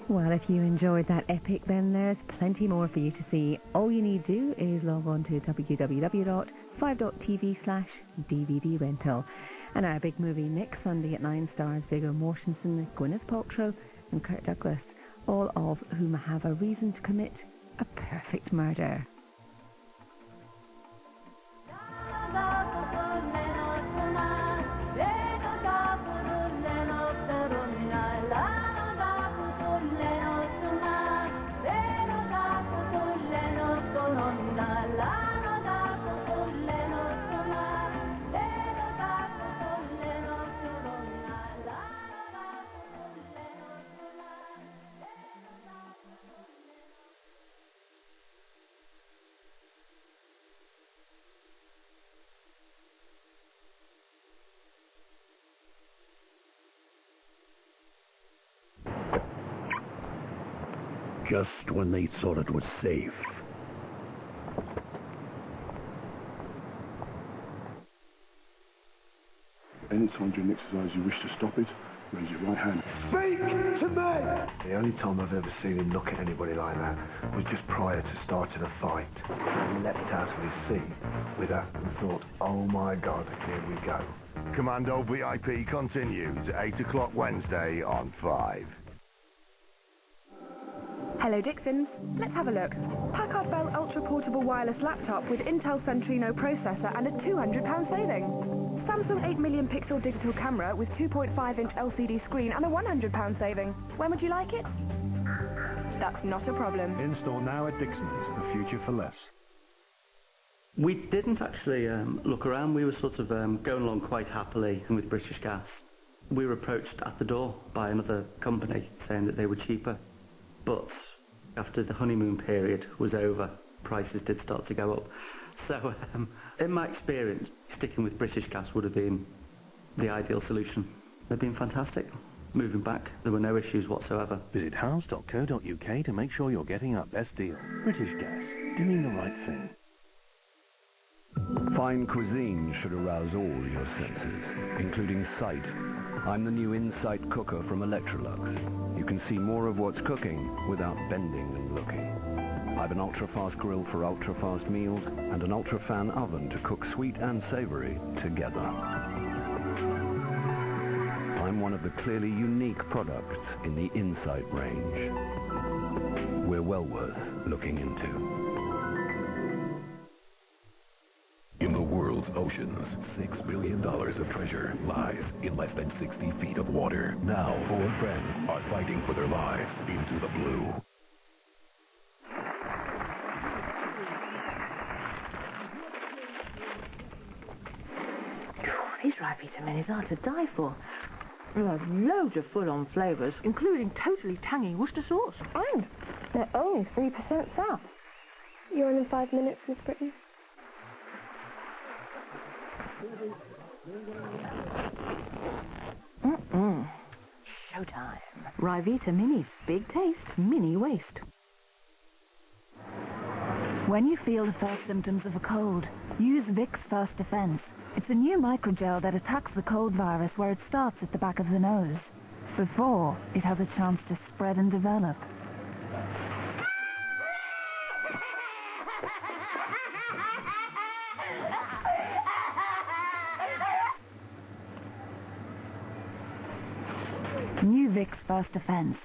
Well, if you enjoyed that epic, then there's plenty more for you to see. All you need to do is log on to www.5.tv/DVD rental. And our big movie next Sunday at 9 stars Viggo Mortensen, Gwyneth Paltrow and Kirk Douglas, all of whom have a reason to commit a perfect murder. Just when they thought it was safe. Anytime during exercise you wish to stop it, raise your right hand. Speak to me! The only time I've ever seen him look at anybody like that was just prior to starting a fight. He leapt out of his seat with that and thought, oh my God, here we go. Commando VIP continues at 8 o'clock Wednesday on 5. Hello Dixons, let's have a look. Packard Bell Ultra Portable Wireless Laptop with Intel Centrino processor and a £200 saving. Samsung 8 million pixel digital camera with 2.5-inch LCD screen and a £100 saving. When would you like it? That's not a problem. In store now at Dixon's, the future for less. We didn't actually look around. We were sort of going along quite happily with British Gas. We were approached at the door by another company saying that they were cheaper. But after the honeymoon period was over, prices did start to go up. So in my experience, sticking with British Gas would have been the ideal solution. They've been fantastic. Moving back, there were no issues whatsoever. Visit house.co.uk to make sure you're getting our best deal. British Gas, doing the right thing. Fine cuisine should arouse all your senses, including sight. I'm the new Insight cooker from Electrolux. You can see more of what's cooking without bending and looking. I've an ultra-fast grill for ultra-fast meals and an ultra-fan oven to cook sweet and savory together. I'm one of the clearly unique products in the Insight range. We're well worth looking into. In the world's oceans, $6 billion of treasure lies in less than 60 feet of water. Now, 4 friends are fighting for their lives into the blue. These Rivita minis are to die for. They have loads of full-on flavours, including totally tangy Worcester sauce. And they're only 3% south. You're on in 5 minutes, Miss Britton. Showtime. Rivita minis. Big taste, mini waste. When you feel the first symptoms of a cold, use Vicks First Defense. It's a new microgel that attacks the cold virus where it starts at the back of the nose, before it has a chance to spread and develop. New Vicks First Defense.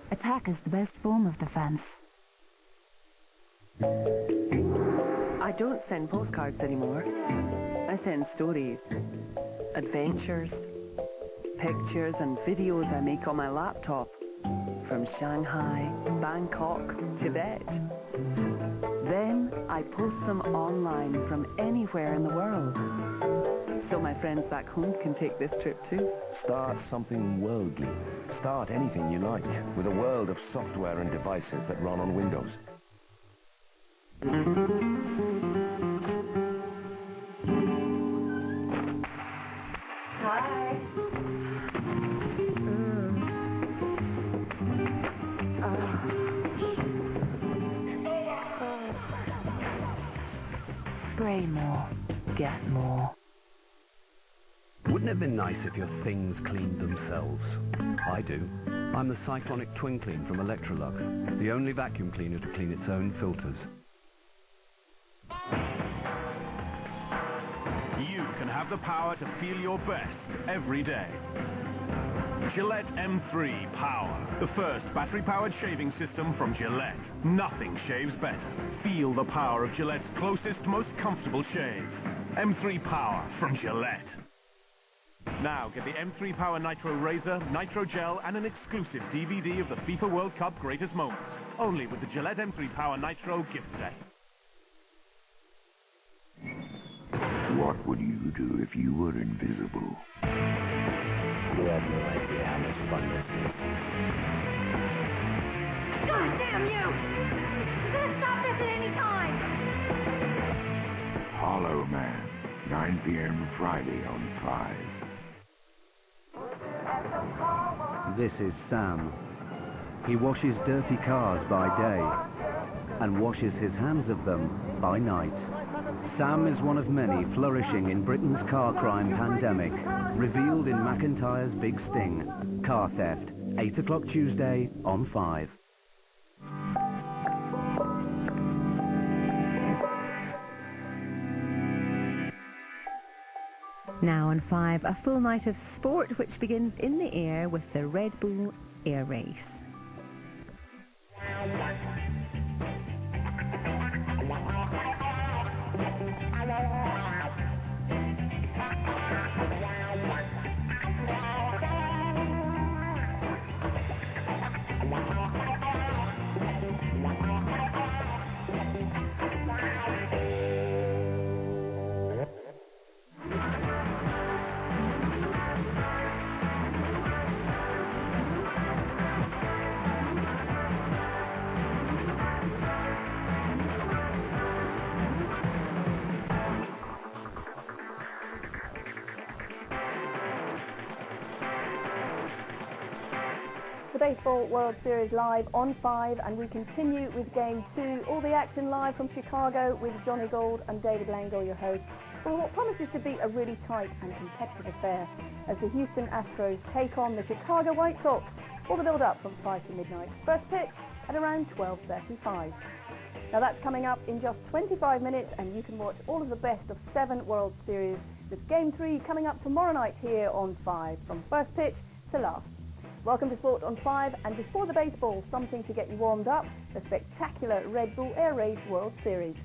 Attack is the best form of defense. I don't send postcards anymore. I send stories, adventures, pictures and videos I make on my laptop from Shanghai, Bangkok, Tibet. Then I post them online from anywhere in the world. So my friends back home can take this trip too. Start something worldly. Start anything you like with a world of software and devices that run on Windows. Hi. Spray more. Get more. Wouldn't it have been nice if your things cleaned themselves? I do. I'm the cyclonic twin clean from Electrolux, the only vacuum cleaner to clean its own filters. You can have the power to feel your best every day. Gillette M3 Power, the first battery-powered shaving system from Gillette. Nothing shaves better. Feel the power of Gillette's closest, most comfortable shave. M3 Power from Gillette. Now get the M3 Power Nitro Razor, Nitro Gel, and an exclusive DVD of the FIFA World Cup greatest moments. Only with the Gillette M3 Power Nitro gift set. What would you do if you were invisible? You have no idea how much fun this is. God damn you! You're gonna stop this at any time! Hollow Man, 9 p.m. Friday on 5. This is Sam. He washes dirty cars by day and washes his hands of them by night. Sam is one of many flourishing in Britain's car crime pandemic, revealed in McIntyre's Big Sting. Car theft, 8 o'clock Tuesday on 5. Now on 5, a full night of sport which begins in the air with the Red Bull Air Race. The Baseball World Series live on 5, and we continue with Game 2. All the action live from Chicago with Johnny Gould and David Langle, your hosts, for what promises to be a really tight and competitive affair as the Houston Astros take on the Chicago White Sox. All the build-up from 5 to midnight. First pitch at around 12:35. Now that's coming up in just 25 minutes, and you can watch all of the best of 7 World Series with Game 3 coming up tomorrow night here on 5, from first pitch to last. Welcome to Sport on 5, and before the baseball, something to get you warmed up, the spectacular Red Bull Air Race World Series.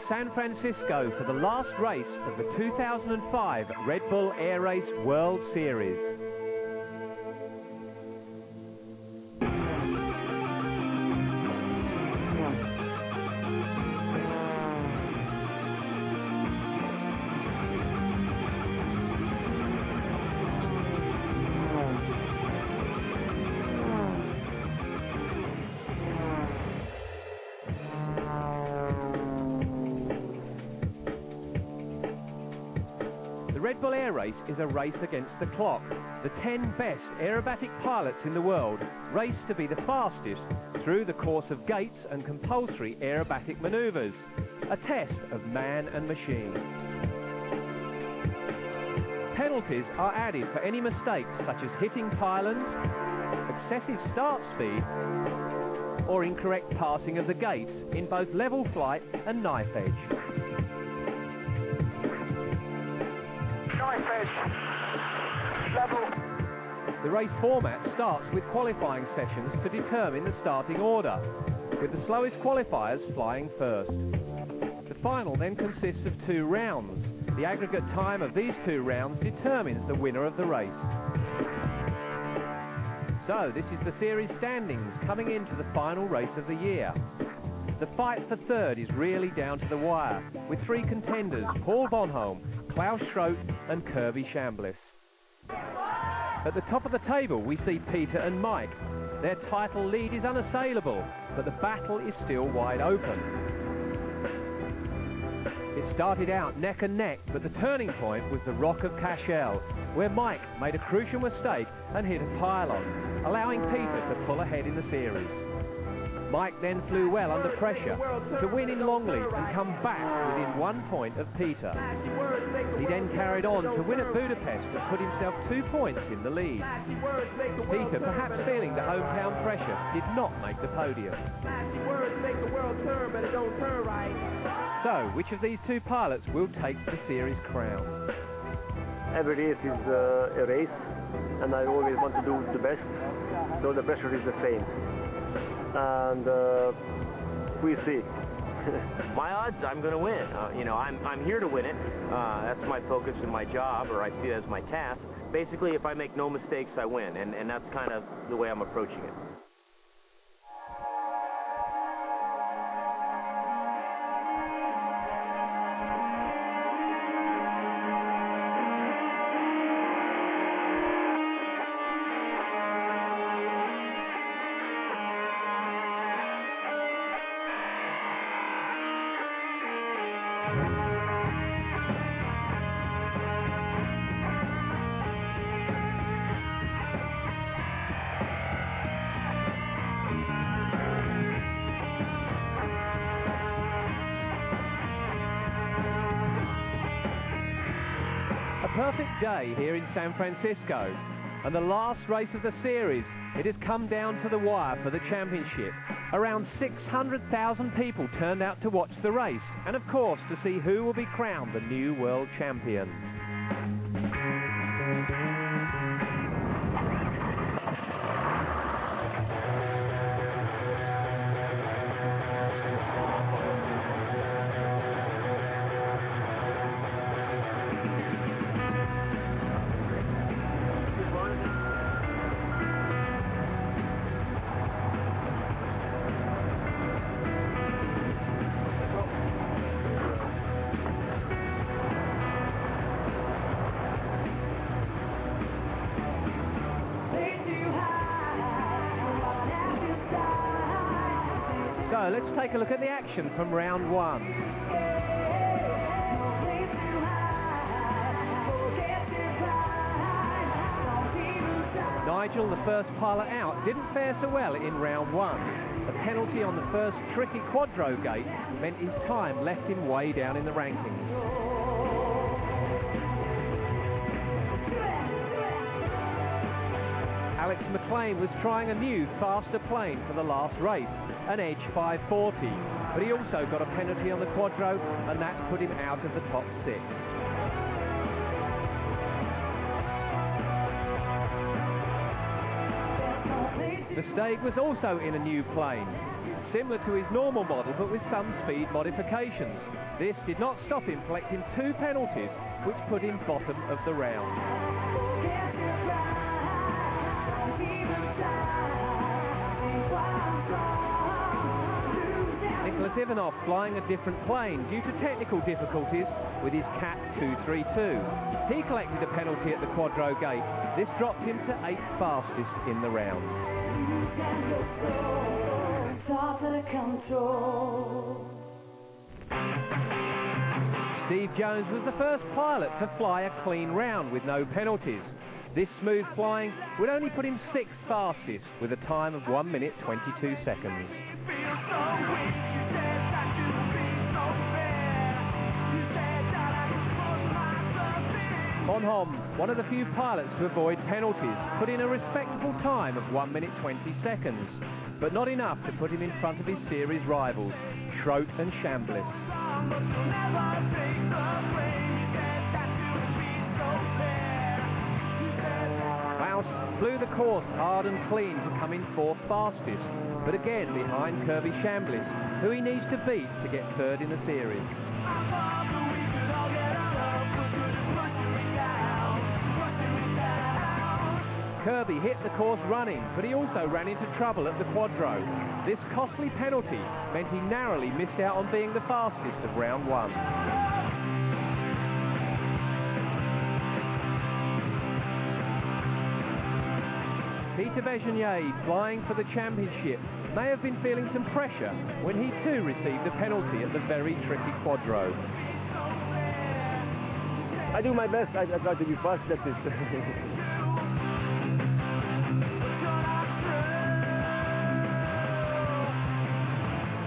San Francisco for the last race of the 2005 Red Bull Air Race World Series. The Red Bull Air Race is a race against the clock. The 10 best aerobatic pilots in the world race to be the fastest through the course of gates and compulsory aerobatic manoeuvres, a test of man and machine. Penalties are added for any mistakes such as hitting pylons, excessive start speed, or incorrect passing of the gates in both level flight and knife edge. Knife edge. Level. The race format starts with qualifying sessions to determine the starting order, with the slowest qualifiers flying first. The final then consists of 2 rounds. The aggregate time of these 2 rounds determines the winner of the race. So this is the series standings coming into the final race of the year. The fight for third is really down to the wire, with three contenders, Paul Bonholm, Klaus Schroet and Kirby Chambliss. At the top of the table we see Peter and Mike. Their title lead is unassailable, but the battle is still wide open. It started out neck and neck, but the turning point was the Rock of Cashel, where Mike made a crucial mistake and hit a pylon, allowing Peter to pull ahead in the series. Mike then flew well under pressure to win in Longley and come back within 1 point of Peter. He then carried on to win at Budapest and put himself 2 points in the lead. Peter, perhaps feeling the hometown pressure, did not make the podium. So, which of these two pilots will take the series crown? Every race is a race, and I always want to do the best, so the pressure is the same. And we see. My odds, I'm going to win. You know, I'm here to win it. That's my focus in my job, or I see it as my task. Basically, if I make no mistakes, I win, and that's kind of the way I'm approaching it. Perfect day here in San Francisco, and the last race of the series. It has come down to the wire for the championship. Around 600,000 people turned out to watch the race, and of course to see who will be crowned the new world champion. So let's take a look at the action from round one. Nigel, the first pilot out, didn't fare so well in round one. The penalty on the first tricky quadro gate meant his time left him way down in the rankings. Alex McLean was trying a new, faster plane for the last race, an Edge 540, but he also got a penalty on the quadro, and that put him out of the top six. Versteeg was also in a new plane, similar to his normal model but with some speed modifications. This did not stop him collecting 2 penalties, which put him bottom of the round. Nicholas Ivanov flying a different plane due to technical difficulties with his Cat 232. He collected a penalty at the quadro gate. This dropped him to 8th fastest in the round. Steve Jones was the first pilot to fly a clean round with no penalties. This smooth flying would only put him 6th fastest with a time of 1 minute 22 seconds. Bonholm, one of the few pilots to avoid penalties, put in a respectable time of 1 minute 20 seconds, but not enough to put him in front of his series rivals, Schroet and Chambliss. Klaus flew the course hard and clean to come in 4th fastest, but again behind Kirby Chambliss, who he needs to beat to get 3rd in the series. Kirby hit the course running, but he also ran into trouble at the quadro. This costly penalty meant he narrowly missed out on being the fastest of round one. Peter Vergenier, flying for the championship, may have been feeling some pressure when he too received a penalty at the very tricky quadro. I do my best. I try to be fast, that's it.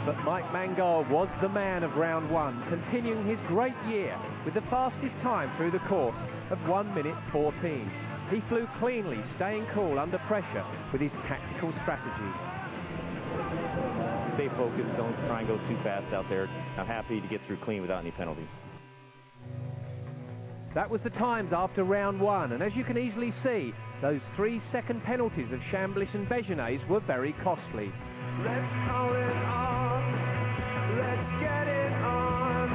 But Mike Mangold was the man of round one, continuing his great year with the fastest time through the course of 1 minute 14. He flew cleanly, staying cool under pressure with his tactical strategy. Stay focused, don't try and go too fast out there. I'm happy to get through clean without any penalties. That was the times after round one, and as you can easily see, those 3-second penalties of Chambliss and Vergenier's were very costly. Let's call it on. Let's get it on.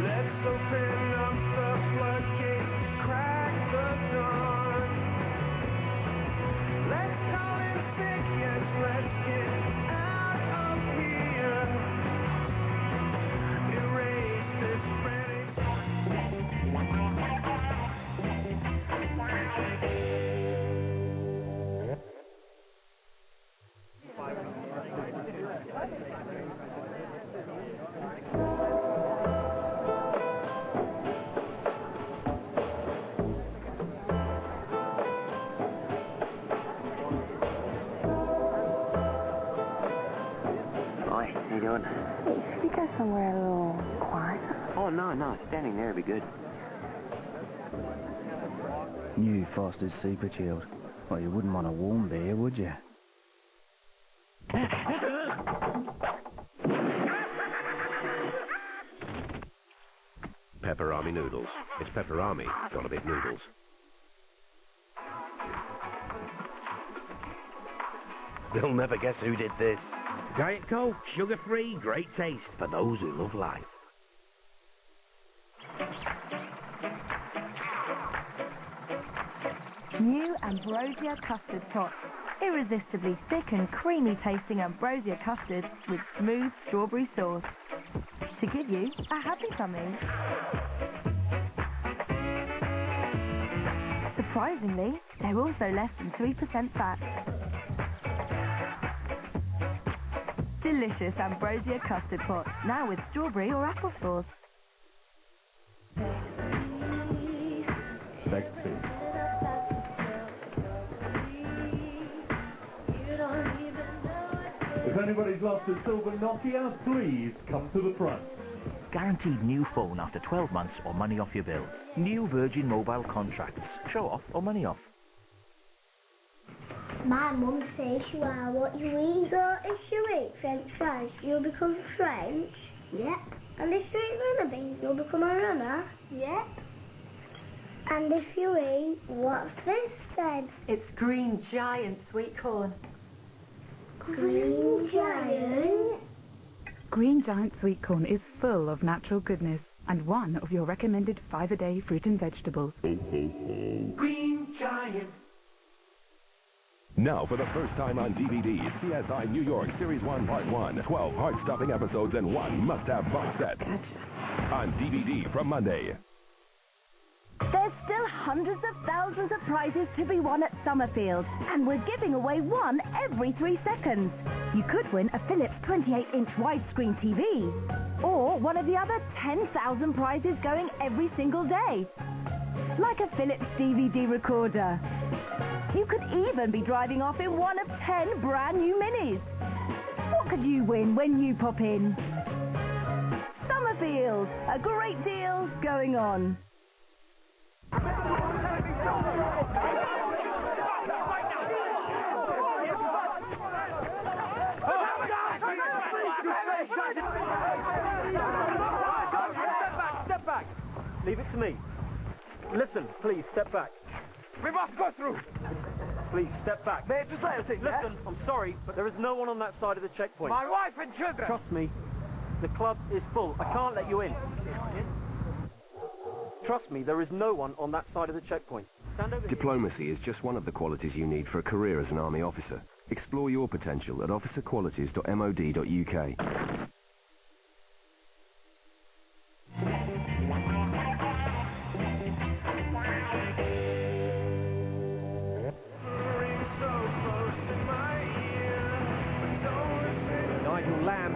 Let's open up the floodgates, crack the dawn. Let's call it sick, yes, let's get out of here. Erase this frantic. Hi, how you doing? Hey, should we go somewhere a little quieter? Oh, no, standing there would be good. New Foster's Super Chilled. Well, you wouldn't want a warm beer, would you? Pepperami noodles. It's pepperami, got a bit noodles. They'll never guess who did this. Diet Coke, sugar-free, great taste for those who love life. New Ambrosia Custard Pot. Irresistibly thick and creamy tasting Ambrosia custard with smooth strawberry sauce. To give you a happy tummy. Surprisingly, they're also less than 3% fat. Delicious Ambrosia Custard Pot, now with strawberry or apple sauce. Sexy. If anybody's lost a silver Nokia, please come to the front. Guaranteed new phone after 12 months or money off your bill. New Virgin Mobile contracts. Show off or money off. My mum says you are what you eat. So if you eat French fries, you'll become French? Yep. And if you eat runner beans, you'll become a runner? Yep. And if you eat, what's this then? It's green giant sweet corn. Green giant? Green Giant Sweet Corn is full of natural goodness and one of your recommended 5-a-day fruit and vegetables. Green Giant. Now, for the first time on DVD, CSI New York Series 1 Part 1. 12 heart-stopping episodes and one must-have box set. Gotcha. On DVD from Monday. There's still hundreds of thousands of prizes to be won at Summerfield, and we're giving away one every 3 seconds. You could win a Philips 28-inch widescreen TV, or one of the other 10,000 prizes going every single day, like a Philips DVD recorder. You could even be driving off in one of 10 brand new Minis. What could you win when you pop in? Summerfield, a great deal going on. Step back. Leave it to me. Listen, please, step back. We must go through. Please, step back. May I just say a thing, yeah? Listen, I'm sorry, but there is no one on that side of the checkpoint. My wife and children. Trust me, the club is full. I can't let you in. Trust me, there is no one on that side of the checkpoint. Diplomacy is just one of the qualities you need for a career as an army officer. Explore your potential at officerqualities.mod.uk.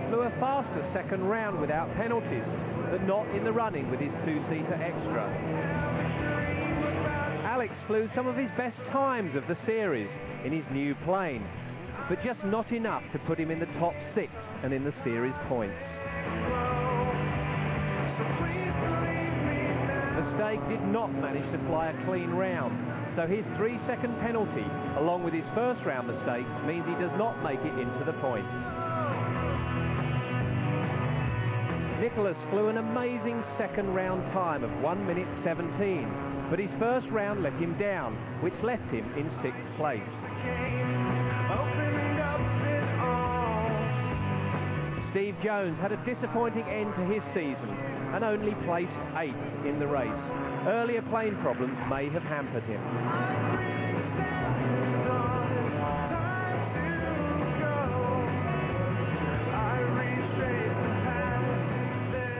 Flew a faster second round without penalties, but not in the running with his two-seater extra. Alex flew some of his best times of the series in his new plane, but just not enough to put him in the top 6 and in the series points. Versteeg did not manage to fly a clean round, so his 3-second penalty, along with his first round mistakes, means he does not make it into the points. Nicholas flew an amazing second round time of 1 minute 17, but his first round let him down, which left him in 6th place. Steve Jones had a disappointing end to his season and only placed 8th in the race. Earlier plane problems may have hampered him.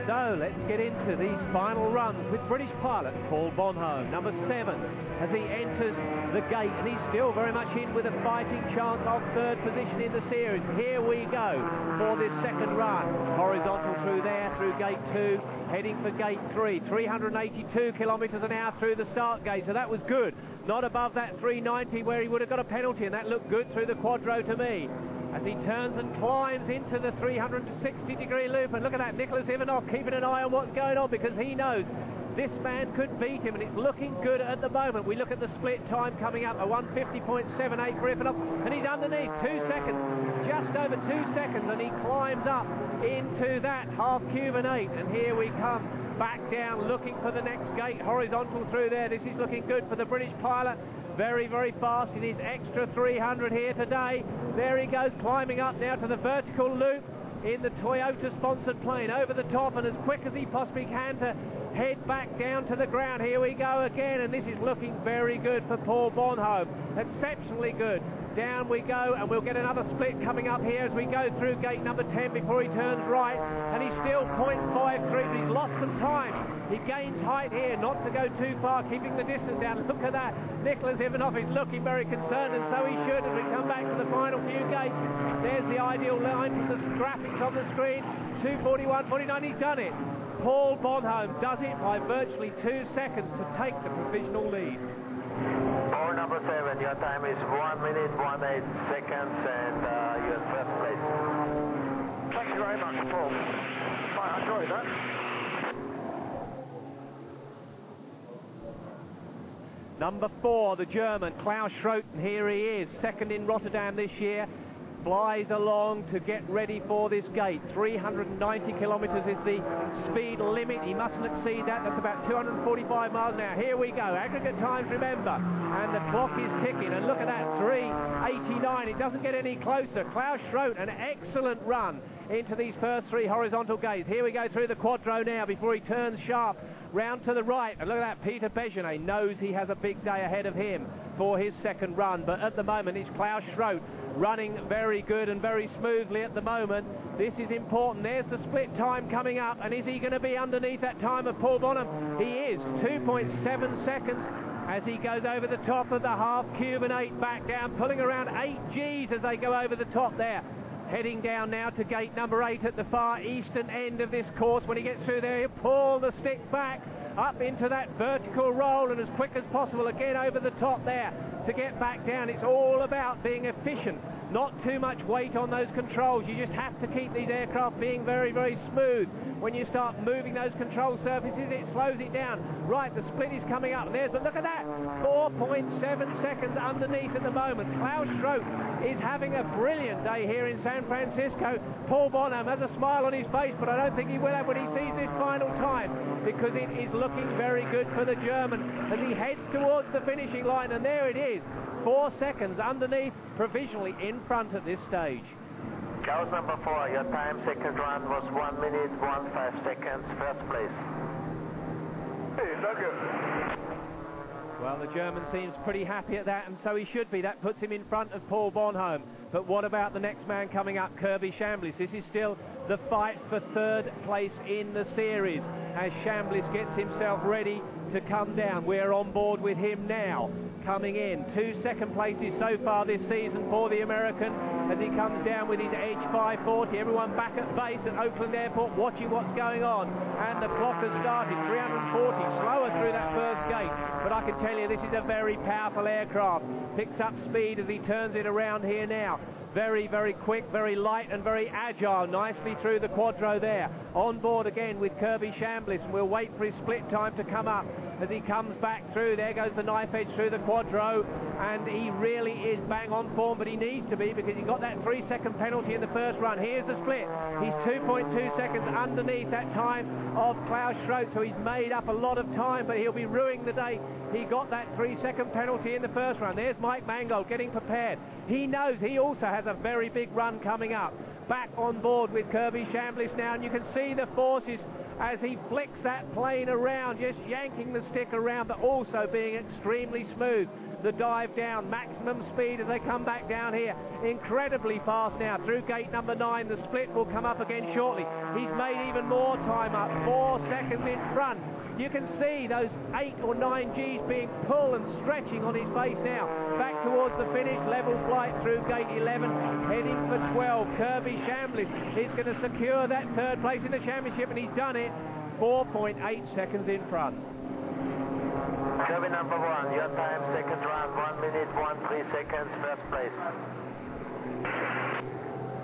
So let's get into these final runs with British pilot Paul Bonhomme, number 7, as he enters the gate, and he's still very much in with a fighting chance of 3rd position in the series. Here we go for this second run. Horizontal through there, through gate 2, heading for gate 3. 382 kilometres an hour through the start gate, so that was good. Not above that 390 where he would have got a penalty, and that looked good through the quadro to me. As he turns and climbs into the 360-degree loop, and look at that, Nicholas Ivanov keeping an eye on what's going on, because he knows this man could beat him, and it's looking good at the moment. We look at the split time coming up, a 150.78 for Ivanov, and he's underneath 2 seconds, just over 2 seconds, and he climbs up into that half Cuban 8, and here we come back down, looking for the next gate, horizontal through there. This is looking good for the British pilot. Very, very fast in his extra 300 here today. There he goes, climbing up now to the vertical loop in the Toyota-sponsored plane, over the top, and as quick as he possibly can to head back down to the ground. Here we go again, and this is looking very good for Paul Bonhomme. Exceptionally good. Down we go, and we'll get another split coming up here as we go through gate number 10 before he turns right, and he's still 0.53, but he's lost some time. He gains height here, not to go too far, keeping the distance down. Look at that. Nicholas Ivanov is looking very concerned, and so he should as we come back to the final few gates. There's the ideal line from the graphics on the screen. 2:41.49, he's done it. Paul Bonhomme does it by virtually 2 seconds to take the provisional lead. Or number 7, your time is 1 minute 18 seconds, and you're in 1st place. Thank you very much, Paul. I enjoyed that. Number 4, the German, Klaus Schroten, here he is, 2nd in Rotterdam this year. Flies along to get ready for this gate. 390 kilometres is the speed limit. He mustn't exceed that. That's about 245 miles an hour. Here we go. Aggregate times, remember. And the clock is ticking. And look at that, 3:89. It doesn't get any closer. Klaus Schroten, an excellent run into these first 3 horizontal gates. Here we go through the quadro now before he turns sharp round to the right. And look at that, Peter Bejenet knows he has a big day ahead of him for his second run. But at the moment, it's Klaus Schroten running very good and very smoothly at the moment. This is important. There's the split time coming up, and is he going to be underneath that time of Paul Bonhomme? He is, 2.7 seconds as he goes over the top of the half Cuban 8 back down, pulling around 8 Gs as they go over the top there. Heading down now to gate number 8 at the far eastern end of this course. When he gets through there, he'll pull the stick back up into that vertical roll, and as quick as possible again over the top there to get back down. It's all about being efficient, not too much weight on those controls. You just have to keep these aircraft being very, very smooth. When you start moving those control surfaces, it slows it down. Right, the split is coming up. There's, but look at that, 4.7 seconds underneath at the moment. Klaus Schroten is having a brilliant day here in San Francisco. Paul Bonhomme has a smile on his face, but I don't think he will have when he sees this final time, because it is looking very good for the German as he heads towards the finishing line, and there it is, 4 seconds underneath, provisionally in front at this stage. Klaus number 4, your time second run was 1 minute 15 seconds, 1st place. Hey, thank you. Well, the German seems pretty happy at that, and so he should be. That puts him in front of Paul Bonhomme. But what about the next man coming up, Kirby Chambliss? This is still the fight for third place in the series as Chambliss gets himself ready to come down. We're on board with him now. Coming in, 2 second places so far this season for the American as he comes down with his Edge 540. Everyone back at base at Oakland Airport watching what's going on, and the clock has started. 340, slower through that first gate, but I can tell you this is a very powerful aircraft. Picks up speed as he turns it around here now. Very, very quick, very light and very agile. Nicely through the quadro there. On board again with Kirby Chambliss, and we'll wait for his split time to come up as he comes back through. There goes the knife edge through the quadro, and he really is bang on form, but he needs to be because he got that 3 second penalty in the first run. Here's the split. He's 2.2 seconds underneath that time of Klaus Schroth, so he's made up a lot of time, but he'll be ruining the day. He got that 3 second penalty in the first run. There's Mike Mangold getting prepared. He knows he also has a very big run coming up. Back on board with Kirby Chambliss now, and you can see the forces as he flicks that plane around, just yanking the stick around, but also being extremely smooth. The dive down, maximum speed as they come back down here. Incredibly fast now through gate number 9. The split will come up again shortly. He's made even more time up, 4 seconds in front. You can see those 8 or 9 Gs being pulled and stretching on his face now. Back towards the finish, level flight through gate 11, heading for 12. Kirby Chambliss is going to secure that third place in the championship, and he's done it 4.8 seconds in front. Kirby number 1, your time, second round, 1 minute, 13 seconds, first place.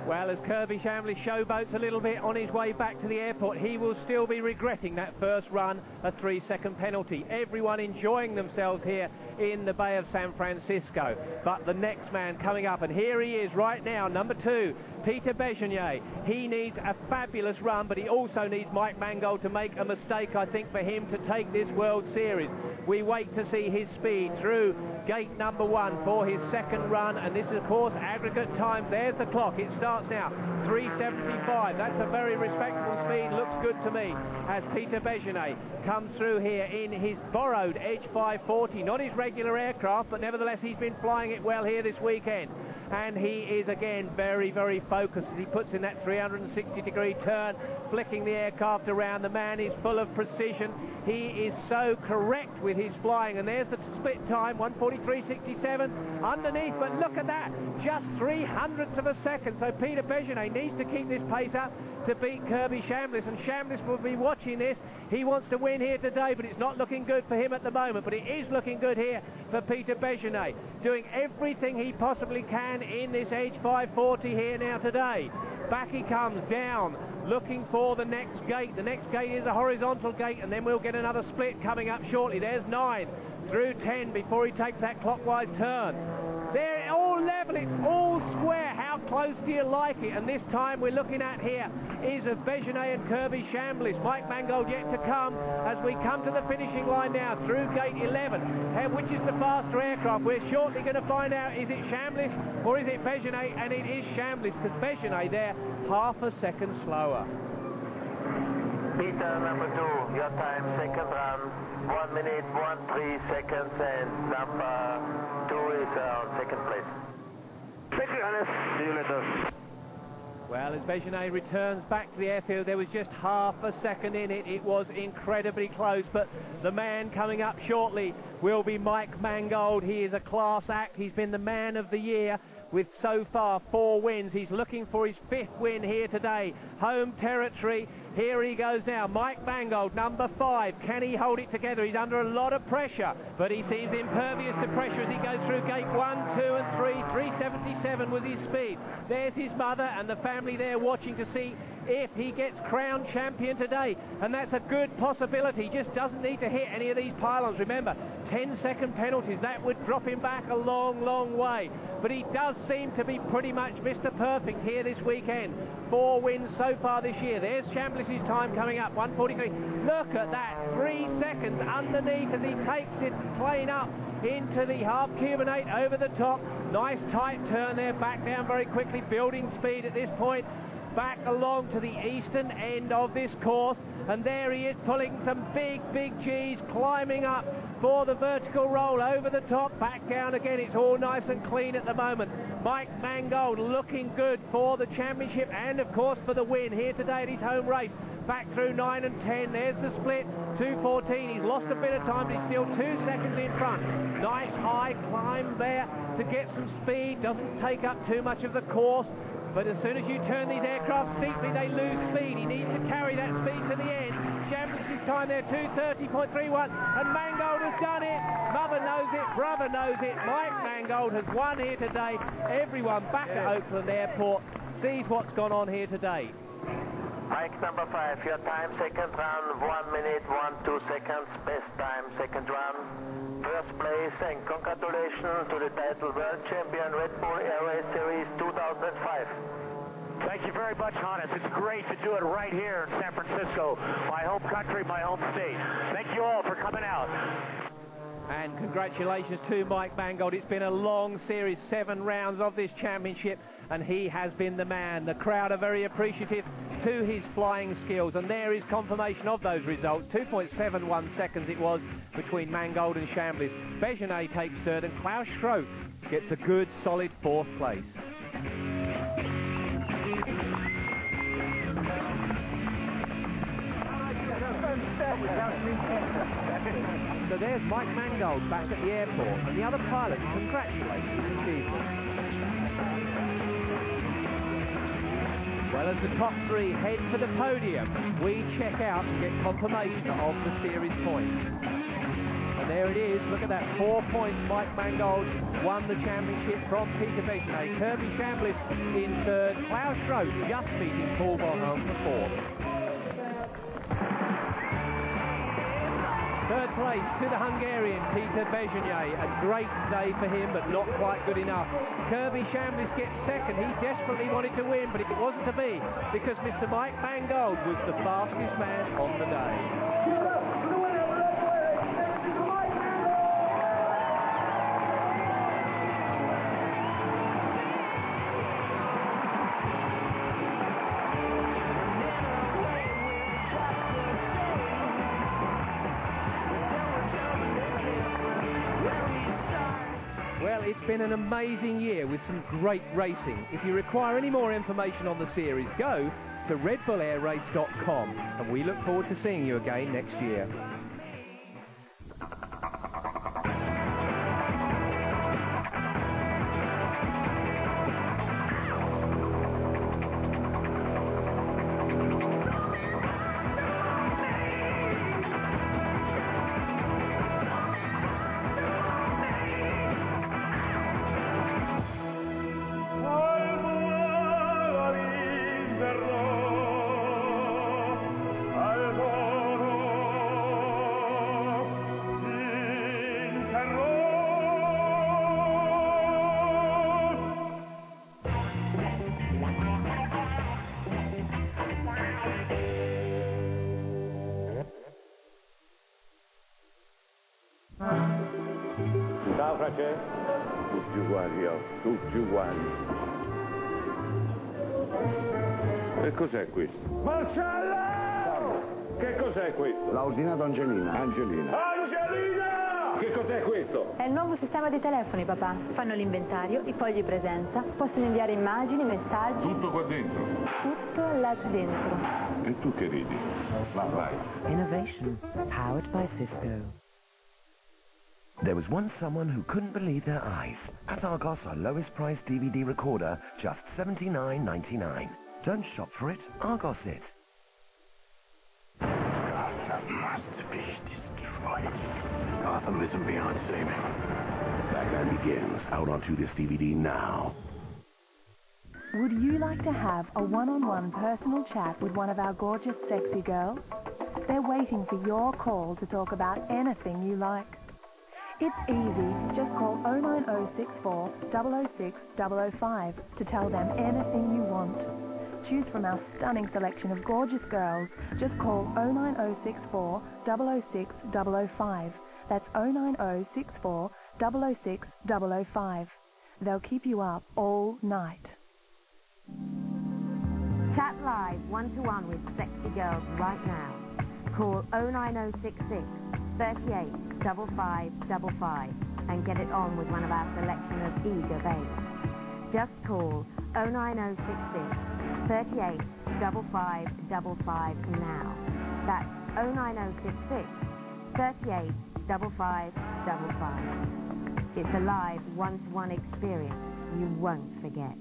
Well, as Kirby Chambliss showboats a little bit on his way back to the airport, he will still be regretting that first run, a 3 second penalty. Everyone enjoying themselves here in the Bay of San Francisco. But the next man coming up, and here he is right now, number 2, Peter Bejonet. He needs a fabulous run, but he also needs Mike Mangold to make a mistake, I think, for him to take this World Series. We wait to see his speed through gate number 1 for his second run, and this is, of course, aggregate times. There's the clock. It starts now, 3:75. That's a very respectable speed. Looks good to me as Peter Bejonet comes through here in his borrowed Edge 540. Not his regular aircraft, but nevertheless, he's been flying it well here this weekend. And he is again very, very focused as he puts in that 360-degree turn, flicking the aircraft around. The man is full of precision. He is so correct with his flying, and there's the split time, 1:43.67 underneath, but look at that, just 0.03 of a second. So Peter Bejonet needs to keep this pace up to beat Kirby Chambliss, and Chambliss will be watching this. He wants to win here today, but it's not looking good for him at the moment, but it is looking good here for Peter Bejonet, doing everything he possibly can in this Edge 540 here now today. Back he comes down, looking for the next gate. The next gate is a horizontal gate, and then we'll get another split coming up shortly. There's 9 through 10 before he takes that clockwise turn. They're all level, it's all square. How close do you like it? And this time we're looking at here is of Bejonet and Kirby Chambliss. Mike Mangold yet to come as we come to the finishing line now through gate 11. And which is the faster aircraft? We're shortly going to find out, is it Chambliss or is it Bejonet? And it is Chambliss, because Bejonet there half a second slower. Peter, number 2, your time, second run, 1 minute, 13 seconds, and number 2 is on second place. Thank you, Hannes. See you later. Well, as Bejonet returns back to the airfield, there was just half a second in it. It was incredibly close, but the man coming up shortly will be Mike Mangold. He is a class act. He's been the man of the year with so far 4 wins. He's looking for his 5th win here today. Home territory. Here he goes now, Mike Mangold, number 5. Can he hold it together? He's under a lot of pressure, but he seems impervious to pressure as he goes through gate 1, 2 and 3. 377 was his speed. There's his mother and the family there watching to see if he gets crowned champion today, and that's a good possibility. He just doesn't need to hit any of these pylons. Remember, 10-second penalties, that would drop him back a long, long way. But he does seem to be pretty much Mr. Perfect here this weekend. 4 wins so far this year. There's Chambliss's time coming up, 1:43. Look at that, 3 seconds underneath as he takes it plane up into the half Cuban 8 over the top. Nice tight turn there, back down very quickly, building speed at this point. back along to the eastern end of this course, and there he is pulling some big G's, climbing up for the vertical roll over the top, back down again. It's all nice and clean at the moment. Mike Mangold looking good for the championship and of course for the win here today at his home race. Back through 9 and 10, there's the split, 2:14. He's lost a bit of time, but he's still 2 seconds in front. Nice high climb there to get some speed, doesn't take up too much of the course, but as soon as you turn these aircraft steeply, they lose speed. He needs to carry that speed to the end. Champions time there, 2:30.31, and Mangold has done it. Mother knows it, brother knows it. Mike Mangold has won here today. Everyone back at Oakland Airport sees what's gone on here today. Mike number 5, your time, second round, 1 minute, 12 seconds, best time, second round. First place, and congratulations to the title world champion Red Bull Air Race Series 2005. Thank you very much, Hannes. It's great to do it right here in San Francisco, my home country, my home state. Thank you all for coming out. And congratulations to Mike Mangold. It's been a long series, 7 rounds of this championship, and he has been the man. The crowd are very appreciative to his flying skills, and there is confirmation of those results. 2.71 seconds it was between Mangold and Chamblis. Begenet takes third, and Klaus Schroth gets a good, solid 4th place. So there's Mike Mangold back at the airport, and the other pilots congratulate his achievement. Well, as the top 3 head for the podium, we check out and get confirmation of the series points. And there it is, look at that, 4 points. Mike Mangold won the championship from Peter Begenet. Kirby Chamblis in 3rd, Klaus Schroth just beating Paul Bonhomme for 4th. 3rd place to the Hungarian Peter Begenet. A great day for him, but not quite good enough. Kirby Chamblis gets 2nd. He desperately wanted to win, but it wasn't to be, because Mr. Mike Mangold was the fastest man on the day. Well, it's been an amazing year with some great racing. If you require any more information on the series, go to redbullairrace.com, and we look forward to seeing you again next year. Ciao Francesco. Tutti uguali, tutti uguali. E cos'è questo? Marcella! Che cos'è questo? L'ha ordinato Angelina. Angelina! Angelina! Che cos'è questo? È il nuovo sistema di telefoni, papà. Fanno l'inventario, i fogli presenza, possono inviare immagini, messaggi. Tutto qua dentro. Tutto là dentro. E tu che ridi? Vai. Innovation, powered by Cisco. There was once someone who couldn't believe their eyes. At Argos, our lowest priced DVD recorder, just $79.99. Don't shop for it, Argos it. Gotham must be destroyed. Gotham isn't beyond saving. Batman Begins, out onto this DVD now. Would you like to have a one-on-one personal chat with one of our gorgeous sexy girls? They're waiting for your call to talk about anything you like. It's easy. Just call 09064 006 005 to tell them anything you want. Choose from our stunning selection of gorgeous girls. Just call 09064 006 005. That's 09064 006 005. They'll keep you up all night. Chat live one-to-one with sexy girls right now. Call 09066 38 5555 and get it on with one of our selection of eager babes. Just call 09066 38 5555 now. That's 09066 38 5555. It's a live one-to-one experience you won't forget.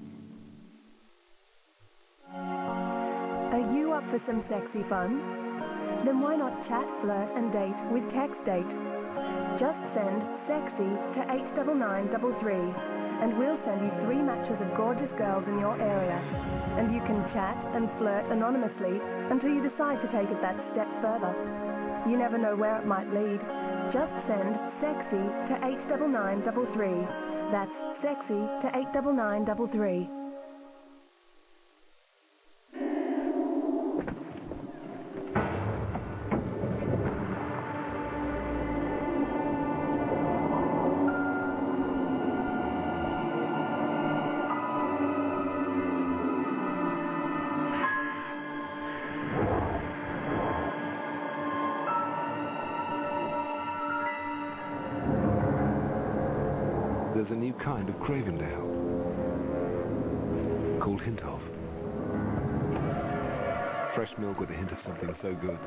Are you up for some sexy fun? Then why not chat, flirt and date with Text Date? Just send SEXY to 89933 and we'll send you 3 matches of gorgeous girls in your area. And you can chat and flirt anonymously until you decide to take it that step further. You never know where it might lead. Just send SEXY to 89933. That's SEXY to 89933. There's a new kind of Cravendale called Hint-Off. Fresh milk with a hint of something so good.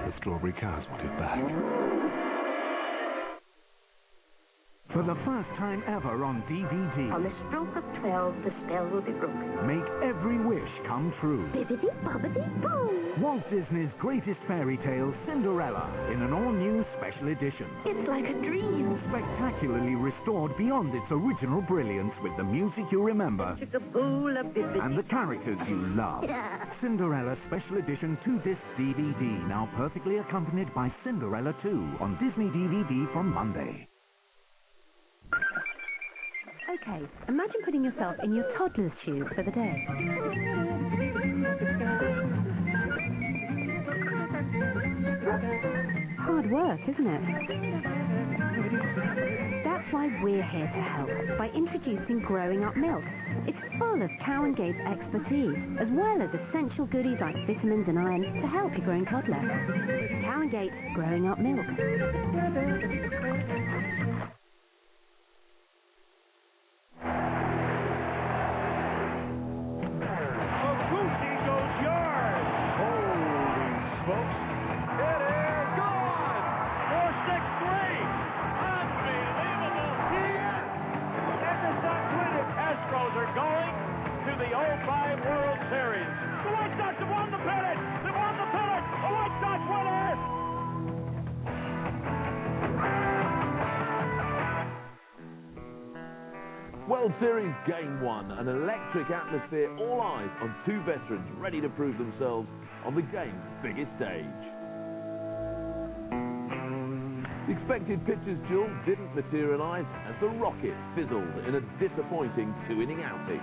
The strawberry cows want it back. For the first time ever on DVD. On the stroke of 12, the spell will be broken. Make every wish come true. Bibbidi bobbidi boo! Walt Disney's greatest fairy tale, Cinderella, in an all-new special edition. It's like a dream. Spectacularly restored beyond its original brilliance with the music you remember and the characters you love. Cinderella Special Edition 2-disc DVD, now perfectly accompanied by Cinderella 2 on Disney DVD from Monday. Okay, imagine putting yourself in your toddler's shoes for the day. Hard work, isn't it? That's why we're here to help by introducing Growing Up Milk. It's full of Cow & Gates expertise, as well as essential goodies like vitamins and iron to help your growing toddler. Cow & Gates Growing Up Milk. World Series Game 1, an electric atmosphere, all eyes on 2 veterans ready to prove themselves on the game's biggest stage. The expected pitcher's duel didn't materialise as the rocket fizzled in a disappointing 2-inning outing.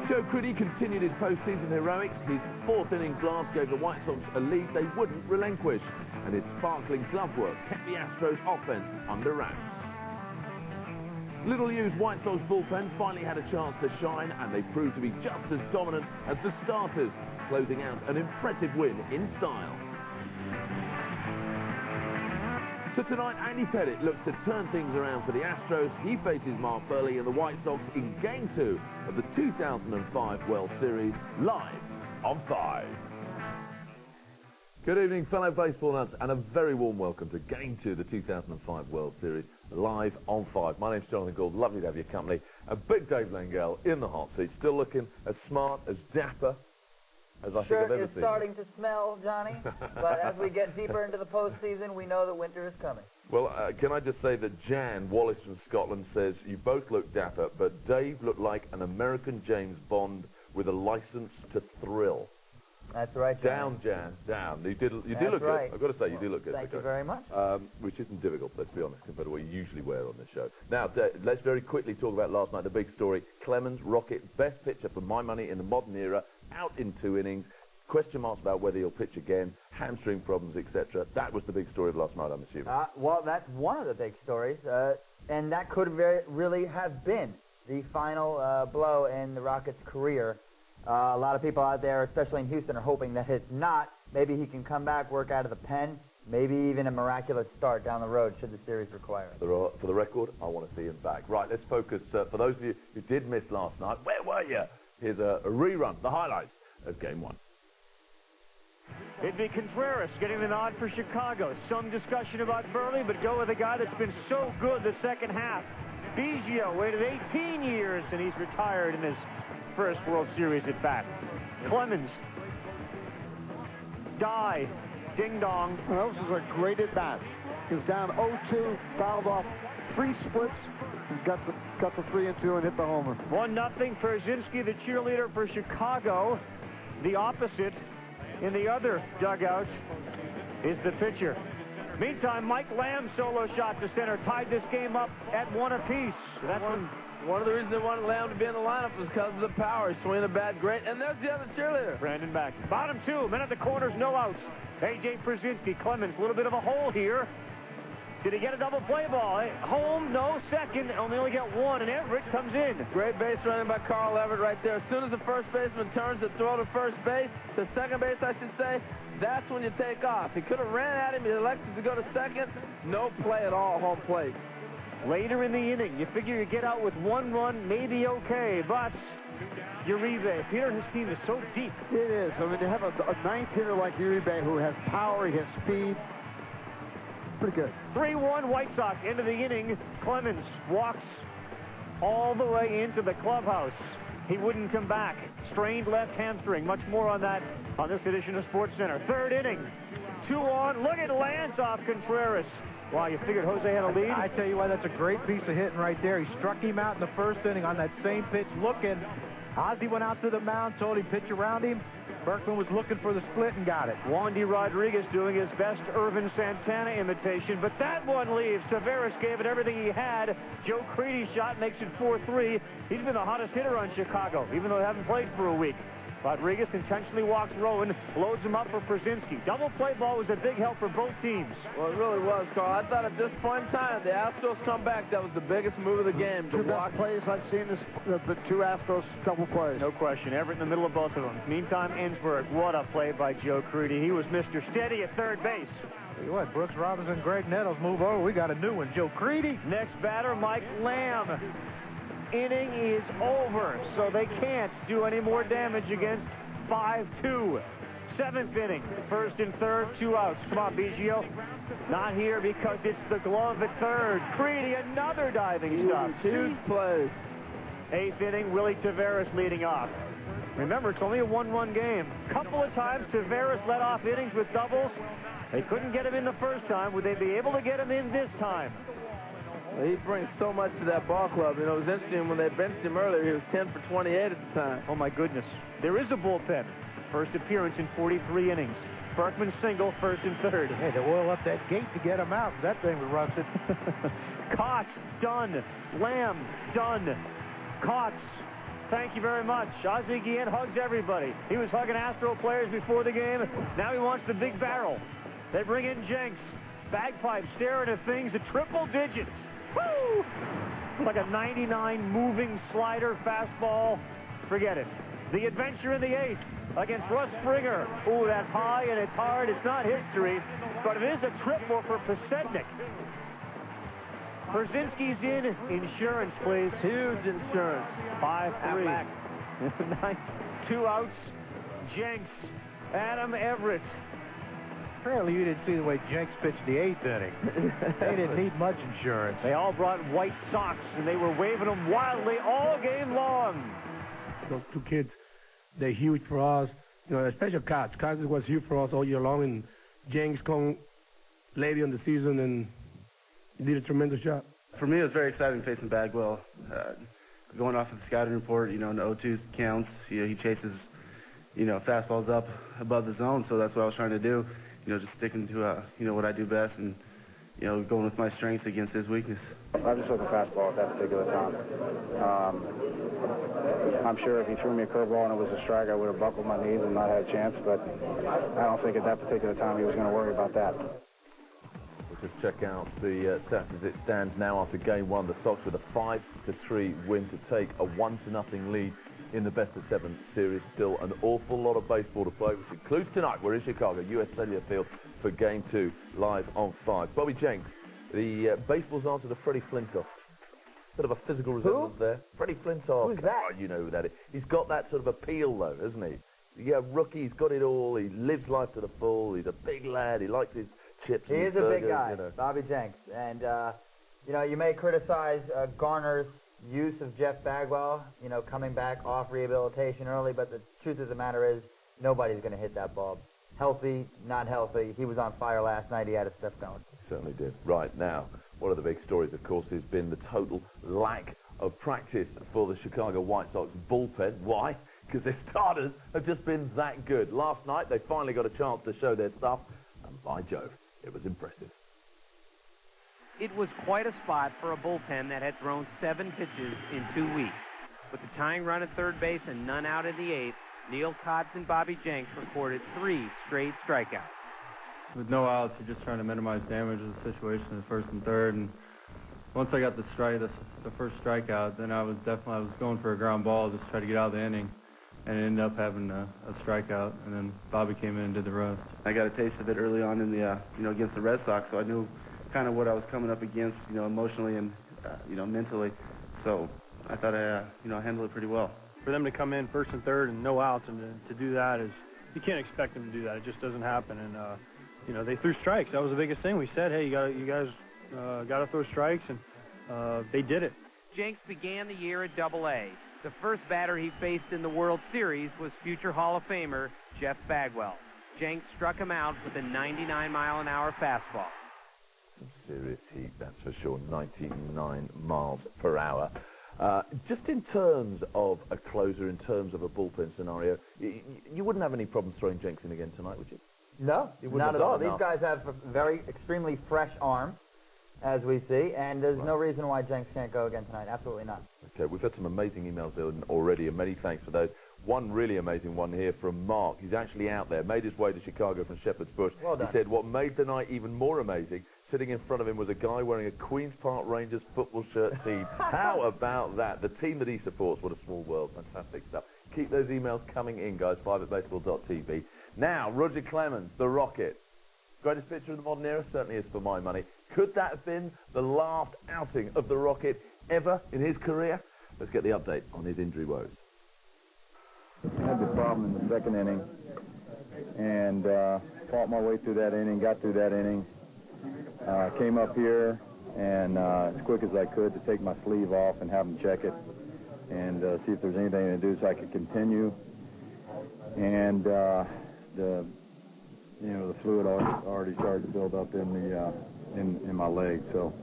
Joe Critty continued his postseason heroics. His 4th inning blast gave the White Sox a lead they wouldn't relinquish, and his sparkling glove work kept the Astros' offense under wraps. Little-used White Sox bullpen finally had a chance to shine, and they proved to be just as dominant as the starters, closing out an impressive win in style. So tonight, Andy Pettitte looks to turn things around for the Astros. He faces Mark Burley and the White Sox in Game 2 of the 2005 World Series, live on 5. Good evening, fellow baseball nuts, and a very warm welcome to Game 2 of the 2005 World Series, live on 5. My name's Jonathan Gould, lovely to have your company. And Big Dave Langell in the hot seat, still looking as smart, as dapper as I think I've ever is seen. starting to smell, Johnny, but as we get deeper into the postseason, we know that winter is coming. Well, can I just say that Jan Wallace from Scotland says, you both look dapper, but Dave looked like an American James Bond with a license to thrill. That's right, Johnny. Down, Jan, down. You do look right. good. I've got to say, you do look good. Thank you very much. Which isn't difficult, let's be honest, compared to what you usually wear on this show. Now, let's very quickly talk about last night, the big story. Clemens, Rocket, best pitcher for my money in the modern era, out in 2 innings. Question marks about whether he'll pitch again, hamstring problems, etc. That was the big story of last night, I'm assuming. Well, that's one of the big stories, and that could really have been the final blow in the Rockets' career. A lot of people out there, especially in Houston, are hoping that it's not. Maybe he can come back, work out of the pen, maybe even a miraculous start down the road should the series require it. For the record, I want to see him back. Right, let's focus. For those of you who did miss last night, where were you? Here's a rerun, the highlights of Game 1. It'd be Contreras getting the nod for Chicago. Some discussion about Burley, but go with a guy that's been so good the second half. Biggio waited 18 years, and he's retired in his first World Series at bat. Clemens. Dye. Ding dong. Well, this is a great at bat. He was down 0-2, fouled off 3 splits, and got the 3-2 and hit the homer. 1-0. Perzinski, the cheerleader for Chicago. The opposite in the other dugout is the pitcher. Meantime, Mike Lamb's solo shot to center tied this game up at 1 apiece. That's one of the reasons they wanted Lamb to be in the lineup was because of the power. Swing the bat great. And there's the other cheerleader. Brandon back. Bottom 2. Men at the corners, no outs. A.J. Perzinski. Clemens, a little bit of a hole here. Did he get a double play ball? Home, no. Second, only get 1, and Everett comes in. Great base running by Carl Everett right there. As soon as the first baseman turns to throw to first base, to second base, I should say, that's when you take off. He could have ran at him. He elected to go to second. No play at all, home plate. Later in the inning, you figure you get out with 1 run, maybe okay, but Uribe, Peter, his team is so deep. It is. I mean, to have a ninth hitter like Uribe who has power, he has speed. Pretty good. 3-1 White Sox into the inning. Clemens walks all the way into the clubhouse. He wouldn't come back. Strained left hamstring. Much more on that on this edition of SportsCenter. 3rd inning. 2 on. Look at Lance off Contreras. Wow, you figured Jose had a lead? I tell you what, that's a great piece of hitting right there. He struck him out in the 1st inning on that same pitch looking. Ozzie went out to the mound, told him pitch around him. Berkman was looking for the split and got it. Wandy Rodriguez doing his best Irvin Santana imitation, but that one leaves. Taveras gave it everything he had. Joe Creedy's shot makes it 4-3. He's been the hottest hitter on Chicago, even though they haven't played for a week. Rodriguez intentionally walks Rowan, loads him up for Perzinski. Double play ball was a big help for both teams. Well, it really was, Carl. I thought at this point in time, the Astros come back. That was the biggest move of the game. Two best plays I've seen the 2 Astros double plays. No question. Everett in the middle of both of them. Meantime, Ensberg, what a play by Joe Creedy. He was Mr. Steady at 3rd base. Tell you what, Brooks Robinson, Greg Nettles move over. We got a new one, Joe Creedy. Next batter, Mike Lamb. Inning is over, so they can't do any more damage against 5-2. 7th inning, 1st and 3rd, 2 outs. Come on, Biggio. Not here because it's the glove at 3rd. Creedy, another diving stop. Huge plays. 8th inning, Willie Taveras leading off. Remember, it's only a 1-run game. Couple of times Taveras led off innings with doubles. They couldn't get him in the first time. Would they be able to get him in this time? Well, he brings so much to that ball club. You know, it was interesting when they benched him earlier. He was 10 for 28 at the time. Oh, my goodness. There is a bullpen. First appearance in 43 innings. Berkman single, 1st and 3rd. Hey, they oil up that gate to get him out. That thing was rusted. Kotz, done. Lamb, done. Kotz, thank you very much. Ozzie Guillen hugs everybody. He was hugging Astro players before the game. Now he wants the big barrel. They bring in Jenks. Bagpipe staring at things at triple digits. Woo! Like a 99 moving slider fastball. Forget it. The adventure in the 8th against Russ Springer. Ooh, that's high and it's hard. It's not history, but it is a triple for Pasednik. Perzinski's in. Insurance, please. Huge insurance. 5-3. 2 outs. Jenks. Adam Everett. Apparently you didn't see the way Jenks pitched the 8th inning. They didn't need much insurance. They all brought white socks, and they were waving them wildly all game long. Those 2 kids, they're huge for us. You know, especially Kotz. Kotz was huge for us all year long, and Jenks come late in the season and did a tremendous job. For me, it was very exciting facing Bagwell. Going off of the scouting report, you know, in the 0-2 counts, you know, he chases, you know, fastballs up above the zone, so that's what I was trying to do. You know, just sticking to, you know, what I do best and, you know, going with my strengths against his weakness. I just took a fastball at that particular time. I'm sure if he threw me a curveball and it was a strike, I would have buckled my knees and not had a chance, but I don't think at that particular time he was going to worry about that. Let's check out the stats as it stands now after game one. The Sox with a 5-3 win to take a 1-0 lead in the best-of-7 series. Still an awful lot of baseball to play, which includes tonight. We're in Chicago, U.S. Cellular Field for game 2, live on 5. Bobby Jenks, the baseball's answer to Freddie Flintoff. Bit of a physical resemblance there. Freddie Flintoff. Who's that? Oh, you know who that is. He's got that sort of appeal, though, hasn't he? Yeah, rookie, he's got it all. He lives life to the full. He's a big lad. He likes his chips He and is his a burgers, big guy, you know. Bobby Jenks. And, you know, you may criticize Garner's use of Jeff Bagwell, you know, coming back off rehabilitation early, but the truth of the matter is nobody's going to hit that ball. Healthy, not healthy. He was on fire last night. He had his stuff going. He certainly did. Right, now, one of the big stories, of course, has been the total lack of practice for the Chicago White Sox bullpen. Why? Because their starters have just been that good. Last night, they finally got a chance to show their stuff, and by Jove, it was impressive. It was quite a spot for a bullpen that had thrown 7 pitches in 2 weeks. With the tying run at third base and none out in the 8th, Neil Kotz and Bobby Jenks recorded 3 straight strikeouts. With no outs, you're just trying to minimize damage of the situation in the first and third. And once I got the first strikeout, then I was going for a ground ball just to try to get out of the inning, and ended up having a strikeout. And then Bobby came in and did the rest. I got a taste of it early on in the, against the Red Sox, so I knew kind of what I was coming up against, emotionally and, mentally. So I thought I handled it pretty well. For them to come in first and third and no outs and to do that is, you can't expect them to do that. It just doesn't happen. And, they threw strikes. That was the biggest thing. We said, hey, you guys got to throw strikes, and they did it. Jenks began the year at Double-A. The first batter he faced in the World Series was future Hall of Famer Jeff Bagwell. Jenks struck him out with a 99-mile-an-hour fastball. Some serious heat, that's for sure. 99 miles per hour. Just in terms of a closer, in terms of a bullpen scenario, you wouldn't have any problems throwing Jenks in again tonight, would you? No, not at all. These guys have very extremely fresh arms, as we see, and there's no reason why Jenks can't go again tonight. Absolutely not. Okay, we've had some amazing emails in already, and many thanks for those. One really amazing one here from Mark. He's actually out there, made his way to Chicago from Shepherd's Bush. Well done. He said what made the night even more amazing, sitting in front of him was a guy wearing a Queen's Park Rangers football shirt team. How about that? The team that he supports, what a small world. Fantastic stuff. Keep those emails coming in, guys, 5@baseball.tv. Now, Roger Clemens, the Rocket. Greatest pitcher of the modern era, certainly is for my money. Could that have been the last outing of the Rocket ever in his career? Let's get the update on his injury woes. I had the problem in the second inning and fought my way through that inning, got through that inning, came up here and as quick as I could to take my sleeve off and have them check it and see if there's anything to do so I could continue. And the fluid already started to build up in the in my leg. So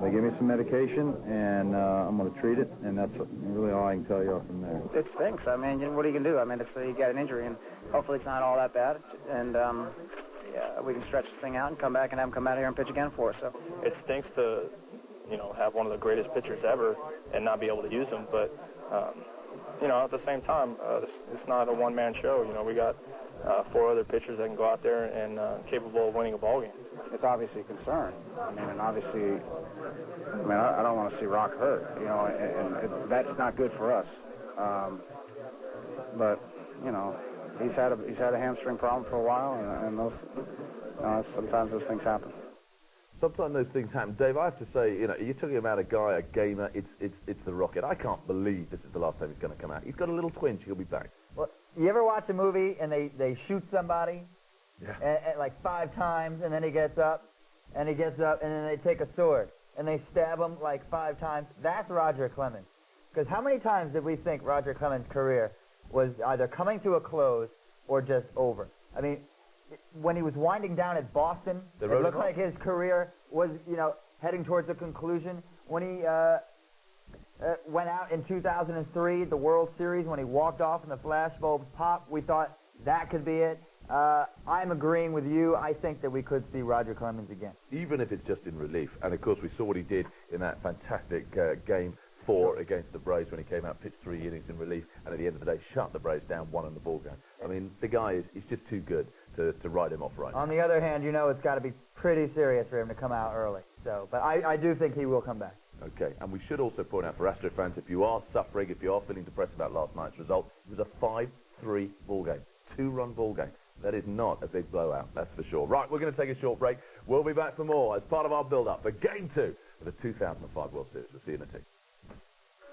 they gave me some medication, and I'm going to treat it, and that's really all I can tell you from there. It stinks. I mean, what are you going to do? I mean, you got an injury, and hopefully it's not all that bad, and yeah, we can stretch this thing out and come back and have him come out here and pitch again for us. So it stinks to, have one of the greatest pitchers ever and not be able to use him, but at the same time, it's not a one-man show. We got 4 other pitchers that can go out there and capable of winning a ball game. It's obviously a concern. I don't want to see Rock hurt, and that's not good for us. But he's had a hamstring problem for a while, and those sometimes those things happen. Sometimes those things happen. Dave, I have to say, you're talking about a guy, a gamer. It's the Rocket. I can't believe this is the last time he's going to come out. He's got a little twinge. He'll be back. Well, you ever watch a movie and they shoot somebody? Yeah. And like 5 times, and then he gets up, and then they take a sword, and they stab him like 5 times. That's Roger Clemens. Because how many times did we think Roger Clemens' career was either coming to a close or just over? I mean, when he was winding down at Boston, it looked like his career was, heading towards a conclusion. When he went out in 2003, the World Series, when he walked off and the flashbulbs popped, we thought that could be it. I'm agreeing with you. I think that we could see Roger Clemens again. Even if it's just in relief. And, of course, we saw what he did in that fantastic Game 4 against the Braves when he came out, pitched 3 innings in relief, and at the end of the day shut the Braves down, won in the ball game. I mean, the guy is just too good to write him off right now. On the other hand, you know it's got to be pretty serious for him to come out early. So, but I do think he will come back. Okay, and we should also point out for Astro fans, if you are suffering, if you are feeling depressed about last night's result, it was a 5-3 ball game, 2-run ball game. That is not a big blowout, that's for sure. Right, we're going to take a short break. We'll be back for more as part of our build-up for Game 2 of the 2005 World Series. We'll see you in a tick.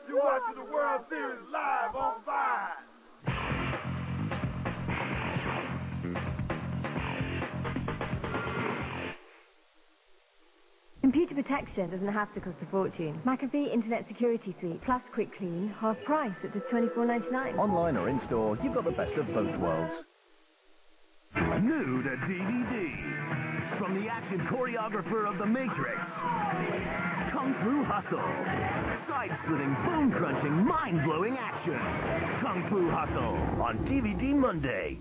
You're watching the World Series live on 5. Computer protection doesn't have to cost a fortune. McAfee Internet Security Suite plus Quick Clean, half price at just $24.99. Online or in-store, you've got the best of both worlds. New to DVD. From the action choreographer of The Matrix, Kung Fu Hustle. Side-splitting, bone-crunching, mind-blowing action. Kung Fu Hustle on DVD Monday.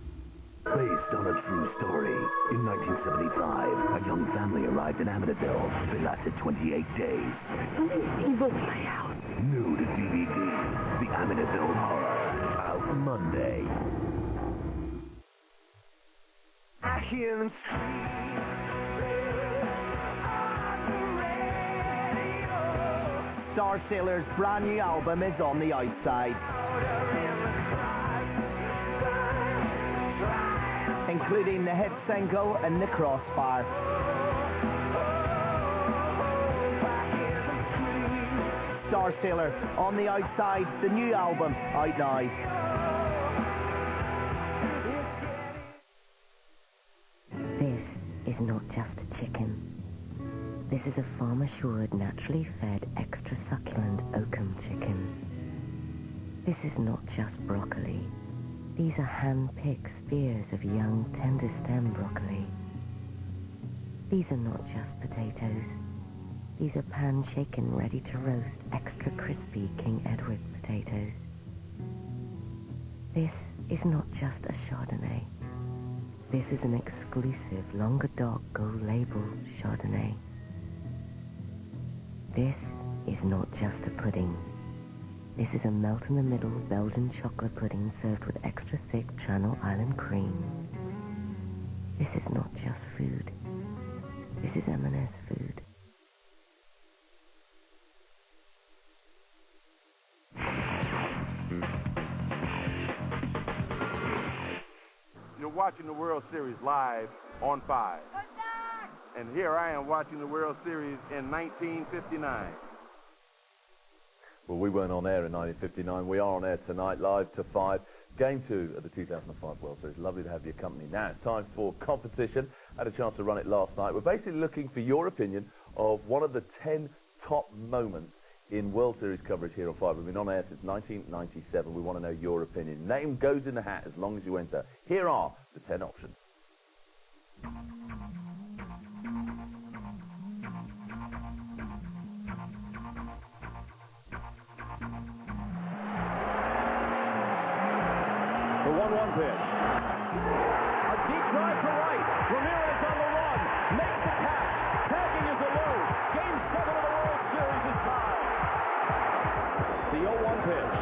Based on a true story. In 1975, a young family arrived in Amityville. They lasted 28 days. There's something evil in my house. New to DVD. The Amityville Horror. Out Monday. I hear them Star Sailor's brand new album is on the outside, including the hit single and the crossbar. Star Sailor on the outside, the new album out now. This is not just a chicken. This is a farm-assured, naturally fed, extra succulent oakum chicken. This is not just broccoli. These are hand-picked spears of young, tender stem broccoli. These are not just potatoes. These are pan-shaken, ready-to-roast, extra crispy King Edward potatoes. This is not just a Chardonnay. This is an exclusive Languedoc Gold Label Chardonnay. This is not just a pudding. This is a melt-in-the-middle Belgian chocolate pudding served with extra thick Channel Island cream. This is not just food. This is M&S food. You're watching the World Series live on 5. And here I am watching the World Series in 1959. Well, we weren't on air in 1959. We are on air tonight, live to 5. Game 2 of the 2005 World Series. Lovely to have your company. Now it's time for competition. I had a chance to run it last night. We're basically looking for your opinion of one of the 10 top moments in World Series coverage here on 5. We've been on air since 1997. We want to know your opinion. Name goes in the hat as long as you enter. Here are the 10 options. The 1-1 pitch. A deep drive to right. Ramirez on the run. Makes the catch. Tagging is alone. Game 7 of the World Series is tied. The 0-1 pitch.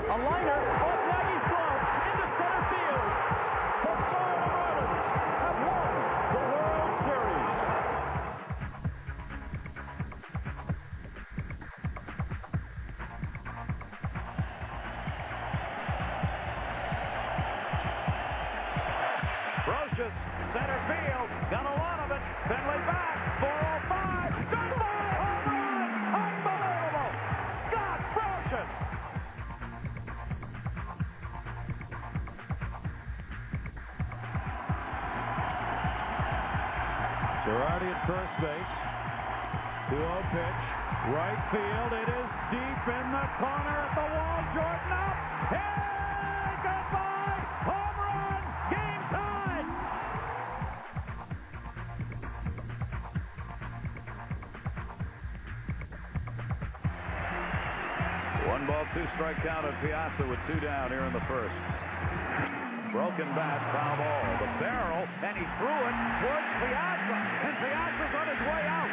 A liner off Nagy's glove into center field. The Florida Marlins have won the World Series. Brocious, center field, got a lot of it. Finley back, 405, goodbye, home run, unbelievable. Scott Brocious. Girardi at first base. 2-0 pitch, right field. It is deep in the corner at the wall. Jordan up. Hey, goodbye, home run, game tied. 1-2 count at Piazza with 2 down here in the first. Broken bat, foul ball. The barrel, and he threw it towards Piazza, and Piazza's on his way out.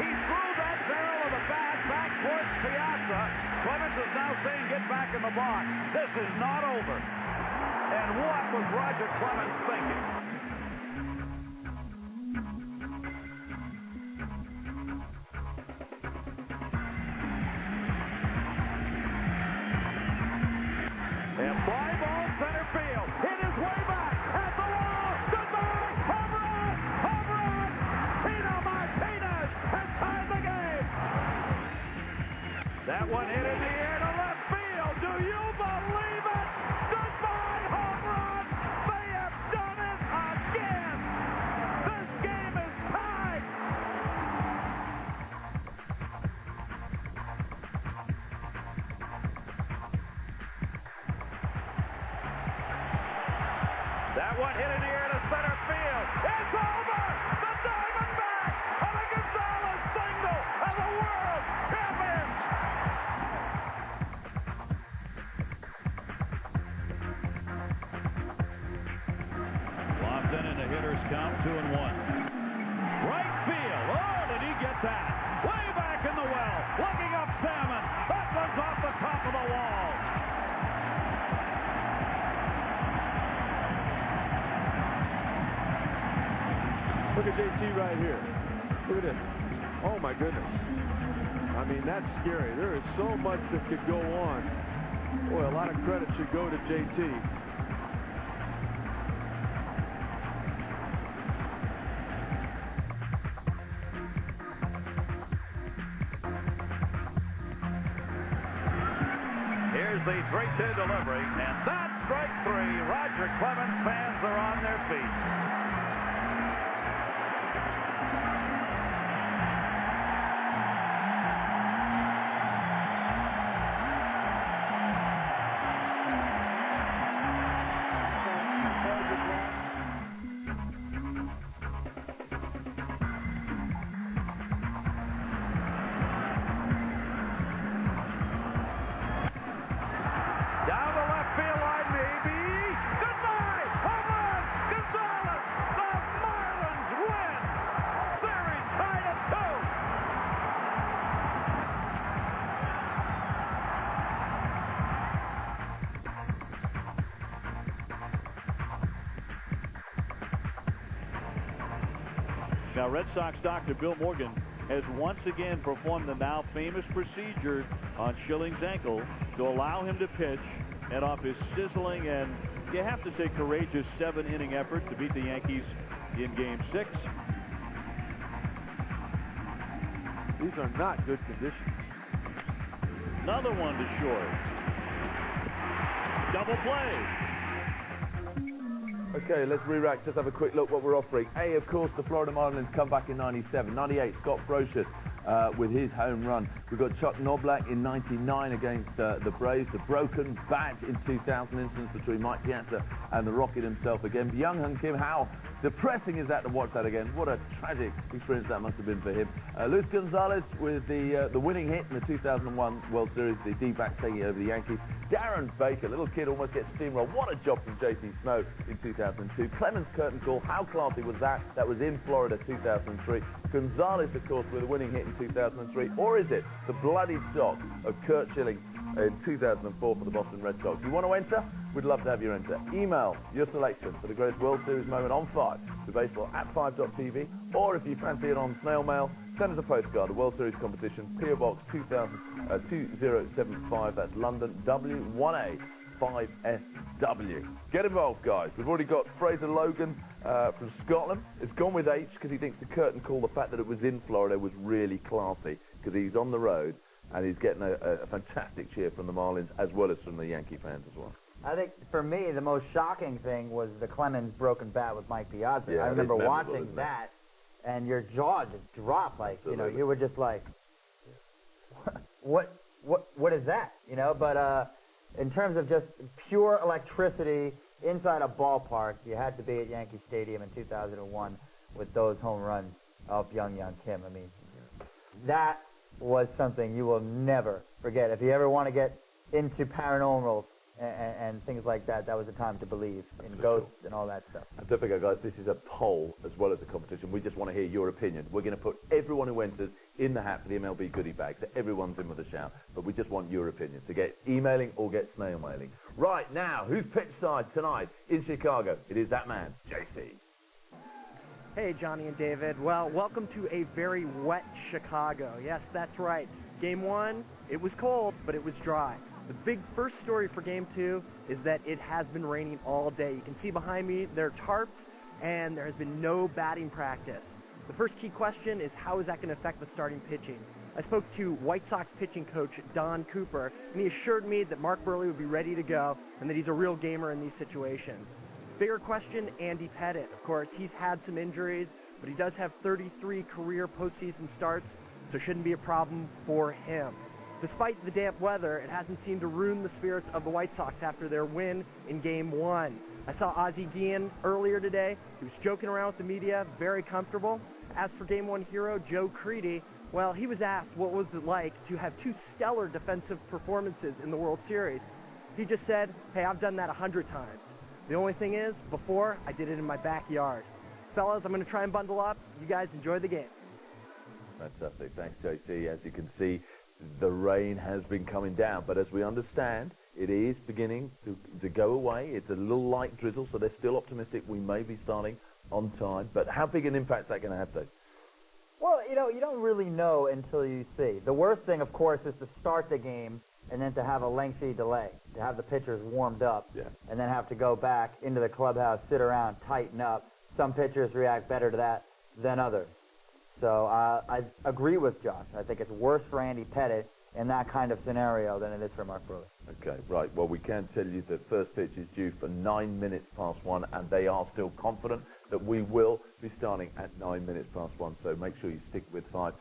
He threw that barrel of the bat back towards Piazza. Clemens is now saying, get back in the box. This is not over. And what was Roger Clemens thinking? And fly ball center field. Hit his way back at the wall. Goodbye. Home run. Home run. Tino Martinez has tied the game. That one hit in the air to left field. Do you believe it? Goodbye home run. They have done it again. This game is tied. That one hit in the air to center field. It's over! The Diamondbacks have a Gonzalez single as the world champions! Lofton in the hitter's count, 2-1. Right field. Oh, did he get that? Way back in the well. Looking up Salmon. That one's off the top of the wall. Look at JT right here. Look at this. Oh, my goodness. I mean, that's scary. There is so much that could go on. Boy, a lot of credit should go to JT. Here's the 3-2 delivery, and that's strike three. Roger Clemens fans are on their feet. Down the left field line, maybe. Goodbye! Home run! Gonzalez! The Marlins win! Series tied at 2. Now, Red Sox doctor Bill Morgan has once again performed the now famous procedure on Schilling's ankle to allow him to pitch, and off his sizzling and, you have to say, courageous 7-inning effort to beat the Yankees in Game 6. These are not good conditions. Another one to short. Double play. Okay, let's re-rack, just have a quick look what we're offering. A, of course, the Florida Marlins come back in 97. 98, Scott Brosius with his home run. We've got Chuck Knoblack in 99 against the Braves. The broken bat in 2000 instance between Mike Piazza and the Rocket himself again. Young Hyun Kim, how depressing is that to watch that again? What a tragic experience that must have been for him. Luis Gonzalez with the winning hit in the 2001 World Series. The D-backs taking it over the Yankees. Darren Baker, little kid, almost gets steamrolled. What a job from J.T. Snow in 2002. Clemens curtain call, how classy was that? That was in Florida 2003. Gonzalez, of course, with a winning hit in 2003. Or is it the bloody stock of Curt Schilling in 2004 for the Boston Red Sox? You want to enter? We'd love to have you enter. Email your selection for the greatest World Series moment on 5 to baseball@5.tv, or if you fancy it on snail mail, send us a postcard, the World Series competition, PO Box 2075, that's London, W1A 5SW. Get involved, guys. We've already got Fraser Logan from Scotland. It's gone with H because he thinks the curtain call, the fact that it was in Florida, was really classy because he's on the road and he's getting a fantastic cheer from the Marlins as well as from the Yankee fans as well. I think, for me, the most shocking thing was the Clemens broken bat with Mike Piazza. Yeah, I remember memorable, watching that, and your jaw just dropped. Like, you know, you were just like, what is that? You know, but in terms of just pure electricity inside a ballpark, you had to be at Yankee Stadium in 2001 with those home runs of Young Kim. I mean, that was something you will never forget. If you ever want to get into paranormal and things like that, that was the time to believe in ghosts and all that stuff. And don't forget, guys, this is a poll as well as a competition. We just want to hear your opinion. We're going to put everyone who enters in the hat for the MLB goodie bag. So everyone's in with a shout. But we just want your opinion. So get emailing or get snail mailing. Right now, who's pitch side tonight in Chicago? It is that man, JC. Hey, Johnny and David. Well, welcome to a very wet Chicago. Yes, that's right. Game 1, it was cold, but it was dry. The big first story for Game 2 is that it has been raining all day. You can see behind me, there are tarps, and there has been no batting practice. The first key question is how is that going to affect the starting pitching? I spoke to White Sox pitching coach Don Cooper, and he assured me that Mark Burley would be ready to go and that he's a real gamer in these situations. Bigger question, Andy Pettitte. Of course, he's had some injuries, but he does have 33 career postseason starts, so shouldn't be a problem for him. Despite the damp weather, it hasn't seemed to ruin the spirits of the White Sox after their win in Game 1. I saw Ozzie Guillen earlier today. He was joking around with the media, very comfortable. As for Game 1 hero Joe Creedy, well, he was asked what was it like to have 2 stellar defensive performances in the World Series. He just said, hey, I've done that 100 times. The only thing is, before, I did it in my backyard. Fellas, I'm going to try and bundle up. You guys enjoy the game. Fantastic. Thanks, JC. As you can see, the rain has been coming down, but as we understand, it is beginning to go away. It's a little light drizzle, so they're still optimistic we may be starting on time. But how big an impact is that going to have, Dave? Well, you don't really know until you see. The worst thing, of course, is to start the game and then to have a lengthy delay, to have the pitchers warmed up, and then have to go back into the clubhouse, sit around, tighten up. Some pitchers react better to that than others. So I agree with Josh. I think it's worse for Andy Pettitte in that kind of scenario than it is for Mark Burley. Okay, right. Well, we can tell you the first pitch is due for 9 minutes past 1, and they are still confident that we will be starting at 9 minutes past 1, so make sure you stick with 5.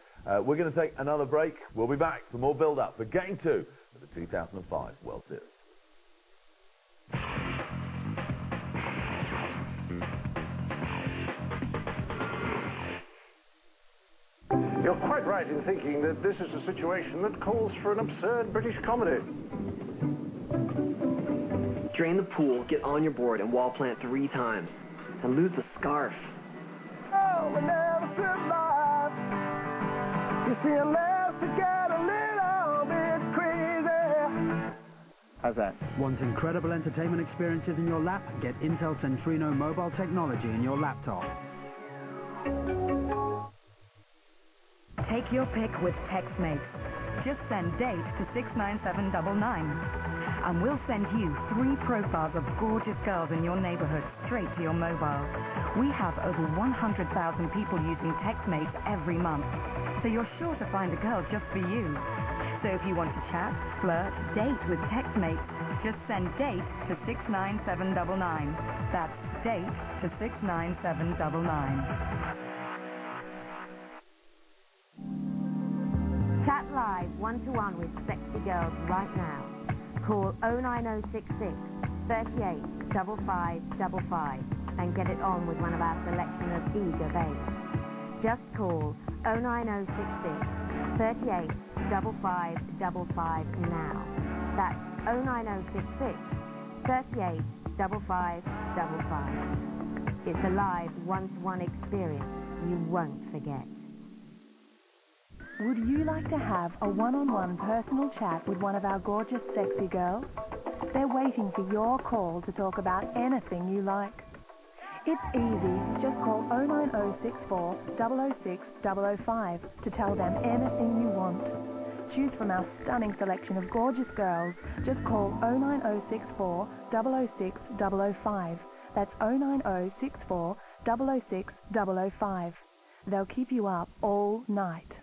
We're going to take another break. We'll be back for more build-up for Game 2 of the 2005 World Series. You're quite right in thinking that this is a situation that calls for an absurd British comedy. Drain the pool, get on your board, and wall plant 3 times. And lose the scarf. Oh, we never survive. You see, unless you get a little bit crazy. How's that? Want incredible entertainment experiences in your lap? Get Intel Centrino mobile technology in your laptop. Take your pick with TextMates. Just send date to 69799. And we'll send you 3 profiles of gorgeous girls in your neighborhood straight to your mobile. We have over 100,000 people using TextMates every month. So you're sure to find a girl just for you. So if you want to chat, flirt, date with TextMates, just send date to 69799. That's date to 69799. Chat live one-to-one with sexy girls right now. Call 09066 38 5555 and get it on with one of our selection of eager babes. Just call 09066 38 5555 now. That's 09066 38 5555. It's a live one-to-one experience you won't forget. Would you like to have a one-on-one personal chat with one of our gorgeous sexy girls? They're waiting for your call to talk about anything you like. It's easy. Just call 09064 006 005 to tell them anything you want. Choose from our stunning selection of gorgeous girls. Just call 09064 006 005. That's 09064 006 005. They'll keep you up all night.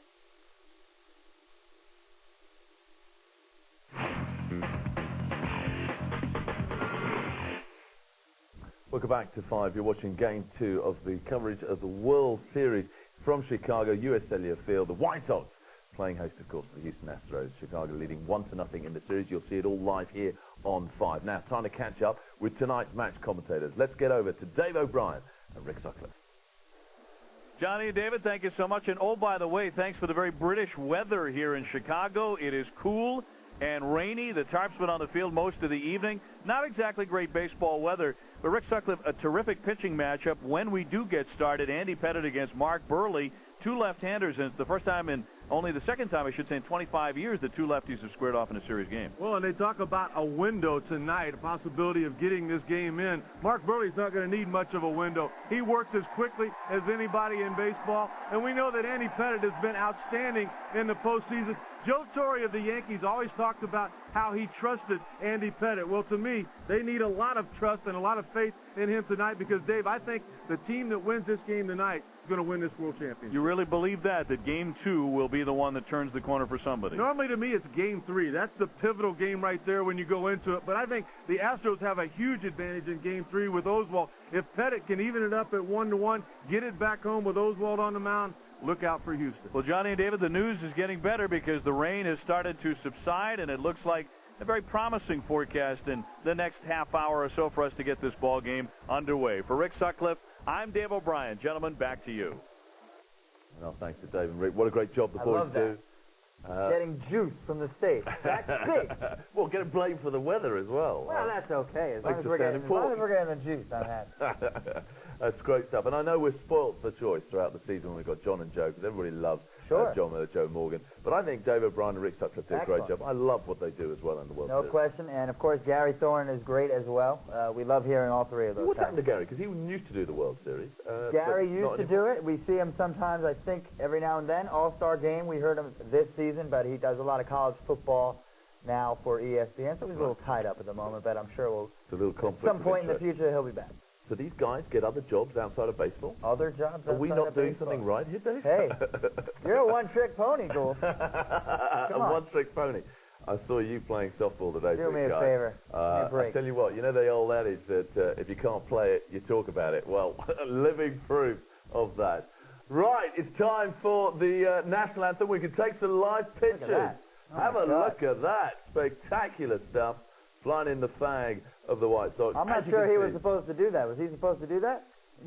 Welcome back to 5. You're watching Game 2 of the coverage of the World Series from Chicago, US Cellular Field. The White Sox playing host, of course, to the Houston Astros. Chicago leading 1-0 in the series. You'll see it all live here on 5. Now, time to catch up with tonight's match commentators. Let's get over to Dave O'Brien and Rick Sutcliffe. Johnny and David, thank you so much. And oh, by the way, thanks for the very British weather here in Chicago. It is cool and rainy. The tarp's been on the field most of the evening. Not exactly great baseball weather, but Rick Sutcliffe, a terrific pitching matchup when we do get started. Andy Pettitte against Mark Burley, 2 left-handers, and it's the first time in only the second time, I should say, in 25 years that two lefties have squared off in a series game. Well, and they talk about a window tonight, a possibility of getting this game in. Mark Burley's not going to need much of a window. He works as quickly as anybody in baseball, and we know that Andy Pettitte has been outstanding in the postseason. Joe Torre of the Yankees always talked about how he trusted Andy Pettitte. Well, to me, they need a lot of trust and a lot of faith in him tonight because, Dave, I think the team that wins this game tonight is going to win this World Championship. You really believe that Game 2 will be the one that turns the corner for somebody? Normally, to me, it's Game 3. That's the pivotal game right there when you go into it. But I think the Astros have a huge advantage in Game 3 with Oswalt. If Pettitte can even it up at 1-1, get it back home with Oswalt on the mound, look out for Houston. Well, Johnny and David, the news is getting better because the rain has started to subside, and it looks like a very promising forecast in the next half hour or so for us to get this ball game underway. For Rick Sutcliffe, I'm Dave O'Brien. Gentlemen, back to you. Well, thanks to Dave and Rick. What a great job the boys do. Getting juice from the state. That's big. Well, getting blamed for the weather as well. Well, that's okay. As long as we're getting the juice on that. That's great stuff. And I know we're spoilt for choice throughout the season when we've got John and Joe, because everybody loves Joe Morgan. But I think Dave O'Brien and Rick Sutcliffe do a great job. I love what they do as well in the World Series. No question. And, of course, Gary Thorne is great as well. We love hearing all three of those. What's happened to Gary? Because he used to do the World Series. Gary used to do it. We see him sometimes, I think, every now and then. All-Star game, we heard him this season, but he does a lot of college football now for ESPN, so he's a little tied up at the moment, but I'm sure we'll... It's a little conflict at some point in the future, he'll be back. So these guys get other jobs outside of baseball? Other jobs outside of baseball? Are we not doing something right here, Dave? Hey, you're a one-trick pony, Gould. A one-trick pony. I saw you playing softball today. Do me a favor. I tell you what, you know the old adage that if you can't play it, you talk about it. Well, living proof of that. Right, it's time for the national anthem. We can take some live pictures. Have a look at that. Spectacular stuff. Flying in the fag of the White Sox. I'm not sure he was supposed to do that. Was he supposed to do that?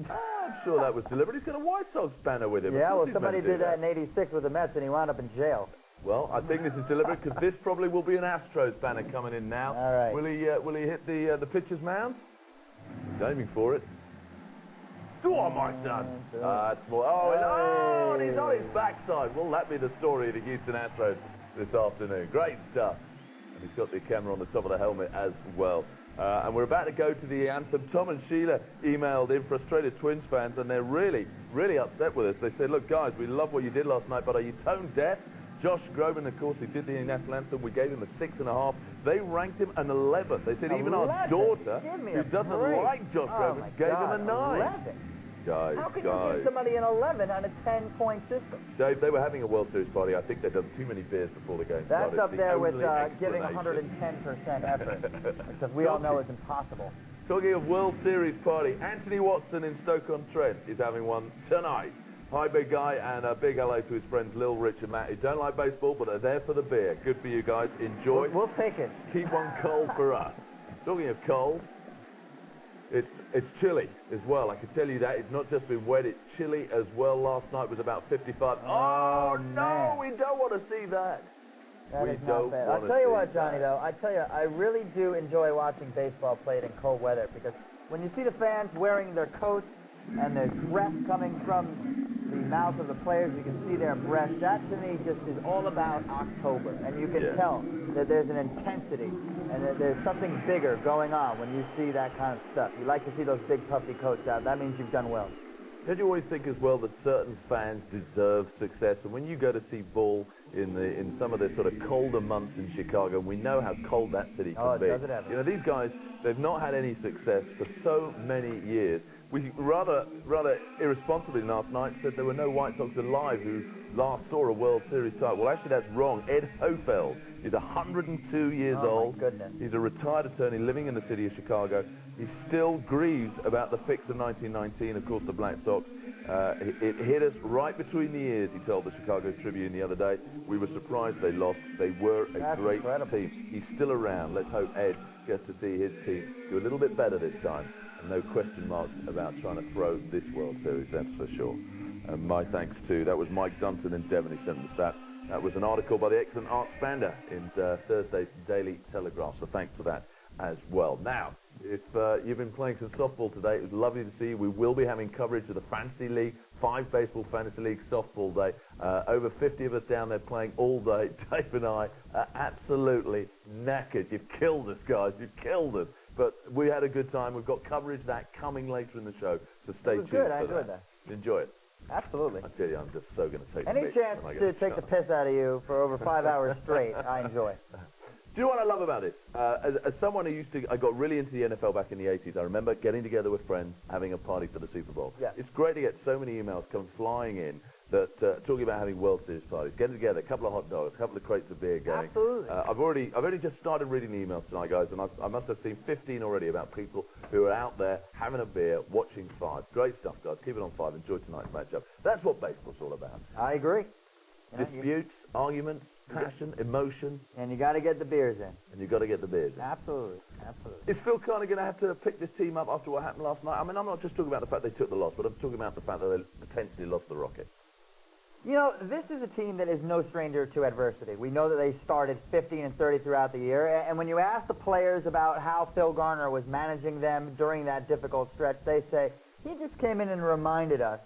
I'm sure that was deliberate. He's got a White Sox banner with him. Yeah, well, somebody did that in '86 with the Mets, and he wound up in jail. Well, I think this is deliberate because this probably will be an Astros banner coming in now. All right. Will he hit the pitcher's mound? He's aiming for it. Go on, my son. That's more. Oh, and he's on his backside. Will that be the story of the Houston Astros this afternoon? Great stuff. And he's got the camera on the top of the helmet as well. And we're about to go to the anthem. Tom and Sheila emailed in, frustrated Twins fans, and they're really, really upset with us. They said, look, guys, we love what you did last night, but are you tone deaf? Josh Groban, of course, who did the national anthem, we gave him a 6.5. They ranked him an 11. They said even our daughter, who doesn't like Josh Groban, gave him a 9. 11? Guys, how can you give somebody an 11 on a 10-point system? Dave, they were having a World Series party. I think they'd done too many beers before the game started. That's up there with giving 110% effort, because we all know it's impossible. Talking of World Series party, Anthony Watson in Stoke-on-Trent is having one tonight. Hi, big guy, and a big hello to his friends Lil, Rich, and Matt, who don't like baseball, but are there for the beer. Good for you guys. Enjoy. We'll take it. Keep one cold for us. Talking of cold, it's chilly as well. I can tell you that. It's not just been wet, it's chilly as well. Last night was about 55. Oh no, we don't want to see that. That is not bad. I'll tell you what, Johnny, though. I tell you, I really do enjoy watching baseball played in cold weather because when you see the fans wearing their coats and their breath coming from the mouth of the players, you can see their breath. That, to me, just is all about October. And you can tell that there's an intensity and that there's something bigger going on when you see that kind of stuff. You like to see those big puffy coats out. That means you've done well. Don't you always think as well that certain fans deserve success? And when you go to see ball in some of the sort of colder months in Chicago, we know how cold that city can be. Does it ever. You know, these guys, they've not had any success for so many years. We rather irresponsibly last night said there were no White Sox alive who last saw a World Series title. Well, actually, that's wrong. Ed Hofeld is 102 years old. My goodness. He's a retired attorney living in the city of Chicago. He still grieves about the fix of 1919, of course, the Black Sox. It hit us right between the ears, he told the Chicago Tribune the other day. We were surprised they lost. They were a great team. He's still around. Let's hope Ed gets to see his team do a little bit better this time. And no question marks about trying to throw this World Series, that's for sure. And my thanks to, that was Mike Dunton in Devon, he sent the stat. That was an article by the excellent Art Spander in Thursday's Daily Telegraph, so thanks for that as well. Now, if you've been playing some softball today, it was lovely to see you. We will be having coverage of the Fantasy League, 5 Baseball Fantasy League Softball Day, Over 50 of us down there playing all day. Dave and I are absolutely knackered. You've killed us, guys. You've killed us. But we had a good time. We've got coverage of that coming later in the show, so stay tuned good. for I enjoyed that. Enjoy it. Absolutely. I tell you, I'm just so going to take Any the chance to take the piss out of you for over 5 hours straight, I enjoy. Do you know what I love about this? As someone who I got really into the NFL back in the 80s, I remember getting together with friends, having a party for the Super Bowl. Yeah. It's great to get so many emails come flying in that talking about having World Series parties, getting together, a couple of hot dogs, a couple of crates of beer going. Absolutely. I've only just started reading the emails tonight, guys, and I must have seen 15 already about people who are out there having a beer, watching Five. Great stuff, guys. Keep it on Five. Enjoy tonight's matchup. That's what baseball's all about. I agree. Disputes, arguments, passion, emotion. And you got to get the beers in. And you got to get the beers in. Absolutely. Absolutely. Is Phil Garner going to have to pick this team up after what happened last night? I mean, I'm not just talking about the fact they took the loss, but I'm talking about the fact that they potentially lost the Rockets. You know, this is a team that is no stranger to adversity. We know that they started 15-30 throughout the year, and when you ask the players about how Phil Garner was managing them during that difficult stretch, they say, he just came in and reminded us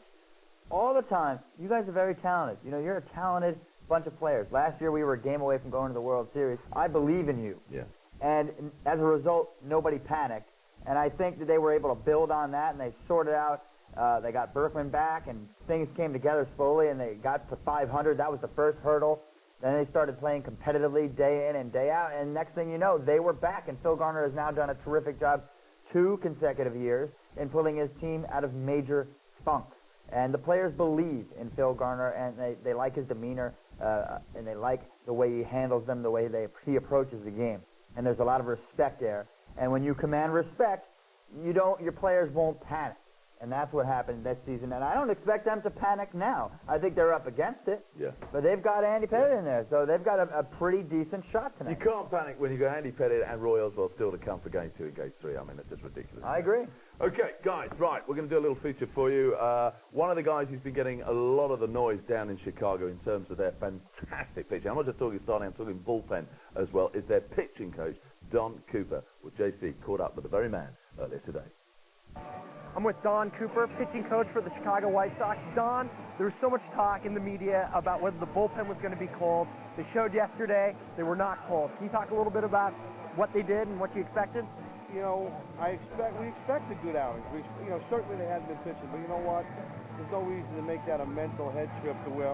all the time, you guys are very talented. You know, you're a talented bunch of players. Last year we were a game away from going to the World Series. I believe in you. Yeah. And as a result, nobody panicked. And I think that they were able to build on that, and they sorted out. They got Berkman back, and things came together slowly, and they got to 500. That was the first hurdle. Then they started playing competitively day in and day out, and next thing you know, they were back, and Phil Garner has now done a terrific job 2 consecutive years in pulling his team out of major funks. And the players believe in Phil Garner, and they like his demeanor, and they like the way he handles them, the way he approaches the game. And there's a lot of respect there. And when you command respect, your players won't panic. And that's what happened this season. And I don't expect them to panic now. I think they're up against it. Yeah. But they've got Andy Pettit in there, so they've got a pretty decent shot tonight. You can't panic when you've got Andy Pettit and Roy Oswald still to come for Game 2 and Game 3. I mean, it's just ridiculous. I agree. Okay, guys, right, we're going to do a little feature for you. One of the guys who's been getting a lot of the noise down in Chicago in terms of their fantastic pitching, I'm not just talking starting, I'm talking bullpen as well, is their pitching coach, Don Cooper. Well, JC caught up with the very man earlier today. I'm with Don Cooper, pitching coach for the Chicago White Sox. Don, there was so much talk in the media about whether the bullpen was going to be cold. They showed yesterday they were not cold. Can you talk a little bit about what they did and what you expected? You know, we expected good outings. Certainly they hadn't been pitching, but you know what? There's no reason to make that a mental head trip to where,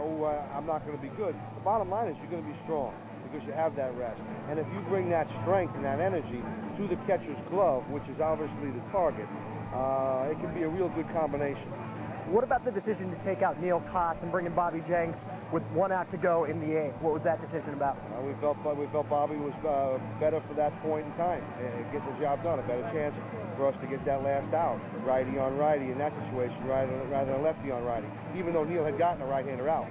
I'm not going to be good. The bottom line is you're going to be strong because you have that rest. And if you bring that strength and that energy to the catcher's glove, which is obviously the target, it can be a real good combination. What about the decision to take out Neil Kotz and bring in Bobby Jenks with 1 out to go in the 8th? What was that decision about? We felt Bobby was better for that point in time and get the job done. A better chance for us to get that last out, righty on righty in that situation, rather than lefty on righty. Even though Neil had gotten a right-hander out,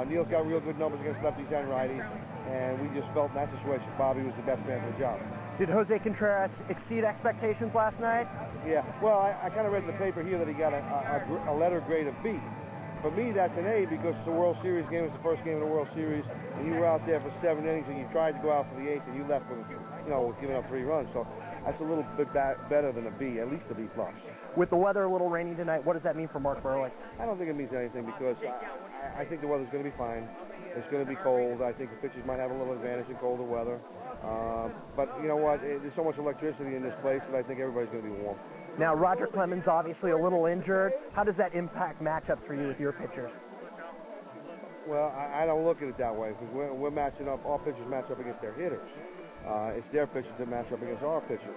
Neil's got real good numbers against lefties and righties, and we just felt in that situation Bobby was the best man for the job. Did Jose Contreras exceed expectations last night? Yeah, well, I kind of read in the paper here that he got a letter grade of B. For me, that's an A because it's a World Series game. It's the first game of the World Series, and you were out there for 7 innings, and you tried to go out for the 8th, and you left with giving up 3 runs. So that's a little bit better than a B, at least a B+. With the weather a little rainy tonight, what does that mean for Mark Burley? I don't think it means anything because I think the weather's going to be fine. It's going to be cold. I think the pitchers might have a little advantage in colder weather. But you know what? There's so much electricity in this place that I think everybody's going to be warm. Now, Roger Clemens obviously a little injured. How does that impact matchups for you with your pitchers? Well, I don't look at it that way because we're matching up. Our pitchers match up against their hitters. It's their pitchers that match up against our pitchers.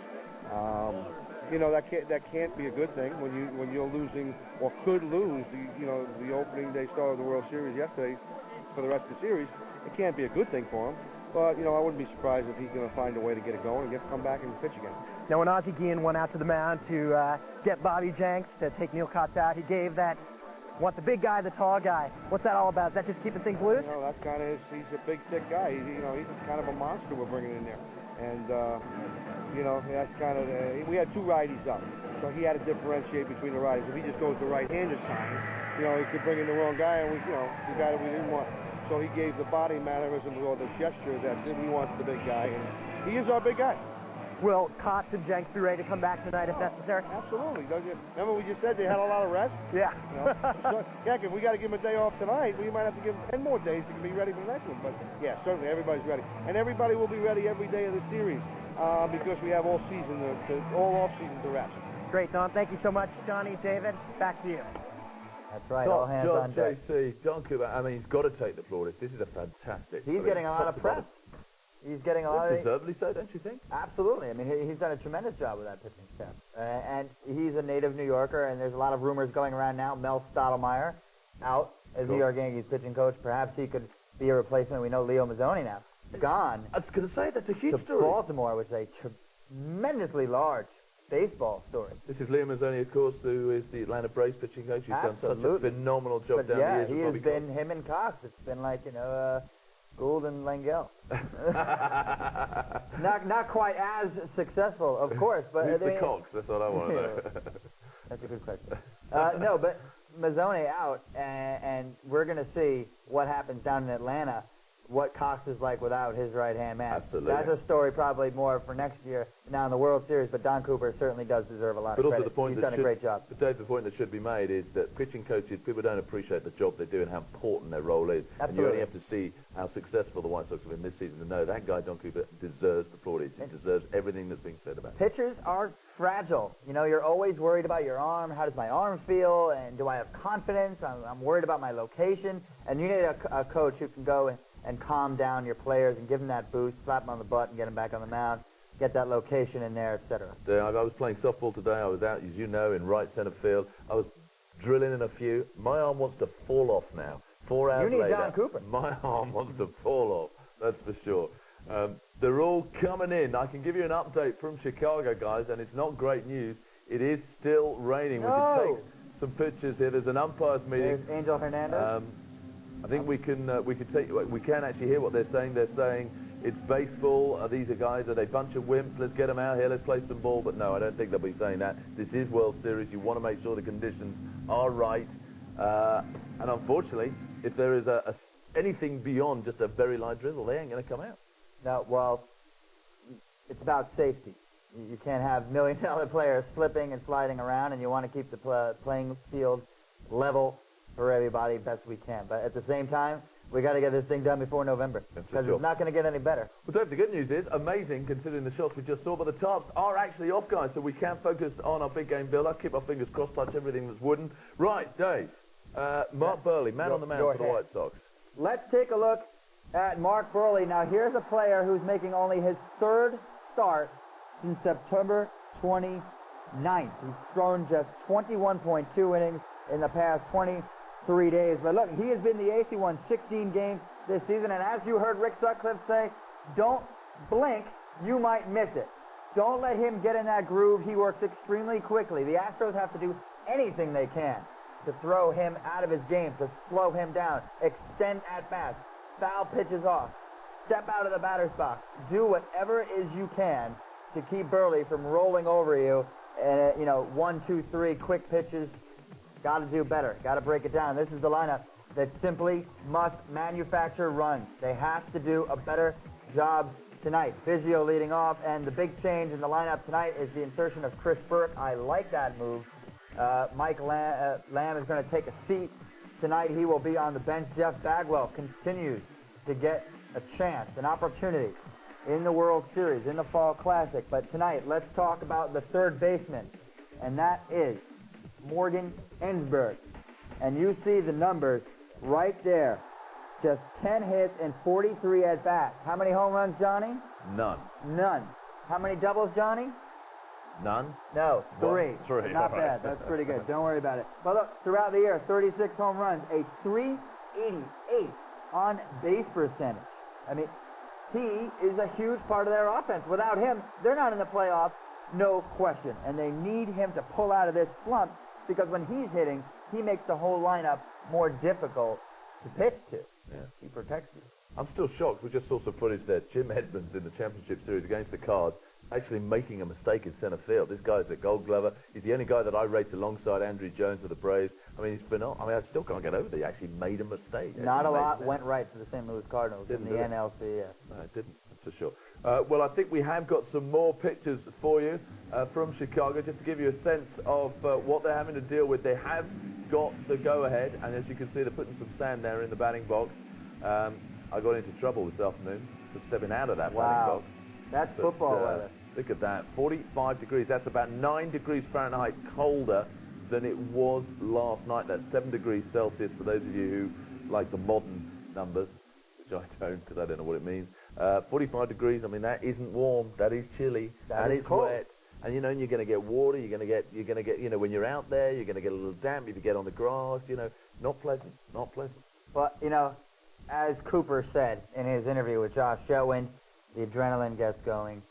That can't be a good thing when you're losing or could lose the opening day start of the World Series yesterday for the rest of the series. It can't be a good thing for him. But, I wouldn't be surprised if he's going to find a way to get it going and get to come back and pitch again. Now, when Ozzie Guillen went out to the mound to get Bobby Jenks to take Neil Kotz out, he gave that, want the big guy, the tall guy. What's that all about? Is that just keeping things loose? That's kind of he's a big, thick guy. He's kind of a monster we're bringing in there. And, that's kind of, we had 2 righties up. So he had to differentiate between the righties. If he just goes the right-handed side, he could bring in the wrong guy, and the guy that we didn't want. So he gave the body mannerisms or the gesture that he wants the big guy, and he is our big guy. Will Kotz and Jenks be ready to come back tonight if necessary? Absolutely. Don't you remember we just said they had a lot of rest? Yeah. You know? So, heck, if we got to give them a day off tonight, we might have to give them 10 more days to be ready for the next one. But yeah, certainly everybody's ready, and everybody will be ready every day of the series because we have all off season to rest. Great, Don. Thank you so much, Johnny, David. Back to you. That's right. All hands on deck. JC, Don Cooper. I mean, he's got to take the floor. This is a fantastic. He's getting a lot of press. He's getting a lot of... Deservedly so, don't you think? Absolutely. I mean, he's done a tremendous job with that pitching staff. And he's a native New Yorker, and there's a lot of rumors going around now. Mel Stottlemyre out as New York Yankees pitching coach. Perhaps he could be a replacement. We know Leo Mazzoni now. Gone. I was going to say, that's a huge story. Baltimore, which is a tremendously large baseball story. This is Leo Mazzoni, of course, who is the Atlanta Braves pitching coach. He's done such a phenomenal job down the years he has been him and Cox. It's been like, Gould and Langell. not quite as successful, of course, but who's the Cox? That's what I want to know. That's a good question. No, but Mazzoni out, and we're going to see what happens down in Atlanta. What Cox is like without his right-hand man. Absolutely. That's a story probably more for next year now in the World Series, but Don Cooper certainly does deserve a lot of credit. He's done a great job. But Dave, the point that should be made is that pitching coaches, people don't appreciate the job they do and how important their role is. Absolutely. And you only have to see how successful the White Sox have been this season to know that guy, Don Cooper, deserves the floor. He deserves everything that's being said about him. Pitchers are fragile. You're always worried about your arm. How does my arm feel? And do I have confidence? I'm worried about my location. And you need a coach who can go and calm down your players and give them that boost, slap them on the butt and get them back on the mound, get that location in there, etc. I was playing softball today. I was out, as you know, in right center field. I was drilling in a few. My arm wants to fall off now. 4 hours later. You need Don Cooper. My arm wants to fall off, that's for sure. They're all coming in. I can give you an update from Chicago, guys, and it's not great news. It is still raining. We can take some pictures here. There's an umpires meeting. There's Angel Hernandez. I think we can actually hear what they're saying. They're saying it's baseball. These are guys, are they a bunch of wimps? Let's get them out here. Let's play some ball. But no, I don't think they'll be saying that. This is World Series. You want to make sure the conditions are right. And unfortunately, if there is anything beyond just a very light drizzle, they ain't going to come out. No, well, it's about safety. You can't have million-dollar players slipping and sliding around, and you want to keep the playing field level for everybody best we can. But at the same time, we got to get this thing done before November because it's not going to get any better. Well, Dave, the good news is, amazing considering the shots we just saw, but the tarps are actually off, guys, so we can focus on our big game build-up, keep our fingers crossed, touch everything that's wooden. Right, Dave, Mark Burley, man on the mound for the White Sox. Let's take a look at Mark Burley. Now, here's a player who's making only his third start since September 29th. He's thrown just 21.2 innings in the past 23 days. But look, he has been the ace. He won 16 games this season. And as you heard Rick Sutcliffe say, don't blink, you might miss it. Don't let him get in that groove. He works extremely quickly. The Astros have to do anything they can to throw him out of his game, to slow him down, extend at-bats, foul pitches off, step out of the batter's box. Do whatever it is you can to keep Burley from rolling over you. And, 1, 2, 3 quick pitches. Got to do better. Got to break it down. This is the lineup that simply must manufacture runs. They have to do a better job tonight. Biggio leading off, and the big change in the lineup tonight is the insertion of Chris Burke. I like that move. Mike Lamb is going to take a seat tonight. He will be on the bench. Jeff Bagwell continues to get a chance, an opportunity in the World Series, in the Fall Classic. But tonight, let's talk about the third baseman, and that is Morgan Ensberg. And you see the numbers right there. Just 10 hits and 43 at-bats. How many home runs, Johnny? None. None. How many doubles, Johnny? None? No, 3. 3. Not bad. That's pretty good. Don't worry about it. But look, throughout the year, 36 home runs, a .388 on-base percentage. I mean, he is a huge part of their offense. Without him, they're not in the playoffs, no question. And they need him to pull out of this slump because when he's hitting, he makes the whole lineup more difficult to pitch to. Yeah. He protects you. I'm still shocked. We just saw some footage there. Jim Edmonds in the championship series against the Cards actually making a mistake in center field. This guy's a Gold Glover. He's the only guy that I rate alongside Andrew Jones of the Braves. I mean, he's phenomenal. I mean, I still can't get over that he actually made a mistake. Not a lot went right for the St. Louis Cardinals in the NLCS. No, it didn't, that's for sure. Well, I think we have got some more pictures for you from Chicago, just to give you a sense of what they're having to deal with. They have got the go-ahead, and as you can see, they're putting some sand there in the batting box. I got into trouble this afternoon for stepping out of that batting box. That's football weather. Look at that, 45 degrees. That's about 9 degrees Fahrenheit colder than it was last night. That's 7 degrees Celsius for those of you who like the modern numbers, which I don't, because I don't know what it means. 45 degrees, I mean, that isn't warm. That is chilly. That is cold. wet. And, you know, you're going to get water. You're going to get, you know, when you're out there, you're going to get a little damp if you get on the grass, you know. Not pleasant, not pleasant. But, you know, as Cooper said in his interview with Josh Shetwind, the adrenaline gets going.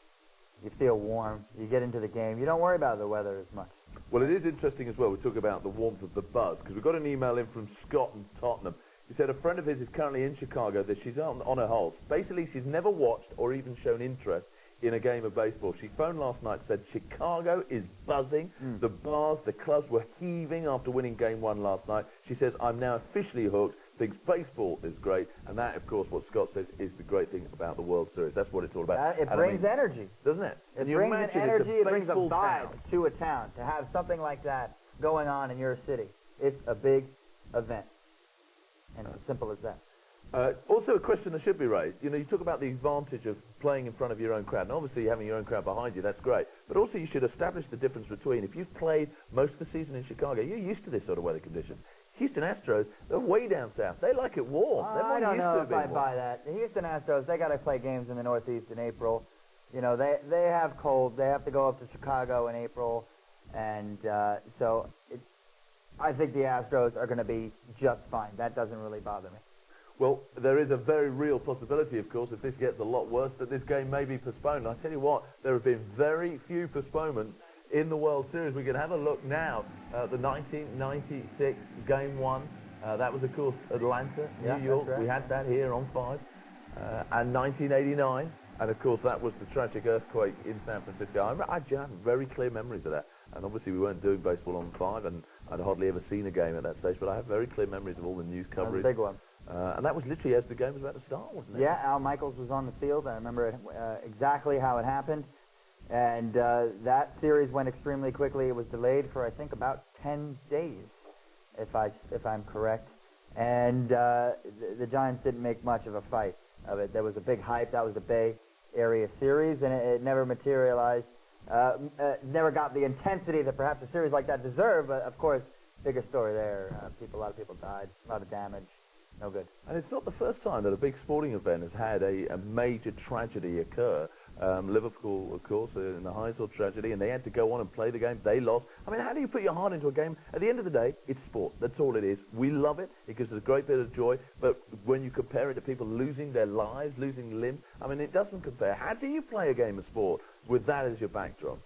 You feel warm. You get into the game. You don't worry about the weather as much. Well, it is interesting as well. We talk about the warmth of the buzz, because we've got an email in from Scott in Tottenham. He said a friend of his is currently in Chicago, that she's on her holes. Basically, she's never watched or even shown interest in a game of baseball. She phoned last night, said Chicago is buzzing. The bars, the clubs were heaving after winning game 1 last night. She says, I'm now officially hooked. Thinks baseball is great, and that, of course, what Scott says is the great thing about the World Series. That's what it's all about. It brings energy, doesn't it? It brings energy. It brings a vibe to a town. To have something like that going on in your city, it's a big event, and it's as simple as that. Also, a question that should be raised. You know, you talk about the advantage of playing in front of your own crowd, and obviously having your own crowd behind you, that's great. But also, you should establish the difference between, if you've played most of the season in Chicago, you're used to this sort of weather conditions. Houston Astros, they're way down south. They like it warm. They're more I don't used know to it if being I warm. buy that. The Houston Astros, they got to play games in the Northeast in April. You know, they have cold. They have to go up to Chicago in April, and so I think the Astros are going to be just fine. That doesn't really bother me. Well, there is a very real possibility, of course, if this gets a lot worse, that this game may be postponed. I tell you what, there have been very few postponements in the World Series. We can have a look now at the 1996 Game 1. That was, of course, Atlanta, New York. Right. We had that here on 5. And 1989. And, of course, that was the tragic earthquake in San Francisco. I have very clear memories of that. And, obviously, we weren't doing baseball on 5, and I'd hardly ever seen a game at that stage. But I have very clear memories of all the news coverage. That was a big one. And that was literally as the game was about to start, wasn't it? Yeah, Al Michaels was on the field. I remember exactly how it happened. And that series went extremely quickly. It was delayed for, I think, about 10 days, if I'm correct. And the Giants didn't make much of a fight of it. There was a big hype. That was the Bay Area series, and it never materialized. Never got the intensity that perhaps a series like that deserved. But, of course, bigger story there. A lot of people died, a lot of damage. No good. And it's not the first time that a big sporting event has had a major tragedy occur. Liverpool, of course, in the Heysel tragedy, and they had to go on and play the game. They lost. I mean, how do you put your heart into a game? At the end of the day, it's sport. That's all it is. We love it. It gives us a great bit of joy. But when you compare it to people losing their lives, losing limbs, I mean, it doesn't compare. How do you play a game of sport with that as your backdrop?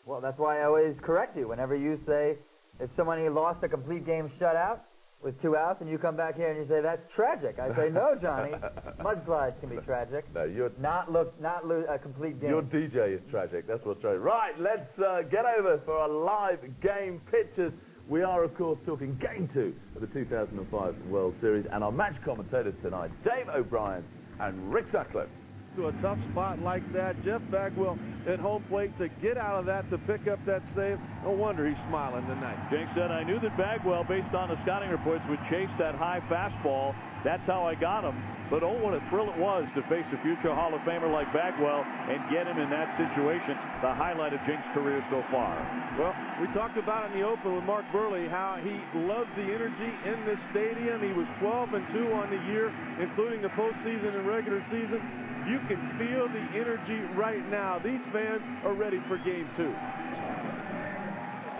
Well, that's why I always correct you. Whenever you say, if somebody lost a complete game shutout with 2 outs, and you come back here and you say, that's tragic. I say, no, Johnny. Mudslides can be tragic. No, you're not lose a complete game. Your DJ is tragic. That's what's tragic. Right, let's get over for our live game pictures. We are, of course, talking Game 2 of the 2005 World Series, and our match commentators tonight, Dave O'Brien and Rick Sutcliffe. To a tough spot like that, Jeff Bagwell at home plate to get out of that, to pick up that save. No wonder he's smiling tonight. Jake said, I knew that Bagwell, based on the scouting reports, would chase that high fastball. That's how I got him. But oh, what a thrill it was to face a future Hall of Famer like Bagwell and get him in that situation. The highlight of Jink's career so far. Well, we talked about in the open with Mark Burley how he loves the energy in this stadium. He was 12-2 on the year, including the postseason and regular season. You can feel the energy right now. These fans are ready for Game 2.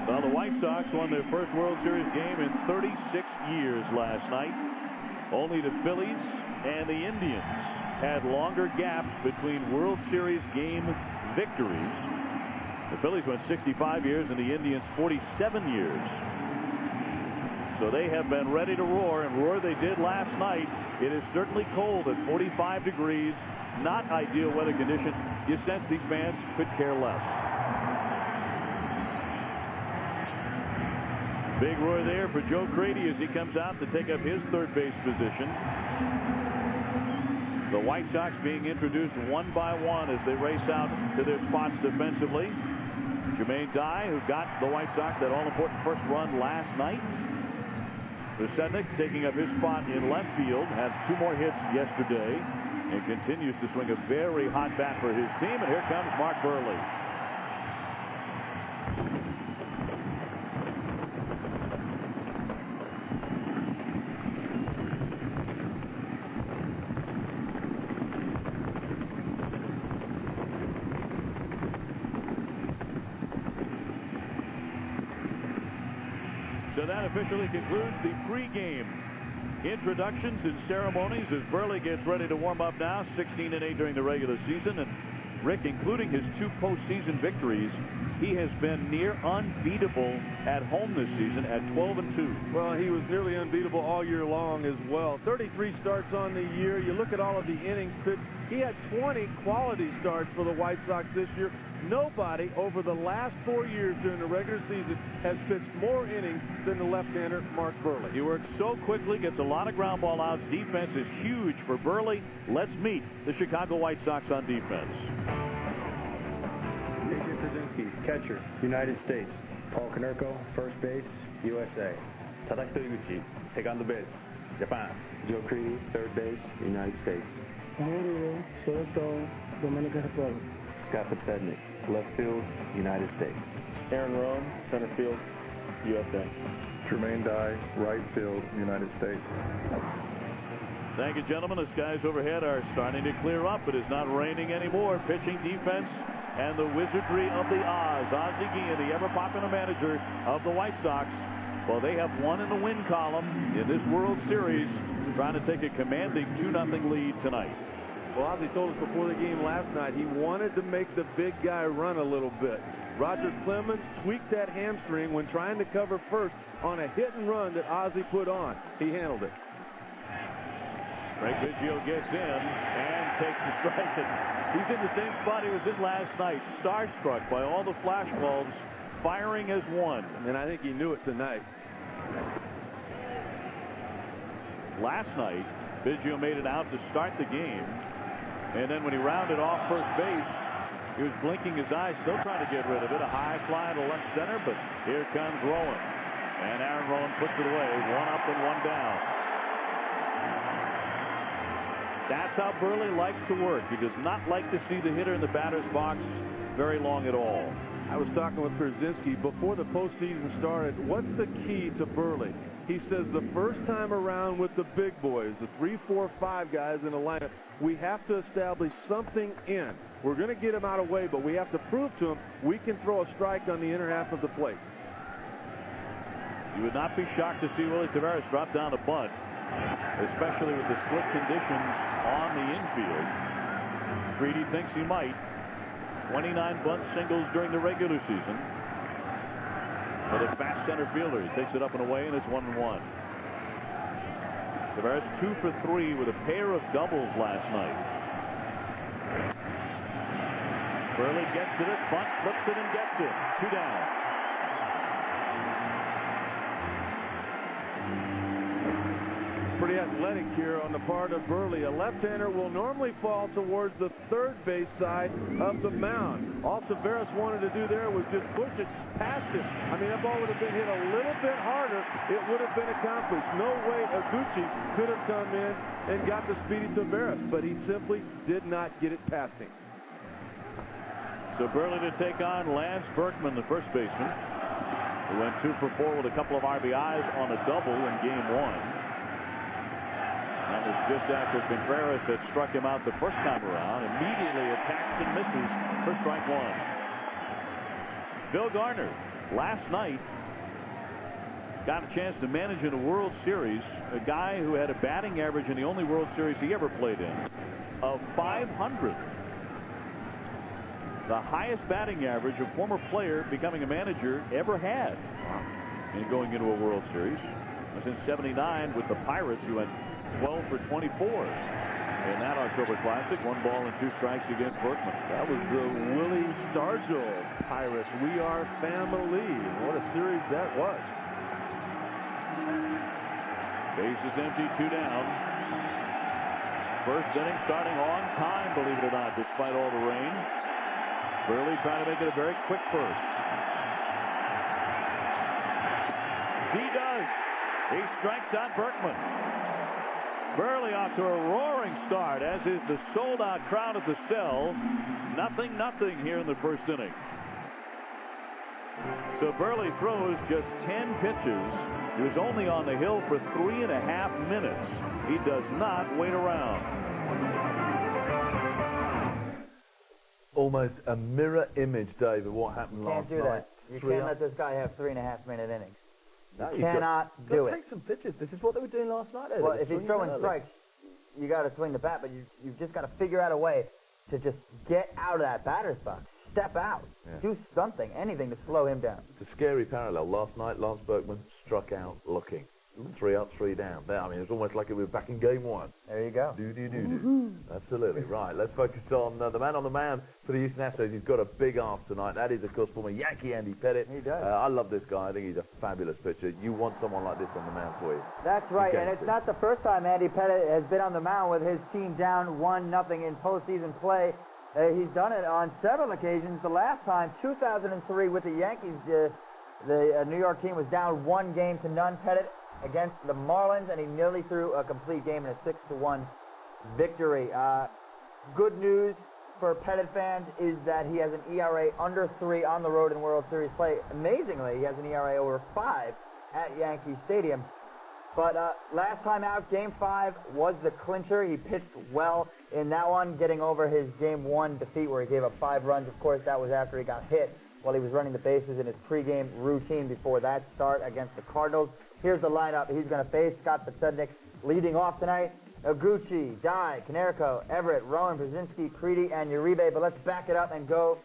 Well, the White Sox won their first World Series game in 36 years last night. Only the Phillies and the Indians had longer gaps between World Series game victories. The Phillies went 65 years and the Indians 47 years. So they have been ready to roar, and roar they did last night. It is certainly cold at 45 degrees. Not ideal weather conditions. You sense these fans could care less. Big roar there for Joe Crady as he comes out to take up his third base position. The White Sox being introduced one by one as they race out to their spots defensively. Jermaine Dye, who got the White Sox that all-important first run last night. Vucetnik taking up his spot in left field, had 2 more hits yesterday, and continues to swing a very hot bat for his team. And here comes Mark Burley. So that officially concludes the pregame introductions and ceremonies as Burley gets ready to warm up now. 16-8 during the regular season. And Rick, including his 2 postseason victories, he has been near unbeatable at home this season at 12-2. Well, he was nearly unbeatable all year long as well. 33 starts on the year. You look at all of the innings pitched. He had 20 quality starts for the White Sox this year. Nobody over the last 4 years during the regular season has pitched more innings than the left-hander Mark Burley. He works so quickly, gets a lot of ground ball outs. Defense is huge for Burley. Let's meet the Chicago White Sox on defense. AJ Pierzynski, catcher, United States. Paul Konerko, first base, USA. Tadaki Iguchi, second base, Japan. Joe Credy, third base, United States. Dominican Republic. Scott Vucetnik, left field, United States. Aaron Rome, center field, USA. Jermaine Dye, right field, United States. Thank you, gentlemen. The skies overhead are starting to clear up. It is not raining anymore. Pitching, defense, and the wizardry of the Oz. Ozzie Guillen, the ever-popular manager of the White Sox. Well, they have won in the win column in this World Series, trying to take a commanding 2-0 lead tonight. Well, Ozzie told us before the game last night he wanted to make the big guy run a little bit. Roger Clemens tweaked that hamstring when trying to cover first on a hit and run that Ozzie put on. He handled it. Craig Biggio gets in and takes a strike. He's in the same spot he was in last night, starstruck by all the flash bulbs, firing as one. And I think he knew it tonight. Last night, Biggio made it out to start the game. And then when he rounded off first base, he was blinking his eyes, still trying to get rid of it. A high fly to left center, but here comes Rowan. And Aaron Rowan puts it away. 1 up and 1 down. That's how Burley likes to work. He does not like to see the hitter in the batter's box very long at all. I was talking with Pierzynski before the postseason started. What's the key to Burley? He says the first time around with the big boys, the 3, 4, 5 guys in the lineup, we have to establish something in. We're going to get him out of the way, but we have to prove to him we can throw a strike on the inner half of the plate. You would not be shocked to see Willie Taveras drop down a bunt, especially with the slick conditions on the infield. Credy thinks he might. 29 bunt singles during the regular season. But a fast center fielder. He takes it up and away, and it's 1-1. Taveras 2 for 3 with a pair of doubles last night. Burley gets to this bunt, flips it, and gets it. 2 down. Pretty athletic here on the part of Burley. A left-hander will normally fall towards the third base side of the mound. All Taveras wanted to do there was just push it past it. I mean, that ball would have been hit a little bit harder. It would have been accomplished. No way Iguchi could have come in and got the speedy Taveras, but he simply did not get it past him. So Burley to take on Lance Berkman, the first baseman, who went 2 for 4 with a couple of RBIs on a double in game 1. That was just after Contreras had struck him out the first time around. Immediately attacks and misses for strike 1. Bill Garner, last night, got a chance to manage in a World Series a guy who had a batting average in the only World Series he ever played in of 500. The highest batting average a former player becoming a manager ever had in going into a World Series. It was in '79 with the Pirates, who went 12 for 24 in that October Classic. 1 ball and 2 strikes against Berkman. That was the Willie Stargell Pirates. We are family. What a series that was. Base is empty, 2 down. First inning starting on time, believe it or not, despite all the rain. Burley trying to make it a very quick first. He does. He strikes out Berkman. Burley off to a roaring start, as is the sold-out crowd at the Cell. 0-0 here in the first inning. So Burley throws just 10 pitches. He was only on the hill for 3.5 minutes. He does not wait around. Almost a mirror image, Dave, of what happened last Can't do night. that. You can't let this guy have 3.5-minute innings. No, you cannot do it. Take some pitches. This is what they were doing last night. Well, if he's throwing strikes, you got to swing the bat, but you've just got to figure out a way to just get out of that batter's box. Step out. Yeah. Do something, anything to slow him down. It's a scary parallel. Last night, Lance Berkman struck out looking. 3 up, 3 down. I mean, it's almost like we were back in game 1. There you go. Do. Absolutely. Right, let's focus on the man on the mound for the Houston Astros. He's got a big ask tonight. That is, of course, former Yankee Andy Pettitte. He does. I love this guy. I think he's a fabulous pitcher. You want someone like this on the mound for you. That's right, and it's not the first time Andy Pettitte has been on the mound with his team down 1-0 in postseason play. He's done it on several occasions. The last time, 2003, with the Yankees, the New York team was down 1-0. Pettitte against the Marlins, and he nearly threw a complete game in a 6-1 victory. Good news for Pettitte fans is that he has an ERA under 3 on the road in World Series play. Amazingly, he has an ERA over 5 at Yankee Stadium. But last time out, Game 5 was the clincher. He pitched well in that one, getting over his Game 1 defeat where he gave up 5 runs. Of course, that was after he got hit while he was running the bases in his pregame routine before that start against the Cardinals. Here's the lineup. He's going to face Scott Podsednik leading off tonight. Iguchi, Dye, Konerko, Everett, Rowan, Brzezinski, Creedy, and Uribe. But let's back it up and go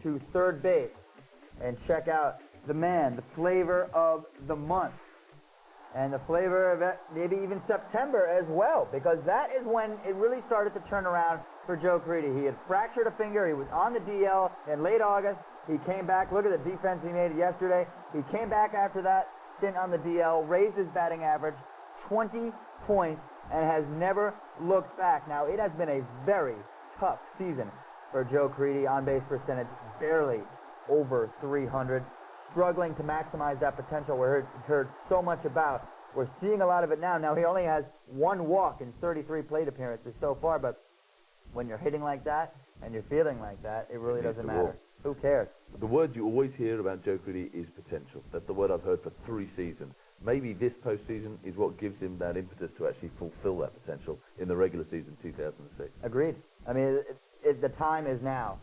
to third base and check out the man, the flavor of the month. And the flavor of it, maybe even September as well, because that is when it really started to turn around for Joe Creedy. He had fractured a finger. He was on the DL in late August. He came back. Look at the defense he made yesterday. He came back after that stint on the DL, raised his batting average 20 points, and has never looked back. Now, it has been a very tough season for Joe Creedy. On-base percentage barely over 300. Struggling to maximize that potential we're heard so much about. We're seeing a lot of it now. Now, he only has 1 walk in 33 plate appearances so far, but when you're hitting like that and you're feeling like that, it really doesn't matter. Who cares? The word you always hear about Joe Creedy is potential. That's the word I've heard for 3 seasons. Maybe this postseason is what gives him that impetus to actually fulfill that potential in the regular season 2006. Agreed. I mean, the time is now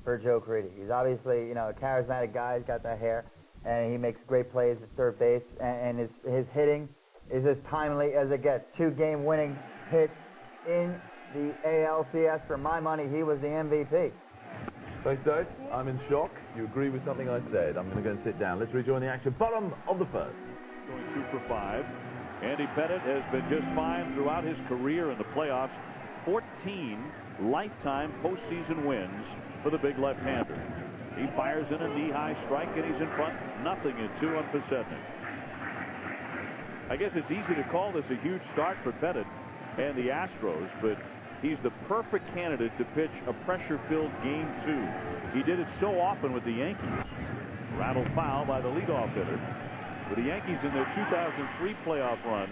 for Joe Creedy. He's obviously, a charismatic guy. He's got that hair, and he makes great plays at third base, and his hitting is as timely as it gets. 2 game-winning hits in the ALCS. For my money, he was the MVP. Thanks, Dave. I'm in shock. You agree with something I said. I'm going to go and sit down. Let's rejoin the action. Bottom of the first. Going 2 for 5. Andy Pettitte has been just fine throughout his career in the playoffs. 14 lifetime postseason wins for the big left-hander. He fires in a knee-high strike, and he's in front 0-2 on Podsednik. I guess it's easy to call this a huge start for Pettitte and the Astros, but he's the perfect candidate to pitch a pressure-filled Game 2. He did it so often with the Yankees. Rattled foul by the leadoff hitter. For the Yankees in their 2003 playoff run,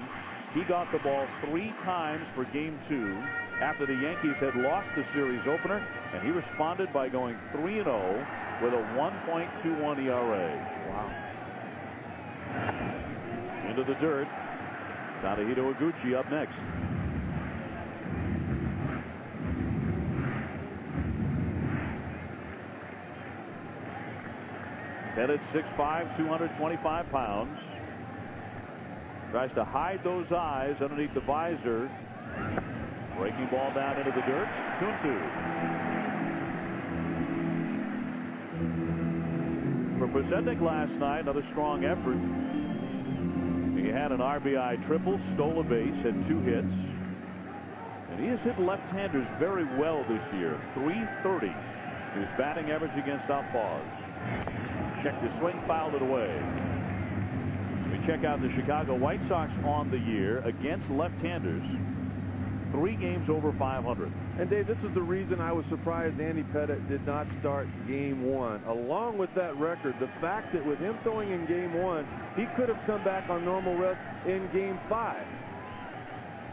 he got the ball 3 times for Game 2 after the Yankees had lost the series opener, and he responded by going 3-0 with a 1.21 ERA. Wow. Into the dirt. Tadahito Iguchi up next. Pettitte 6'5", 225 pounds. Tries to hide those eyes underneath the visor. Breaking ball down into the dirt. 2-2. For Podsednik last night, another strong effort. He had an RBI triple, stole a base, had 2 hits. And he has hit left-handers very well this year. .330 his batting average against southpaws. Checked his swing, fouled it away. we check out the Chicago White Sox on the year against left-handers. 3 games over 500. And Dave, this is the reason I was surprised Andy Pettitte did not start game 1. Along with that record, the fact that with him throwing in game 1, he could have come back on normal rest in game 5.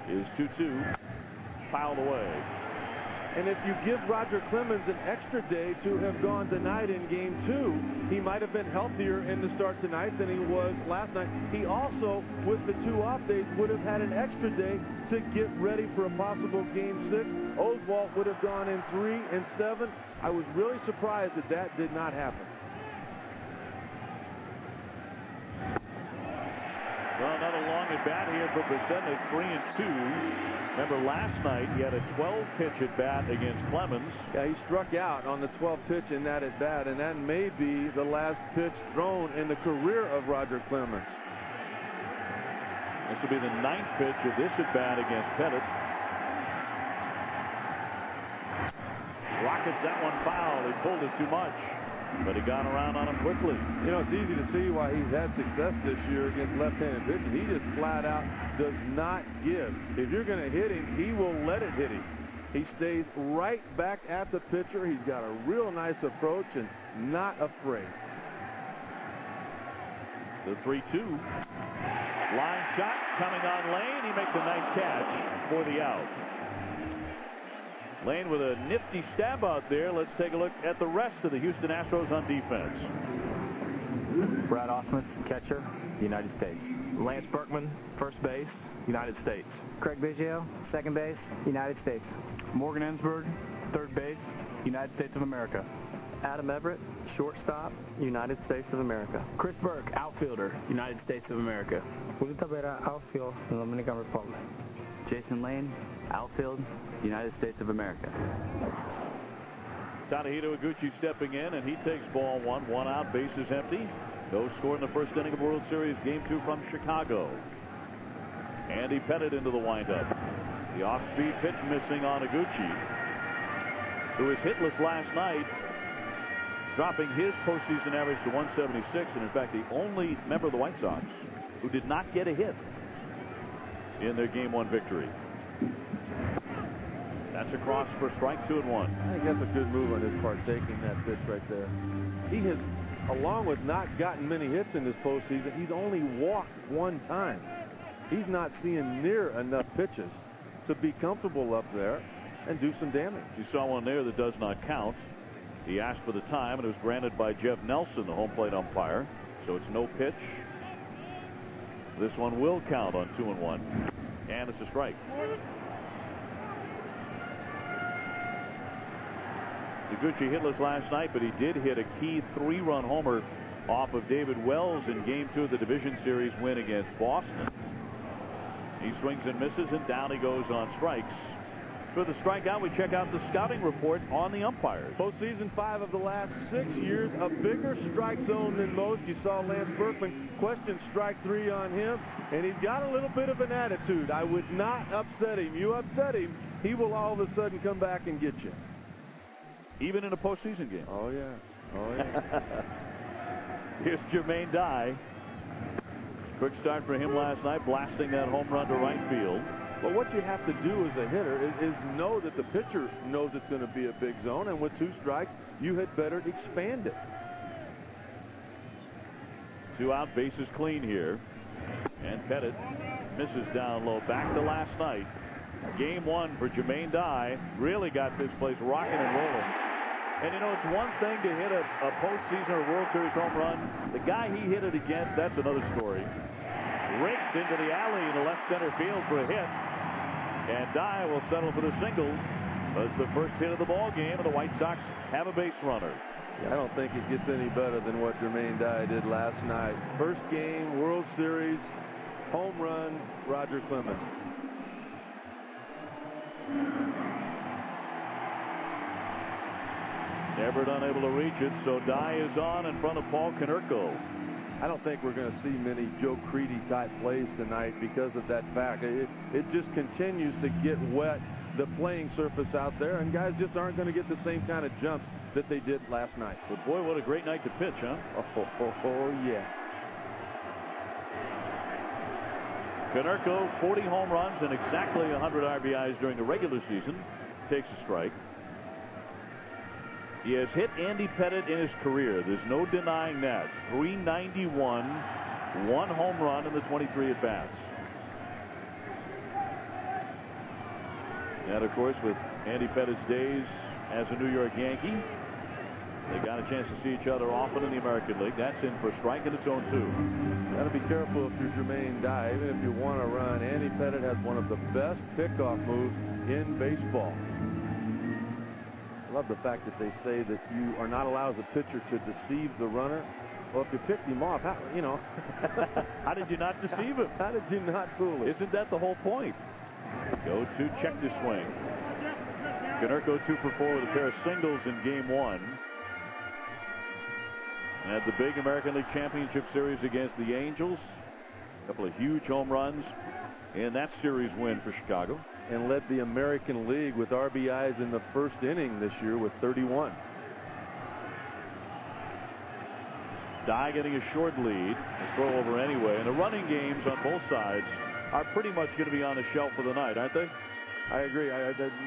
Is 2-2. Fouled away. And if you give Roger Clemens an extra day to have gone tonight in game 2, he might have been healthier in the start tonight than he was last night. He also, with the 2 off days, would have had an extra day to get ready for a possible game 6. Oswalt would have gone in 3 and 7. I was really surprised that that did not happen. Well, another long at bat here for Brissett, 3-2. Remember last night he had a 12-pitch at bat against Clemens. Yeah, he struck out on the 12th pitch in that at bat, and that may be the last pitch thrown in the career of Roger Clemens. This will be the 9th pitch of this at bat against Pettitte. Rockets that one foul. He pulled it too much, but he got around on him quickly. You know, it's easy to see why he's had success this year against left-handed pitching. He just flat out does not give. If you're going to hit him, he will let it hit him. He stays right back at the pitcher. He's got a real nice approach and not afraid. The 3-2. Line shot coming on Lane. He makes a nice catch for the out. Lane with a nifty stab out there. Let's take a look at the rest of the Houston Astros on defense. Brad Osmus, catcher, United States. Lance Berkman, first base, United States. Craig Biggio, second base, United States. Morgan Ensberg, third base, United States of America. Adam Everett, shortstop, United States of America. Chris Burke, outfielder, United States of America. Julio Tavera, outfield, Dominican Republic. Jason Lane, outfield, United States of America. Tadahito Iguchi stepping in, and he takes ball 1. 1 out, bases empty. No score in the first inning of World Series Game 2 from Chicago. Andy Pettitte into the windup. The off-speed pitch missing on Iguchi, who was hitless last night, dropping his postseason average to 176, and in fact the only member of the White Sox who did not get a hit in their Game 1 victory. That's a cross for strike 2 and 1. I think that's a good move on his part, taking that pitch right there. He has, along with not gotten many hits in this postseason, he's only walked 1 time. He's not seeing near enough pitches to be comfortable up there and do some damage. You saw one there that does not count. He asked for the time, and it was granted by Jeff Nelson, the home plate umpire. So it's no pitch. This one will count on 2 and 1, and it's a strike. Iguchi hitless last night, but he did hit a key 3-run homer off of David Wells in Game 2 of the Division Series win against Boston. He swings and misses, and down he goes on strikes. For the strikeout, we check out the scouting report on the umpires. Postseason 5 of the last 6 years, a bigger strike zone than most. You saw Lance Berkman question strike 3 on him, and he's got a little bit of an attitude. I would not upset him. You upset him, he will all of a sudden come back and get you. Even in a postseason game. Oh, yeah. Oh, yeah. Here's Jermaine Dye. Quick start for him last night, blasting that home run to right field. But what you have to do as a hitter is know that the pitcher knows it's going to be a big zone, and with 2 strikes, you had better expand it. 2 out, bases clean here. And Pettitte misses down low. Back to last night. Game 1 for Jermaine Dye. Really got this place rocking and rolling. And you know, it's one thing to hit a postseason or World Series home run. The guy he hit it against, that's another story. Raked into the alley in the left center field for a hit. And Dye will settle for the single. That's the first hit of the ball game, and the White Sox have a base runner. I don't think it gets any better than what Jermaine Dye did last night. First game, World Series, home run, Roger Clemens. Everett unable to reach it, so Dye is on in front of Paul Konerko. I don't think we're going to see many Joe Creedy type plays tonight because of that fact. It just continues to get wet, the playing surface out there, and guys just aren't going to get the same kind of jumps that they did last night. But boy, what a great night to pitch, huh? Oh yeah. Konerko, 40 home runs and exactly 100 RBIs during the regular season, takes a strike. He has hit Andy Pettitte in his career. There's no denying that. 391, 1 home run in the 23 at-bats. And, of course, with Andy Pettitte's days as a New York Yankee, they got a chance to see each other often in the American League. That's in for a strike, and it's 0-2. Got to be careful if you're Jermaine Dye. Even if you want to run, Andy Pettitte has one of the best pickoff moves in baseball. I love the fact that they say that you are not allowed as a pitcher to deceive the runner. Well, if you picked him off, how, you know. How did you not deceive him? How did you not fool him? Isn't that the whole point? Go to check the swing. Konerko 2 for 4 with a pair of singles in game 1. At the big American League Championship Series against the Angels. A couple of huge home runs in that series win for Chicago. And led the American League with RBIs in the first inning this year with 31. Dye getting a short lead. A throw over anyway. And the running games on both sides are pretty much going to be on the shelf for the night, aren't they? I agree.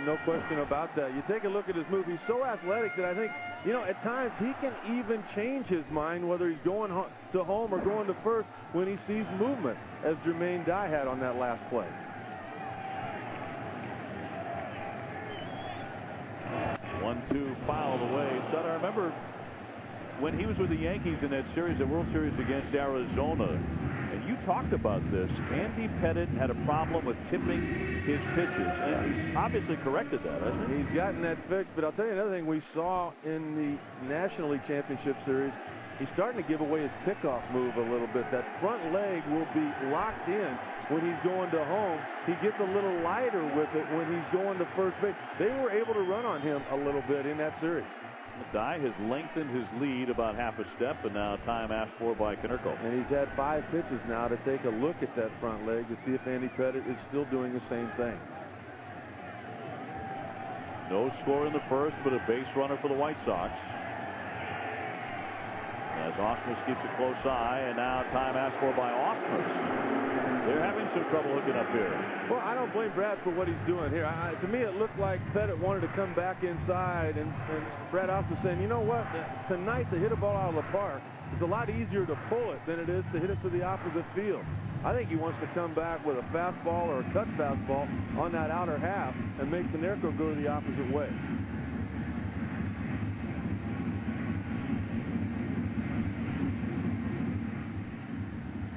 No question about that. You take a look at his move. He's so athletic that I think, you know, at times he can even change his mind whether he's going to home or going to first when he sees movement, as Jermaine Dye had on that last play. One-two fouled away. Sutter, I remember when he was with the Yankees in that series, the World Series against Arizona, and you talked about this. Andy Pettitte had a problem with tipping his pitches, and he's obviously corrected that, hasn't he? He's gotten that fixed, but I'll tell you another thing we saw in the National League Championship Series. He's starting to give away his pickoff move a little bit. That front leg will be locked in when he's going to home. He gets a little lighter with it when he's going to first base. They were able to run on him a little bit in that series. Dye has lengthened his lead about half a step, and now time asked for by Konerko. And he's had 5 pitches now to take a look at that front leg to see if Andy Pettitte is still doing the same thing. No score in the first, but a base runner for the White Sox. As Osmus keeps a close eye, and now time asked for by Osmus. They're having some trouble hooking up here. Well, I don't blame Brad for what he's doing here. To me, it looked like Pettitte wanted to come back inside, and Brad Osmus saying, you know what, tonight to hit a ball out of the park, it's a lot easier to pull it than it is to hit it to the opposite field. I think he wants to come back with a fastball or a cut fastball on that outer half and make Konerko go the opposite way.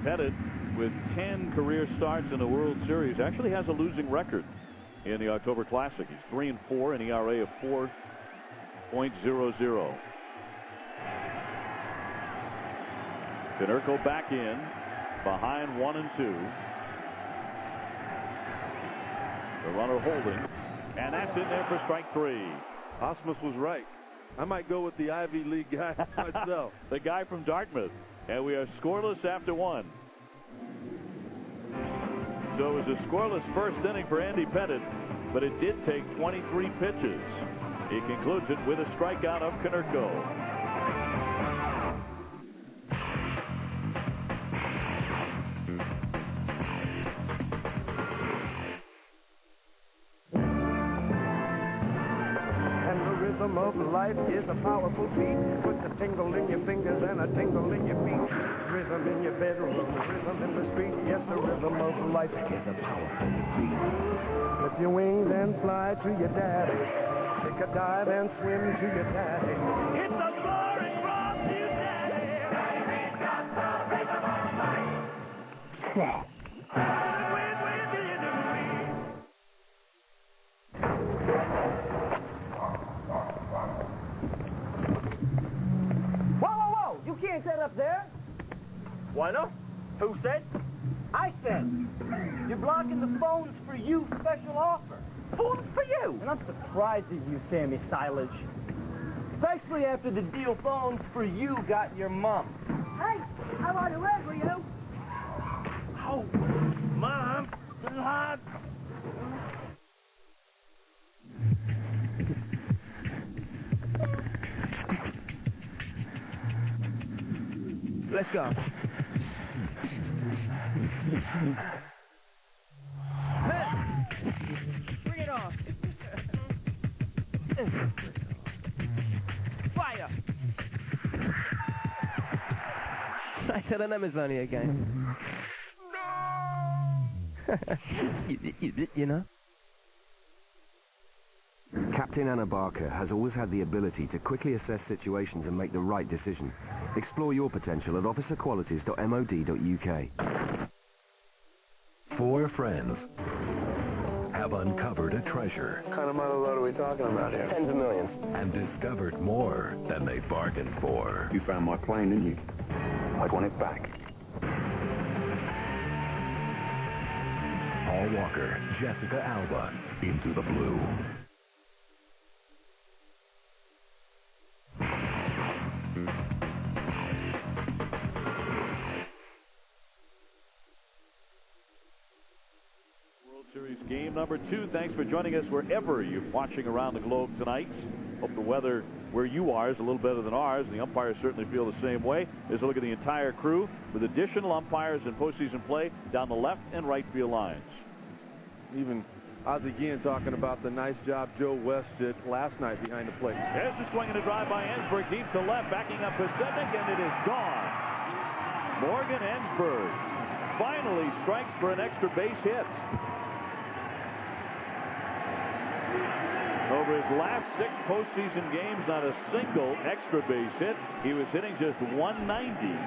Pettitte, with 10 career starts in the World Series, actually has a losing record in the October Classic. He's 3-4, an ERA of 4.00. Konerko back in, behind 1 and 2. The runner holding, and that's in there for strike 3. Osmus was right. I might go with the Ivy League guy myself. The guy from Dartmouth. And we are scoreless after 1. So it was a scoreless first inning for Andy Pettitte, but it did take 23 pitches. He concludes it with a strikeout of Konerko. Rhythm of life is a powerful beat. Puts a tingle in your fingers and a tingle in your feet. Rhythm in your bedroom, rhythm in the street. Yes, the rhythm of life is a powerful beat. Flip your wings and fly to your daddy. Take a dive and swim to your daddy. It's a glory from you, daddy. We've got the rhythm of life. You can't set up there. Why not? Who said? I said. You're blocking the phones for you special offer. Phones for you? And I'm surprised at you, Sammy Stylage. Especially after the deal phones for you got your mom. Hey, I want to word for you. Oh, Mom, it's hot. Let's go. telling them it's only a game. you know? Captain Anna Barker has always had the ability to quickly assess situations and make the right decision. Explore your potential at officerqualities.mod.uk. Four friends have uncovered a treasure. What kind of mother load are we talking about here? Tens of millions. And discovered more than they bargained for. You found my plane, didn't you? I want it back. Paul Walker, Jessica Alba, Into the Blue. Series game number 2. Thanks for joining us wherever you're watching around the globe tonight. Hope the weather where you are is a little better than ours. The umpires certainly feel the same way. There's a look at the entire crew with additional umpires in postseason play down the left and right field lines. Even Ozzie Guillen talking about the nice job Joe West did last night behind the plate. There's the swing and a drive by Ensberg deep to left, backing up Pasetic, and it is gone. Morgan Ensberg finally strikes for an extra base hit. Over his last 6 postseason games, not a single extra base hit. He was hitting just 190.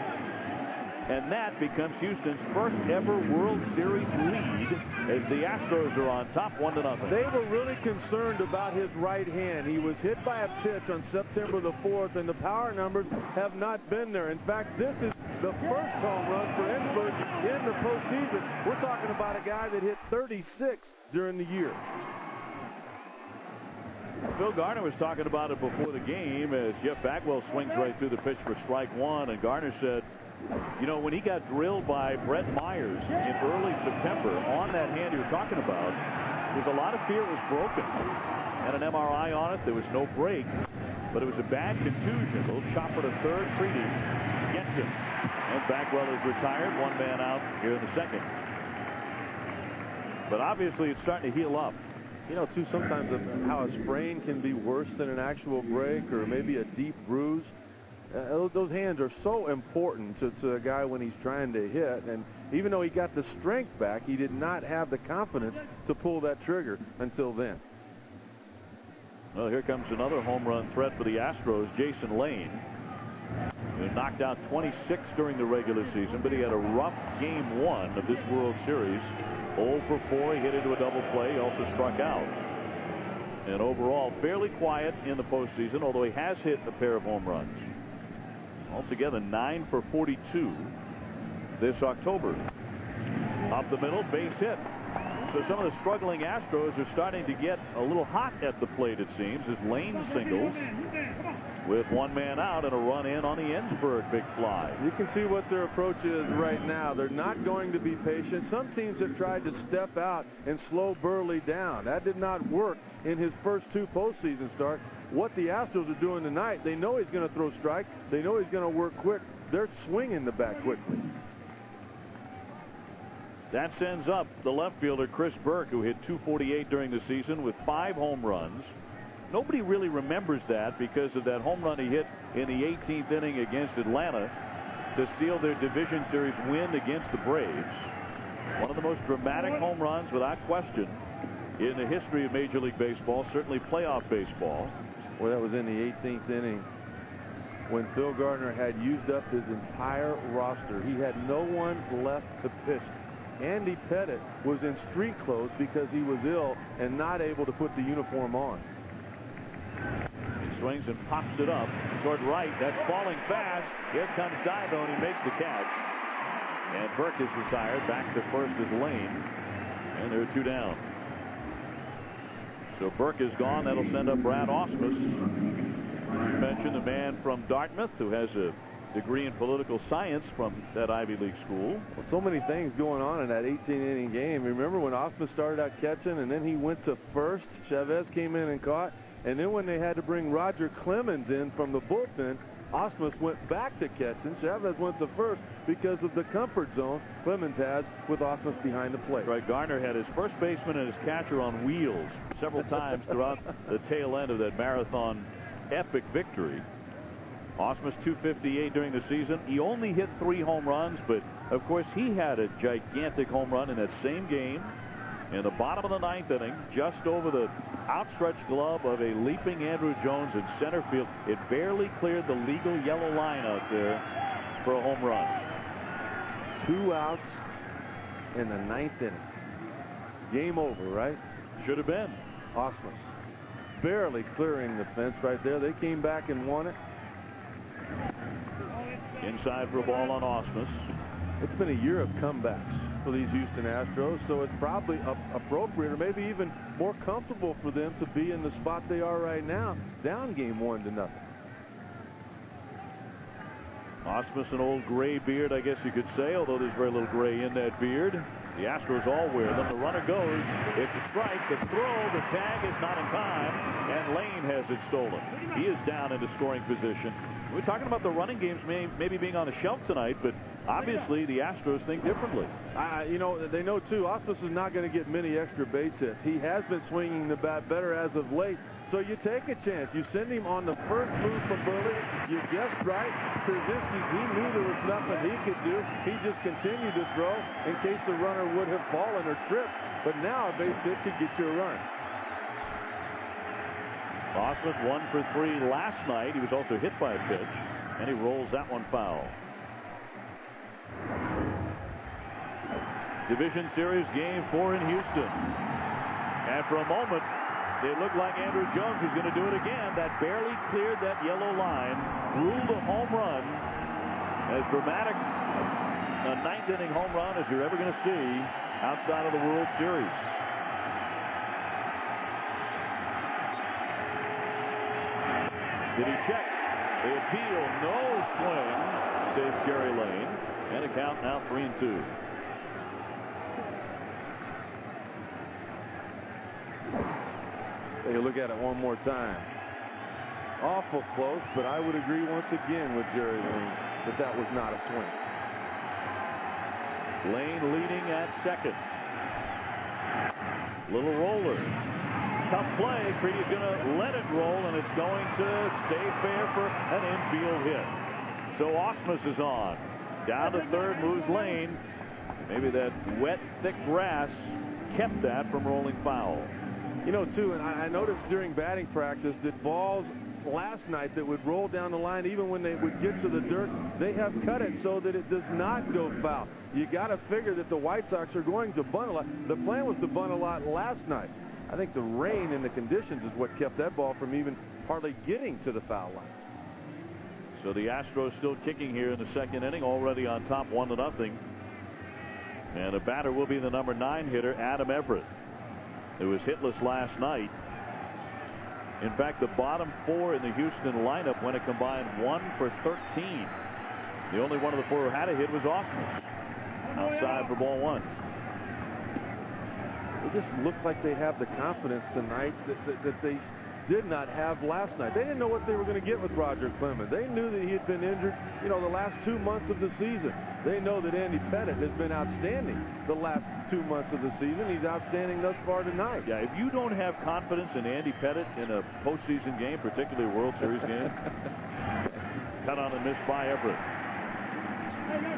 And that becomes Houston's first ever World Series lead as the Astros are on top 1-0. They were really concerned about his right hand. He was hit by a pitch on September the 4th, and the power numbers have not been there. In fact, this is the first home run for Ensberg in the postseason. We're talking about a guy that hit 36 during the year. Phil Garner was talking about it before the game as Jeff Bagwell swings right through the pitch for strike 1, and Garner said, you know, when he got drilled by Brett Myers in early September on that hand you're talking about, there's a lot of fear it was broken. Had an MRI on it. There was no break, but it was a bad contusion. A little chopper to third. Creedy gets him, and Bagwell is retired. 1 man out here in the second. But obviously it's starting to heal up. You know, too, sometimes how a sprain can be worse than an actual break or maybe a deep bruise. Those hands are so important to a guy when he's trying to hit. And even though he got the strength back, he did not have the confidence to pull that trigger until then. Well, here comes another home run threat for the Astros, Jason Lane. He knocked out 26 during the regular season, but he had a rough game 1 of this World Series. 0 for 4, he hit into a double play. He also struck out. And overall, fairly quiet in the postseason, although he has hit a pair of home runs. Altogether, 9 for 42 this October. Up the middle, base hit. So some of the struggling Astros are starting to get a little hot at the plate, it seems, as Lane singles with 1 man out and a run in on the Ensberg big fly. You can see what their approach is right now. They're not going to be patient. Some teams have tried to step out and slow Burley down. That did not work in his first 2 postseason starts. What the Astros are doing tonight, they know he's going to throw strike. They know he's going to work quick. They're swinging the bat quickly. That sends up the left fielder Chris Burke, who hit .248 during the season with 5 home runs. Nobody really remembers that because of that home run he hit in the 18th inning against Atlanta to seal their division series win against the Braves. One of the most dramatic home runs, without question, in the history of Major League Baseball, certainly playoff baseball. Well, that was in the 18th inning when Phil Garner had used up his entire roster. He had no one left to pitch. Andy Pettit was in street clothes because he was ill and not able to put the uniform on. He swings and pops it up toward right. That's falling fast. Here comes Divo, and he makes the catch. And Burke is retired. Back to first is Lane. And there are 2 down. So Burke is gone. That'll send up Brad Ausmus. You mentioned the man from Dartmouth who has a degree in political science from that Ivy League school. Well, so many things going on in that 18-inning game. Remember when Ausmus started out catching and then he went to first? Chavez came in and caught. And then when they had to bring Roger Clemens in from the bullpen, Ausmus went back to catching. Chavez went to first because of the comfort zone Clemens has with Ausmus behind the plate. Right, Garner had his first baseman and his catcher on wheels several times throughout the tail end of that marathon epic victory. Osmus 258 during the season. He only hit 3 home runs, but of course he had a gigantic home run in that same game in the bottom of the 9th inning, just over the outstretched glove of a leaping Andrew Jones in center field. It barely cleared the legal yellow line out there for a home run. 2 outs in the 9th inning. Game over, right? Should have been. Osmus barely clearing the fence right there. They came back and won it. Inside for a ball on Osmus. It's been a year of comebacks for these Houston Astros, so it's probably appropriate or maybe even more comfortable for them to be in the spot they are right now, down game 1-0. Osmus, an old gray beard, I guess you could say, although there's very little gray in that beard. The Astros all wear them. The runner goes. It's a strike. The throw. The tag is not in time. And Lane has it stolen. He is down into scoring position. We're talking about the running games maybe being on the shelf tonight, but obviously the Astros think differently. You know, they know, too, Osmus is not going to get many extra base hits. He has been swinging the bat better as of late. So you take a chance. You send him on the first move from Burley. You guessed right. Krasinski, he knew there was nothing he could do. He just continued to throw in case the runner would have fallen or tripped. But now a base hit could get you a run. Osmus 1 for 3 last night. He was also hit by a pitch, and he rolls that one foul. Division Series Game 4 in Houston. And for a moment, it looked like Andrew Jones was going to do it again. That barely cleared that yellow line, ruled a home run. As dramatic a 9th inning home run as you're ever going to see outside of the World Series. Did he check? The appeal, no swing, says Jerry Lane. And a count now 3-2. Take a look at it one more time. Awful close, but I would agree once again with Jerry Lane that that was not a swing. Lane leading at second. Little roller. Tough play. Creedy's going to let it roll, and it's going to stay fair for an infield hit. So Osmus is on. Down to third moves Lane. Maybe that wet, thick grass kept that from rolling foul. You know, too, and I noticed during batting practice that balls last night that would roll down the line, even when they would get to the dirt, they have cut it so that it does not go foul. You got to figure that the White Sox are going to bunt a lot. The plan was to bunt a lot last night. I think the rain and the conditions is what kept that ball from even hardly getting to the foul line. So the Astros still kicking here in the 2nd inning, already on top 1-0. And the batter will be the number 9 hitter, Adam Everett, who was hitless last night. In fact, the bottom 4 in the Houston lineup went a combined 1 for 13. The only one of the 4 who had a hit was Osmus. Outside for ball 1. It just looked like they have the confidence tonight that they did not have last night. They didn't know what they were going to get with Roger Clemens. They knew that he had been injured, you know, the last 2 months of the season. They know that Andy Pettitte has been outstanding the last 2 months of the season. He's outstanding thus far tonight. Yeah, if you don't have confidence in Andy Pettitte in a postseason game, particularly a World Series game, cut on and missed by Everett.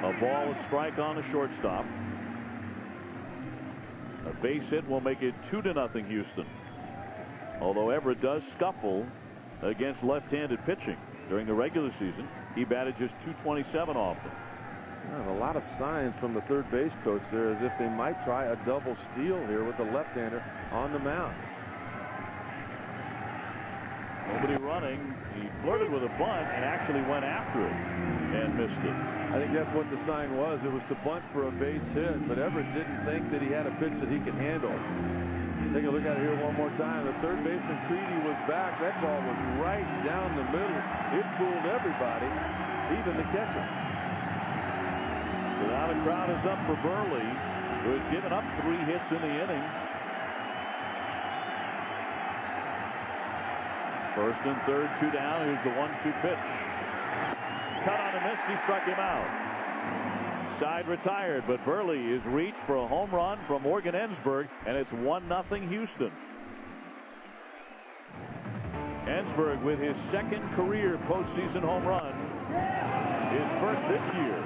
A ball, a strike on the shortstop. A base hit will make it 2-0 Houston. Although Everett does scuffle against left-handed pitching during the regular season, he batted just .227 often. Well, a lot of signs from the third base coach there as if they might try a double steal here with the left-hander on the mound. Nobody running. He flirted with a bunt and actually went after it and missed it. I think that's what the sign was. It was to bunt for a base hit, but Everett didn't think that he had a pitch that he could handle. Take a look at it here one more time. The third baseman, Creedy, was back. That ball was right down the middle. It fooled everybody, even the catcher. So now the crowd is up for Burley, who has given up 3 hits in the inning. First and third, 2 down. Here's the 1-2 pitch. Cut on a miss. He struck him out. Side retired, but Burley is reached for a home run from Morgan Ensberg, and it's 1-0 Houston. Ensberg with his second career postseason home run. His first this year.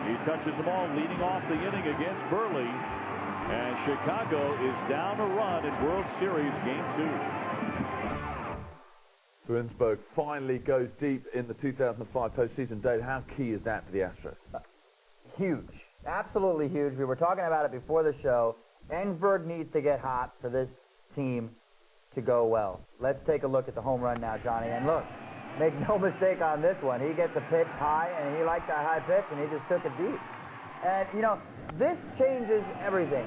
He touches them all, leading off the inning against Burley. And Chicago is down a run in World Series Game 2. Ensberg finally goes deep in the 2005 postseason. Dave, how key is that for the Astros? Huge. Absolutely huge. We were talking about it before the show. Ensberg needs to get hot for this team to go well. Let's take a look at the home run now, Johnny. And look, make no mistake on this one. He gets a pitch high, and he liked that high pitch, and he just took it deep. And, you know, this changes everything.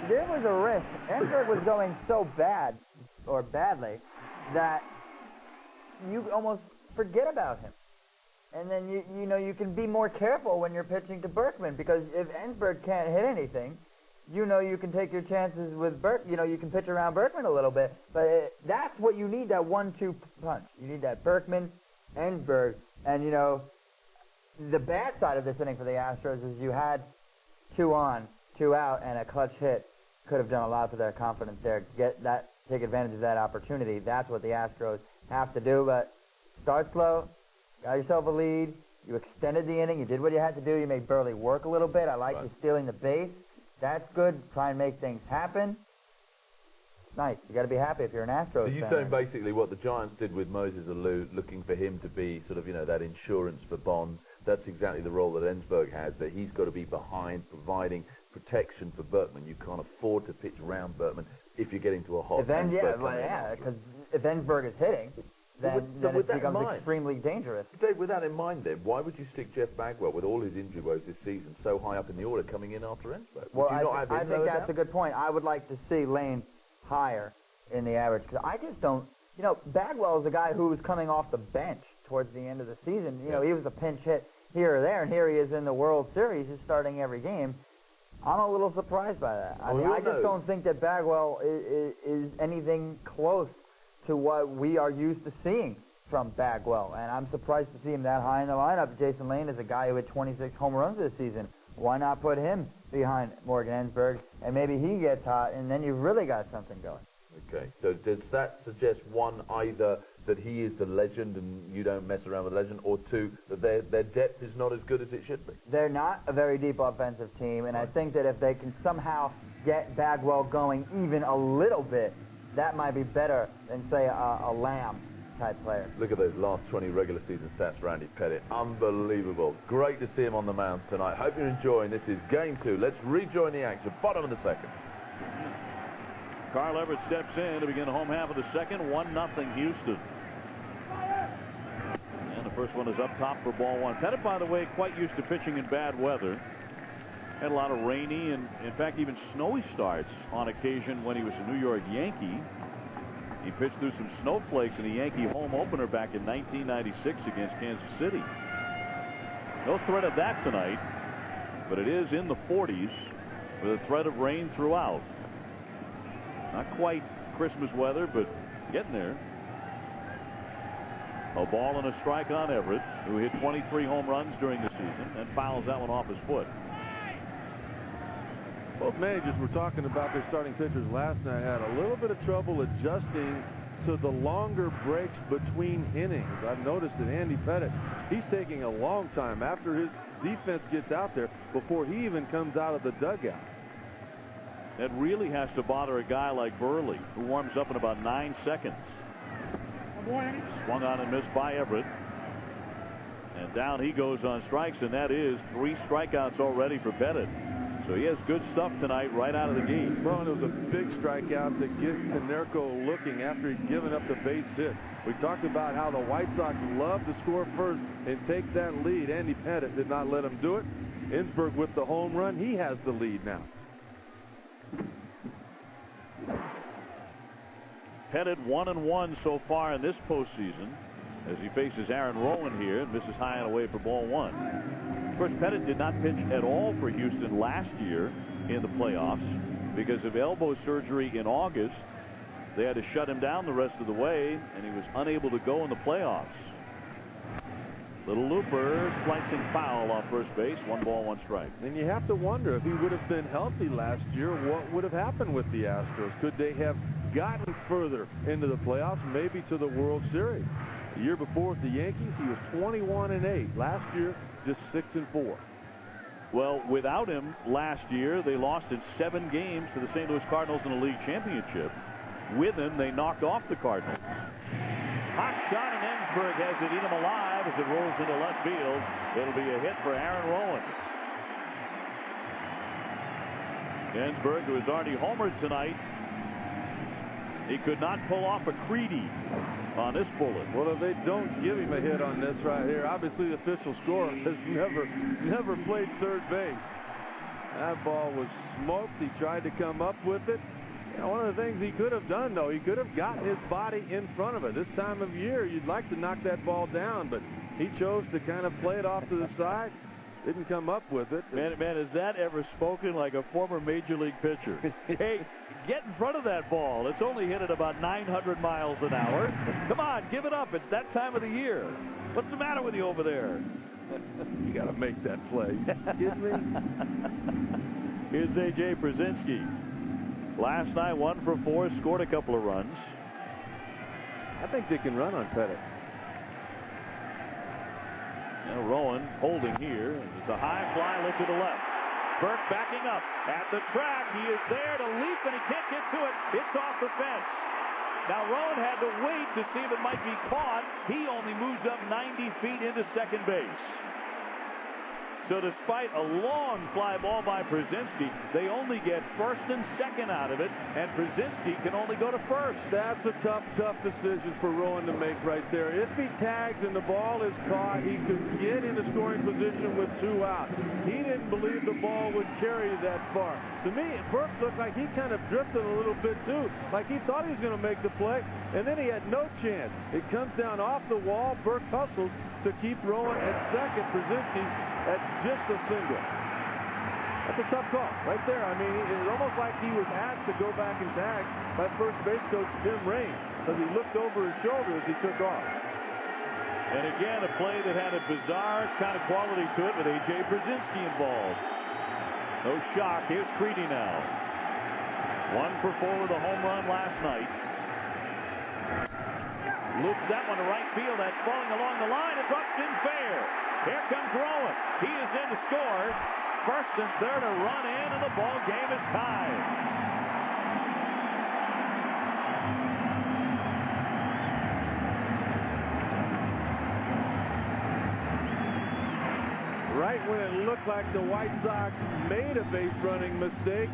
There was a risk. Ensberg was going so bad, or badly, that you almost forget about him. And then, you know, you can be more careful when you're pitching to Berkman, because if Ensberg can't hit anything, you know you can take your chances with you know, you can pitch around Berkman a little bit. But that's what you need, that 1-2 punch. You need that Berkman, Ensberg. And, you know, the bad side of this inning for the Astros is you had 2 on, 2 out, and a clutch hit. Could have done a lot for their confidence there. Take advantage of that opportunity. That's what the Astros have to do. But start slow, got yourself a lead. You extended the inning. You did what you had to do. You made Burley work a little bit. I like you stealing the base. That's good. Try and make things happen. It's nice. You got to be happy if you're an Astros fan. So you're saying basically what the Giants did with Moses Alou, looking for him to be sort of, you know, that insurance for Bonds. That's exactly the role that Ensberg has, that he's got to be behind, providing protection for Berkman. You can't afford to pitch around Berkman if you're getting to a hot. Because if Ensberg is hitting, then it becomes extremely dangerous. Dave, with that in mind, then, why would you stick Jeff Bagwell, with all his injury woes this season, so high up in the order, coming in after Ensberg? Well, I think that's a good point. I would like to see Lane higher in the average, because I just don't. You know, Bagwell is a guy who was coming off the bench towards the end of the season. You know, he was a pinch hit here or there, and here he is in the World Series. He's starting every game. I'm a little surprised by that. I mean, I just don't think that Bagwell is anything close to what we are used to seeing from Bagwell. And I'm surprised to see him that high in the lineup. Jason Lane is a guy who had 26 home runs this season. Why not put him behind Morgan Ensberg? And maybe he gets hot, and then you've really got something going. Okay, so does that suggest, one, either that he is the legend and you don't mess around with legend, or two, that their depth is not as good as it should be? They're not a very deep offensive team, and I think that if they can somehow get Bagwell going even a little bit, that might be better than, say, a Lamb type player. Look at those last 20 regular season stats for Andy Pettit. Unbelievable. Great to see him on the mound tonight. Hope you're enjoying. This is Game 2. Let's rejoin the action. Bottom of the second. Carl Everett steps in to begin the home half of the second. 1-0 Houston. And the first one is up top for ball one. Pettit, by the way, quite used to pitching in bad weather. Had a lot of rainy and, in fact, even snowy starts on occasion when he was a New York Yankee. He pitched through some snowflakes in a Yankee home opener back in 1996 against Kansas City. No threat of that tonight, but it is in the 40s with a threat of rain throughout. Not quite Christmas weather, but getting there. A ball and a strike on Everett, who hit 23 home runs during the season and fouls that one off his foot. Both managers were talking about their starting pitchers last night, had a little bit of trouble adjusting to the longer breaks between innings. I've noticed that Andy Pettit, he's taking a long time after his defense gets out there before he even comes out of the dugout. That really has to bother a guy like Burley, who warms up in about 9 seconds. Swung on and missed by Everett. And down he goes on strikes, and that is 3 strikeouts already for Pettit. So he has good stuff tonight right out of the gate. Well, it was a big strikeout to get Konerko looking after he'd given up the base hit. We talked about how the White Sox love to score first and take that lead. Andy Pettit did not let him do it. Ensberg with the home run. He has the lead now. Pettit 1-1 so far in this postseason as he faces Aaron Rowan here and misses high and away for ball one. Of course, Pettit did not pitch at all for Houston last year in the playoffs because of elbow surgery in August. They had to shut him down the rest of the way, and he was unable to go in the playoffs. Little looper, slicing foul off first base. 1 ball, 1 strike. And you have to wonder, if he would have been healthy last year, what would have happened with the Astros? Could they have gotten further into the playoffs, maybe to the World Series. The year before with the Yankees, he was 21-8. Last year, just 6-4. Well, without him last year, they lost in 7 games to the St. Louis Cardinals in the league championship. With him, they knocked off the Cardinals. Hot shot, and Ensberg has it eat him alive as it rolls into left field. It'll be a hit for Aaron Rowan. Ensberg, who has already homered tonight, he could not pull off a Creedy on this bullet. Well, if they don't give him a hit on this right here, obviously the official scorer has never played third base. That ball was smoked. He tried to come up with it. You know, one of the things he could have done, though, he could have gotten his body in front of it. This time of year, you'd like to knock that ball down, but he chose to kind of play it off to the side. Didn't come up with it. Man, has that ever spoken like a former major league pitcher? Hey, get in front of that ball. It's only hit at about 900 miles an hour. Come on, give it up. It's that time of the year. What's the matter with you over there? You got to make that play. You kidding me? Here's A.J. Brzezinski. Last night, 1 for 4, scored a couple of runs. I think they can run on Pettit. Now Rowan holding here. It's a high fly lift to the left. Burke backing up at the track. He is there to leap, and he can't get to it. It's off the fence. Now Rowan had to wait to see if it might be caught. He only moves up 90 feet into second base. So despite a long fly ball by Brzezinski, they only get first and second out of it, and Brzezinski can only go to first. That's a tough decision for Rowan to make right there. If he tags and the ball is caught, he could get into scoring position with 2 out. He didn't believe the ball would carry that far. To me, Burke looked like he kind of drifted a little bit too, like he thought he was going to make the play, and then he had no chance. It comes down off the wall. Burke hustles to keep Rowan at second. Brzezinski at just a single. That's a tough call right there. I mean, it's almost like he was asked to go back and tag by first base coach Tim Raine, because he looked over his shoulder as he took off. And again, a play that had a bizarre kind of quality to it with A.J. Brzezinski involved. No shock. Here's Creedy now. 1 for 4 with a home run last night. Loops that one to right field. That's falling along the line. It's up in fair. Here comes Rowan. He is in to score. First and third are run in, and the ball game is tied. Right when it looked like the White Sox made a base running mistake,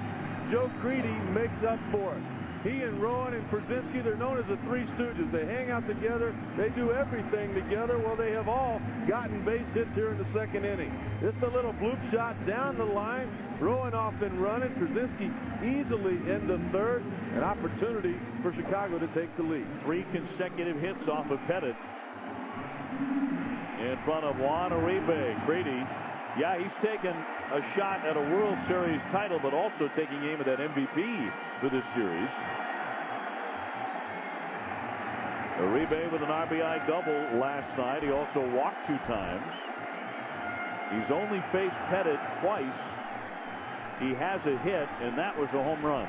Joe Creedy makes up for it. He and Rowan and Brzezinski, they're known as the Three Stooges. They hang out together. They do everything together. Well, they have all gotten base hits here in the second inning. Just a little bloop shot down the line. Rowan off and running. Brzezinski easily in the third. An opportunity for Chicago to take the lead. 3 consecutive hits off of Pettit. In front of Juan Uribe. Creedy, yeah, he's taken a shot at a World Series title, but also taking aim at that MVP for this series. Uribe with an RBI double last night. He also walked 2 times. He's only faced Pettit twice. He has a hit, and that was a home run.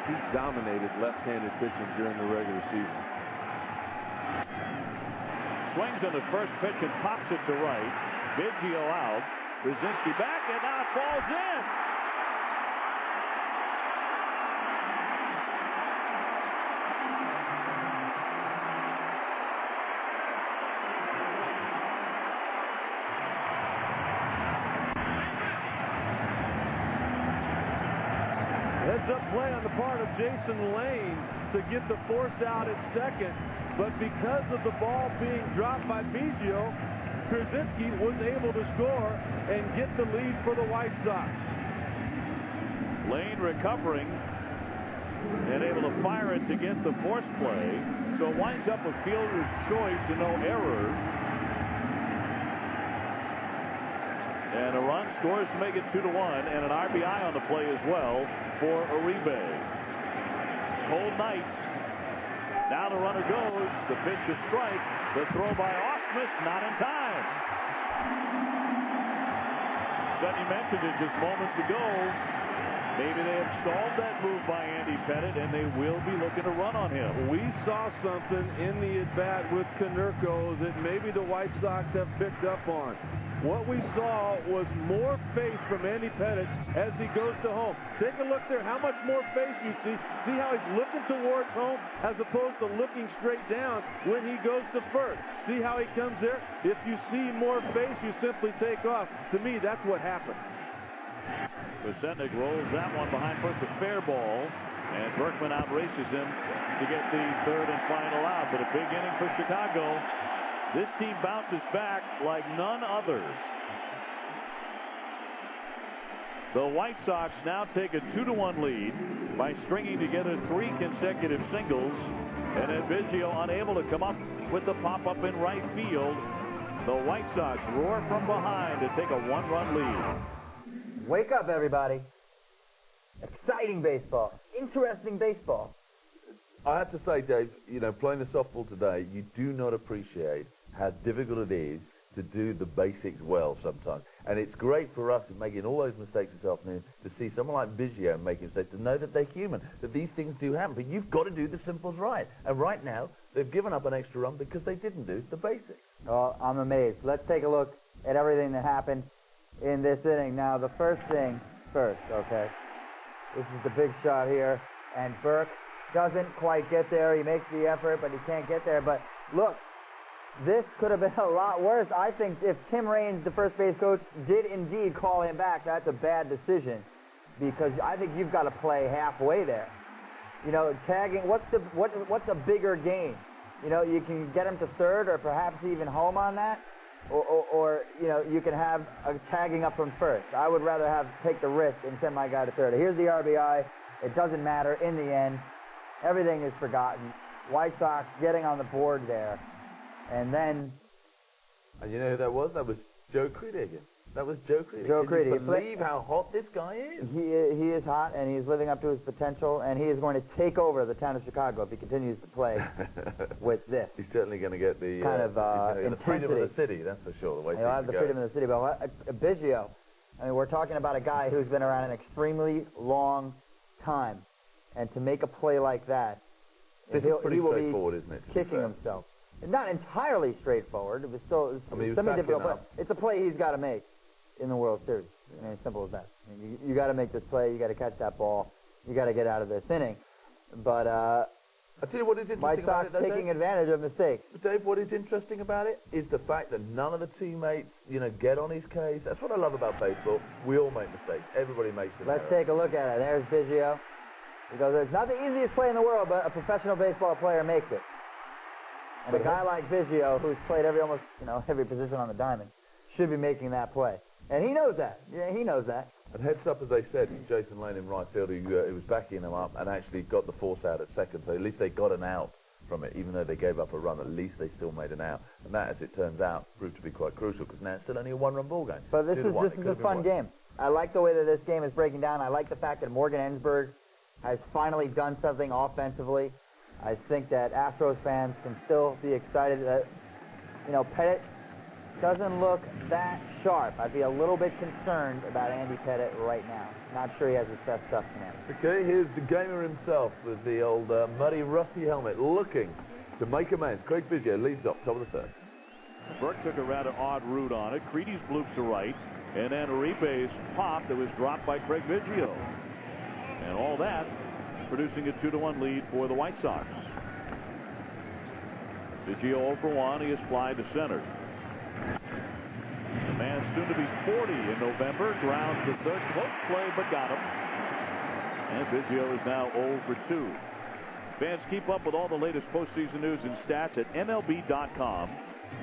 He dominated left-handed pitching during the regular season. Swings on the first pitch and pops it to right. Biggio out. Brzezinski back, and now it falls in. Heads-up play on the part of Jason Lane to get the force out at second. But because of the ball being dropped by Biggio, Brzezinski was able to score and get the lead for the White Sox. Lane recovering and able to fire it to get the force play. So it winds up a fielder's choice and no error. And a run scores to make it 2-1, and an RBI on the play as well for Uribe. Cold night. Now the runner goes. The pitch is strike. The throw by Ausmus, not in time. Sonny mentioned it just moments ago. Maybe they have solved that move by Andy Pettitte, and they will be looking to run on him. We saw something in the at-bat with Konerko that maybe the White Sox have picked up on. What we saw was more face from Andy Pettitte as he goes to home. Take a look there. How much more face you see. See how he's looking towards home as opposed to looking straight down when he goes to first. See how he comes there? If you see more face, you simply take off. To me, that's what happened. Vasetnik rolls that one behind first, a fair ball, and Berkman outraces him to get the third and final out. But a big inning for Chicago. This team bounces back like none other. The White Sox now take a 2-1 lead by stringing together 3 consecutive singles, and Biggio unable to come up with the pop-up in right field. The White Sox roar from behind to take a 1-run lead. Wake up, everybody. Exciting baseball. Interesting baseball. I have to say, Dave, you know, playing the softball today, you do not appreciate how difficult it is to do the basics well sometimes. And it's great for us in making all those mistakes this afternoon to see someone like Biggio making mistakes, to know that they're human, that these things do happen. But you've got to do the simples right. And right now, they've given up an extra run because they didn't do the basics. Oh, I'm amazed. Let's take a look at everything that happened in this inning. Now, the first thing first, okay? This is the big shot here, and Burke doesn't quite get there. He makes the effort, but he can't get there. But look, this could have been a lot worse. I think if Tim Raines, the first base coach, did indeed call him back, that's a bad decision, because I think you've got to play halfway there. You know, tagging, what's a bigger gain? You know, you can get him to third or perhaps even home on that, or you know, you can have a tagging up from first. I would rather take the risk and send my guy to third. Here's the RBI. It doesn't matter in the end. Everything is forgotten. White Sox getting on the board there. And then... And you know who that was? That was Joe Creedy again. That was Joe Creedy. Joe Creedy. Can you believe how hot this guy is? He is hot, and he's living up to his potential, and he is going to take over the town of Chicago if he continues to play with this. He's certainly going to get the kind of the freedom of the city, that's for sure. The way he'll have the freedom of the city. But Biggio, I mean, we're talking about a guy who's been around an extremely long time, and to make a play like that, this is pretty straightforward, isn't it? Kicking himself. Not entirely straightforward. It was still semi-difficult, but it's a play he's got to make in the World Series. I mean, as simple as that. I mean, you got to make this play. You got to catch that ball. You got to get out of this inning. But I tell you what is interesting White Sox about it, taking advantage of mistakes. But Dave, what is interesting about it is the fact that none of the teammates, you know, get on his case. That's what I love about baseball. We all make mistakes. Everybody makes them. Let's take a look at it. There's Biggio. He goes, it's not the easiest play in the world, but a professional baseball player makes it. And a guy like Biggio, who's played almost every position on the diamond, should be making that play. And he knows that. Yeah, he knows that. And heads up, as they said, to Jason Lane in right field, who was backing him up and actually got the force out at second. So at least they got an out from it. Even though they gave up a run, at least they still made an out. And that, as it turns out, proved to be quite crucial, because now it's still only a one-run ball game. But this is a fun game. I like the way that this game is breaking down. I like the fact that Morgan Ensberg has finally done something offensively. I think that Astros fans can still be excited that, Pettitte doesn't look that sharp. I'd be a little bit concerned about Andy Pettitte right now. Not sure he has his best stuff tonight. Okay, here's the gamer himself with the old muddy, rusty helmet, looking to make amends. Craig Biggio leads off, top of the third. Burke took a rather odd route on it. Creedy's blooped to right, and then Uribe's pop that was dropped by Craig Biggio. And all that producing a 2-1 lead for the White Sox. Biggio 0 for 1. He is flied to center. The man soon to be 40 in November. Grounds to third. Close play, but got him. And Biggio is now 0 for 2. Fans, keep up with all the latest postseason news and stats at MLB.com.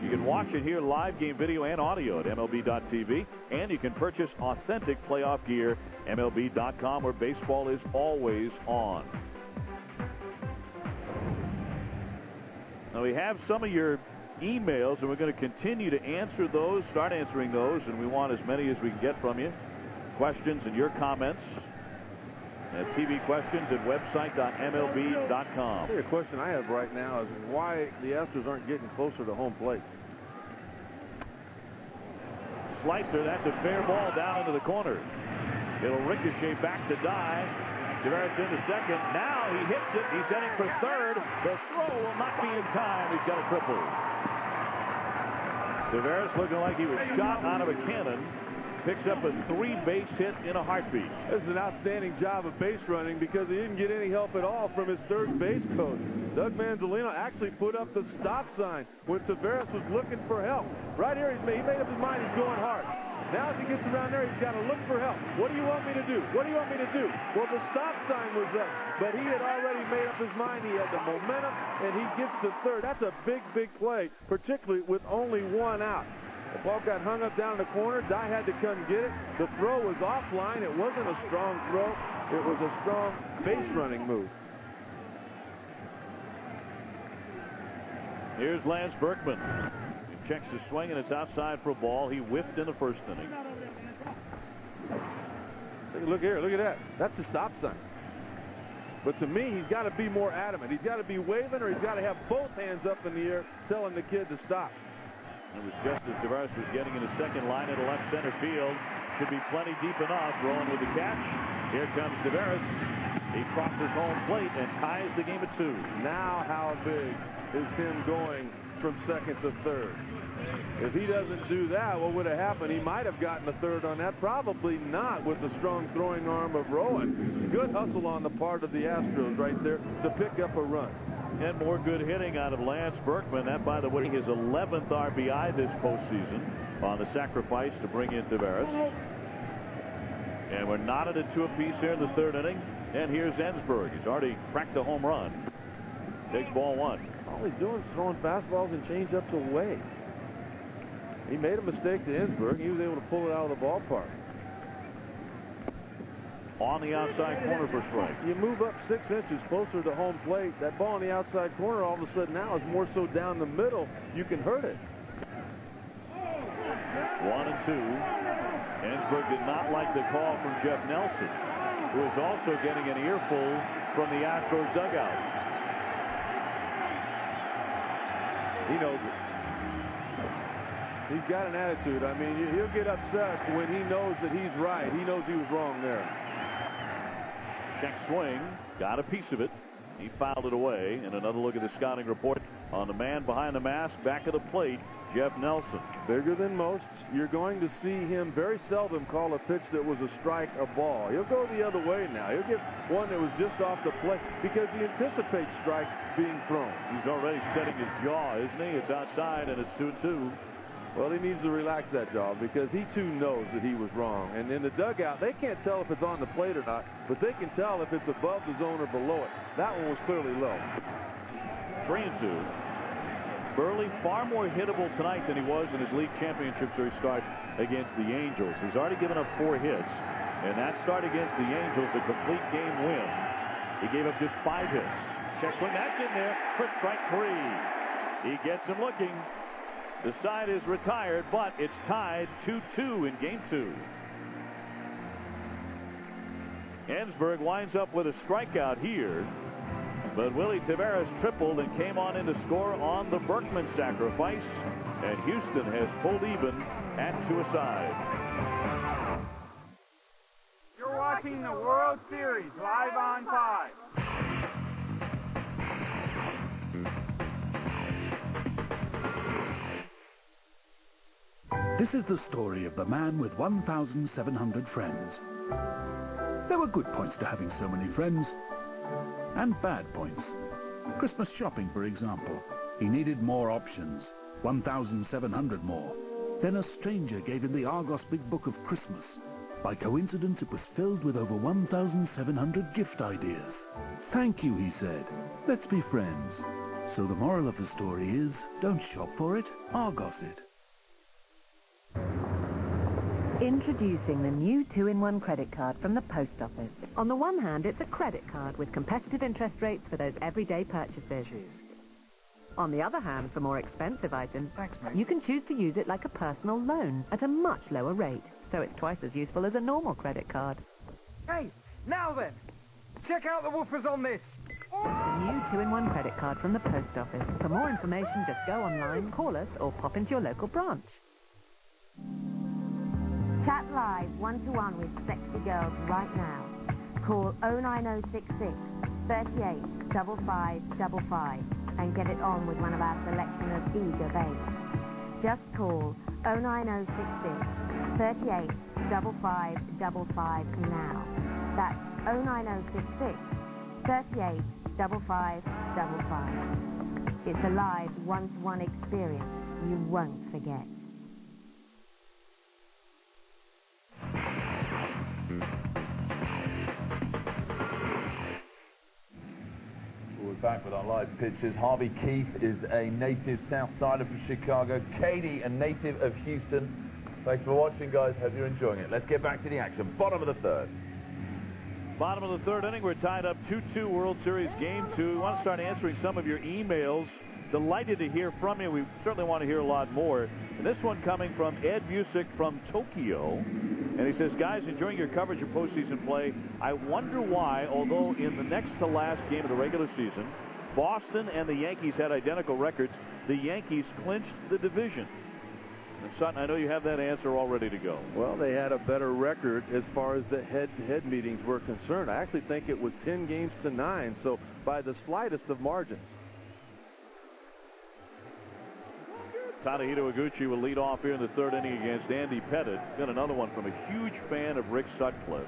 You can watch and hear live game video and audio at MLB.tv. And you can purchase authentic playoff gear, MLB.com, where baseball is always on. Now, we have some of your emails, and we're going to continue to answer those, start answering those, and we want as many as we can get from you. Questions and your comments. TV questions at website.mlb.com. The question I have right now is why the Astros aren't getting closer to home plate. Slicer, that's a fair ball down into the corner. It'll ricochet back to Dye. Tavares into second. Now he hits it. He's heading for third. The throw will not be in time. He's got a triple. Tavares looking like he was shot out of a cannon. Picks up a 3-base hit in a heartbeat. This is an outstanding job of base running because he didn't get any help at all from his third base coach. Doug Manzolino actually put up the stop sign when Tavares was looking for help. Right here, he made up his mind he's going hard. Now as he gets around there, he's got to look for help. What do you want me to do? What do you want me to do? Well, the stop sign was up, but he had already made up his mind. He had the momentum, and he gets to third. That's a big, big play, particularly with only one out. The ball got hung up down in the corner. Dye had to come get it. The throw was offline. It wasn't a strong throw. It was a strong base running move. Here's Lance Berkman. He checks his swing, and it's outside for a ball. He whiffed in the first inning. Look here. Look at that. That's a stop sign. But to me, he's got to be more adamant. He's got to be waving, or he's got to have both hands up in the air telling the kid to stop. It was just as Tavares was getting into second line into left center field. Should be plenty deep enough. Rolling with the catch. Here comes Tavares. He crosses home plate and ties the game at 2. Now how big is him going from second to third? If he doesn't do that, what would have happened? He might have gotten a third on that. Probably not with the strong throwing arm of Rowan. Good hustle on the part of the Astros right there to pick up a run. And more good hitting out of Lance Berkman. That, by the way, his 11th RBI this postseason on the sacrifice to bring in Tavares. And we're knotted at 2 apiece here in the third inning. And here's Ensberg. He's already cracked a home run. Takes ball 1. All he's doing is throwing fastballs and changeups away. He made a mistake to Ensberg. He was able to pull it out of the ballpark. On the outside corner for strike. You move up 6 inches closer to home plate. That ball on the outside corner all of a sudden now is more so down the middle. You can hurt it. 1-2. Ensberg did not like the call from Jeff Nelson, who is also getting an earful from the Astros dugout. He knows it. He's got an attitude. I mean, he'll get upset when he knows that he's right. He knows he was wrong there. Check swing, got a piece of it. He fouled it away. And another look at the scouting report on the man behind the mask, back of the plate, Jeff Nelson. Bigger than most. You're going to see him very seldom call a pitch that was a strike a ball. He'll go the other way now. He'll get one that was just off the plate because he anticipates strikes being thrown. He's already setting his jaw, isn't he? It's outside, and it's 2-2. Well, he needs to relax that jaw because he, too, knows that he was wrong. And in the dugout, they can't tell if it's on the plate or not, but they can tell if it's above the zone or below it. That one was clearly low. 3-2. Burley far more hittable tonight than he was in his league championship series start against the Angels. He's already given up 4 hits, and that start against the Angels, a complete game win. He gave up just 5 hits. Check swing, that's in there for strike 3. He gets him looking. The side is retired, but it's tied 2-2 in game 2. Ensberg winds up with a strikeout here, but Willie Tavares tripled and came on in to score on the Berkman sacrifice, and Houston has pulled even at 2 aside. You're watching the World Series live on 5. This is the story of the man with 1,700 friends. There were good points to having so many friends, and bad points. Christmas shopping, for example. He needed more options, 1,700 more. Then a stranger gave him the Argos Big Book of Christmas. By coincidence, it was filled with over 1,700 gift ideas. Thank you, he said. Let's be friends. So the moral of the story is, don't shop for it, Argos it. Introducing the new 2-in-1 credit card from the post office. On the one hand, it's a credit card with competitive interest rates for those everyday purchases. Cheers. On the other hand, for more expensive items, Thanks, mate. you can choose to use it like a personal loan at a much lower rate. So it's twice as useful as a normal credit card. Hey, now then, check out the woofers on this. The new 2-in-1 credit card from the post office. For more information, just go online, call us, or pop into your local branch. Chat live one-to-one with sexy girls right now. Call 09066 38 5555 and get it on with one of our selection of eager babes. Just call 09066 38 5555 now. That's 09066 38 5555. It's a live one-to-one experience you won't forget. We're back with our live pictures. Harvey Keith is a native south side of Chicago. Katie, a native of Houston. Thanks for watching, guys. Hope you're enjoying it. Let's get back to the action. Bottom of the third. Bottom of the third inning, we're tied up 2-2 World Series Game 2. We want to start answering some of your emails. Delighted to hear from you. We certainly want to hear a lot more. And this one coming from Ed Busick from Tokyo. And he says, guys, enjoying your coverage of postseason play. I wonder why, although in the next to last game of the regular season, Boston and the Yankees had identical records, the Yankees clinched the division. And Sutton, I know you have that answer all ready to go. Well, they had a better record as far as the head-to-head meetings were concerned. I actually think it was 10 games to 9, so by the slightest of margins. Tadahito Iguchi will lead off here in the third inning against Andy Pettit. Got another one from a huge fan of Rick Sutcliffe.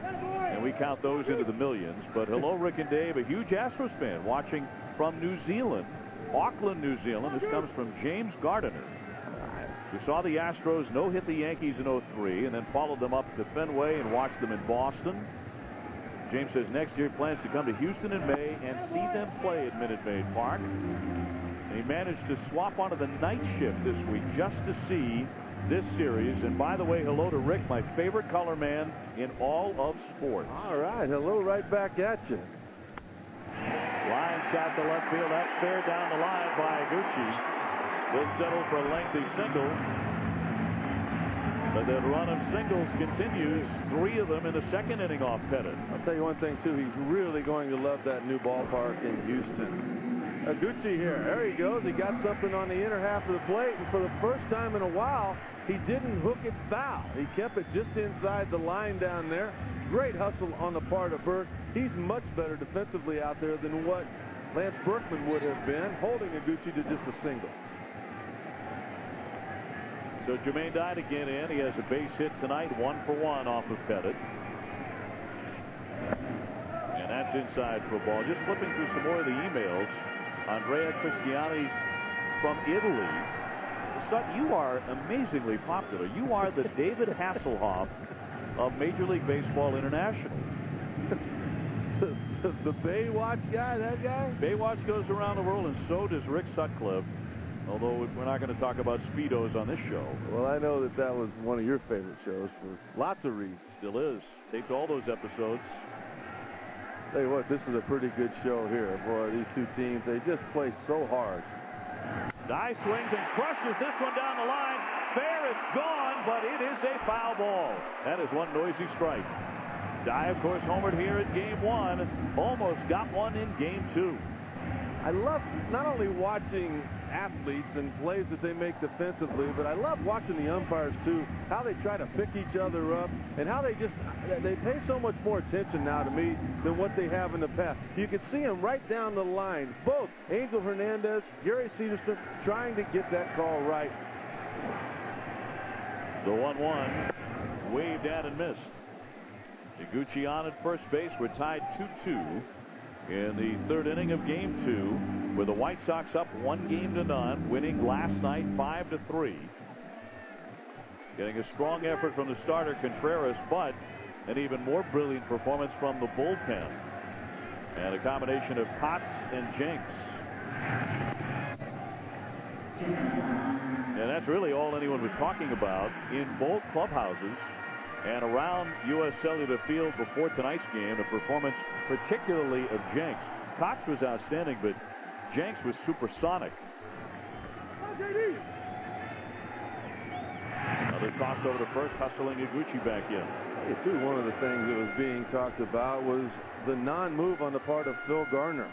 And we count those into the millions. But hello, Rick and Dave, a huge Astros fan watching from New Zealand, Auckland, New Zealand. This comes from James Gardiner, who saw the Astros no-hit the Yankees in 03 and then followed them up to Fenway and watched them in Boston. James says next year he plans to come to Houston in May and see them play at Minute Maid Park. And he managed to swap onto the night shift this week just to see this series. And by the way, hello to Rick, my favorite color man in all of sports. All right, hello right back at you. Line shot to left field. That's fair down the line by Iguchi. Will settle for a lengthy single. But that run of singles continues, 3 of them in the second inning off Pettit. I'll tell you one thing, too. He's really going to love that new ballpark in Houston. Iguchi here. There he goes. He got something on the inner half of the plate, and for the first time in a while, he didn't hook it foul. He kept it just inside the line down there. Great hustle on the part of Burke. He's much better defensively out there than what Lance Berkman would have been, holding Iguchi to just a single. So Jermaine Dye to get in. He has a base hit tonight, 1-for-1 off of Pettit. And that's inside for a ball. Just flipping through some more of the emails. Andrea Cristiani from Italy. Sutton, you are amazingly popular. You are the David Hasselhoff of Major League Baseball International. The Baywatch guy, that guy? Baywatch goes around the world, and so does Rick Sutcliffe. Although we're not going to talk about Speedos on this show. Well, I know that was one of your favorite shows for lots of reasons. Still is. Taped all those episodes. Tell you what, this is a pretty good show here. Boy, these two teams, they just play so hard. Dye swings and crushes this one down the line. Fair, it's gone, but it is a foul ball. That is one noisy strike. Dye, of course, homered here in Game 1. Almost got one in Game 2. I love not only watching athletes and plays that they make defensively, but I love watching the umpires too, how they try to pick each other up and how they pay so much more attention now to me than what they have in the past. You can see them right down the line, both Angel Hernandez, Gary Cederstrom, trying to get that call right. The 1-1 waved at and missed. Iguchi on at first base. We're tied 2-2 in the third inning of Game 2, with the White Sox up 1-0, winning last night 5-3. Getting a strong effort from the starter Contreras, but an even more brilliant performance from the bullpen. And a combination of Potts and Jenks. And that's really all anyone was talking about in both clubhouses and around U.S. Cellular Field before tonight's game. The performance particularly of Jenks. Cox was outstanding, but Jenks was supersonic. Another toss over to first, hustling Iguchi back in. Too, one of the things that was being talked about was the non-move on the part of Phil Garner.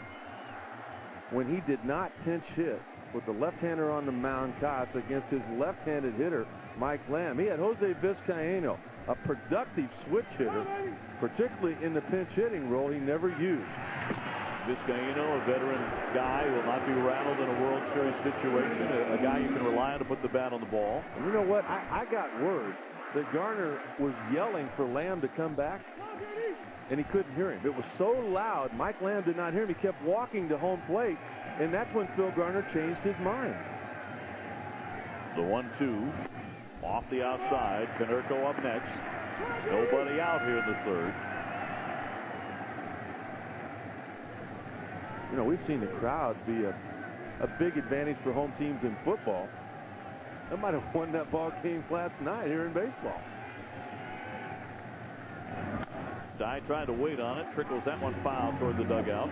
When he did not pinch hit, with the left-hander on the mound, Kotz, against his left-handed hitter, Mike Lamb. He had Jose Vizcaíno, a productive switch hitter, particularly in the pinch hitting role he never used. Vizcaíno, a veteran guy, will not be rattled in a World Series situation, a guy you can rely on to put the bat on the ball. And you know what? I got word that Garner was yelling for Lamb to come back, and he couldn't hear him. It was so loud, Mike Lamb did not hear him. He kept walking to home plate, and that's when Phil Garner changed his mind. The 1-2 off the outside. Konerko up next. Nobody out here in the third. You know, we've seen the crowd be a big advantage for home teams in football. That might have won that ball game last night here in baseball. Dye trying to wait on it. Trickles that one foul toward the dugout.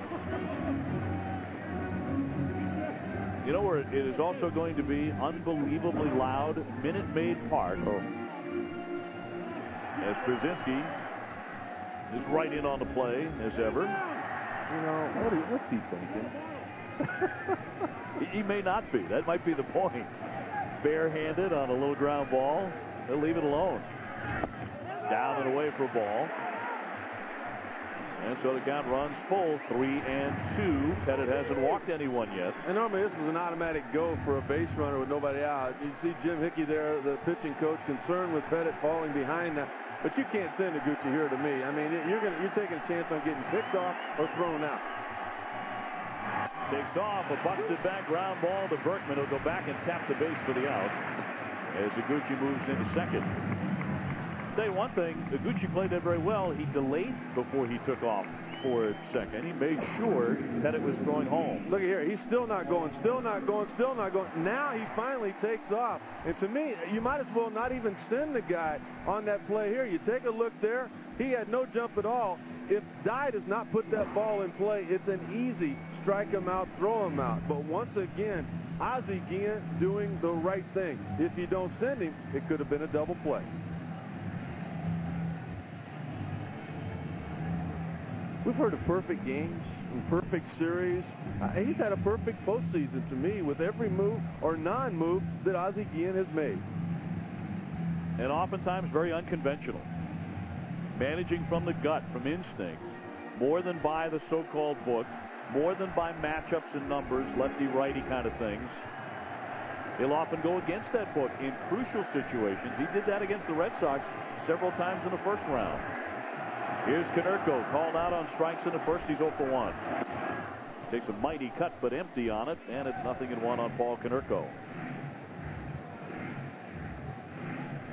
You know where it is also going to be unbelievably loud? Minute Maid Park. As Brzezinski is right in on the play as ever. You know, what's he thinking? He may not be. That might be the point. Barehanded on a little ground ball. They'll leave it alone. Down and away for a ball. And so the count runs full, 3-2. Pettit hasn't walked anyone yet. And normally this is an automatic go for a base runner with nobody out. You see Jim Hickey there, the pitching coach, concerned with Pettit falling behind now. But you can't send Iguchi here to me. I mean, you're taking a chance on getting picked off or thrown out. Takes off a busted back ground ball to Berkman, who'll go back and tap the base for the out as Iguchi moves into second. Tell you one thing, Iguchi played that very well. He delayed before he took off for second. He made sure that it was throwing home. Look at here. He's still not going, still not going, still not going. Now he finally takes off. And to me, you might as well not even send the guy on that play here. You take a look there. He had no jump at all. If Dye does not put that ball in play, it's an easy strike him out, throw him out. But once again, Ozzie Guillen doing the right thing. If you don't send him, it could have been a double play. We've heard of perfect games and perfect series. He's had a perfect postseason to me with every move or non-move that Ozzie Guillen has made. And oftentimes very unconventional. Managing from the gut, from instincts, more than by the so-called book, more than by matchups and numbers, lefty-righty kind of things. He'll often go against that book in crucial situations. He did that against the Red Sox several times in the first round. Here's Konerko, called out on strikes in the first. He's 0 for 1. Takes a mighty cut, but empty on it, and it's 0-1 on Paul Konerko.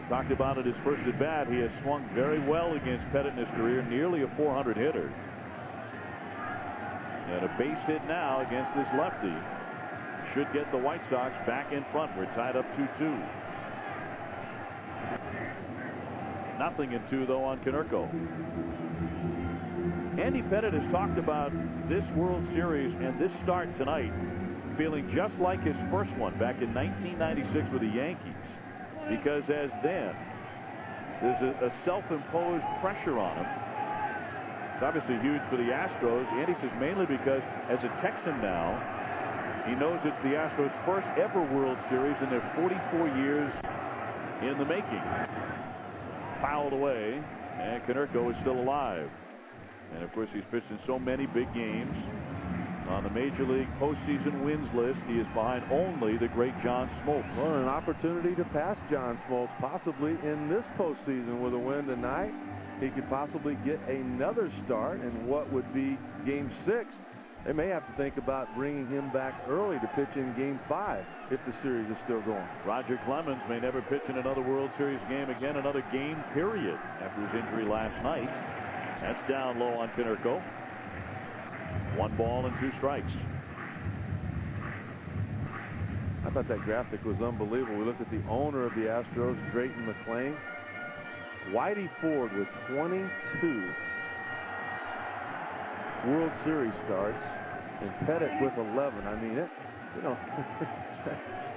Talked about it his first at bat. He has swung very well against Pettit in his career, nearly a 400 hitter. And a base hit now against this lefty should get the White Sox back in front. We're tied up 2-2. 0-2 though on Konerko. Andy Pettit has talked about this World Series and this start tonight feeling just like his first one back in 1996 with the Yankees, because as then there's a self-imposed pressure on him. It's obviously huge for the Astros. Andy says mainly because as a Texan now, he knows it's the Astros' first ever World Series in their 44 years in the making. Fouled away, and Konerko is still alive. And of course, he's pitched in so many big games. On the Major League postseason wins list, he is behind only the great John Smoltz. Well, an opportunity to pass John Smoltz possibly in this postseason with a win tonight. He could possibly get another start in what would be Game 6. They may have to think about bringing him back early to pitch in Game 5 if the series is still going. Roger Clemens may never pitch in another World Series game again, another game period, after his injury last night. That's down low on Konerko. 1 ball and 2 strikes. I thought that graphic was unbelievable. We look at the owner of the Astros, Drayton McClain. Whitey Ford with 22 World Series starts, and Pettit with 11. I mean, you know,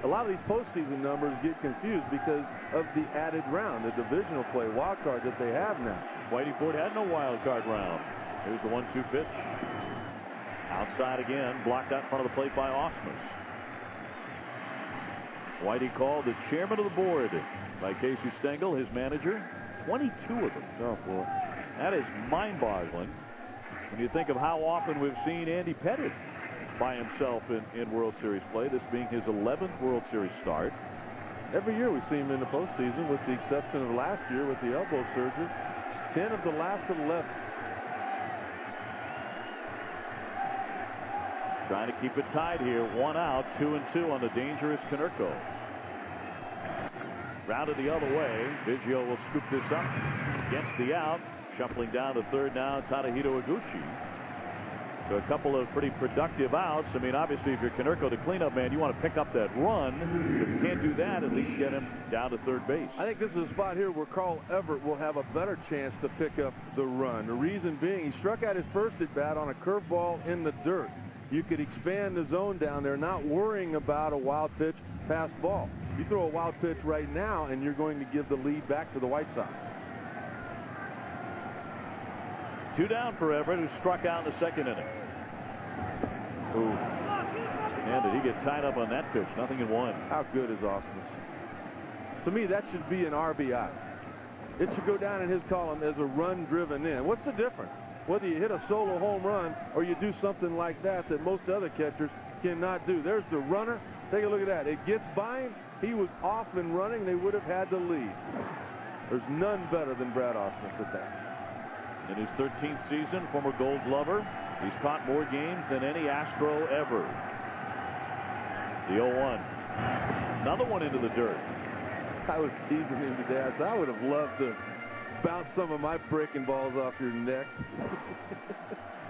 a lot of these postseason numbers get confused because of the added round, the divisional play, wild card that they have now. Whitey Ford had no wild card round. Here's the 1-2 pitch. Outside again, blocked out in front of the plate by Osmus. Whitey called the chairman of the board by Casey Stengel, his manager. 22 of them. Oh, boy. That is mind-boggling when you think of how often we've seen Andy Pettitte by himself in World Series play, this being his 11th World Series start. Every year we see him in the postseason, with the exception of last year with the elbow surgery. 10 of the last 11. Trying to keep it tied here. 1 out, 2-2 on the dangerous Konerko. Rounded the other way. Biggio will scoop this up. Gets the out. Shuffling down to third now, Tadahito Iguchi. So a couple of pretty productive outs. I mean, obviously, if you're Konerko, the cleanup man, you want to pick up that run. If you can't do that, at least get him down to third base. I think this is a spot here where Carl Everett will have a better chance to pick up the run. The reason being, he struck out his first at bat on a curveball in the dirt. You could expand the zone down there, not worrying about a wild pitch past ball. You throw a wild pitch right now, and you're going to give the lead back to the White Sox. 2 down for Everett, who struck out in the second inning. Ooh. Man, did he get tied up on that pitch? Nothing in 1. How good is Ausmus? To me, that should be an RBI. It should go down in his column as a run driven in. What's the difference? Whether you hit a solo home run or you do something like that most other catchers cannot do. There's the runner. Take a look at that. It gets by him. He was off and running. They would have had the lead. There's none better than Brad Ausmus at that. In his 13th season, former Gold Glover, he's caught more games than any Astro ever. The 0-1. Another one into the dirt. I was teasing him today. I said, I would have loved to bounce some of my breaking balls off your neck.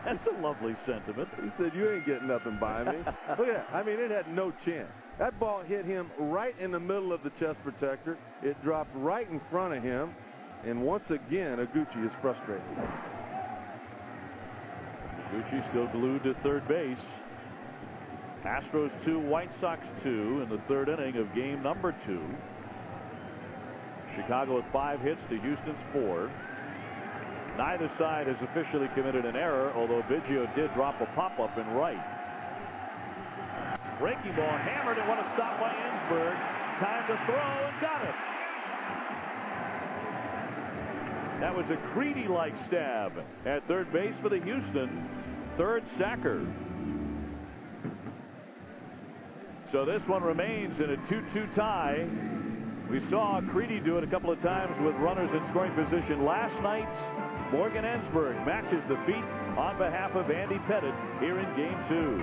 That's a lovely sentiment. He said, you ain't getting nothing by me. Look at that. I mean, it had no chance. That ball hit him right in the middle of the chest protector. It dropped right in front of him. And once again, Iguchi is frustrated. Iguchi still glued to third base. Astros 2, White Sox 2 in the third inning of game number 2. Chicago with 5 hits to Houston's 4. Neither side has officially committed an error, although Biggio did drop a pop-up in right. Breaking ball hammered, and what a stop by Ensberg. Time to throw, and got it. That was a Creedy-like stab at third base for the Houston third sacker. So this one remains in a 2-2 tie. We saw Creedy do it a couple of times with runners in scoring position last night. Morgan Ensberg matches the feat on behalf of Andy Pettitte here in game 2.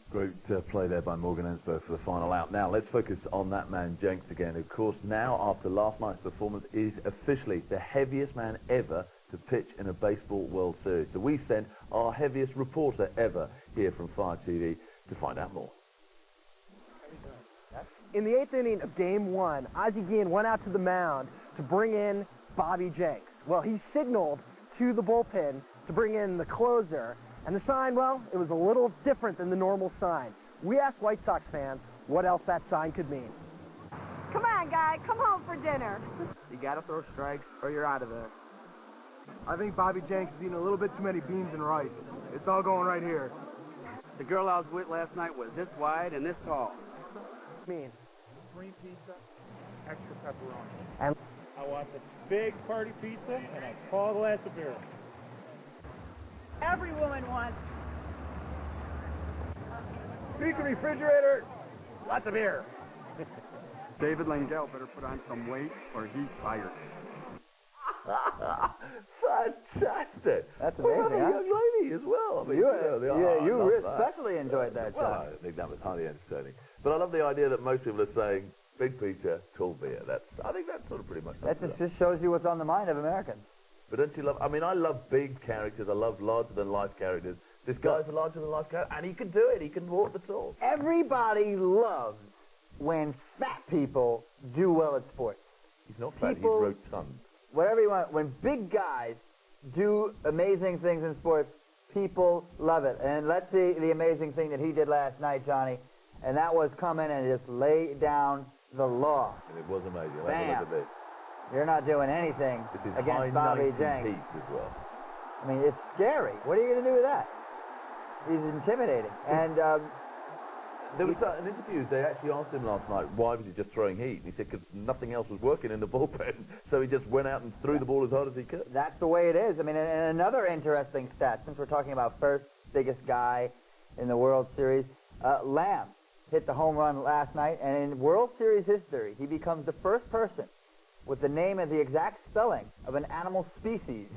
Great play there by Morgan Ensberg for the final out. Now let's focus on that man Jenks again, who of course now after last night's performance is officially the heaviest man ever to pitch in a baseball World Series. So we sent our heaviest reporter ever here from Fire TV to find out more. In the 8th inning of game 1, Ozzie Guillen went out to the mound to bring in Bobby Jenks. Well, he signaled to the bullpen to bring in the closer. And the sign, well, it was a little different than the normal sign. We asked White Sox fans what else that sign could mean. Come on, guy. Come home for dinner. You got to throw strikes or you're out of there. I think Bobby Jenks is eating a little bit too many beans and rice. It's all going right here. The girl I was with last night was this wide and this tall. Mean. Cream pizza, extra pepperoni. And I want a big party pizza and a tall glass of beer. Every woman wants. Speak of refrigerator. Lots of beer. David Langell better put on some weight or he's fired. Fantastic. That's We have a amazing, huh? young lady as well. I mean, You especially enjoyed that, Well, John. I think that was highly entertaining. But I love the idea that most people are saying, big pizza, tall beer. I think that's sort of pretty much That sums it up. just shows you what's on the mind of Americans. But don't you love, I mean, I love big characters. I love larger-than-life characters. This guy's a larger-than-life character, and he can do it. He can walk the talk. Everybody loves when fat people do well at sports. He's not fat, People- he's rotund. Whatever you want. When big guys do amazing things in sports, people love it. And let's see the amazing thing that he did last night, Johnny. And that was come in and just lay down the law. And it was amazing. Have a Bam. look at this. You're not doing anything This is against high Bobby 90 Jenks. heat as well. I mean, it's scary. What are you going to do with that? He's intimidating. And There was an interview, they actually asked him last night, why was he just throwing heat? And he said, because nothing else was working in the bullpen, so he just went out and threw the ball as hard as he could. That's the way it is. I mean, and another interesting stat, since we're talking about first biggest guy in the World Series, Lamb hit the home run last night, and in World Series history, he becomes the first person with the name and the exact spelling of an animal species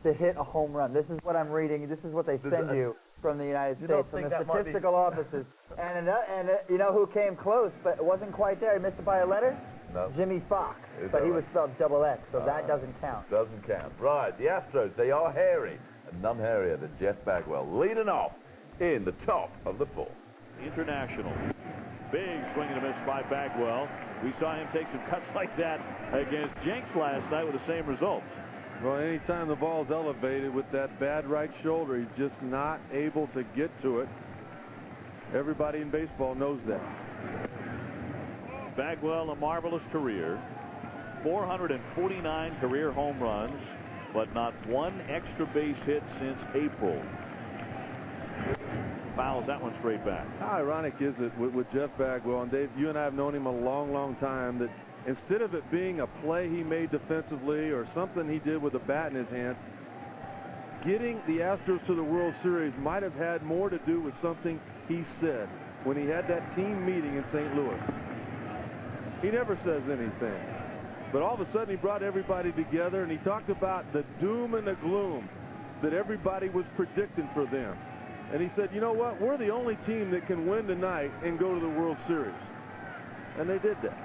to hit a home run. This is what I'm reading. This is what they send you from the United States, from the statistical offices. And you know who came close, but it wasn't quite there? He missed it by a letter? No. Jimmy Fox. But he was spelled double X, so that doesn't count. Doesn't count. Right, the Astros, they are hairy, and none hairier than Jeff Bagwell, leading off in the top of the fourth. International. Big swing and a miss by Bagwell. We saw him take some cuts like that against Jenks last night with the same result. Well, anytime the ball's elevated with that bad right shoulder, he's just not able to get to it. Everybody in baseball knows that. Bagwell, a marvelous career. 449 career home runs, but not one extra base hit since April. Fouls that one straight back. How ironic is it with Jeff Bagwell, and Dave, you and I have known him a long, long time, that instead of it being a play he made defensively or something he did with a bat in his hand, getting the Astros to the World Series might have had more to do with something he said when he had that team meeting in St. Louis. He never says anything, but all of a sudden he brought everybody together and he talked about the doom and the gloom that everybody was predicting for them. And he said, you know what, we're the only team that can win tonight and go to the World Series. And they did that.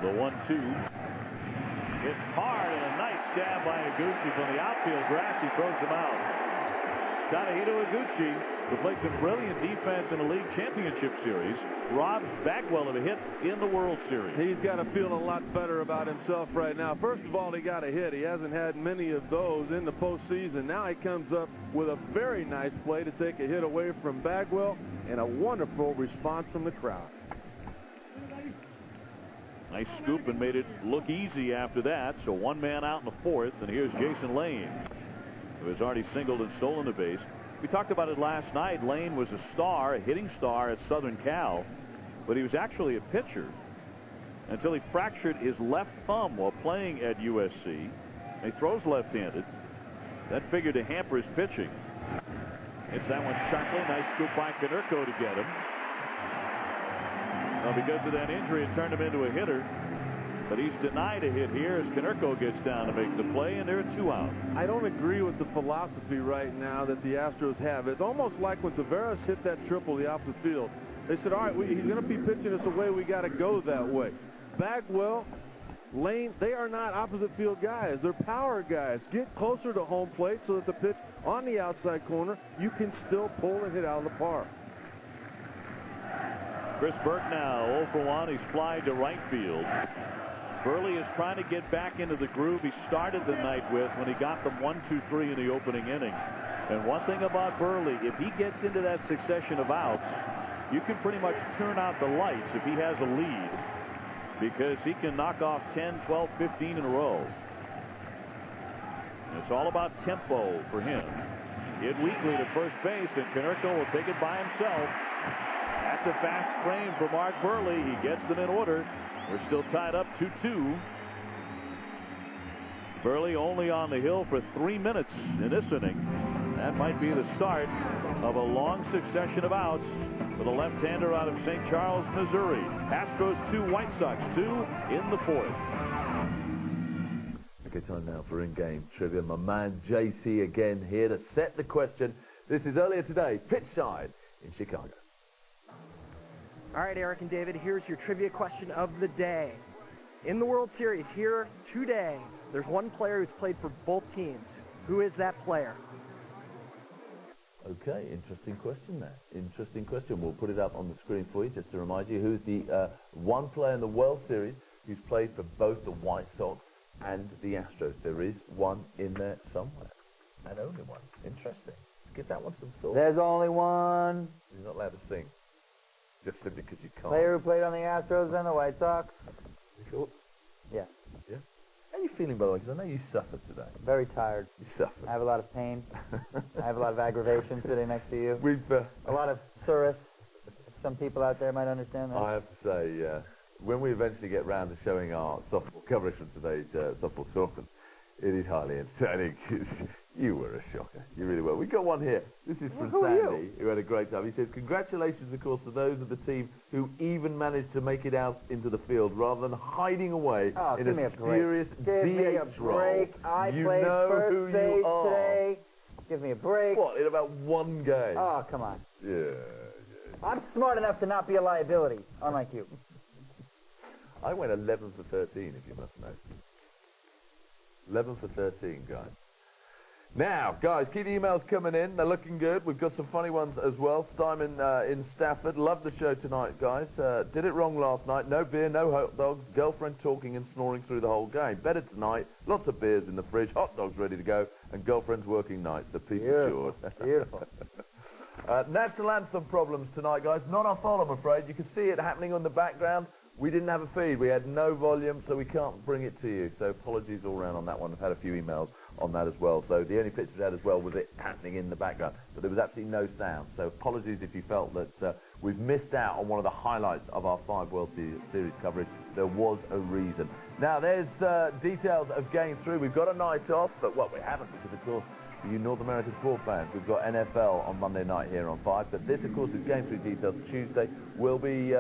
The 1-2. Hit hard and a nice stab by Iguchi from the outfield grass. He throws him out. Tadahito Iguchi, who played some brilliant defense in the League Championship Series, robs Bagwell of a hit in the World Series. He's got to feel a lot better about himself right now. First of all, he got a hit. He hasn't had many of those in the postseason. Now he comes up with a very nice play to take a hit away from Bagwell, and a wonderful response from the crowd. Nice scoop and made it look easy after that. So one man out in the fourth, and here's Jason Lane, who has already singled and stolen the base. We talked about it last night. Lane was a star, a hitting star at Southern Cal, but he was actually a pitcher until he fractured his left thumb while playing at USC. He throws left-handed. That figured to hamper his pitching. Hits that one sharply. Nice scoop by Konerko to get him. Well, because of that injury, it turned him into a hitter. But he's denied a hit here as Konerko gets down to make the play, and there are two out. I don't agree with the philosophy right now that the Astros have. It's almost like when Taveras hit that triple the opposite field. They said, all right, he's going to be pitching us away. We got to go that way. Bagwell, Lane, they are not opposite field guys. They're power guys. Get closer to home plate so that the pitch on the outside corner, you can still pull and hit out of the park. Chris Burke now 0 for 1. He's flied to right field. Burley is trying to get back into the groove he started the night with when he got them 1-2-3 in the opening inning. And one thing about Burley, if he gets into that succession of outs, you can pretty much turn out the lights if he has a lead, because he can knock off 10, 12, 15 in a row. And it's all about tempo for him. Hit weakly to first base, and Konerko will take it by himself. That's a fast frame for Mark Burley. He gets them in order. We're still tied up 2-2. Burley only on the hill for 3 minutes in this inning. That might be the start of a long succession of outs for the left-hander out of St. Charles, Missouri. Astros 2, White Sox 2 in the fourth. Okay, time now for in-game trivia. My man JC again here to set the question. This is earlier today, pitch side in Chicago. All right, Eric and David, here's your trivia question of the day. In the World Series here today, there's one player who's played for both teams. Who is that player? Okay, interesting question there. Interesting question. We'll put it up on the screen for you just to remind you who's the one player in the World Series who's played for both the White Sox and the Astros. There is one in there somewhere, and only one. Interesting. Give that one some thought. There's only one. You're not allowed to sing. Just simply because you can't. Player who played on the Astros and the White Sox. Your thoughts? Yes. Yeah. How are you feeling, by the way? Because I know you suffered today. Very tired. You suffered. I have a lot of pain. I have a lot of aggravation sitting next to you. We've a lot of surus. Some people out there might understand that. I have to say, when we eventually get round to showing our softball coverage from today's softball tournament, it is highly entertaining. You were a shocker. You really were. We got one here. This is from Sandy, who had a great time. He says, congratulations, of course, to those of the team who even managed to make it out into the field rather than hiding away in a spurious DH role. I you played know first who base you are. today. Give me a break. What, in about one game? Oh, come on. Yeah. I'm smart enough to not be a liability, unlike you. I went 11 for 13, if you must know. 11 for 13, guys. Now, guys, keep the emails coming in. They're looking good. We've got some funny ones as well. Simon in Stafford. Love the show tonight, guys. Did it wrong last night. No beer, no hot dogs. Girlfriend talking and snoring through the whole game. Better tonight. Lots of beers in the fridge. Hot dogs ready to go. And girlfriend's working nights. A piece assured. Beautiful. National anthem problems tonight, guys. Not our fault, I'm afraid. You can see it happening on the background. We didn't have a feed. We had no volume, so we can't bring it to you. So apologies all around on that one. I've had a few emails on that as well. So the only pictures I had as well was it happening in the background. But there was absolutely no sound. So apologies if you felt that we've missed out on one of the highlights of our 5 World Series coverage. There was a reason. Now, there's details of Game 3. We've got a night off, but what we haven't, because, of course, for you North American sport fans, we've got NFL on Monday night here on 5. But this, of course, is Game 3 details. Tuesday will be,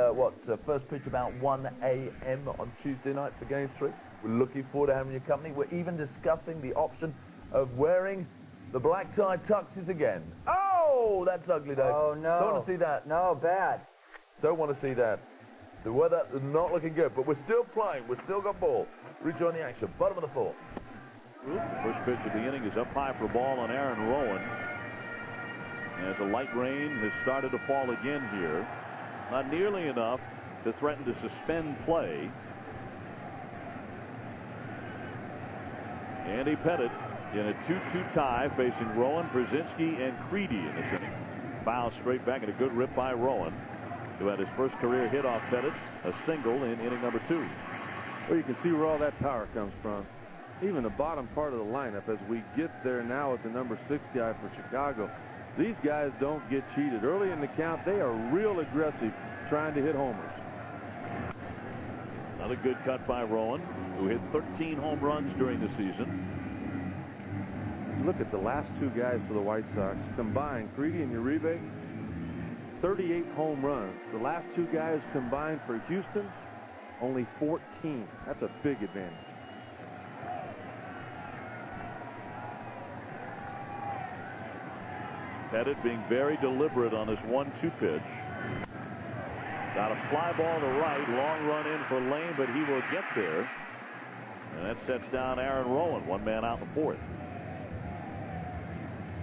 first pitch about 1 a.m. on Tuesday night for Game 3. We're looking forward to having your company. We're even discussing the option of wearing the black tie tuxes again. Oh, that's ugly, Dave. Oh, no. Don't want to see that. No, bad. Don't want to see that. The weather is not looking good, but we're still playing. We've still got ball. Rejoin the action. Bottom of the 4th. The first pitch of the inning is up high for a ball on Aaron Rowan. As a light rain has started to fall again here. Not nearly enough to threaten to suspend play. Andy Pettit in a 2-2 tie facing Rowan, Brzezinski, and Creedy in this inning. Foul straight back and a good rip by Rowan, who had his first career hit off Pettit, a single in inning number 2. Well, you can see where all that power comes from. Even the bottom part of the lineup, as we get there now with the number 6 guy for Chicago, these guys don't get cheated. Early in the count, they are real aggressive trying to hit homers. Another good cut by Rowan, who hit 13 home runs during the season. Look at the last 2 guys for the White Sox combined, Creedy and Uribe, 38 home runs. The last 2 guys combined for Houston, only 14. That's a big advantage. Pettit being very deliberate on this 1-2 pitch. Got a fly ball to right, long run in for Lane, but he will get there. And that sets down Aaron Rowan, 1 man out in the 4th.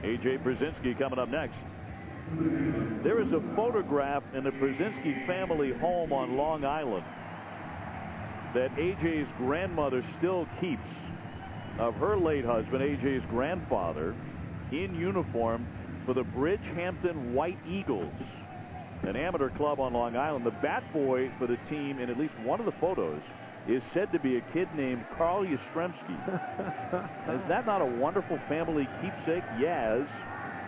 A.J. Brzezinski coming up next. There is a photograph in the Brzezinski family home on Long Island that A.J.'s grandmother still keeps of her late husband, A.J.'s grandfather, in uniform for the Bridgehampton White Eagles, an amateur club on Long Island. The bat boy for the team in at least one of the photos is said to be a kid named Carl Yastrzemski. Is that not a wonderful family keepsake? Yaz,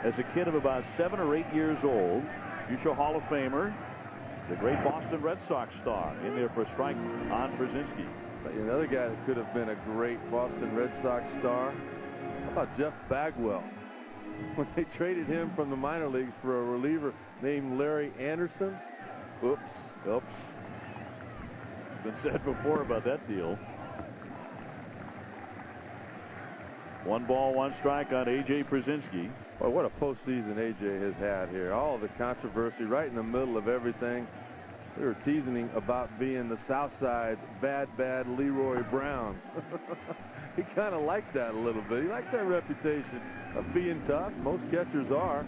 as a kid of about 7 or 8 years old, future Hall of Famer, the great Boston Red Sox star, in there for a strike on Brzezinski. Another guy that could have been a great Boston Red Sox star. How about Jeff Bagwell? When they traded him from the minor leagues for a reliever named Larry Anderson. Oops. It's been said before about that deal. 1 ball, 1 strike on A.J. Brzezinski. Boy, what a postseason A.J. has had here. All the controversy right in the middle of everything. They were teasing him about being the South Side's bad Leroy Brown. He kind of liked that a little bit. He likes that reputation of being tough. Most catchers are.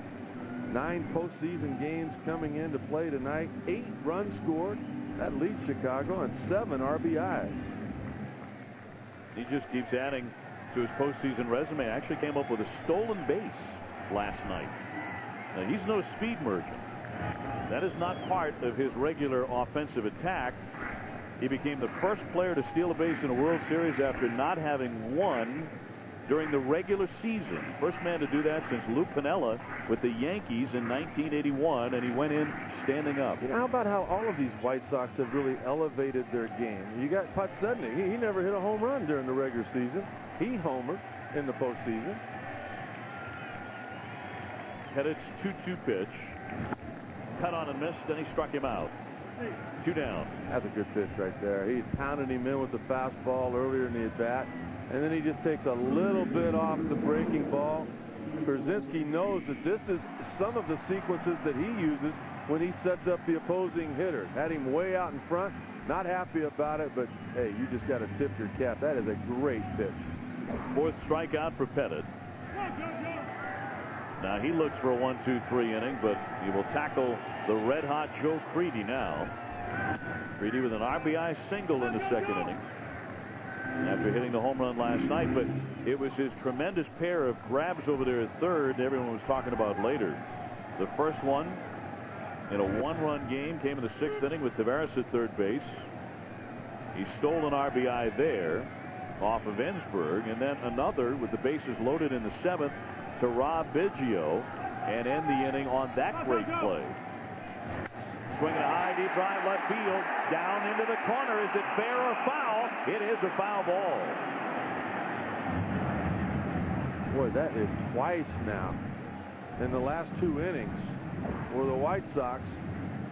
9 postseason games coming into play tonight. 8 runs scored. That leads Chicago, and 7 RBIs. He just keeps adding to his postseason resume. Actually came up with a stolen base last night. Now, he's no speed merchant. That is not part of his regular offensive attack. He became the first player to steal a base in a World Series after not having won during the regular season. First man to do that since Lou Piniella with the Yankees in 1981, and he went in standing up. You know, how about how all of these White Sox have really elevated their game? You got Podsednik. He never hit a home run during the regular season. He homered in the postseason. Pettit's 2-2 pitch. Cut on and missed, and he struck him out. 2 down. That's a good pitch right there. He pounded him in with the fastball earlier in the at-bat, and then he just takes a little bit off the breaking ball. Brzezinski knows that this is some of the sequences that he uses when he sets up the opposing hitter. Had him way out in front, not happy about it, but hey, you just got to tip your cap. That is a great pitch. 4th strikeout for Pettit. Now he looks for a 1-2-3 inning, but he will tackle the red-hot Joe Creedy now. Creedy with an RBI single in the 2nd inning after hitting the home run last night, but it was his tremendous pair of grabs over there at 3rd everyone was talking about later. The first one in a 1-run game came in the 6th inning with Tavares at 3rd base. He stole an RBI there off of Ensberg, and then another with the bases loaded in the 7th to Rob Biggio, and end the inning on that great play. Swinging a high, deep drive left field, down into the corner. Is it fair or foul? It is a foul ball. Boy, that is twice now in the last 2 innings where the White Sox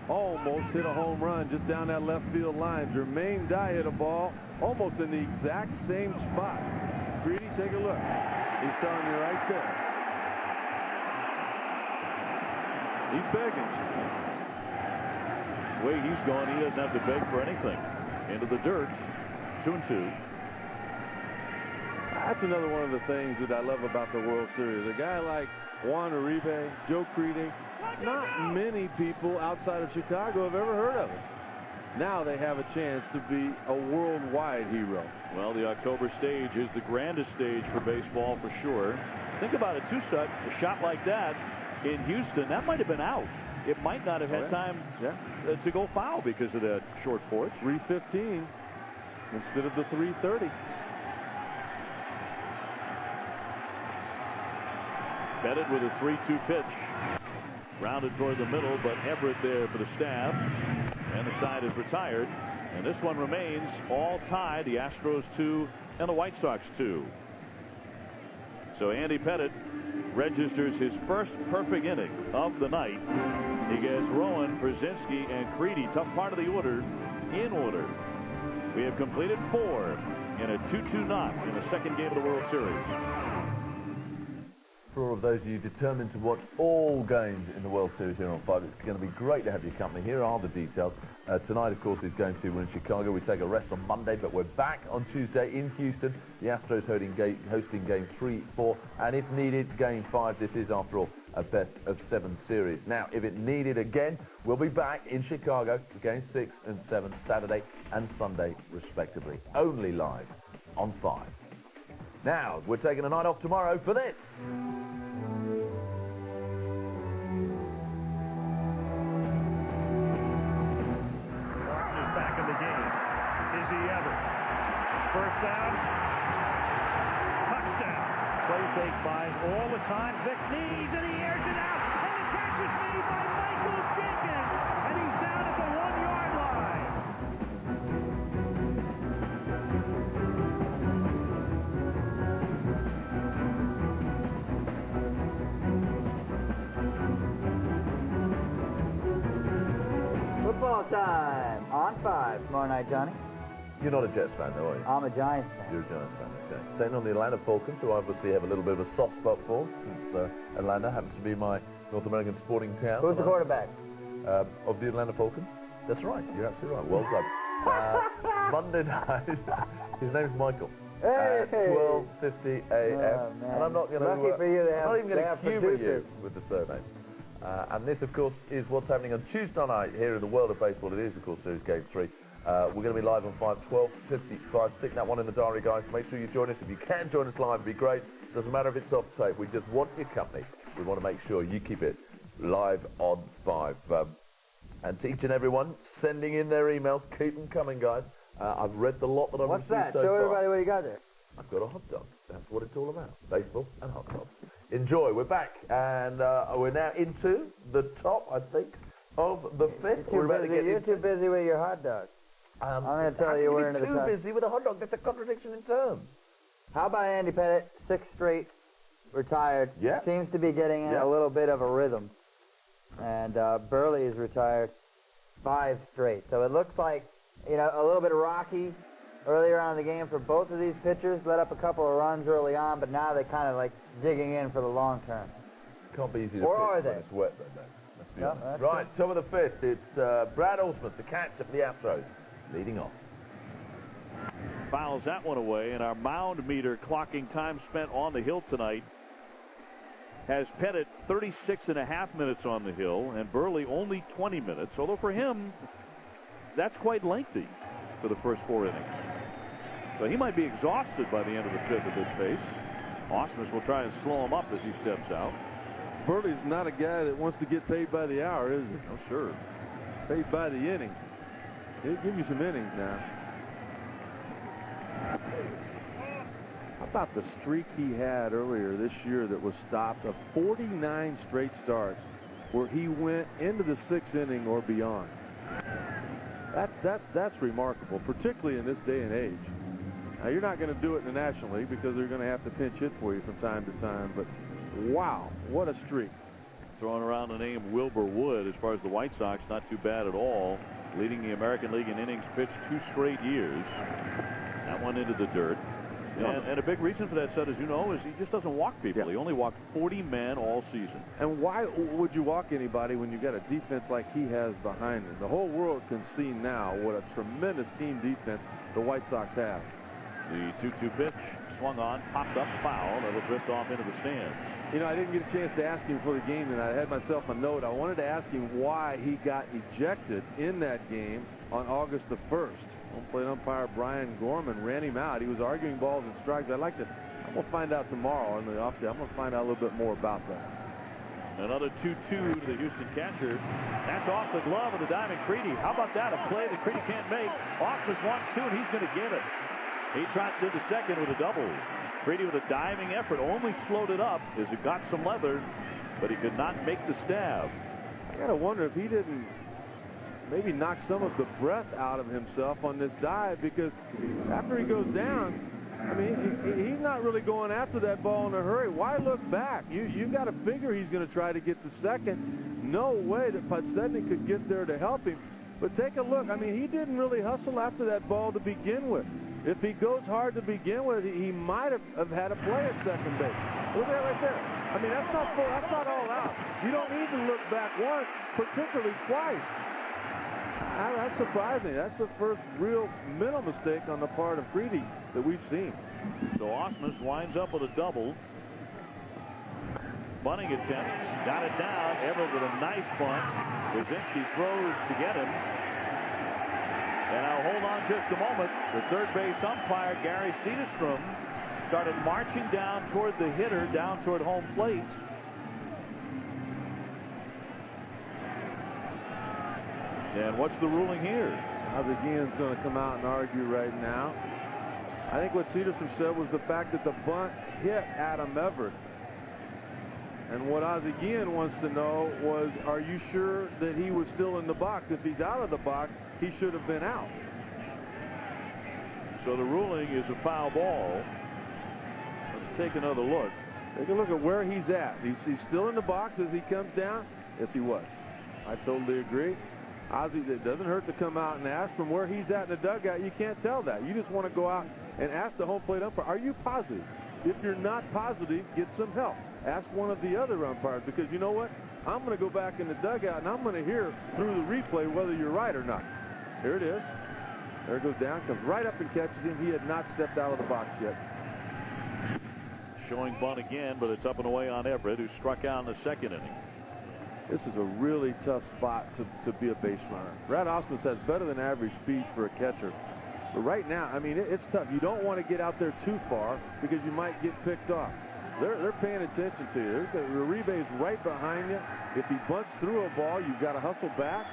almost hit a home run just down that left field line. Jermaine Dye hit a ball almost in the exact same spot. Creedy, take a look. He's telling you right there. He's begging. The way he's going, he doesn't have to beg for anything. Into the dirt. 2-2. That's another one of the things that I love about the World Series. A guy like Juan Uribe, Joe Creedy, not many people outside of Chicago have ever heard of him. Now they have a chance to be a worldwide hero. Well, the October stage is the grandest stage for baseball for sure. Think about it, too, Sut. A shot like that in Houston, that might have been out. It might not have had time to go foul because of that short porch. 315 instead of the 330. Pettit with a 3-2 pitch. Rounded toward the middle, but Everett there for the stab. And the side is retired. And this one remains all tied. The Astros 2 and the White Sox 2. So Andy Pettit registers his first perfect inning of the night. He gets Rowan, Brzezinski, and Creedy, tough part of the order, in order. We have completed 4 in a 2-2 knock in the 2nd game of the World Series. For all of those of you determined to watch all games in the World Series here on 5, it's going to be great to have your company. Here are the details. Tonight, of course, is Game 2. We're in Chicago. We take a rest on Monday, but we're back on Tuesday in Houston. The Astros hosting Game 3, 4, and if needed, Game 5. This is, after all, a best-of-7 series. Now, if it needed again, we'll be back in Chicago for Game 6 and 7, Saturday and Sunday, respectively. Only live on 5. Now, we're taking a night off tomorrow for this. Back in the game. Is he ever? First down. Touchdown. Play fake buys all the time. Vic knees and he airs it out. And the catch is made by Michael Jenkins. And he's down at the 1-yard line. Football time on 5 tomorrow night, Johnny. You're not a Jets fan, though, are you? I'm a Giants fan. You're a Giants fan, okay. Taking on the Atlanta Falcons, who I obviously have a little bit of a soft spot for, since Atlanta happens to be my North American sporting town. Who's the quarterback? Of the Atlanta Falcons? That's right. You're absolutely right. Well done. Monday night. His name's Michael. Hey! 12:50 a.m. Oh, and I'm not going to. Lucky for you, I'm not even going to humor you producers. with the surname. And this, of course, is what's happening on Tuesday night here in the world of baseball. It is, of course, Series Game 3. We're going to be live on 5, 12:55. Stick that one in the diary, guys. Make sure you join us. If you can join us live, it'd be great. Doesn't matter if it's off tape. We just want your company. We want to make sure you keep it live on 5. And to each and everyone sending in their emails, keep them coming, guys. I've read the lot that I've What's received that? so Show far. everybody what you got there. I've got a hot dog. That's what it's all about. Baseball and hot dogs. Enjoy. We're back. And we're now into the top, I think, of the fifth. You're too busy with your hot dog. I'm going to tell you we're into the too top. busy with a hot dog. That's a contradiction in terms. How about Andy Pettit? 6 straight retired. Yeah. Seems to be getting in a little bit of a rhythm. And Burley is retired 5 straight. So it looks like, you know, a little bit rocky earlier on in the game for both of these pitchers. Let up a couple of runs early on, but now they're kind of like digging in for the long term. Can't be easy to Or pitch are when they? it's wet, though, man. Let's be Yeah, honest. that's Right, top of the fifth. It's Brad Olsmith, the catcher for the Astros, leading off. Fouls that one away, and our mound meter clocking time spent on the hill tonight has Pettit 36.5 minutes on the hill, and Burley only 20 minutes, although for him, that's quite lengthy for the first 4 innings. So he might be exhausted by the end of the fifth at this pace. Ausmus will try and slow him up as he steps out. Burley's not a guy that wants to get paid by the hour, is he? Oh, sure. Paid by the inning. He'll give you some innings now. How about the streak he had earlier this year that was stopped of 49 straight starts where he went into the 6th inning or beyond? That's remarkable, particularly in this day and age. Now, you're not going to do it in the National League because they're going to have to pinch hit for you from time to time, but wow, what a streak. Throwing around the name Wilbur Wood as far as the White Sox, not too bad at all. Leading the American League in innings pitched 2 straight years. That one into the dirt. And a big reason for that, Seth, as you know, is he just doesn't walk people. He only walked 40 men all season. And why would you walk anybody when you got a defense like he has behind him? The whole world can see now what a tremendous team defense the White Sox have. The 2-2 pitch swung on, popped up, foul. That'll drift off into the stands. You know, I didn't get a chance to ask him before the game, and I had myself a note. I wanted to ask him why he got ejected in that game on August the 1st. Home plate umpire Brian Gorman ran him out. He was arguing balls and strikes. I'm going to find out tomorrow in the off day. I'm going to find out a little bit more about that. Another 2-2 to the Houston catchers. That's off the glove of the Diamond Creedy. How about that? A play that Creedy can't make. Ausmus wants 2, and he's going to give it. He trots into second with a double. Creedy with a diving effort only slowed it up as it got some leather, but he could not make the stab. I got to wonder if he didn't maybe knock some of the breath out of himself on this dive, because after he goes down, I mean, he's not really going after that ball in a hurry. Why look back? You got to figure he's going to try to get to second. No way that Podsednik could get there to help him. But take a look. I mean, he didn't really hustle after that ball to begin with. If he goes hard to begin with, he might have had a play at second base. Look at that right there. I mean, that's not full. That's not all out. You don't need to look back once, particularly twice. That's surprising. That's the first real mental mistake on the part of Creedy that we've seen. So Ausmus winds up with a double. Bunting attempt. Got it down. Everett with a nice bunt. Brzezinski throws to get him. And now hold on just a moment. The third base umpire, Gary Cederstrom, started marching down toward the hitter, down toward home plate. And what's the ruling here? Azagian's going to come out and argue right now. I think what Cederstrom said was the fact that the bunt hit Adam Everett. And what Azagian wants to know was, are you sure that he was still in the box? If he's out of the box, he should have been out. So the ruling is a foul ball. Let's take another look. Take a look at where he's at. He's still in the box as he comes down. Yes, he was. I totally agree. Ozzy, it doesn't hurt to come out and ask. From where he's at in the dugout, you can't tell that. You just want to go out and ask the home plate umpire, are you positive? If you're not positive, get some help. Ask one of the other umpires, because you know what? I'm going to go back in the dugout and I'm going to hear through the replay whether you're right or not. Here it is. There it goes down, comes right up and catches him. He had not stepped out of the box yet. Showing bunt again, but it's up and away on Everett, who struck out in the second inning. This is a really tough spot to be a base runner. Brad Ausmus has better than average speed for a catcher. But right now, I mean, it's tough. You don't want to get out there too far because you might get picked off. They're paying attention to you. Uribe's right behind you. If he bunts through a ball, you've got to hustle back.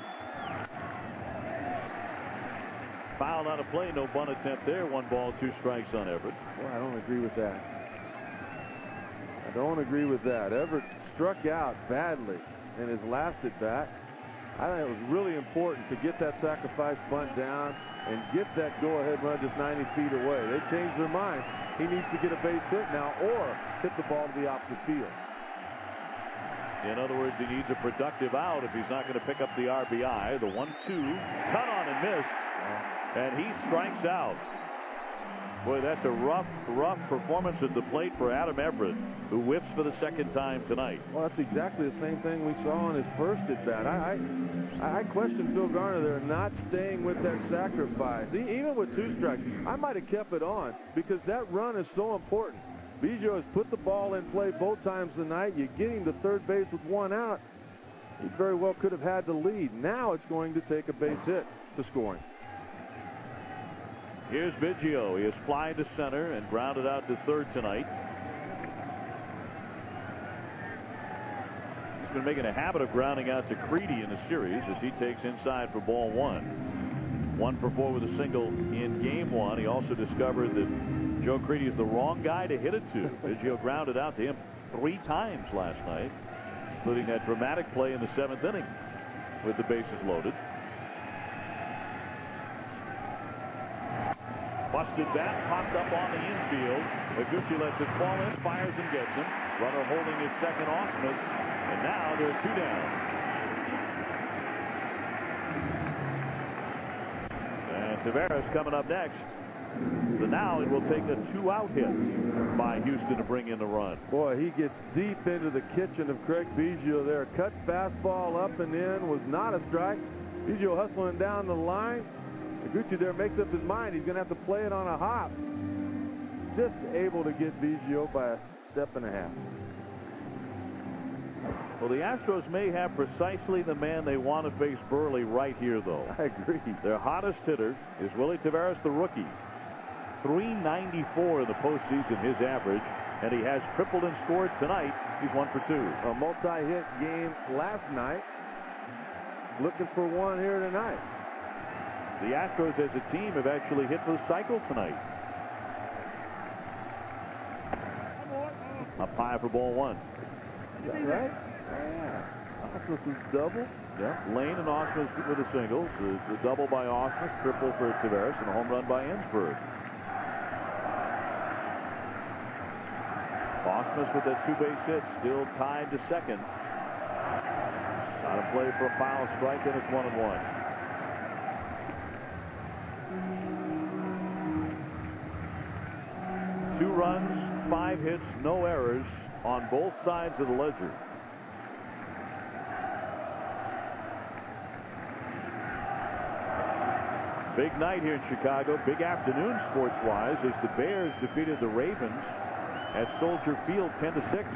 foul on a play. No bunt attempt there. 1 ball, 2 strikes on Everett. Well, I don't agree with that. I don't agree with that. Everett struck out badly in his last at bat. I think it was really important to get that sacrifice bunt down and get that go-ahead run just 90 feet away. They changed their mind. He needs to get a base hit now or hit the ball to the opposite field. In other words, he needs a productive out if he's not going to pick up the RBI. The 1-2 cut on and missed, and he strikes out. Boy, that's a rough performance at the plate for Adam Everett, who whiffs for the 2nd time tonight. Well, that's exactly the same thing we saw in his first at bat. I question Phil Garner there not staying with that sacrifice. Even with 2 strikes, I might have kept it on because that run is so important. Biggio has put the ball in play both times tonight. You get him to third base with 1 out. He very well could have had the lead. Now it's going to take a base hit to scoring. Here's Biggio. He is flying to center and grounded out to third tonight. He's been making a habit of grounding out to Creedy in the series as he takes inside for ball 1. 1 for 4 with a single in game 1. He also discovered that Joe Creedy is the wrong guy to hit it to. Biggio grounded out to him 3 times last night, including that dramatic play in the 7th inning with the bases loaded. Busted bat, popped up on the infield. Higuchi lets it fall in, fires and gets him. Runner holding at second, Ausmus, and now there are 2 down. And Taveras coming up next. So now it will take a 2-out hit by Houston to bring in the run. Boy, he gets deep into the kitchen of Craig Biggio there. Cut fastball up and in, was not a strike. Biggio hustling down the line. Higuchi there makes up his mind. He's going to have to play it on a hop. Just able to get Biggio by a step and a half. Well, the Astros may have precisely the man they want to face Burley right here, though. I agree. Their hottest hitter is Willie Taveras, the rookie. .394 in the postseason, his average, and he has tripled and scored tonight. He's 1 for 2. A multi-hit game last night. Looking for 1 here tonight. The Astros as a team have actually hit the cycle tonight. Up high for ball 1. Is that right? Yeah. Ausmus is double. Yeah. Lane and Ausmus with the singles. The double by Ausmus, triple for Taveras, and a home run by Ensberg. Ausmus with that 2-base hit, still tied to second. Got to play for a foul strike, and it's 1-1. Two runs, 5 hits, no errors on both sides of the ledger. Big night here in Chicago. Big afternoon sports-wise as the Bears defeated the Ravens at Soldier Field 10-6.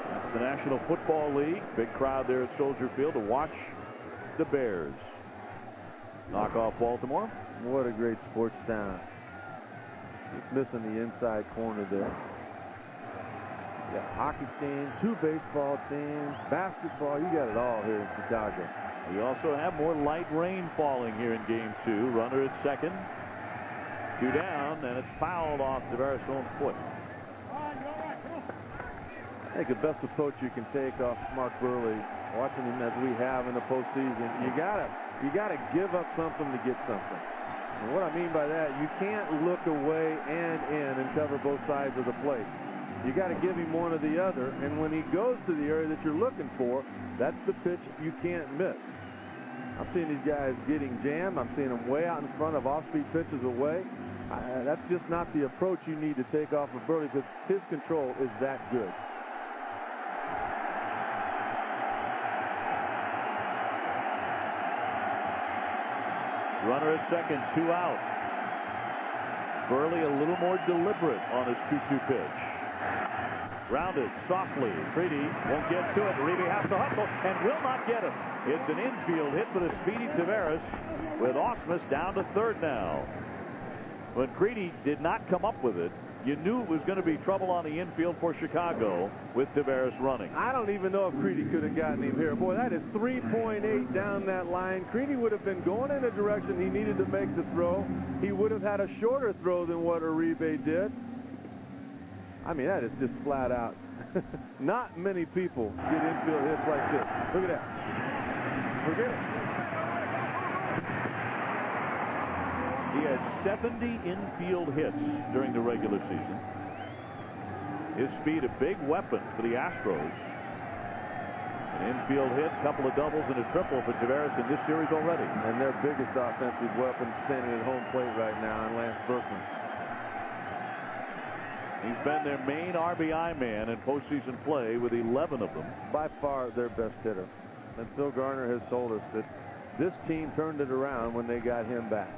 That's the National Football League. Big crowd there at Soldier Field to watch the Bears knock off Baltimore. What a great sports town. Just missing the inside corner there. You got a hockey team, 2 baseball teams, basketball. You got it all here in Chicago. We also have more light rain falling here in game 2. Runner at second. 2 down, and it's fouled off Taveras' own foot. I think the best approach you can take off Mark Burley, watching him as we have in the postseason, you gotta give up something to get something. And what I mean by that, you can't look away and in and cover both sides of the plate. You got to give him one or the other, and when he goes to the area that you're looking for, that's the pitch you can't miss. I'm seeing these guys getting jammed. I'm seeing them way out in front of off-speed pitches away. That's just not the approach you need to take off of Burley because his control is that good. Runner at second, 2 out. Burley a little more deliberate on his 2-2 pitch. Grounded softly. Creedy won't get to it. Reeve has to hustle and will not get him. It's an infield hit for the speedy Taveras with Ausmus down to third now. When Creedy did not come up with it, you knew it was going to be trouble on the infield for Chicago with Tavares running. I don't even know if Creedy could have gotten him here. Boy, that is 3.8 down that line. Creedy would have been going in a direction he needed to make the throw. He would have had a shorter throw than what Uribe did. I mean, that is just flat out. Not many people get infield hits like this. Look at that. Forget it. He had 70 infield hits during the regular season. His speed, a big weapon for the Astros. An infield hit, a couple of doubles and a triple for Tavares in this series already. And their biggest offensive weapon standing at home plate right now in Lance Berkman. He's been their main RBI man in postseason play with 11 of them. By far their best hitter. And Phil Garner has told us that this team turned it around when they got him back.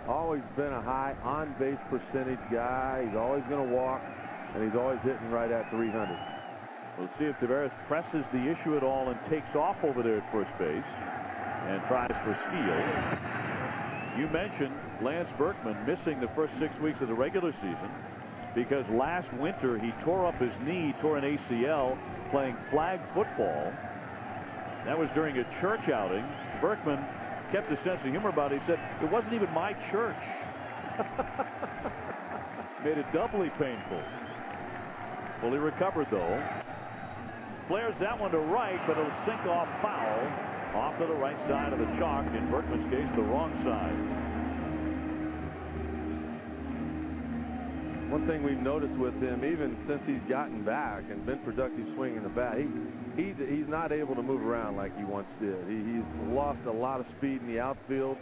Always been a high on-base percentage guy. He's always going to walk, and he's always hitting right at 300. We'll see if Tavares presses the issue at all and takes off over there at first base and tries for steal. You mentioned Lance Berkman missing the first 6 weeks of the regular season because last winter he tore up his knee, tore an ACL playing flag football. That was during a church outing. Berkman kept a sense of humor about it. He said, it wasn't even my church. Made it doubly painful. Fully recovered, though. Flares that one to right, but it'll sink off foul. Off to the right side of the chalk. In Berkman's case, the wrong side. One thing we've noticed with him, even since he's gotten back and been productive swinging the bat, he's not able to move around like he once did. He's lost a lot of speed in the outfield.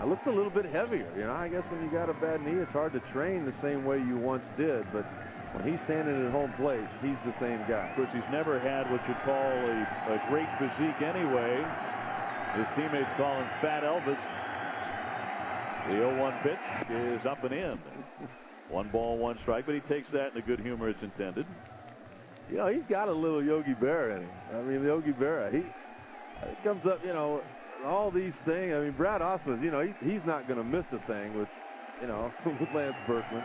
Looks a little bit heavier. You know, I guess when you got a bad knee, it's hard to train the same way you once did. But when he's standing at home plate, he's the same guy. Of course, he's never had what you'd call a great physique anyway. His teammates call him Fat Elvis. The 0-1 pitch is up and in. 1 ball, 1 strike, but he takes that in the good humor it's intended. You know, he's got a little Yogi Berra in him. I mean, Yogi Berra, he comes up, you know, all these things. I mean, Brad Ausmus, you know, he's not going to miss a thing with, you know, with Lance Berkman.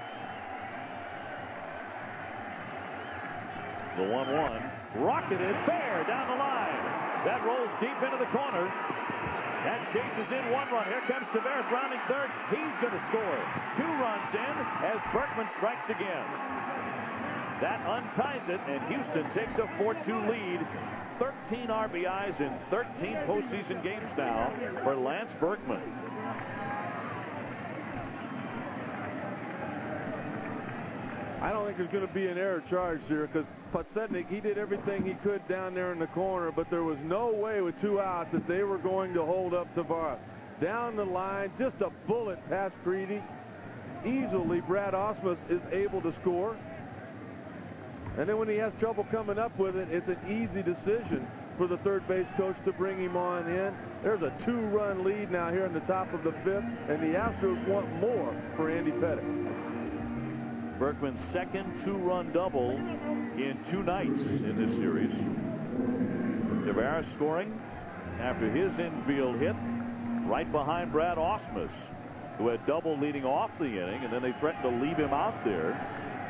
The 1-1, rocketed fair down the line. That rolls deep into the corner. That chases in 1 run. Here comes Tavares rounding third. He's going to score. 2 runs in as Berkman strikes again. That unties it, and Houston takes a 4-2 lead. 13 RBIs in 13 postseason games now for Lance Berkman. I don't think there's going to be an error charge here because Podsednik, he did everything he could down there in the corner, but there was no way with 2 outs that they were going to hold up Tavares. Down the line, just a bullet past Creedy. Easily, Brad Ausmus is able to score. And then when he has trouble coming up with it, it's an easy decision for the third base coach to bring him on in. There's a 2-run lead now here in the top of the 5th, and the Astros want more for Andy Pettitte. Berkman's second 2-run double in 2 nights in this series. Tavares scoring after his infield hit right behind Brad Ausmus, who had double leading off the inning, and then they threatened to leave him out there,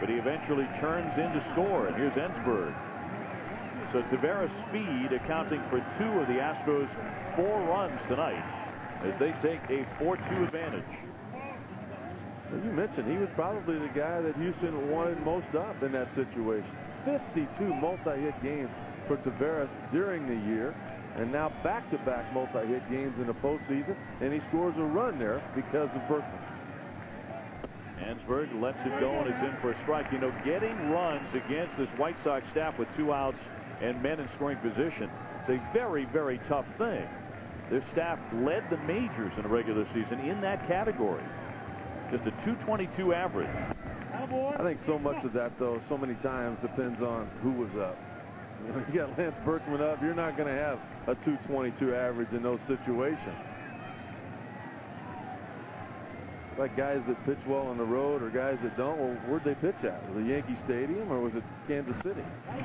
but he eventually turns in to score, and here's Ensberg. So Tavares' speed accounting for 2 of the Astros' 4 runs tonight as they take a 4-2 advantage. Well, you mentioned he was probably the guy that Houston wanted most up in that situation. 52 multi-hit games for Tavares during the year, and now back-to-back multi-hit games in the postseason, and he scores a run there because of Berkman. Ensberg lets it go, and it's in for a strike. You know, getting runs against this White Sox staff with 2 outs and men in scoring position is a very, very tough thing. This staff led the majors in the regular season in that category. Just a .222 average. I think so much of that, though, so many times depends on who was up. You know, you got Lance Berkman up, you're not going to have a .222 average in those situations. Like guys that pitch well on the road or guys that don't, well, where'd they pitch at? Was it Yankee Stadium or was it Kansas City?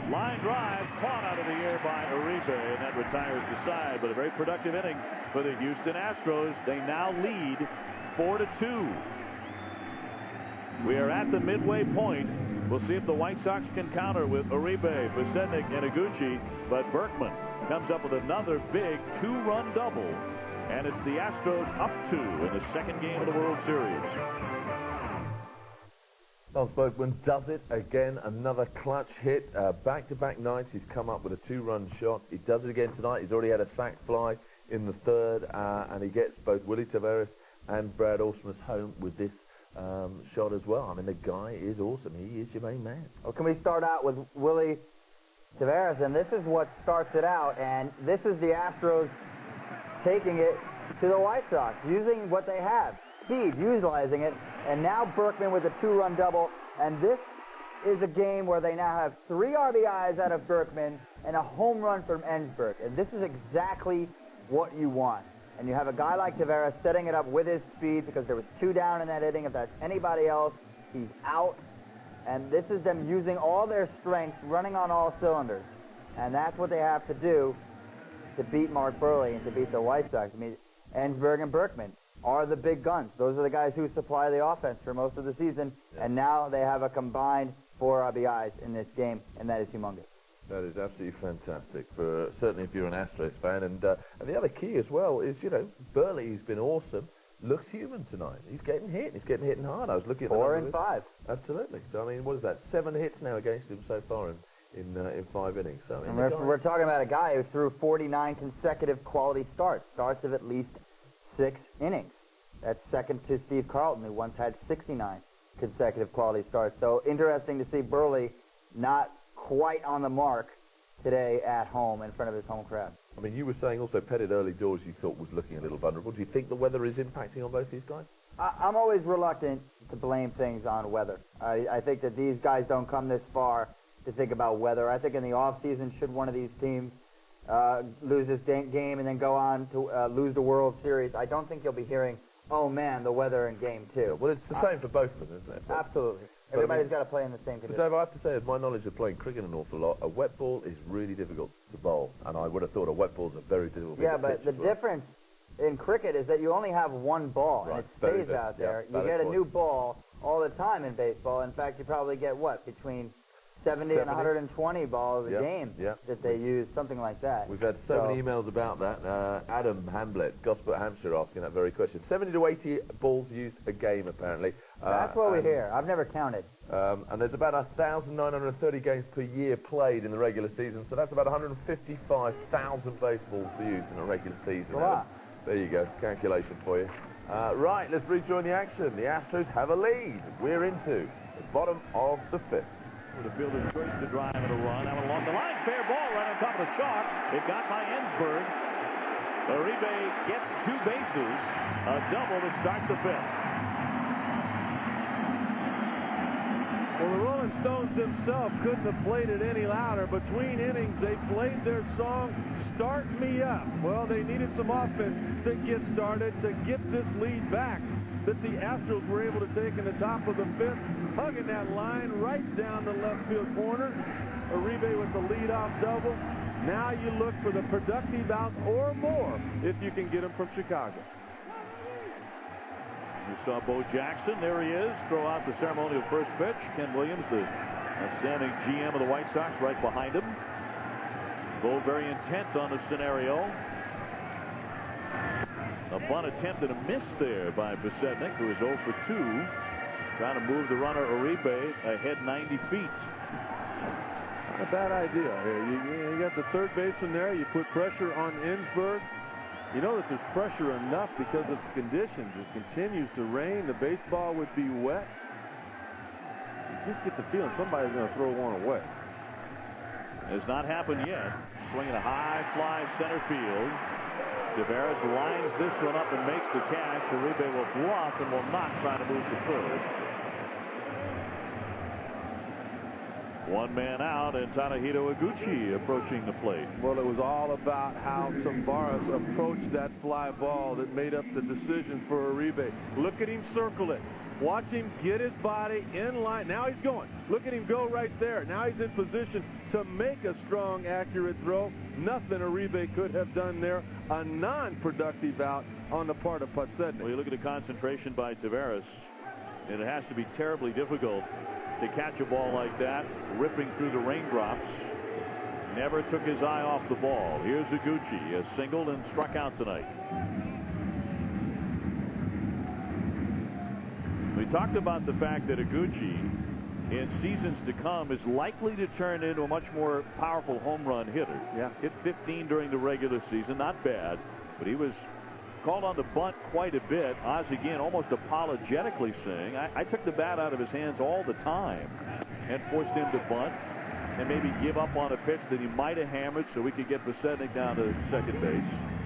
Line drive caught out of the air by Uribe, and that retires the side. But a very productive inning for the Houston Astros. They now lead 4-2. We are at the midway point. We'll see if the White Sox can counter with Uribe, Bucetnik, and Iguchi. But Berkman comes up with another big two-run double. And it's the Astros up 2 in the second game of the World Series. Lance Berkman does it again. Another clutch hit. Back-to-back nights, he's come up with a two-run shot. He does it again tonight. He's already had a sac fly in the third, and he gets both Willie Taveras and Brad Ausmus home with this shot as well. I mean, the guy is awesome. He is your main man. Well, can we start out with Willie Taveras? And this is what starts it out, and this is the Astros taking it to the White Sox, using what they have, speed, utilizing it, and now Berkman with a two-run double, and this is a game where they now have 3 RBIs out of Berkman and a home run from Ensberg, and this is exactly what you want. And you have a guy like Taveras setting it up with his speed because there was 2 down in that inning. If that's anybody else, he's out. And this is them using all their strengths, running on all cylinders. And that's what they have to do to beat Mark Burley and to beat the White Sox. I mean, Ensberg and Berkman are the big guns. Those are the guys who supply the offense for most of the season. Yeah. And now they have a combined 4 RBIs in this game, and that is humongous. That is absolutely fantastic, for certainly if you're an Astros fan. And the other key as well is, you know, Burley, he's been awesome, looks human tonight. He's getting hit. He's getting hit hard. I was looking at 4 and 5. Absolutely. So, I mean, what is that? 7 hits now against him so far in 5 innings. So, I mean, we're talking about a guy who threw 49 consecutive quality starts of at least 6 innings. That's second to Steve Carlton, who once had 69 consecutive quality starts. So interesting to see Burley not quite on the mark today at home in front of his home crowd. I mean, you were saying also Pettit early doors you thought was looking a little vulnerable. Do you think the weather is impacting on both these guys? I'm always reluctant to blame things on weather. I think that these guys don't come this far to think about weather. I think in the offseason, should one of these teams lose this game and then go on to lose the World Series, I don't think you'll be hearing, oh man, the weather in game 2. Yeah, well, it's the same for both of them, isn't it? Absolutely. Everybody's got to play in the same conditions. But Dave, I have to say, my knowledge of playing cricket an awful lot, a wet ball is really difficult to bowl. And I would have thought a wet ball is a very difficult Yeah, but the difference in cricket is that you only have one ball, right. And it stays out there. You get a new ball all the time in baseball. In fact, you probably get, what, between 70 and 120 balls a game that they use, something like that. We've had so many emails about that. Adam Hamblett, Gosport, Hampshire, asking that very question. 70 to 80 balls used a game, apparently. That's what we hear. I've never counted. And there's about 1,930 games per year played in the regular season, so that's about 155,000 baseballs used in a regular season. There you go, calculation for you. Right, let's rejoin the action. The Astros have a lead. We're into the bottom of the 5th. With a fielder's choice to drive and a run. That one along the line. Fair ball right on top of the chalk. It got by Ensberg. Uribe gets 2 bases. A double to start the 5th. Well, the Rolling Stones themselves couldn't have played it any louder. Between innings, they played their song, Start Me Up. Well, they needed some offense to get started, to get this lead back that the Astros were able to take in the top of the 5th, hugging that line right down the left field corner. Uribe with the leadoff double. Now you look for the productive outs or more if you can get them from Chicago. You saw Bo Jackson. There he is. Throw out the ceremonial first pitch. Ken Williams, the outstanding GM of the White Sox, right behind him. Bo very intent on the scenario. A bunt attempt and a miss there by Bucetnik, who is 0 for 2. Trying to move the runner Uribe ahead 90 feet. Not a bad idea here. You got the third baseman there. You put pressure on Ensberg. You know that there's pressure enough because of the conditions. It continues to rain. The baseball would be wet. You just get the feeling somebody's going to throw one away. Has not happened yet. Swinging a high fly center field. Taveras lines this one up and makes the catch. Uribe will bluff and will not try to move to third. 1 man out, and Tadahito Iguchi approaching the plate. Well, it was all about how Tambaras approached that fly ball that made up the decision for Uribe. Look at him circle it. Watch him get his body in line. Now he's going. Look at him go right there. Now he's in position to make a strong, accurate throw. Nothing Uribe could have done there. A non-productive out on the part of Bucetnik. Well, you look at the concentration by Taveras. And it has to be terribly difficult to catch a ball like that, ripping through the raindrops. Never took his eye off the ball. Here's Iguchi, has singled and struck out tonight. We talked about the fact that Iguchi, in seasons to come, is likely to turn into a much more powerful home run hitter. Yeah. Hit 15 during the regular season, not bad, but he was called on the bunt quite a bit. Oz again almost apologetically saying, I took the bat out of his hands all the time and forced him to bunt and maybe give up on a pitch that he might have hammered so we could get Vasetnik down to second base.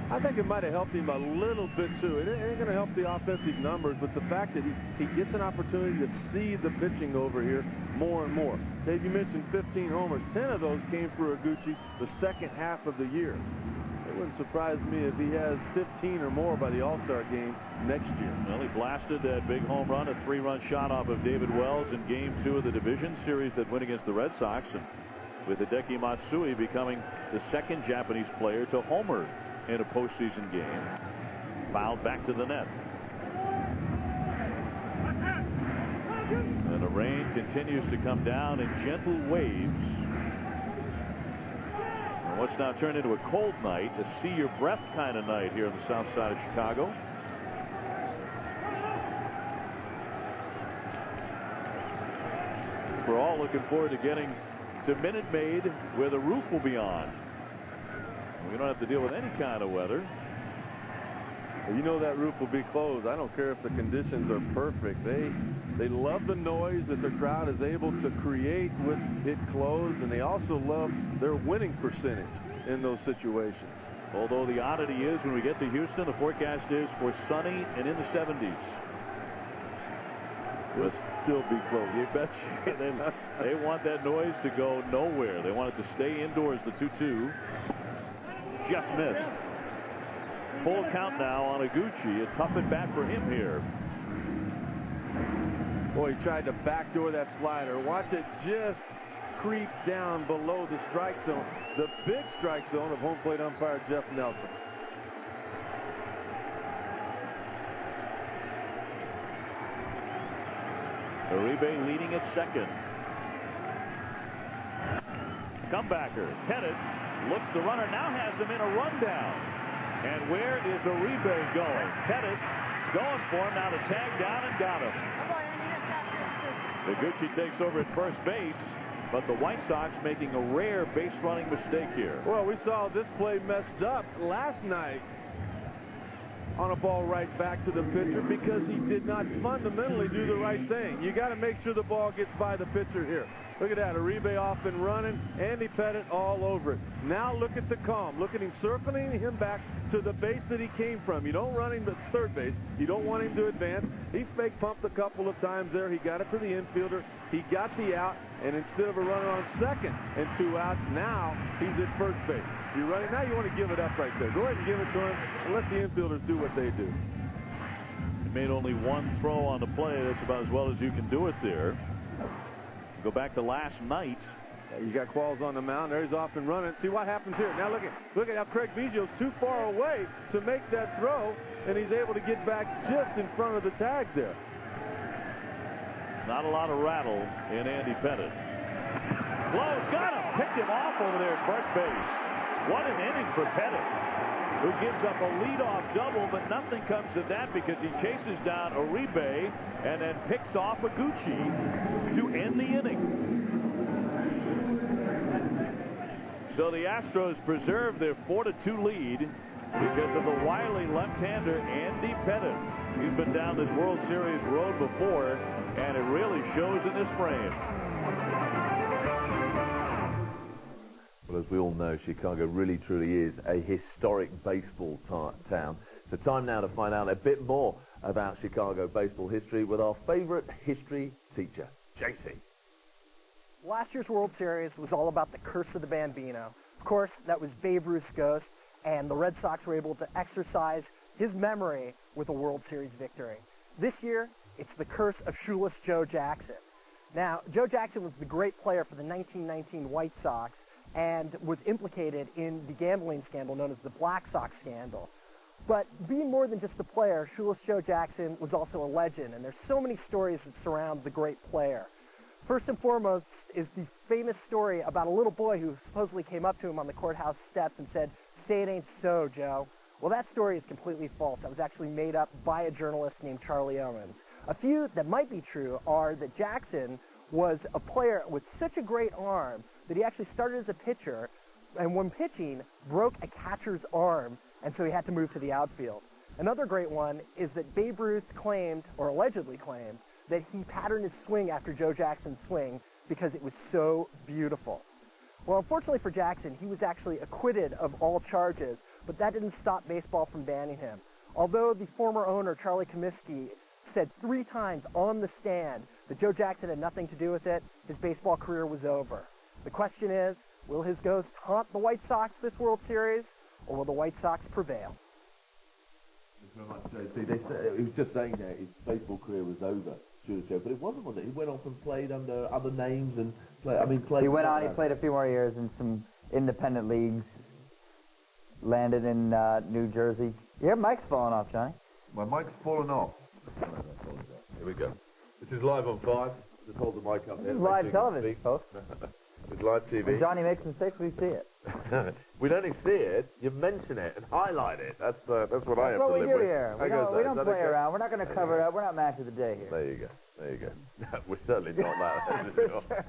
I think it might have helped him a little bit, too. It ain't going to help the offensive numbers, but the fact that he gets an opportunity to see the pitching over here more and more. Dave, you mentioned 15 homers. 10 of those came for Iguchi the second half of the year. It wouldn't surprise me if he has 15 or more by the All-Star game next year. Well, he blasted that big home run, a 3-run shot off of David Wells in Game 2 of the division series that went against the Red Sox, and with Hideki Matsui becoming the second Japanese player to homer in a postseason game. Fouled back to the net. And the rain continues to come down in gentle waves. And what's now turned into a cold night, a see your breath kind of night here on the south side of Chicago. We're all looking forward to getting to Minute Maid, where the roof will be on. We don't have to deal with any kind of weather. Well, you know that roof will be closed. I don't care if the conditions are perfect. They love the noise that the crowd is able to create with it closed, and they also love their winning percentage in those situations. Although the oddity is, when we get to Houston, the forecast is for sunny and in the 70s. Will still be closed. You bet you. They want that noise to go nowhere. They want it to stay indoors, the 2-2. Just missed. Full count now on Iguchi. A tough at bat for him here. Boy, he tried to backdoor that slider. Watch it just creep down below the strike zone. The big strike zone of home plate umpire Jeff Nelson. Uribe leading at second. Comebacker. Pettit looks the runner, now has him in a rundown. And where is Uribe going? Pettit going for him now to tag down and got him. Iguchi takes over at first base, but the White Sox making a rare base running mistake here. Well, we saw this play messed up last night on a ball right back to the pitcher because he did not fundamentally do the right thing. You got to make sure the ball gets by the pitcher here. Look at that, Uribe off and running, Andy Pettit all over it. Now look at the calm. Look at him circling him back to the base that he came from. You don't run him to third base. You don't want him to advance. He fake pumped a couple of times there. He got it to the infielder. He got the out, and instead of a runner on second and 2 outs, now he's at first base. You're running. Now you want to give it up right there. Go ahead and give it to him and let the infielders do what they do. He made only one throw on the play. That's about as well as you can do it there. Go back to last night. You got Qualls on the mound. There he's off and running. See what happens here. Now look at how Craig Biggio's too far away to make that throw, and he's able to get back just in front of the tag there. Not a lot of rattle in Andy Pettit. Close, got him. Picked him off over there at first base. What an inning for Pettit, who gives up a leadoff double, but nothing comes of that because he chases down Uribe and then picks off Iguchi to end the inning. So the Astros preserve their 4-2 lead because of the wily left-hander Andy Pettit. He's been down this World Series road before, and it really shows in this frame. Well, as we all know, Chicago really truly is a historic baseball town. So time now to find out a bit more about Chicago baseball history with our favorite history teacher, JC. Last year's World Series was all about the curse of the Bambino. Of course, that was Babe Ruth's ghost, and the Red Sox were able to exercise his memory with a World Series victory. This year, it's the curse of shoeless Joe Jackson. Now, Joe Jackson was the great player for the 1919 White Sox and was implicated in the gambling scandal known as the Black Sox scandal. But being more than just a player, Shoeless Joe Jackson was also a legend, and there's so many stories that surround the great player. First and foremost is the famous story about a little boy who supposedly came up to him on the courthouse steps and said, "Say it ain't so, Joe." Well, that story is completely false. That was actually made up by a journalist named Charlie Owens. A few that might be true are that Jackson was a player with such a great arm that he actually started as a pitcher, and when pitching, broke a catcher's arm, and so he had to move to the outfield. Another great one is that Babe Ruth claimed, or allegedly claimed, that he patterned his swing after Joe Jackson's swing because it was so beautiful. Well, unfortunately for Jackson, he was actually acquitted of all charges, but that didn't stop baseball from banning him. Although the former owner, Charlie Comiskey, said 3 times on the stand that Joe Jackson had nothing to do with it, his baseball career was over. The question is, will his ghost haunt the White Sox this World Series, or will the White Sox prevail? Thank you very much, JC. He was just saying that his baseball career was over, but it wasn't, was it? He went off and played under other names and played. He went on. He played a few more years in some independent leagues. Landed in New Jersey. Your mic's falling off, Johnny. My mic's fallen off. Here we go. This is live on 5. Just hold the mic up there. This is live television, folks. It's live TV. When Johnny makes mistakes, we see it. We don't only see it, you mention it and highlight it. That's what I have to live with. That's what we do here. We don't play around. We're not going to cover it up. We're not match of the day here. There you go. There you go. We're certainly not that.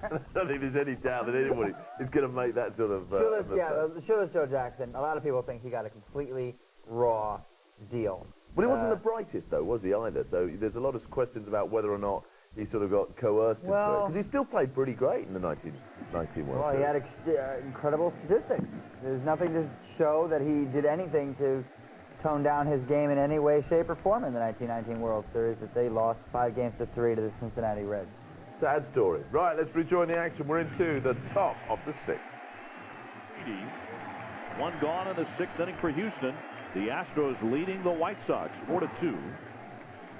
I don't think there's any doubt that anybody is going to make that sort of... Shoeless Joe Jackson, a lot of people think he got a completely raw deal. Well, he wasn't the brightest, though, was he, either? So there's a lot of questions about whether or not he sort of got coerced into it. Because he still played pretty great in the 1919 World Series. Well, he had incredible statistics. There's nothing to show that he did anything to tone down his game in any way, shape, or form in the 1919 World Series that they lost 5-3 to the Cincinnati Reds. Sad story. Right, let's rejoin the action. We're into the top of the 6th. 1 gone in the 6th inning for Houston. The Astros leading the White Sox 4-2.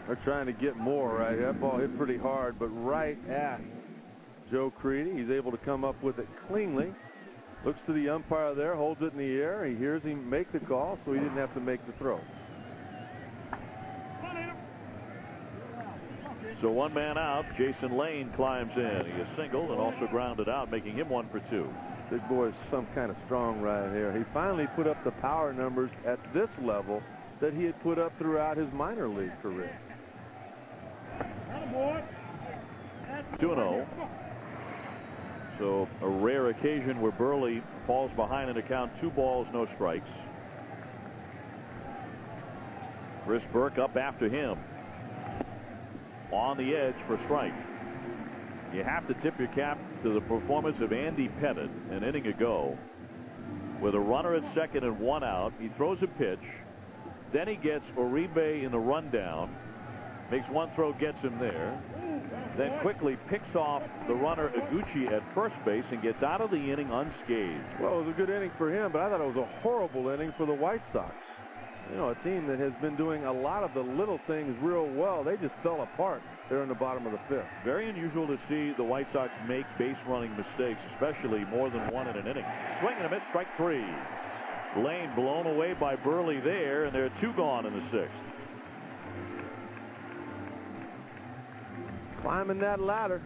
They're trying to get more right here. That ball hit pretty hard, but right at Joe Creedy. He's able to come up with it cleanly. Looks to the umpire there, holds it in the air. He hears him make the call, so he didn't have to make the throw. So 1 man out. Jason Lane climbs in. He is singled and also grounded out, making him 1 for 2. Big boy is some kind of strong right here. He finally put up the power numbers at this level that he had put up throughout his minor league career. 2-0. So a rare occasion where Burley falls behind in a count, 2 balls, no strikes. Chris Burke up after him. On the edge for strike. You have to tip your cap to the performance of Andy Pettit an inning ago. With a runner at second and 1 out, he throws a pitch. Then he gets Uribe in the rundown. Makes 1 throw, gets him there. Then quickly picks off the runner Iguchi at first base and gets out of the inning unscathed. Well, it was a good inning for him, but I thought it was a horrible inning for the White Sox. You know, a team that has been doing a lot of the little things real well. They just fell apart there in the bottom of the 5th. Very unusual to see the White Sox make base running mistakes, especially more than 1 in an inning. Swing and a miss, strike 3. Lane blown away by Burley there, and there are 2 gone in the 6th. Climbing that ladder.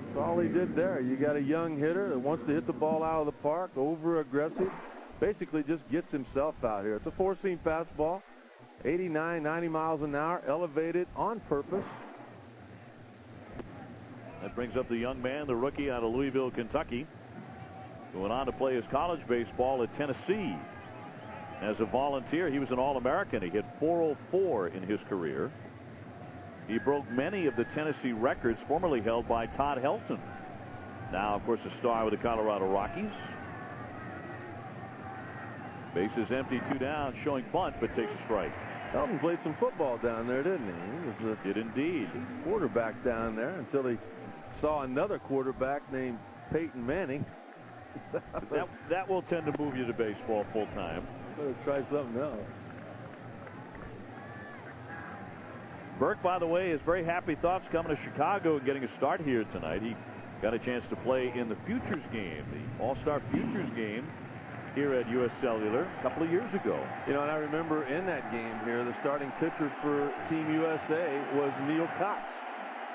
That's all he did there. You got a young hitter that wants to hit the ball out of the park, over aggressive. Basically just gets himself out here. It's a 4-seam fastball, 89, 90 miles an hour, elevated on purpose. That brings up the young man, the rookie out of Louisville, Kentucky, who went on to play his college baseball at Tennessee. As a volunteer, he was an All-American. He hit .404 in his career. He broke many of the Tennessee records formerly held by Todd Helton. Now, of course, a star with the Colorado Rockies. Bases empty, 2 down, showing bunt, but takes a strike. Helton played some football down there, didn't he? He was did indeed. Quarterback down there until he saw another quarterback named Peyton Manning. that will tend to move you to baseball full time. Better try something else. Burke, by the way, has very happy thoughts coming to Chicago and getting a start here tonight. He got a chance to play in the Futures game, the All-Star Futures game here at U.S. Cellular a couple of years ago. You know, and I remember in that game here, the starting pitcher for Team USA was Neil Cox,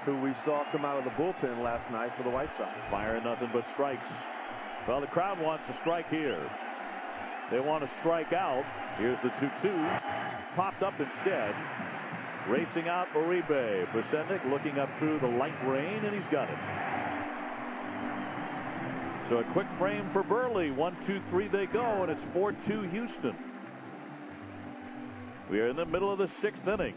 who we saw come out of the bullpen last night for the White Sox. Firing nothing but strikes. Well, the crowd wants a strike here. They want to strike out. Here's the 2-2. Popped up instead. Racing out Uribe. Busendik looking up through the light rain, and he's got it. So a quick frame for Burley. 1-2-3 they go, and it's 4-2 Houston. We are in the middle of the 6th inning.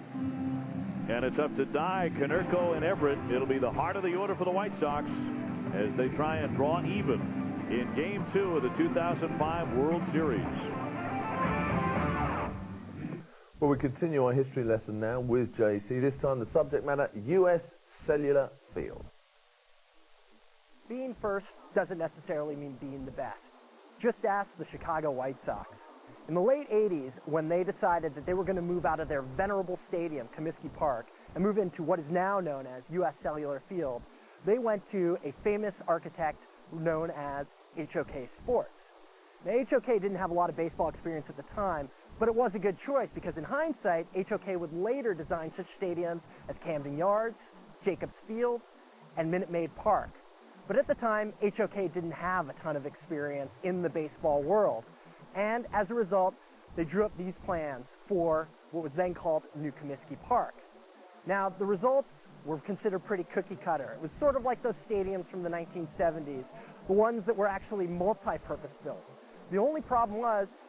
And it's up to Dye, Konerko, and Everett. It'll be the heart of the order for the White Sox as they try and draw even in Game 2 of the 2005 World Series. Well, we continue our history lesson now with JC. This time the subject matter, U.S. Cellular Field. Being first doesn't necessarily mean being the best. Just ask the Chicago White Sox. In the late 80s, when they decided that they were going to move out of their venerable stadium, Comiskey Park, and move into what is now known as U.S. Cellular Field, they went to a famous architect known as HOK Sports. Now, HOK didn't have a lot of baseball experience at the time, but it was a good choice because in hindsight, HOK would later design such stadiums as Camden Yards, Jacobs Field, and Minute Maid Park. But at the time, HOK didn't have a ton of experience in the baseball world. And as a result, they drew up these plans for what was then called New Comiskey Park. Now, the results were considered pretty cookie cutter. It was sort of like those stadiums from the 1970s, the ones that were actually multi-purpose built. The only problem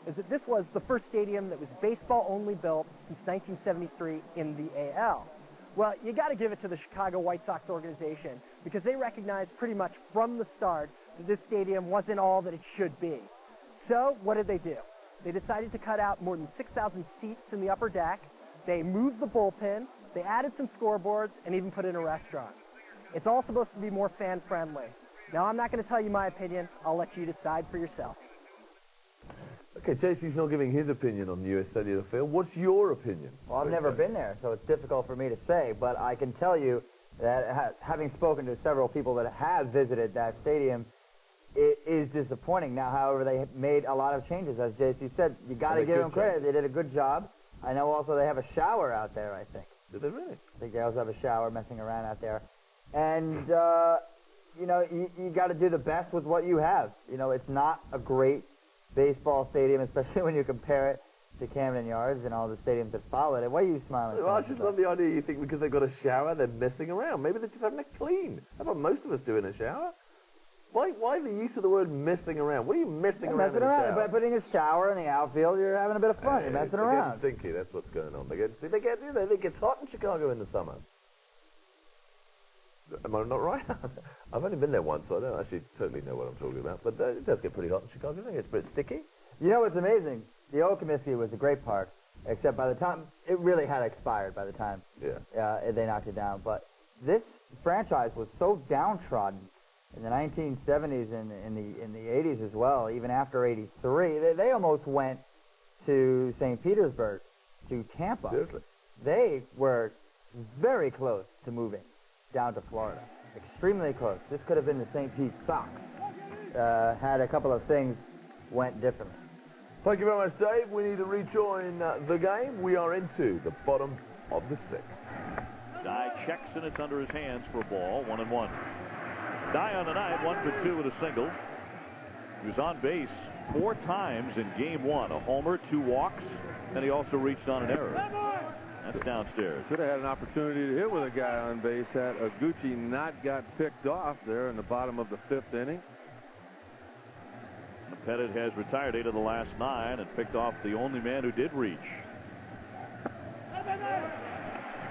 is that this was the first stadium that was baseball only built since 1973 in the AL. Well, you got to give it to the Chicago White Sox organization because they recognized pretty much from the start that this stadium wasn't all that it should be. So what did they do? They decided to cut out more than 6,000 seats in the upper deck. They moved the bullpen. They added some scoreboards and even put in a restaurant. It's all supposed to be more fan-friendly. Now, I'm not going to tell you my opinion. I'll let you decide for yourself. Okay, JC's not giving his opinion on the U.S. Cellular Field. What's your opinion? Well, I've never been there, so it's difficult for me to say, but I can tell you that having spoken to several people that have visited that stadium, it is disappointing. Now, however, they made a lot of changes. As JC said, you got to give them credit. They did a good job. I know also they have a shower out there, I think. Do they really? I think they also have a shower messing around out there. And, you know, you got to do the best with what you have. You know, it's not a great baseball stadium, especially when you compare it to Camden Yards and all the stadiums that followed it. Why are you smiling? Well, I just love the idea you think because they've got a shower, they're messing around. Maybe they're just having a clean. That's what most of us do in a shower. Why the use of the word messing around? What are you messing around in a shower? By putting a shower in the outfield, you're having a bit of fun. You're messing around. They're getting stinky. That's what's going on. It gets hot in Chicago in the summer. Am I not right? I've only been there once, so I don't actually totally know what I'm talking about. But it does get pretty hot in Chicago. I think it's a bit sticky. You know what's amazing? The old Comiskey was a great park, except by the time it really had expired by the time they knocked it down. But this franchise was so downtrodden in the 1970s and in the 80s as well. Even after '83, they almost went to St. Petersburg, to Tampa. Seriously? They were very close to moving down to Florida. Extremely close. This could have been the St. Pete Sox had a couple of things went differently. Thank you very much, Dave. We need to rejoin the game. We are into the bottom of the 6th. Dye checks and it's under his hands for a ball. 1-1. Dye on the night, 1 for 2 with a single. He was on base 4 times in Game 1. A homer, 2 walks, and he also reached on an error. That's downstairs. Could have had an opportunity to hit with a guy on base had Iguchi not got picked off there in the bottom of the 5th inning. Pettit has retired 8 of the last 9 and picked off the only man who did reach.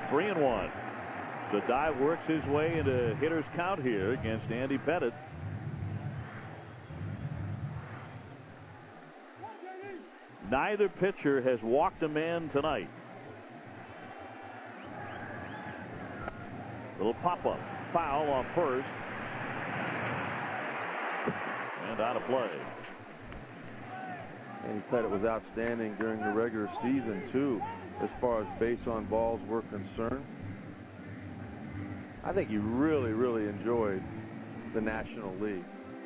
3-1. So Dye works his way into hitter's count here against Andy Pettit. Neither pitcher has walked a man tonight. Little pop-up. Foul on first. And out of play. Andy Pettit was outstanding during the regular season, too, as far as base on balls were concerned. I think he really, really enjoyed the National League.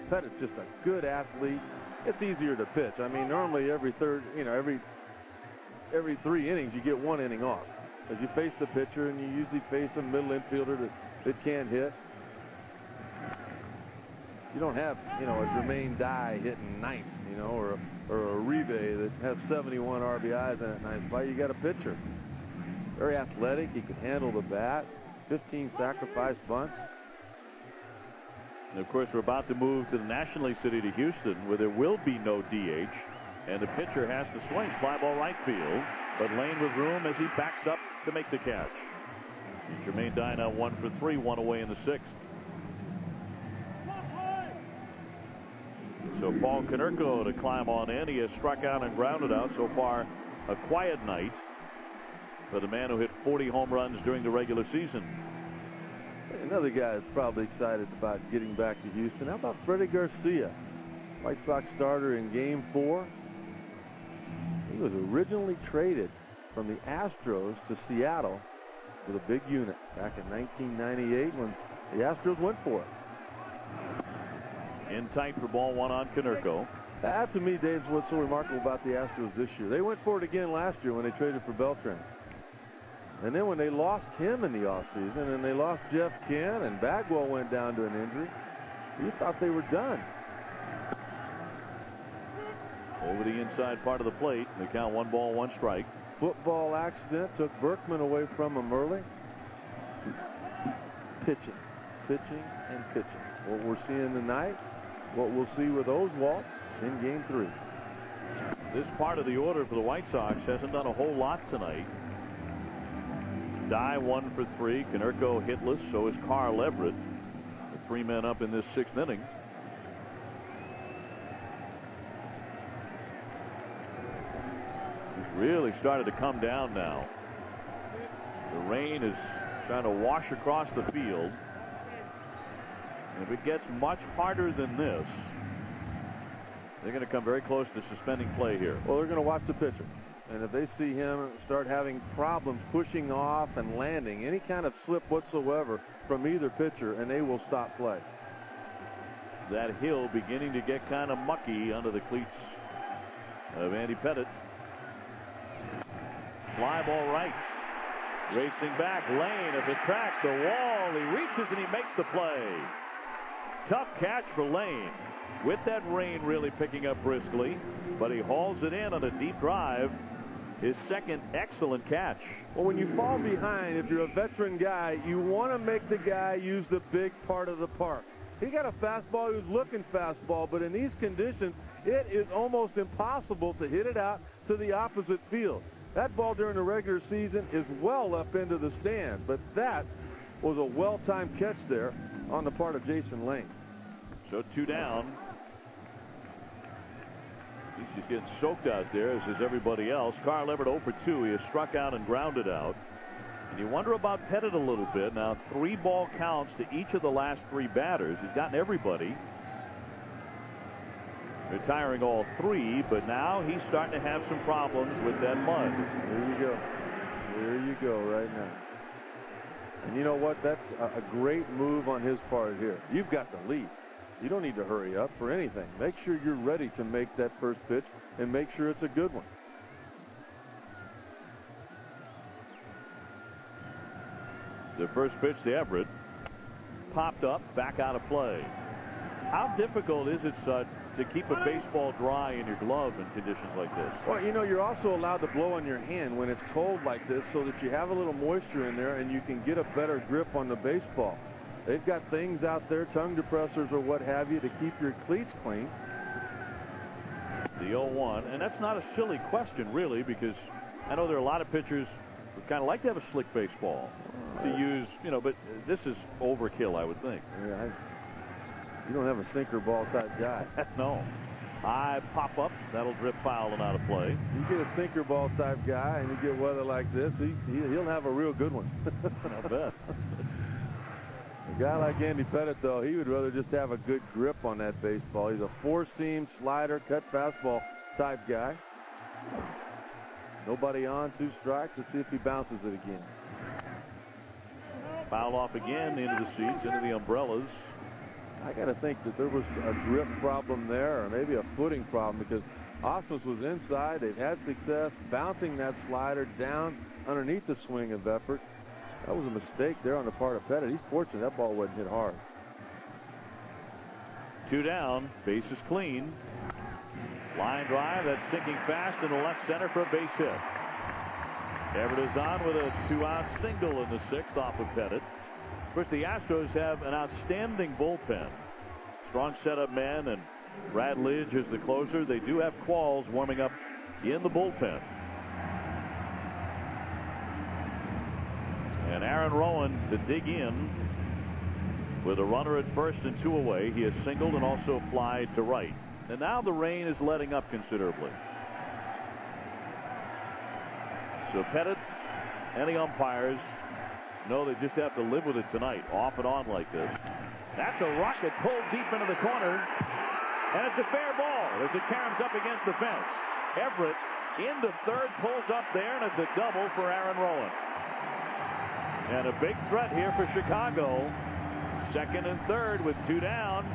Pettit's just a good athlete, it's easier to pitch. I mean, normally every 3 innings you get 1 inning off. As you face the pitcher, and you usually face a middle infielder that can't hit. You don't have, a Jermaine Dye hitting 9th, or a Uribe that has 71 RBIs in that 9th spot. You got a pitcher. Very athletic. He can handle the bat. 15 sacrifice bunts. And of course, we're about to move to the National League city to Houston, where there will be no DH, and the pitcher has to swing fly ball right field. But Lane with room as he backs up to make the catch. Jermaine Dye now 1 for 3, 1 away in the 6th. So Paul Konerko to climb on in. He has struck out and grounded out. So far, a quiet night for the man who hit 40 home runs during the regular season. Another guy that's probably excited about getting back to Houston. How about Freddie Garcia? White Sox starter in Game 4. He was originally traded from the Astros to Seattle with a big unit back in 1998 when the Astros went for it. In tight for ball 1 on Konerko. That, to me, Dave, is what's so remarkable about the Astros this year. They went for it again last year when they traded for Beltran. And then when they lost him in the offseason and they lost Jeff Kent and Bagwell went down to an injury, you thought they were done. Over the inside part of the plate. They count 1 ball, 1 strike. Football accident took Berkman away from him early. Pitching, and pitching. What we're seeing tonight, what we'll see with Oswalt in Game 3. This part of the order for the White Sox hasn't done a whole lot tonight. Dye 1 for 3. Konerko hitless. So is Carl Everett. The 3 men up in this 6th inning. It's really started to come down now. The rain is trying to wash across the field. And if it gets much harder than this, they're going to come very close to suspending play here. Well, they're going to watch the pitcher. And if they see him start having problems pushing off and landing, any kind of slip whatsoever from either pitcher, and they will stop play. That hill beginning to get kind of mucky under the cleats of Andy Pettit. Fly ball right. Racing back. Lane if it tracks the wall. He reaches and he makes the play. Tough catch for Lane. With that rain really picking up briskly, but he hauls it in on a deep drive. His second excellent catch. Well, when you fall behind, if you're a veteran guy, you want to make the guy use the big part of the park. He got a fastball. He was looking fastball, but in these conditions, it is almost impossible to hit it out to the opposite field. That ball during the regular season is well up into the stand, but that was a well-timed catch there on the part of Jason Lane. So 2 down. He's just getting soaked out there, as is everybody else. Carl Everett 0 for 2. He has struck out and grounded out. And you wonder about Pettit a little bit. Now, 3 ball counts to each of the last 3 batters. He's gotten everybody. Retiring all 3, but now he's starting to have some problems with that mud. There you go. There you go right now. And you know what? That's a great move on his part here. You've got the lead. You don't need to hurry up for anything. Make sure you're ready to make that first pitch and make sure it's a good one. The first pitch to Everett popped up, back out of play. How difficult is it, Sud, to keep a baseball dry in your glove in conditions like this? Well, you know, you're also allowed to blow on your hand when it's cold like this so that you have a little moisture in there and you can get a better grip on the baseball. They've got things out there, tongue depressors or what have you, to keep your cleats clean. The 0-1, and that's not a silly question, really, because I know there are a lot of pitchers who kind of like to have a slick baseball to use, but this is overkill, I would think. Yeah, you don't have a sinker ball type guy. No. High pop up, that'll drip foul and out of play. You get a sinker ball type guy and you get weather like this, he'll have a real good one. I bet. A guy like Andy Pettit, though, he would rather just have a good grip on that baseball. He's a 4-seam slider, cut fastball type guy. Nobody on, 2 strikes. Let's see if he bounces it again. Foul off again into the seats, into the umbrellas. I got to think that there was a grip problem there, or maybe a footing problem, because Osmus was inside. They've had success bouncing that slider down underneath the swing of effort. That was a mistake there on the part of Pettit. He's fortunate that ball wasn't hit hard. 2 down, base is clean. Line drive, that's sinking fast in the left center for a base hit. Everett is on with a 2-out single in the 6th off of Pettit. Of course, the Astros have an outstanding bullpen. Strong setup man, and Brad Lidge is the closer. They do have Qualls warming up in the bullpen. And Aaron Rowan to dig in with a runner at first and 2 away. He has singled and also flied to right. And now the rain is letting up considerably. So Pettit and the umpires know they just have to live with it tonight, off and on like this. That's a rocket pulled deep into the corner, and it's a fair ball as it caroms up against the fence. Everett into third, pulls up there, and it's a double for Aaron Rowan. And a big threat here for Chicago. Second and third with 2 down.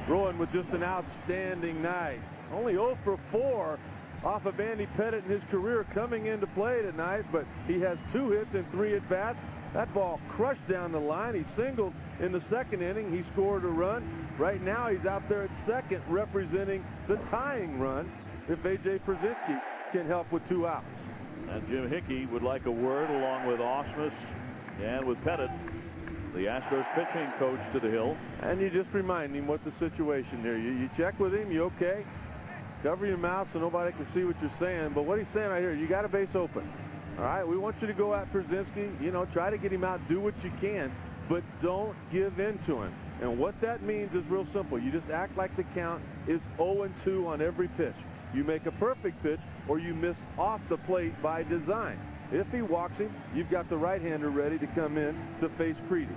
Rowan with just an outstanding night. Only 0 for 4 off of Andy Pettit in his career coming into play tonight, but he has 2 hits and 3 at-bats. That ball crushed down the line. He singled in the 2nd inning. He scored a run. Right now he's out there at second representing the tying run if A.J. Przinsky can help with 2 outs. And Jim Hickey would like a word along with Osmus and with Pettit, the Astros pitching coach, to the hill. And you just remind him what the situation here. You check with him. You okay? Cover your mouth so nobody can see what you're saying. But what he's saying right here, you got a base open. All right, we want you to go at Przinsky. You know, try to get him out. Do what you can, but don't give in to him. And what that means is real simple. You just act like the count is 0-2 on every pitch. You make a perfect pitch, or you miss off the plate by design. If he walks him, you've got the right-hander ready to come in to face Creedy.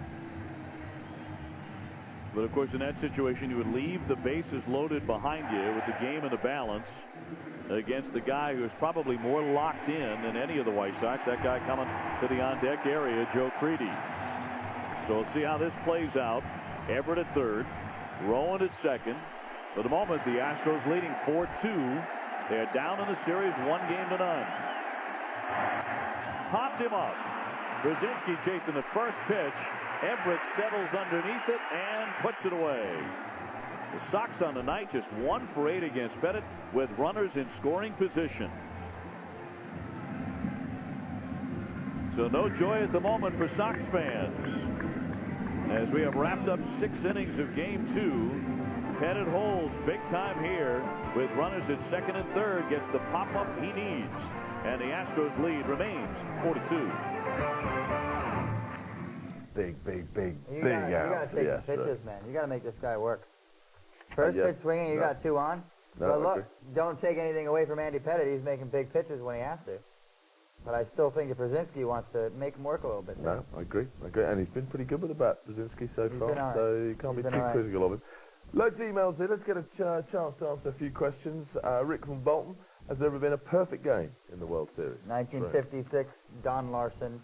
But of course, in that situation, you would leave the bases loaded behind you with the game in the balance against the guy who is probably more locked in than any of the White Sox. That guy coming to the on-deck area, Joe Creedy. So we'll see how this plays out. Everett at third, Rowan at second. For the moment, the Astros leading 4-2. They're down in the series 1-0. Popped him up. Przinsky chasing the first pitch. Everett settles underneath it and puts it away. The Sox on the night just 1 for 8 against Pettit with runners in scoring position. So no joy at the moment for Sox fans. As we have wrapped up 6 innings of Game 2, Pettit holds big time here with runners at second and third, gets the pop-up he needs. And the Astros lead remains 4-2. Big You gotta take the pitches, man. You gotta make this guy work. First pitch swinging, you got 2 on. No, but look, don't take anything away from Andy Pettit. He's making big pitches when he has to. But I still think that Przinsky wants to make him work a little bit there. No, I agree. And he's been pretty good with the bat, Przinsky, so far. So you can't be too critical of him. Loads of emails here. Let's get a chance to answer a few questions. Rick from Bolton. Has there ever been a perfect game in the World Series? 1956, Don Larson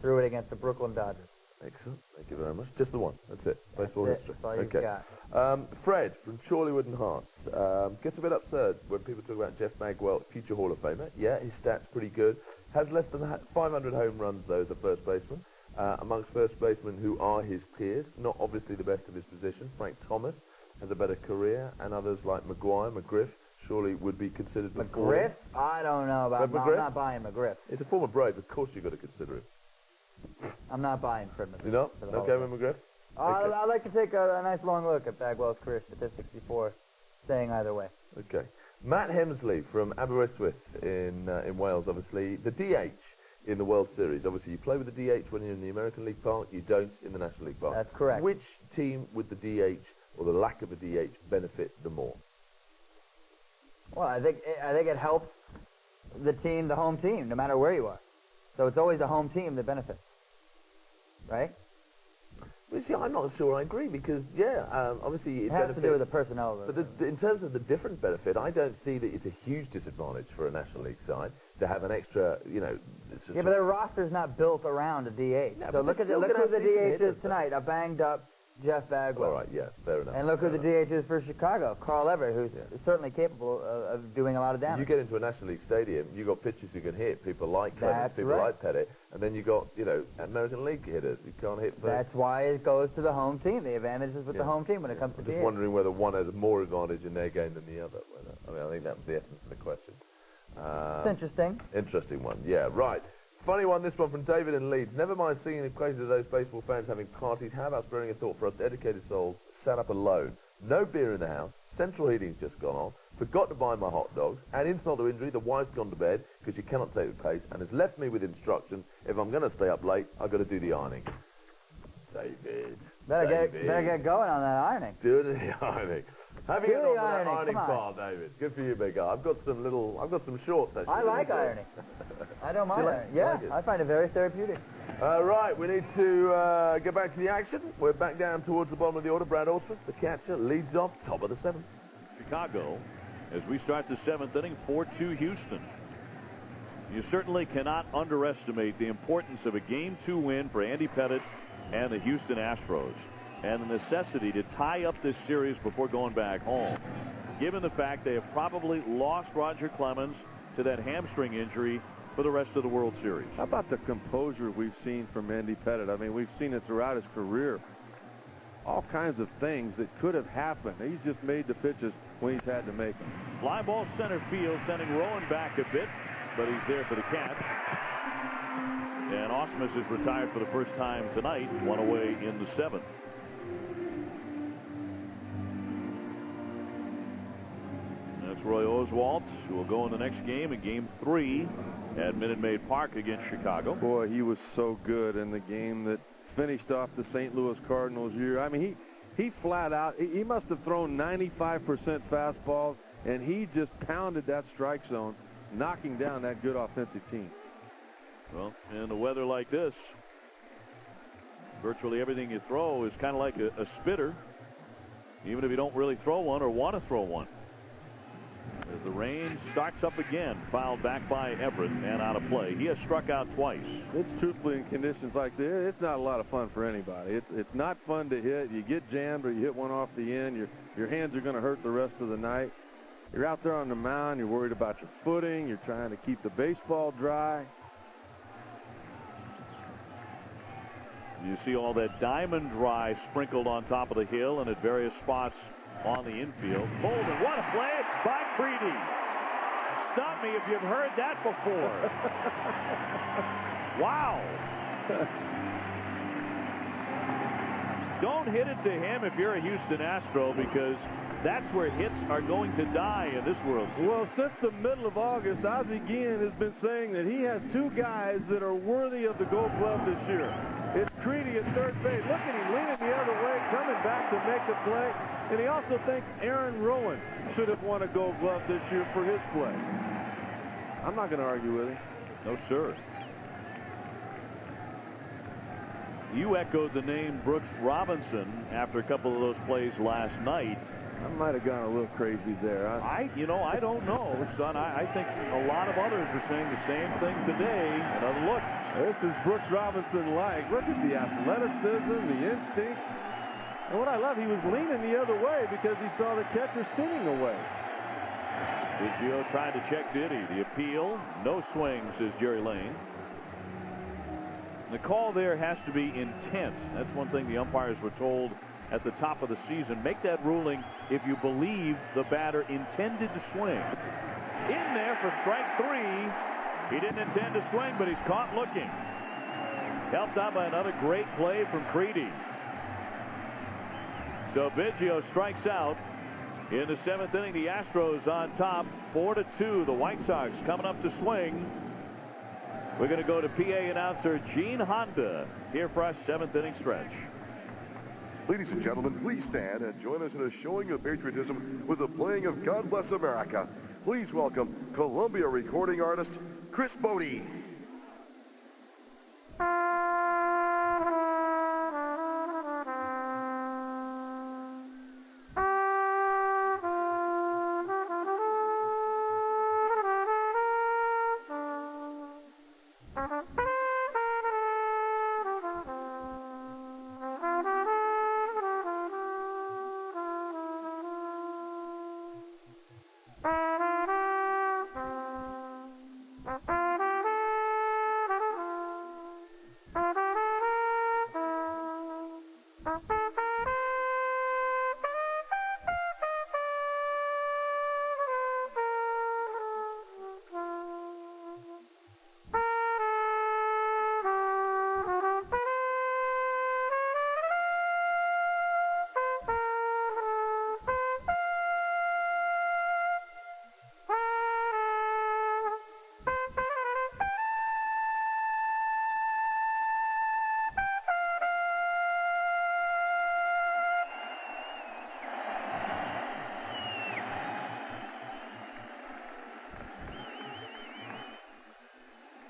threw it against the Brooklyn Dodgers. Excellent. Thank you very much. Just the one. That's it. Baseball history. That's all you've got. Fred from Chorleywood and Hearts gets a bit absurd when people talk about Jeff Bagwell, future Hall of Famer. Yeah, his stats pretty good. Has less than 500 home runs, though, as a first baseman. Amongst first basemen who are his peers, not obviously the best of his position. Frank Thomas has a better career, and others like McGriff surely would be considered before. McGriff? I don't know about McGriff. I'm not buying McGriff. It's a former Brave. Of course you've got to consider him. I'm not buying for McGriff. You know? Okay with McGriff? Okay. I'd like to take a nice long look at Bagwell's career statistics before saying either way. Okay. Matt Hemsley from Aberystwyth in Wales, obviously. The DH in the World Series. Obviously, you play with the DH when you're in the American League Park. You don't in the National League Park. That's correct. Which team would the DH or the lack of a DH benefit the more? Well, I think it helps the home team, no matter where you are. So it's always the home team that benefits, right? Well, see, I'm not sure I agree because, obviously It has to do with the personnel. But in terms of the different benefit, I don't see that it's a huge disadvantage for a National League side to have an extra, Yeah, but their roster's not built around a DH. No, So but look they're who still the gonna have decent DH hitters, is tonight. A banged up Jeff Bagwell. All right, yeah, fair enough. And look who the DH is for Chicago, Carl Everett, who's certainly capable of doing a lot of damage. You get into a National League stadium, you got pitchers who can hit, people like Clemens, That's people right. like Pettit, and then you got, American League hitters who can't hit. That's why it goes to the home team. The advantage is with the home team when it comes to I'm just DH. wondering whether one has more advantage in their game than the other. I think that was the essence of the question. It's interesting. Interesting one, yeah, right. Funny one, this one from David in Leeds. Never mind seeing the crazy of those baseball fans having parties. How about sparing a thought for us educated souls sat up alone? No beer in the house. Central heating's just gone on. Forgot to buy my hot dogs. And insult to injury, the wife's gone to bed because she cannot take the pace and has left me with instructions. If I'm going to stay up late, I've got to do the ironing. David. Better get going on that ironing. Do the ironing. Have you Do got the on with that ironing, ironing come on. bar, David? Good for you, big guy. I've got some shorts. Actually. I like ironing. I don't mind Do you like- ironing. do you Yeah, like it? I find it very therapeutic. Right, we need to get back to the action. We're back down towards the bottom of the order. Brad Ausmus, the catcher, leads off top of the seventh. Chicago, as we start the seventh inning, 4-2 Houston. You certainly cannot underestimate the importance of a Game 2 win for Andy Pettit and the Houston Astros, and the necessity to tie up this series before going back home, given the fact they have probably lost Roger Clemens to that hamstring injury for the rest of the World Series. How about the composure we've seen from Andy Pettit? I mean, we've seen it throughout his career. All kinds of things that could have happened. He's just made the pitches when he's had to make them. Fly ball center field, sending Rowan back a bit, but he's there for the catch. And Ausmus is retired for the first time tonight, one away in the seventh. That's Roy Oswalt, who will go in the next game, in Game 3 at Minute Maid Park against Chicago. Boy, he was so good in the game that finished off the St. Louis Cardinals year. I mean, he flat out, he must have thrown 95% fastballs, and he just pounded that strike zone, knocking down that good offensive team. Well, in the weather like this, virtually everything you throw is kind of like a spitter, even if you don't really throw one or want to throw one. As the rain starts up again, fouled back by Everett and out of play. He has struck out twice. It's truthfully in conditions like this, it's not a lot of fun for anybody. It's not fun to hit. You get jammed or you hit one off the end. Your hands are going to hurt the rest of the night. You're out there on the mound. You're worried about your footing. You're trying to keep the baseball dry. You see all that diamond dry sprinkled on top of the hill and at various spots on the infield. Bolden, what a play by Creedy. Stop me if you've heard that before. Wow. Don't hit it to him if you're a Houston Astro, because that's where hits are going to die in this World Series. Well, since the middle of August, Ozzie Guillen has been saying that he has two guys that are worthy of the Gold Glove this year. It's Creedy at third base. Look at him leaning the other way, coming back to make the play. And he also thinks Aaron Rowan should have won a Gold Glove this year for his play. I'm not going to argue with him. No, sir. You echoed the name Brooks Robinson after a couple of those plays last night. I might have gone a little crazy there. I don't know, son. I think a lot of others are saying the same thing today. Another look. This is Brooks Robinson-like. Look at the athleticism, the instincts. And what I love, he was leaning the other way because he saw the catcher sitting away. Biggio trying to check Diddy. The appeal, no swing, says Jerry Lane. The call there has to be intent. That's one thing the umpires were told at the top of the season. Make that ruling if you believe the batter intended to swing. In there for strike 3. He didn't intend to swing, but he's caught looking. Helped out by another great play from Creedy. So Biggio strikes out. In the 7th inning, the Astros on top, 4-2. The White Sox coming up to swing. We're going to go to PA announcer Gene Honda here for our 7th inning stretch. Ladies and gentlemen, please stand and join us in a showing of patriotism with the playing of God Bless America. Please welcome Columbia recording artist Chris Bodie.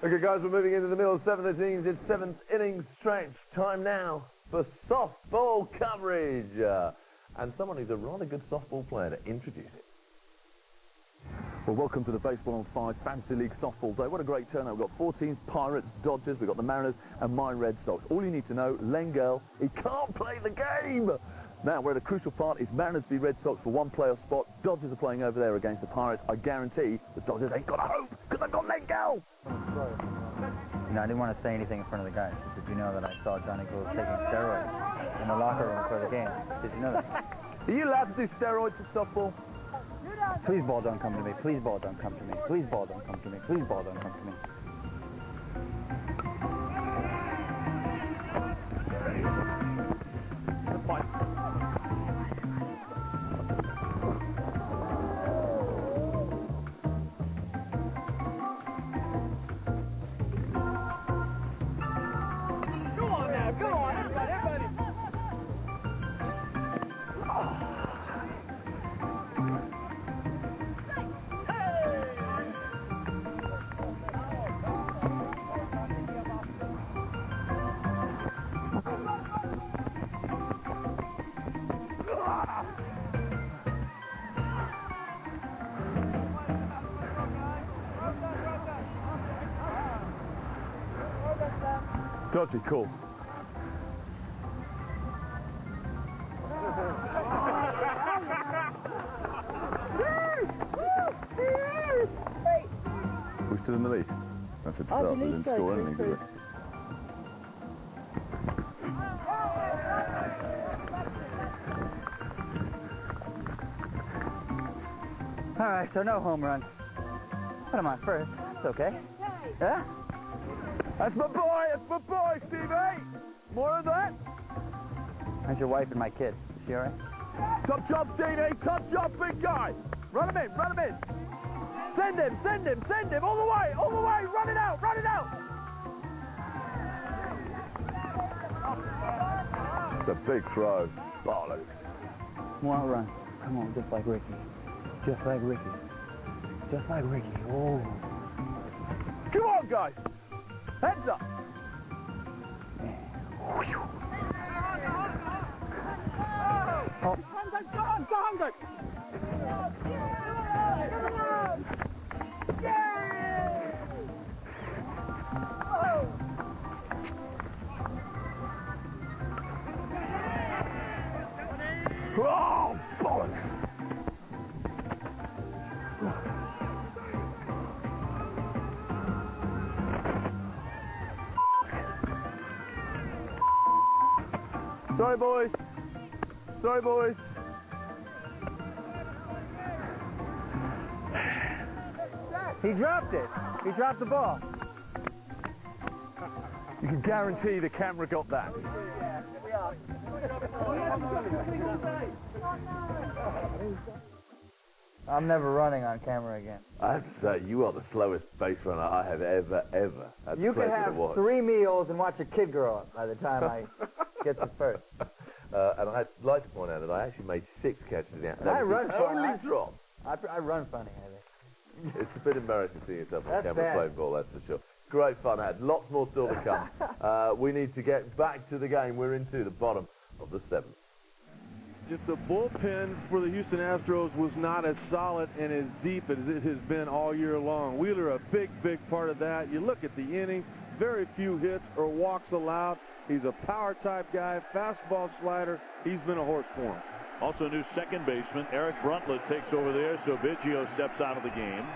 Okay, guys, we're moving into the middle of 7th innings. It's 7th inning stretch. Time now for softball coverage. And someone who's a rather good softball player to introduce it. Well, welcome to the Baseball on 5 Fantasy League Softball Day. What a great turnout. We've got 4 teams, Pirates, Dodgers, we've got the Mariners and my Red Sox. All you need to know, Lengel, he can't play the game. Now, we're at a crucial part. It's Mariners v Red Sox for one playoff spot. Dodgers are playing over there against the Pirates. I guarantee the Dodgers ain't got a hope because they've got Lengel. You know, I didn't want to say anything in front of the guys. Did you know that I saw Johnny Gould taking steroids in the locker room before the game? Did you know that? Are you allowed to do steroids at softball? Please, ball, don't come to me. Please, ball, don't come to me. Please, ball, don't come to me. Please, ball, don't come to me. Dodgy, cool. We're still in the lead. That's a disaster. They didn't score anything, did they? All right, so no home run. But I'm on first. It's okay. Yeah? That's my boy, Stevie! More of that? How's your wife and my kid? Is she all right? Top job, Stevie! Top job, big guy! Run him in, run him in! Send him, all the way, run it out! It's a big throw. Bollocks. One run. Come on, just like Ricky. Just like Ricky. Just like Ricky. Oh. Come on, guys! Heads up! Oh. Oh, bollocks! Sorry, boys. Sorry, boys. He dropped it. He dropped the ball. You can guarantee the camera got that. I'm never running on camera again. I have to say, you are the slowest base runner I have ever had the You could pleasure to have watch. 3 meals and watch a kid grow up by the time I get to first. And I'd like to point out that I actually made 6 catches in the afternoon. I run funny. Only drop. I run funny, I think. It's a bit embarrassing seeing yourself on That's camera bad. playing ball, that's for sure. Great fun, Ad. Lots more still to come. We need to get back to the game. We're into the bottom of the 7th. If the bullpen for the Houston Astros was not as solid and as deep as it has been all year long, Wheeler a big part of that. You look at the innings, very few hits or walks allowed. He's a power type guy, fastball slider. He's been a horse for him. Also new second baseman Eric Bruntlett takes over there, so Biggio steps out of the game.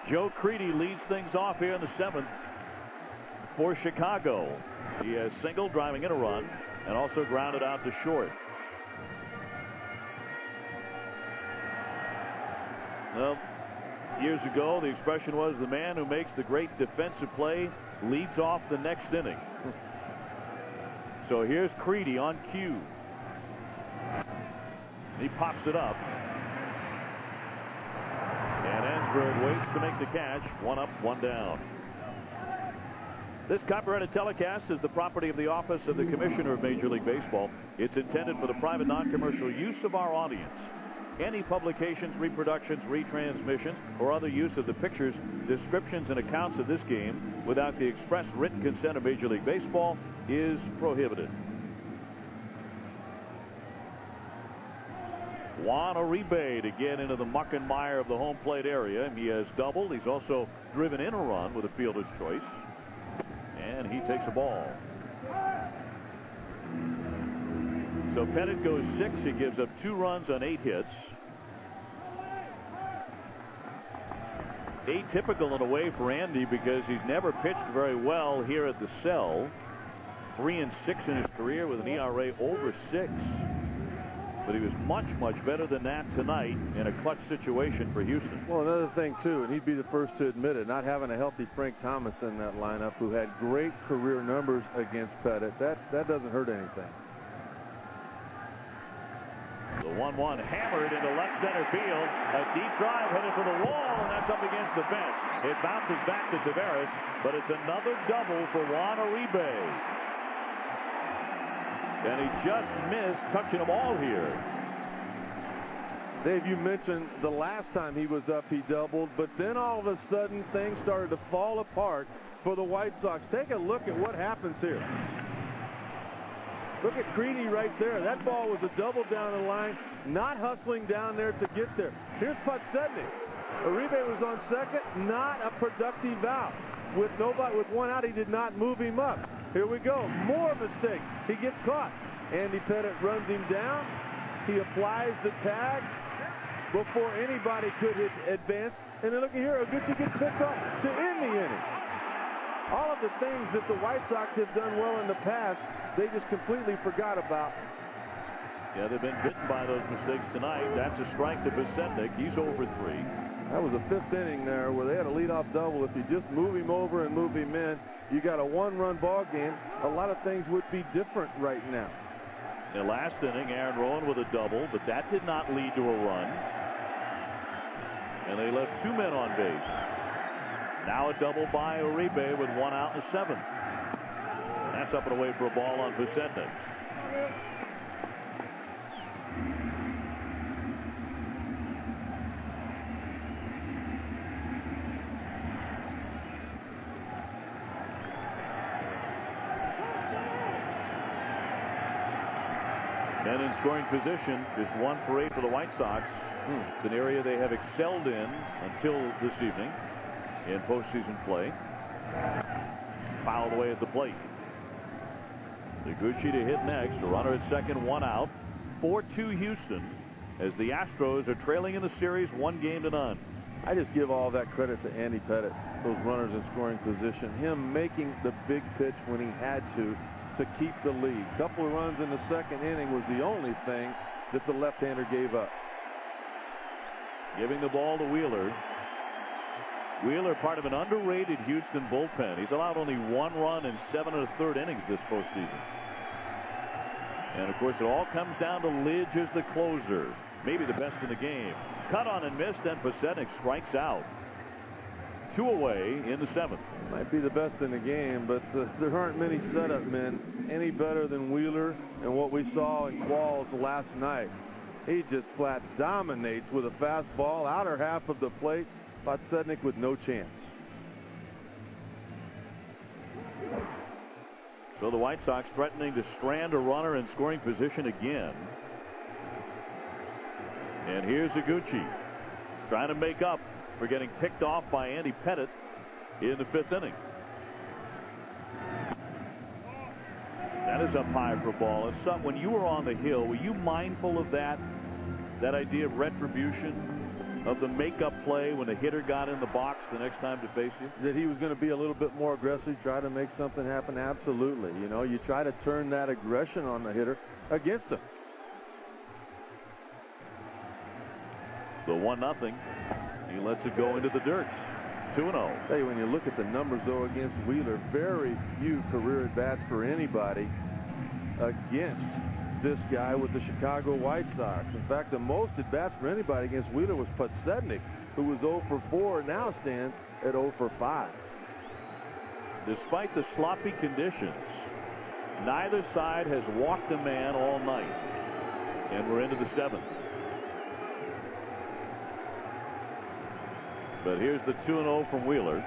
Joe Creedy leads things off here in the 7th for Chicago. He has singled, driving in a run, and also grounded out to short. Well, years ago, the expression was the man who makes the great defensive play leads off the next inning. So here's Creedy on cue. He pops it up. And Ansberg waits to make the catch. 1 up, 1 down. This copyrighted telecast is the property of the Office of the Commissioner of Major League Baseball. It's intended for the private non-commercial use of our audience. any publications, reproductions, retransmissions, or other use of the pictures, descriptions, and accounts of this game without the express written consent of Major League Baseball is prohibited. Juan Uribe to get into the muck and mire of the home plate area. He has doubled. He's also driven in a run with a fielder's choice. And he takes a ball. So Pettit goes 6. He gives up 2 runs on 8 hits. Atypical in a way for Andy because he's never pitched very well here at the Cell. 3-6 in his career with an ERA over 6. But he was much, much better than that tonight in a clutch situation for Houston. Well, another thing, too, and he'd be the first to admit it, not having a healthy Frank Thomas in that lineup who had great career numbers against Pettit, that doesn't hurt anything. The 1-1 hammered into left center field. A deep drive headed for the wall, and that's up against the fence. It bounces back to Taveras, but it's another double for Juan Uribe. And he just missed touching a ball here. Dave, you mentioned the last time he was up, he doubled, but then all of a sudden things started to fall apart for the White Sox. Take a look at what happens here. Look at Creedy right there. That ball was a double down the line, not hustling down there to get there. Here's Podsednik. Uribe was on second, not a productive out. With one out, he did not move him up. Here we go. More mistake. He gets caught. Andy Pettit runs him down. He applies the tag before anybody could advance. And then look here, Oguchi gets picked up to end the inning. All of the things that the White Sox have done well in the past, they just completely forgot about. Yeah, they've been bitten by those mistakes tonight. That's a strike to Podsednik. He's over 3. That was a 5th inning there where they had a leadoff double. If you just move him over and move him in, you got a 1-run ball game. A lot of things would be different right now. In the last inning, Aaron Rowan with a double, but that did not lead to a run. And they left 2 men on base. Now a double by Uribe with 1 out in the 7th. And that's up and away for a ball on Podsednik. And in scoring position, just 1 for 8 for the White Sox. It's an area they have excelled in until this evening in postseason play. Fouled away at the plate. Oguchi to hit next. A runner at second, 1 out. 4-2 Houston as the Astros are trailing in the series 1-0. I just give all that credit to Andy Pettit. Those runners in scoring position. Him making the big pitch when he had to keep the lead. Couple of runs in the 2nd inning was the only thing that the left-hander gave up. Giving the ball to Wheeler. Wheeler, part of an underrated Houston bullpen. He's allowed only 1 run in 7 1/3 innings this postseason. And of course, it all comes down to Lidge as the closer. Maybe the best in the game. Cut on and missed, and Podsednik strikes out. 2 away in the 7th. Might be the best in the game, but there aren't many setup men any better than Wheeler and what we saw in Qualls last night. He just flat dominates with a fastball, outer half of the plate. Podsednik with no chance. So the White Sox threatening to strand a runner in scoring position again. And here's Oguchi trying to make up for getting picked off by Andy Pettit in the 5th inning. That is up high for a ball. And so when you were on the hill, were you mindful of that idea of retribution, of the makeup play when the hitter got in the box the next time to face you? That he was going to be a little bit more aggressive, try to make something happen? Absolutely. You know, you try to turn that aggression on the hitter against him. The 1-0. He lets it go into the dirt. 2-0. Tell you, when you look at the numbers, though, against Wheeler, very few career at-bats for anybody against this guy with the Chicago White Sox. In fact, the most at-bats for anybody against Wheeler was Podsednik, who was 0 for 4 and now stands at 0 for 5. Despite the sloppy conditions, neither side has walked a man all night. And we're into the 7th. But here's the 2-0 from Wheeler.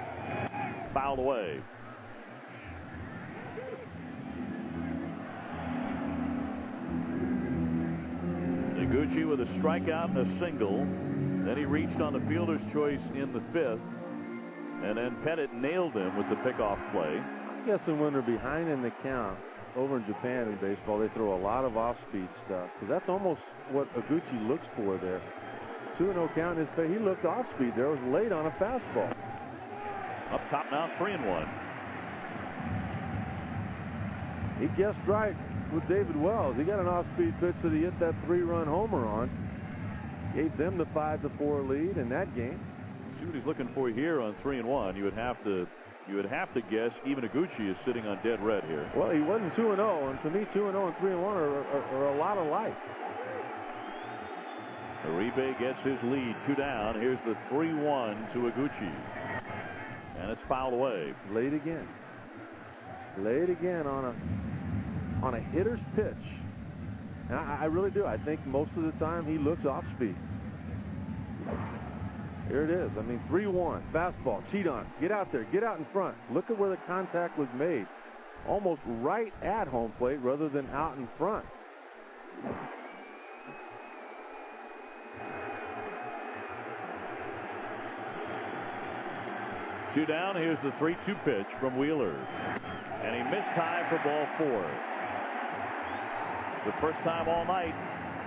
Fouled away. Iguchi with a strikeout and a single. Then he reached on the fielder's choice in the 5th. And then Pettit nailed him with the pickoff play. I'm guessing when they're behind in the count, over in Japan in baseball, they throw a lot of off-speed stuff. Because that's almost what Iguchi looks for there. 2-0 count in his face. He looked off-speed there. It was late on a fastball. Up top now, 3-1. He guessed right with David Wells. He got an off-speed pitch that he hit that 3-run homer on. Gave them the 5-4 lead in that game. See what he's looking for here on 3-1. You would have to guess even Iguchi is sitting on dead red here. Well, he wasn't 2-0, and to me, 2-0 and 3-1 are a lot alike. Uribe gets his lead, 2 down. Here's the 3-1 to Iguchi. And it's fouled away. Late again. Late again on a hitter's pitch. And I really do. I think most of the time he looks off speed. Here it is. I mean, 3-1. Fastball. Cheat on. Get out there. Get out in front. Look at where the contact was made. Almost right at home plate rather than out in front. Two down. Here's the 3-2 pitch from Wheeler. And he missed high for ball 4. It's the first time all night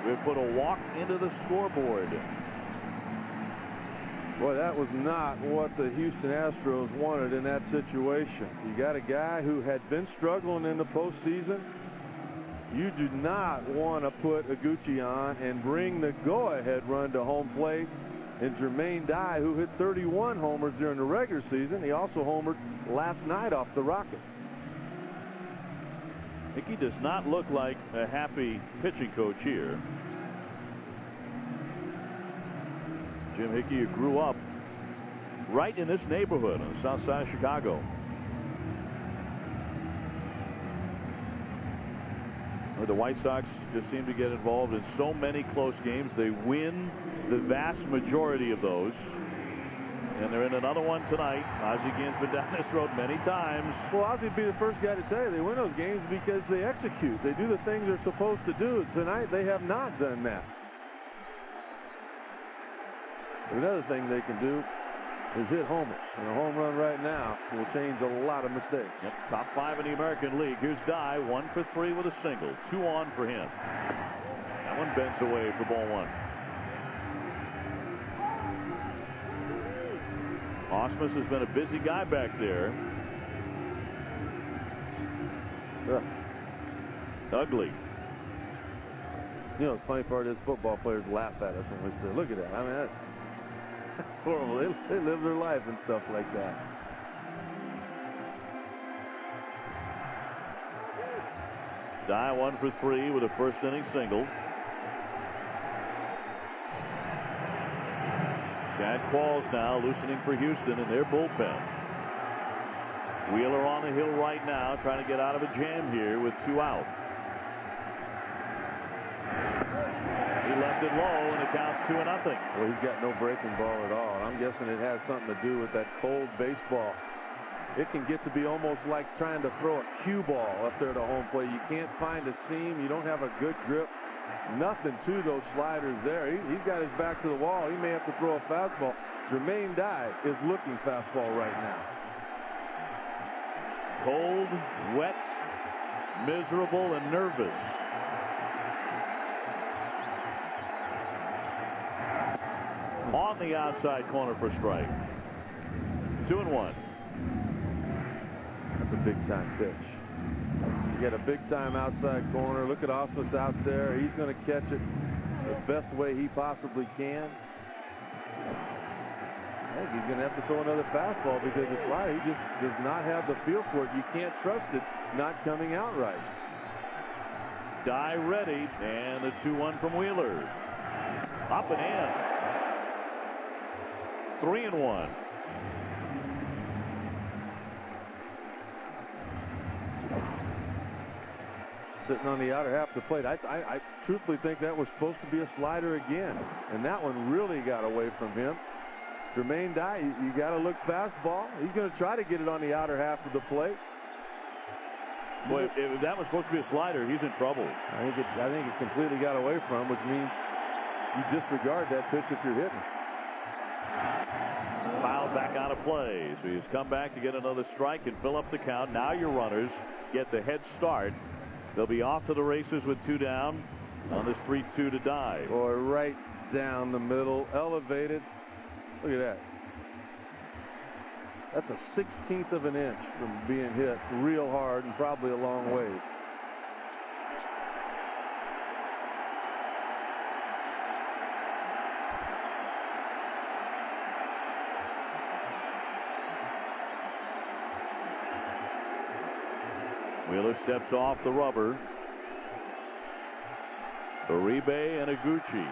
we've put a walk into the scoreboard. Boy, that was not what the Houston Astros wanted in that situation. You got a guy who had been struggling in the postseason. You do not want to put Iguchi on and bring the go-ahead run to home plate. And Jermaine Dye, who hit 31 homers during the regular season, he also homered last night off the Rockets. Hickey does not look like a happy pitching coach here. Jim Hickey, who grew up right in this neighborhood on the south side of Chicago. The White Sox just seem to get involved in so many close games. They win the vast majority of those. And they're in another one tonight. Ozzie Guillen's been down this road many times. Well, Ozzie would be the first guy to tell you they win those games because they execute. They do the things they're supposed to do. Tonight, they have not done that. Another thing they can do is hit homers. And a home run right now will change a lot of mistakes. Yep, top 5 in the American League. Here's Dye, 1 for 3 with a single. 2 on for him. That one bends away for ball 1. Osmus has been a busy guy back there. Ugly. You know, the funny part is football players laugh at us when we say, look at that. I mean, that's horrible. They live their life and stuff like that. Dye 1 for 3 with a first inning single. Chad Qualls now loosening for Houston in their bullpen. Wheeler on the hill right now, trying to get out of a jam here with 2 out. He left it low, and it counts 2-0. Well, he's got no breaking ball at all. And I'm guessing it has something to do with that cold baseball. It can get to be almost like trying to throw a cue ball up there to home plate. You can't find a seam. You don't have a good grip. Nothing to those sliders there. He's got his back to the wall. He may have to throw a fastball. Jermaine Dye is looking fastball right now. Cold, wet, miserable, and nervous. On the outside corner for strike. 2-1. That's a big-time pitch. You got a big-time outside corner. Look at Osmus out there. He's going to catch it the best way he possibly can. I think he's going to have to throw another fastball because the slider, he just does not have the feel for it. You can't trust it not coming out right. Dye ready, and the 2-1 from Wheeler. Up and in. 3-1. Sitting on the outer half of the plate. I truthfully think that was supposed to be a slider again. And that one really got away from him. Jermaine Dye, you got to look fastball. He's going to try to get it on the outer half of the plate. Boy, if that was supposed to be a slider, he's in trouble. I think it completely got away from him, which means you disregard that pitch if you're hitting. Fouled back out of play. So he's come back to get another strike and fill up the count. Now your runners get the head start. They'll be off to the races with 2 down on this 3-2 to Dye. Boy, right down the middle, elevated. Look at that. That's a 16th of an inch from being hit real hard and probably a long ways. Wheeler steps off the rubber. Uribe and Iguchi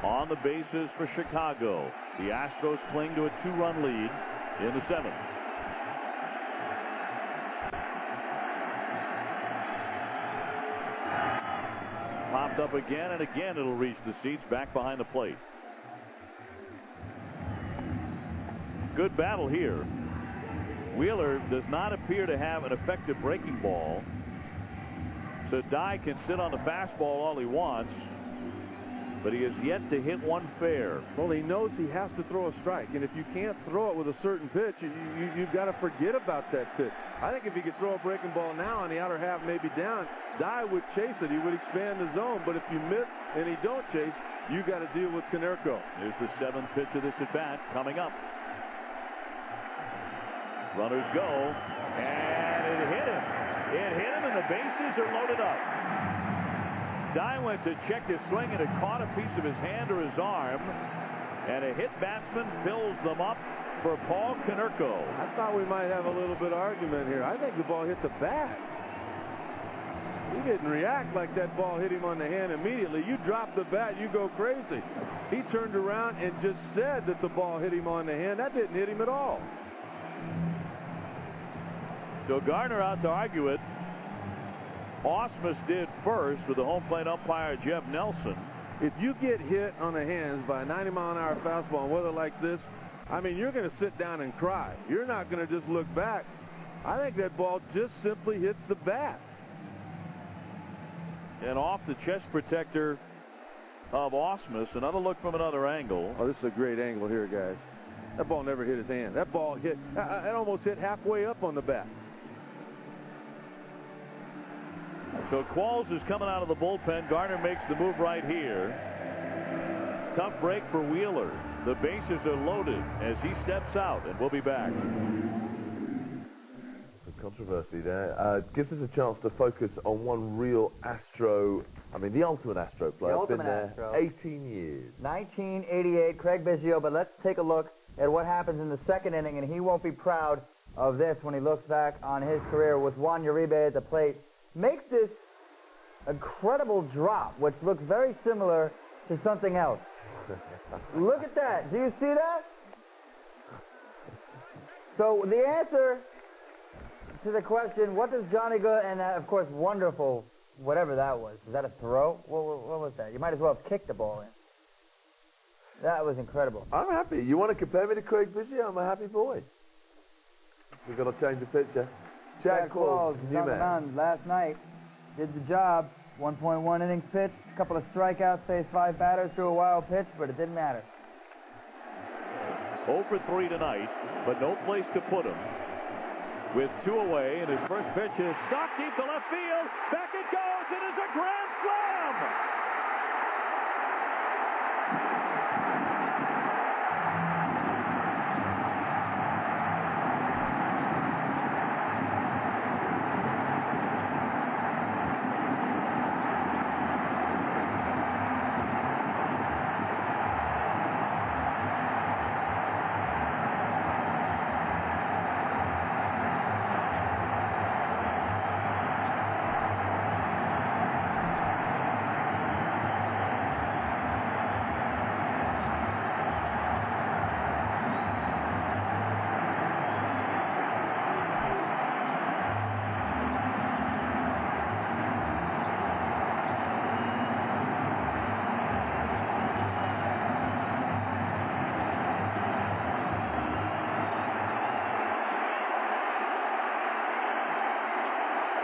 on the bases for Chicago. The Astros cling to a 2-run lead in the 7th. Popped up again, and again it'll reach the seats back behind the plate. Good battle here. Wheeler does not appear to have an effective breaking ball, so Dye can sit on the fastball all he wants, but he has yet to hit one fair. Well, he knows he has to throw a strike, and if you can't throw it with a certain pitch, you've got to forget about that pitch. I think if he could throw a breaking ball now on the outer half, maybe down, Dye would chase it. He would expand the zone, but if you miss and he don't chase, you got to deal with Konerko. Here's the 7th pitch of this at-bat coming up. Runners go, and it hit him. It hit him, and the bases are loaded up. Dye went to check his swing, and it caught a piece of his hand or his arm, and a hit batsman fills them up for Paul Konerko. I thought we might have a little bit of argument here. I think the ball hit the bat. He didn't react like that ball hit him on the hand immediately. You drop the bat, you go crazy. He turned around and just said that the ball hit him on the hand. That didn't hit him at all. So Garner out to argue it. Ausmus did first with the home plate umpire, Jeff Nelson. If you get hit on the hands by a 90-mile-an-hour fastball in weather like this, I mean, you're going to sit down and cry. You're not going to just look back. I think that ball just simply hits the bat. And off the chest protector of Ausmus. Another look from another angle. Oh, this is a great angle here, guys. That ball never hit his hand. That ball hit, it almost hit halfway up on the bat. So Qualls is coming out of the bullpen. Garner makes the move right here. Tough break for Wheeler. The bases are loaded as he steps out, and we'll be back. Some controversy there. Gives us a chance to focus on one real Astro, I mean the ultimate Astro player. The ultimate been there Astro. 18 years. 1988, Craig Biggio, but let's take a look at what happens in the 2nd inning, and he won't be proud of this when he looks back on his career with Juan Uribe at the plate. Makes this incredible drop, which looks very similar to something else. Look at that. Do you see that? So the answer to the question, what does Johnny Good, and of course, wonderful, whatever that was. Is that a throw? What was that? You might as well have kicked the ball in. That was incredible. I'm happy. You want to compare me to Craig Biggio? I'm a happy boy. We've got to change the picture. Jack Qualls, new man. Last night, did the job. 1.1 innings pitched, a couple of strikeouts, faced 5 batters, threw a wild pitch, but it didn't matter. 0 for 3 tonight, but no place to put him. With 2 away, and his first pitch is socked deep to left field. Back it goes. It is a grand slam.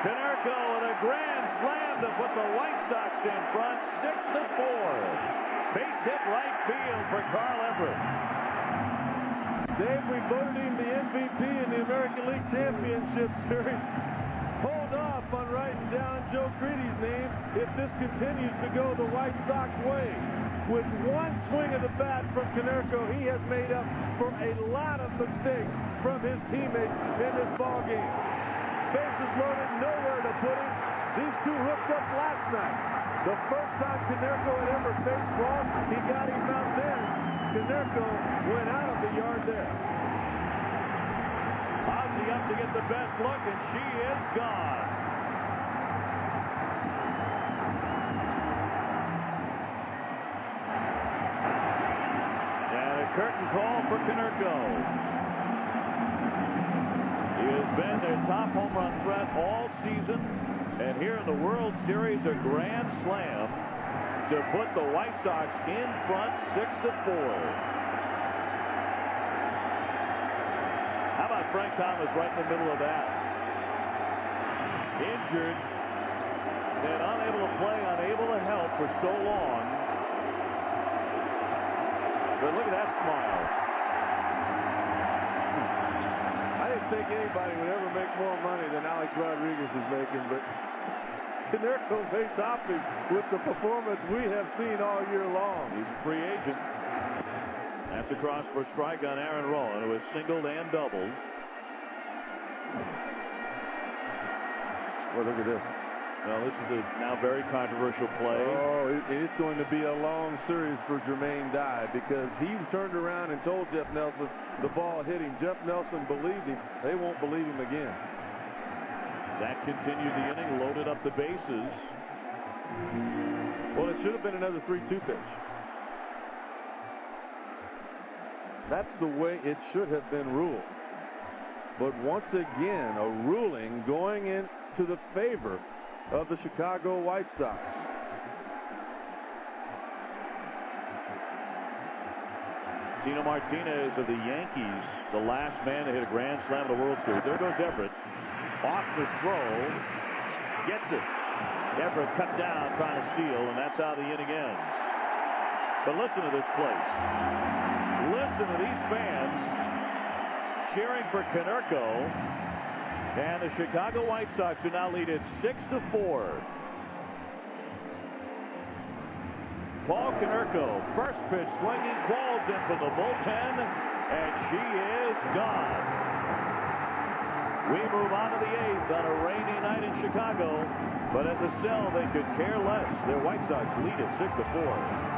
Konerko with a grand slam to put the White Sox in front, 6-4. Base hit right field for Carl Everett. Dave, we voted him the MVP in the American League Championship Series. Hold off on writing down Joe Creedy's name if this continues to go the White Sox way. With one swing of the bat from Konerko, he has made up for a lot of mistakes from his teammates in this ball game. Bases loaded, nowhere to put him. These two hooked up last night. The first time Konerko had ever faced ball, he got him out then. Konerko went out of the yard there. Ozzie up to get the best look, and she is gone. And a curtain call for Konerko. He has been their top home run threat all season, and here in the World Series, a grand slam to put the White Sox in front 6-4. How about Frank Thomas right in the middle of that? Injured and unable to play, unable to help for so long. But look at that smile. I didn't think anybody would ever make more money than Alex Rodriguez is making, but Konerko may top him with the performance we have seen all year long. He's a free agent. That's across for a strike on Aaron Rowland, who has singled and doubled. Well, look at this. Well, this is the now very controversial play. Oh, it's going to be a long series for Jermaine Dye because he turned around and told Jeff Nelson the ball hit him. Jeff Nelson believed him. They won't believe him again. That continued the inning, loaded up the bases. Well, it should have been another 3-2 pitch. That's the way it should have been ruled. But once again, a ruling going into the favor of the Chicago White Sox. Tino Martinez of the Yankees, the last man to hit a grand slam in the World Series. There goes Everett. Foster's throw. Gets it. Everett cut down trying to steal, and that's how the inning ends. But listen to this place. Listen to these fans cheering for Konerko and the Chicago White Sox, who now lead it 6-4. Paul Konerko, first pitch swinging, falls in from the bullpen, and she is gone. We move on to the 8th on a rainy night in Chicago, but at the Cell they could care less. Their White Sox lead it 6-4.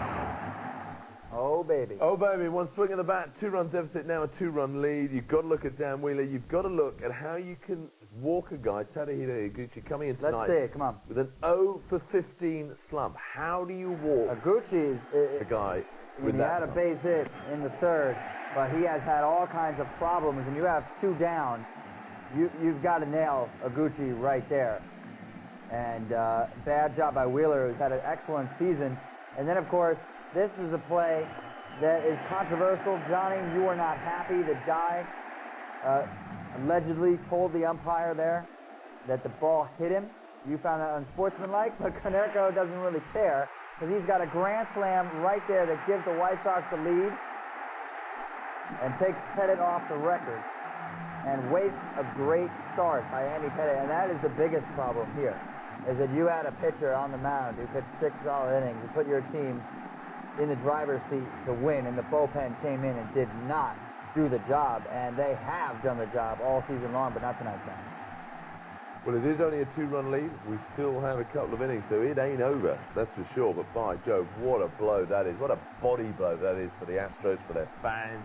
Oh, baby. Oh, baby. One swing of the bat, 2-run deficit, now a 2-run lead. You've got to look at Dan Wheeler. You've got to look at how you can walk a guy, Tadahito Iguchi, coming in tonight. Let's see it. Come on. With an 0-for-15 slump. How do you walk Iguchi a guy with he that had slump? a base hit in the 3rd, but he has had all kinds of problems. And you have 2 down. You've got to nail Iguchi right there. And bad job by Wheeler, who's had an excellent season. And then, of course, this is a play that is controversial. Johnny, you are not happy that Dye allegedly told the umpire there that the ball hit him. You found that unsportsmanlike, but Konerko doesn't really care because he's got a grand slam right there that gives the White Sox the lead and takes Pettit off the record and wastes a great start by Andy Pettit. And that is the biggest problem here, is that you had a pitcher on the mound who pitched 6 solid innings and put your team in the driver's seat to win, and the bullpen came in and did not do the job, and they have done the job all season long, but not tonight, Sam. Well, it is only a 2-run lead. We still have a couple of innings, so it ain't over, that's for sure. But by Jove, what a blow that is. What a body blow that is for the Astros, for their fans,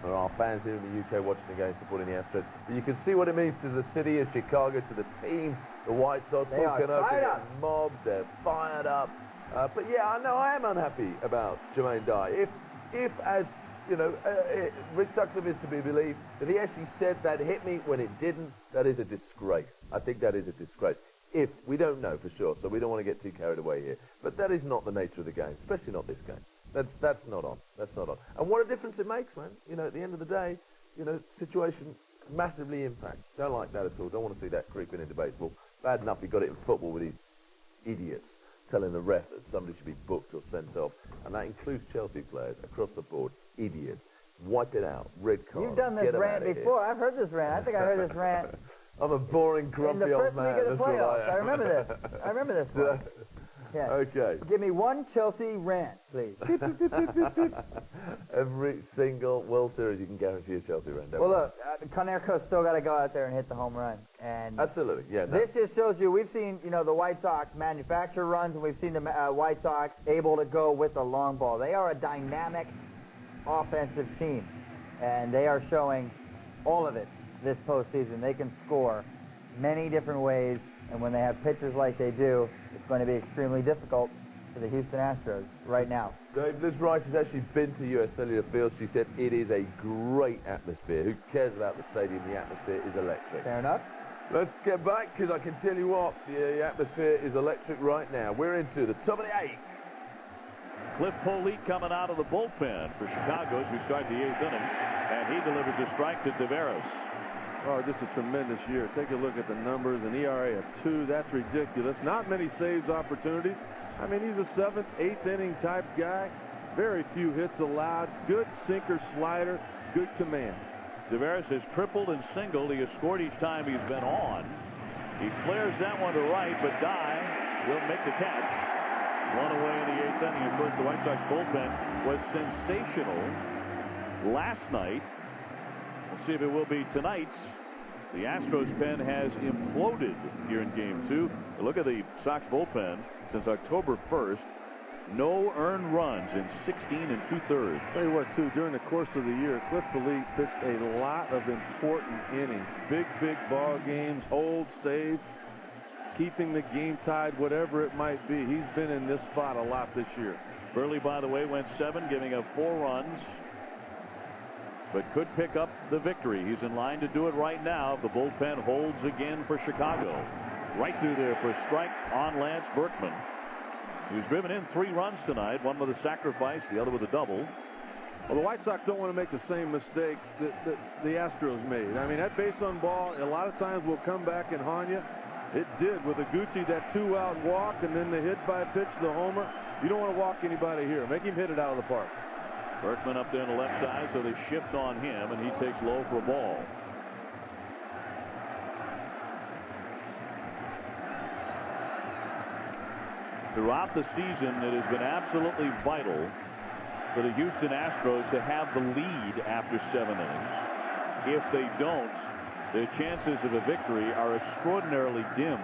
for our fans here in the UK watching the game, supporting the Astros. But you can see what it means to the city of Chicago, to the team, the White Sox. They are fired up. Mobbed, they're fired up. But yeah, I know I am unhappy about Jermaine Dye. If as you know, Rick Suxham is to be believed that he actually said that hit me when it didn't, that is a disgrace. I think that is a disgrace. If we don't know for sure, so we don't want to get too carried away here. But that is not the nature of the game, especially not this game. That's not on. That's not on. And what a difference it makes, man. You know, at the end of the day, you know, situation massively impacts. Don't like that at all. Don't want to see that creeping into baseball. Bad enough we got it in football with these idiots telling the ref that somebody should be booked or sent off. And that includes Chelsea players across the board. Idiots. Wipe it out. Red card. You've done this Get 'em rant out of before. here. I've heard this rant. I think I heard this rant I'm a boring, in grumpy the old first man. week of the That's what playoffs. I I am. remember this. I remember this one. Yeah. Okay. Give me one Chelsea rant, please. Beep, beep, beep, beep, beep, beep. Every single World Series, you can guarantee a Chelsea run. Well, look, Konerko's still got to go out there and hit the home run. And Absolutely, yeah. No. this just shows you, we've seen, the White Sox manufacture runs, and we've seen the White Sox able to go with the long ball. They are a dynamic offensive team, and they are showing all of it this postseason. They can score many different ways, and when they have pitchers like they do, it's going to be extremely difficult for the Houston Astros right now. Dave, Liz Rice has actually been to US Cellular Field. She said it is a great atmosphere. Who cares about the stadium? The atmosphere is electric. Fair enough. Let's get back, because I can tell you what, the atmosphere is electric right now. We're into the top of the eighth. Cliff Polique coming out of the bullpen for Chicago as we start the eighth inning, and he delivers a strike to Taveras. Oh, just a tremendous year. Take a look at the numbers. An ERA of 2. That's ridiculous. Not many saves opportunities. I mean, he's a 7th, 8th inning type guy. Very few hits allowed. Good sinker slider. Good command. Taveras has tripled and singled. He has scored each time he's been on. He flares that one to right, but Dye will make the catch. One away in the eighth inning. Of course, the White Sox bullpen was sensational last night. We'll see if it will be tonight's. The Astros pen has imploded here in Game 2. Look at the Sox bullpen since October 1st. No earned runs in 16 2/3. Tell you what, too, during the course of the year, Cliff Polique pitched a lot of important innings. Big ball games, old saves, keeping the game tied, whatever it might be. He's been in this spot a lot this year. Burley, by the way, went 7, giving up 4 runs, but could pick up the victory. He's in line to do it right now if the bullpen holds again for Chicago. Right through there for a strike on Lance Berkman, who's driven in 3 runs tonight, one with a sacrifice, the other with a double. Well, the White Sox don't want to make the same mistake that the Astros made. I mean, that base on ball a lot of times will come back and haunt you. It did with Iguchi, that 2-out walk, and then the hit by pitch, the homer. You don't want to walk anybody here. Make him hit it out of the park. Berkman up there on the left side, so they shift on him, and he takes low for a ball. Throughout the season, it has been absolutely vital for the Houston Astros to have the lead after 7 innings. If they don't, their chances of a victory are extraordinarily dim.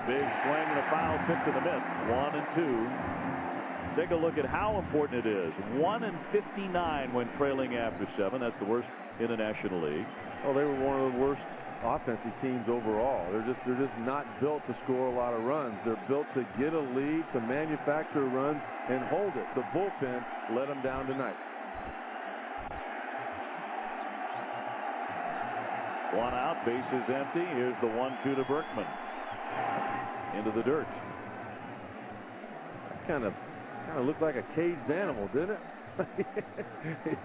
Big swing and a foul tip to the mitt. 1 and 2. Take a look at how important it is. 1 and 59 when trailing after 7. That's the worst in the National League. Oh, they were one of the worst offensive teams overall. They're just not built to score a lot of runs. They're built to get a lead, to manufacture runs, and hold it. The bullpen let them down tonight. 1 out, bases empty. Here's the 1-2 to Berkman. Into the dirt. Kind of looked like a caged animal, didn't it?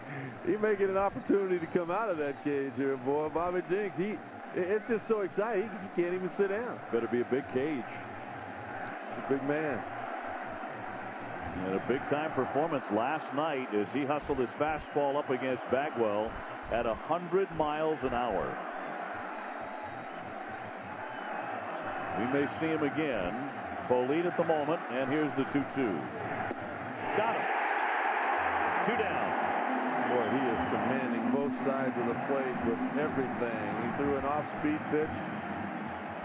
He may get an opportunity to come out of that cage here, boy. Bobby Jenks, it's just so exciting. He can't even sit down. Better be a big cage. He's a big man. And a big-time performance last night as he hustled his fastball up against Bagwell at 100 miles an hour. We may see him again. Polique at the moment, and here's the 2-2. Got him. 2 down. Boy, he is commanding both sides of the plate with everything. He threw an off-speed pitch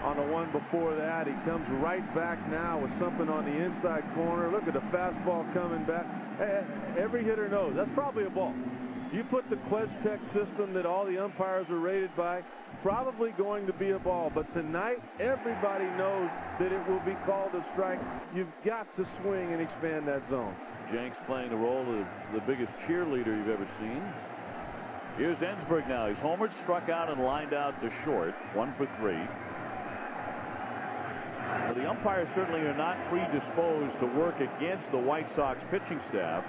on the one before that. He comes right back now with something on the inside corner. Look at the fastball coming back. Every hitter knows that's probably a ball. You put the QuesTech system that all the umpires are rated by, probably going to be a ball. But tonight, everybody knows that it will be called a strike. You've got to swing and expand that zone. Jenks playing the role of the biggest cheerleader you've ever seen. Here's Ensberg now. He's homered, struck out, and lined out to short. 1 for 3. Well, the umpires certainly are not predisposed to work against the White Sox pitching staff.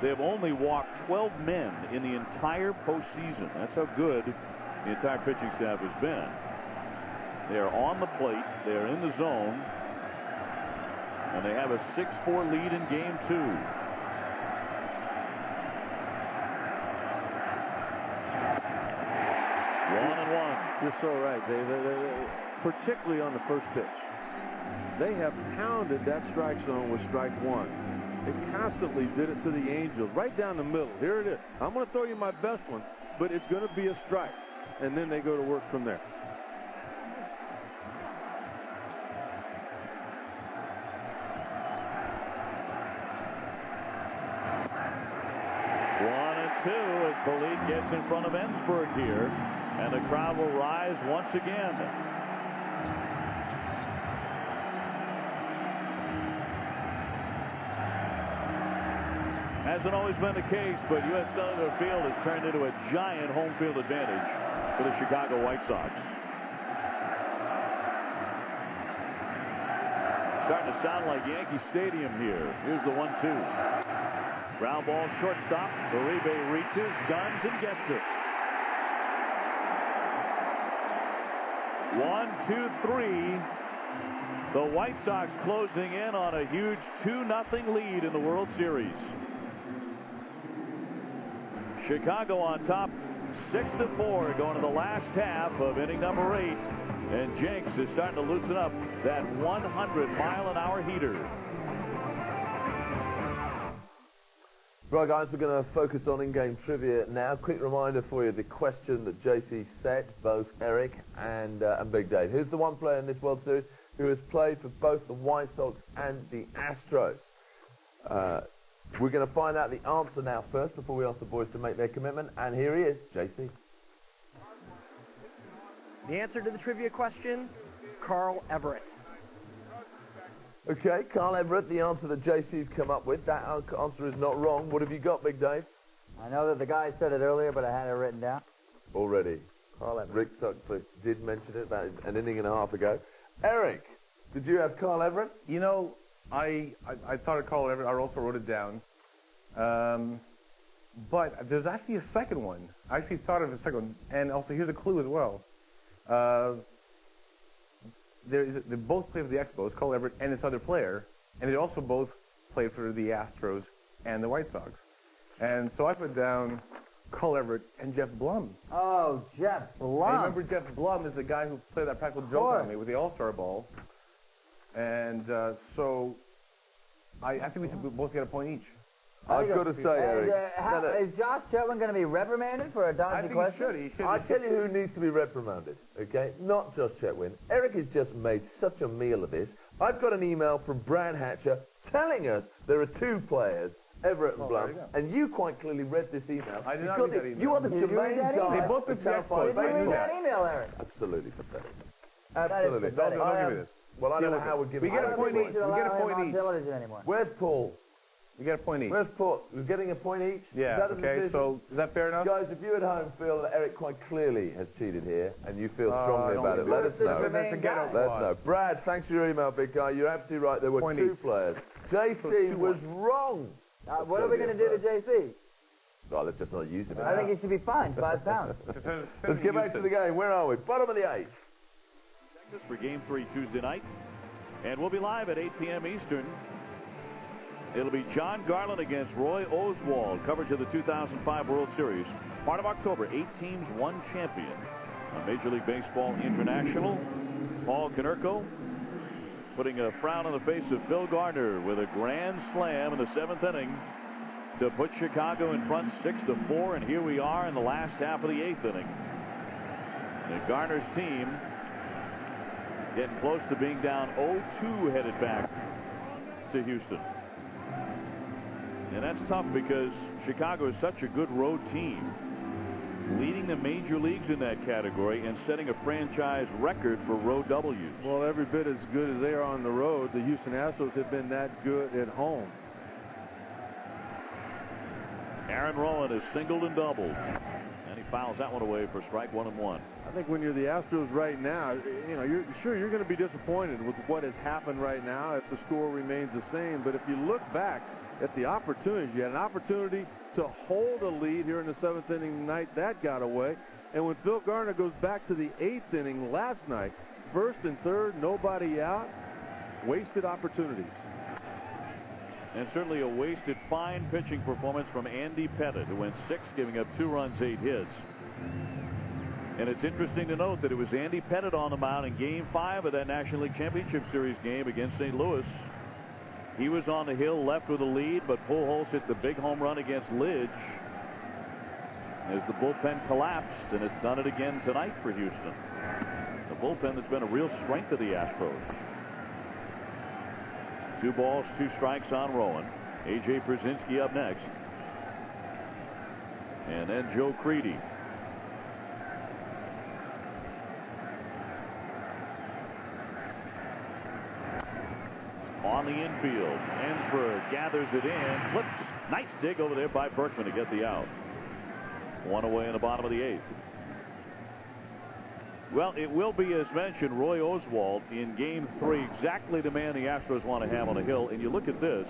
They have only walked 12 men in the entire postseason. That's how good the entire pitching staff has been. They are on the plate. They are in the zone. And they have a 6-4 lead in game 2. 1-1. You're so right, Dave. Particularly on the first pitch. They have pounded that strike zone with strike 1. They constantly did it to the Angels, right down the middle. Here it is. I'm going to throw you my best one, but it's going to be a strike. And then they go to work from there. As Polique gets in front of Ensberg here, and the crowd will rise once again. Hasn't always been the case, but U.S. Cellular Field has turned into a giant home field advantage for the Chicago White Sox. Starting to sound like Yankee Stadium here. Here's the 1-2. Ground ball, shortstop. Uribe reaches, guns, and gets it. 1-2-3. The White Sox closing in on a huge 2-0 lead in the World Series. Chicago on top, 6-4, going to the last half of inning number 8. And Jenks is starting to loosen up that 100-mile-an-hour heater. Right, guys, we're going to focus on in-game trivia now. Quick reminder for you, the question that JC set, both Eric and Big Dave. Who's the one player in this World Series who has played for both the White Sox and the Astros? We're going to find out the answer now first before we ask the boys to make their commitment. And here he is, JC. The answer to the trivia question, Carl Everett. Okay, Carl Everett, the answer that JC's come up with. That answer is not wrong. What have you got, Big Dave? I know that the guy said it earlier, but I had it written down. Already. Carl Everett. Rick Sutcliffe did mention it about an inning and a half ago. Eric, did you have Carl Everett? You know, I thought of Carl Everett. I also wrote it down. But there's actually a second one. I actually thought of a second one. And also, here's a clue as well. They both played for the Expos, Carl Everett and this other player, and they also both played for the Astros and the White Sox. And so I put down Carl Everett and Jeff Blum. Oh, Jeff Blum. I remember Jeff Blum is the guy who played that practical joke on me with the All-Star ball. And so I think we should both get a point each. I've got to say, Eric. Is Josh Chetwin going to be reprimanded for a dodgy question? He should. I'll tell you who needs to be reprimanded, okay? Not Josh Chetwin. Eric has just made such a meal of this. I've got an email from Brad Hatcher telling us there are 2 players, Everett and Blum, and you quite clearly read this email. I did not read that email. You are the Jermaine guy. They both for did Channel 5. Did you read that email, Eric? Absolutely pathetic. Absolutely. Don't give me this. Well, I don't know how we're giving We get a point each. We get a point each. Where's Paul? We get a point each. Where's Paul? We're getting a point each? Yeah, okay, so is that fair enough? Guys, if you at home feel that Eric quite clearly has cheated here, and you feel strongly about it, let us know. Let us know. Brad, thanks for your email, big guy. You're absolutely right. There were 2 players. JC was wrong. What are we going to do to JC? Well, let's just not use him. I think he should be fined £5. Let's get back to the game. Where are we? Bottom of the 8th. Texas for Game 3 Tuesday night. And we'll be live at 8 p.m. Eastern. It'll be John Garland against Roy Oswald. Coverage of the 2005 World Series. Part of October, 8 teams, 1 champion. On Major League Baseball International, Paul Konerko putting a frown on the face of Phil Garner with a grand slam in the 7th inning to put Chicago in front 6-4. And here we are in the last half of the 8th inning. And Garner's team getting close to being down 0-2 headed back to Houston. And that's tough because Chicago is such a good road team, leading the major leagues in that category and setting a franchise record for road W's. Well, every bit as good as they are on the road, the Houston Astros have been that good at home. Aaron Rowan is singled and doubled, and he fouls that one away for strike 1-1. I think when you're the Astros right now, you know, you're going to be disappointed with what has happened right now if the score remains the same. But if you look back at the opportunities, you had an opportunity to hold a lead here in the 7th inning tonight. That got away. And when Phil Garner goes back to the 8th inning last night, 1st and 3rd, nobody out, wasted opportunities. And certainly a wasted fine pitching performance from Andy Pettit, who went 6, giving up 2 runs, 8 hits. And it's interesting to note that it was Andy Pettit on the mound in Game 5 of that National League Championship Series game against St. Louis. He was on the hill, left with a lead, but Pujols hit the big home run against Lidge as the bullpen collapsed, and it's done it again tonight for Houston. The bullpen that's been a real strength of the Astros. 2 balls, 2 strikes on Rowan. A.J. Brzezinski up next. And then Joe Creedy. On the infield, Hansberg gathers it in, flips. Nice dig over there by Berkman to get the out. 1 away in the bottom of the 8th. Well, it will be, as mentioned, Roy Oswalt in Game 3, exactly the man the Astros want to have on the hill. And you look at this,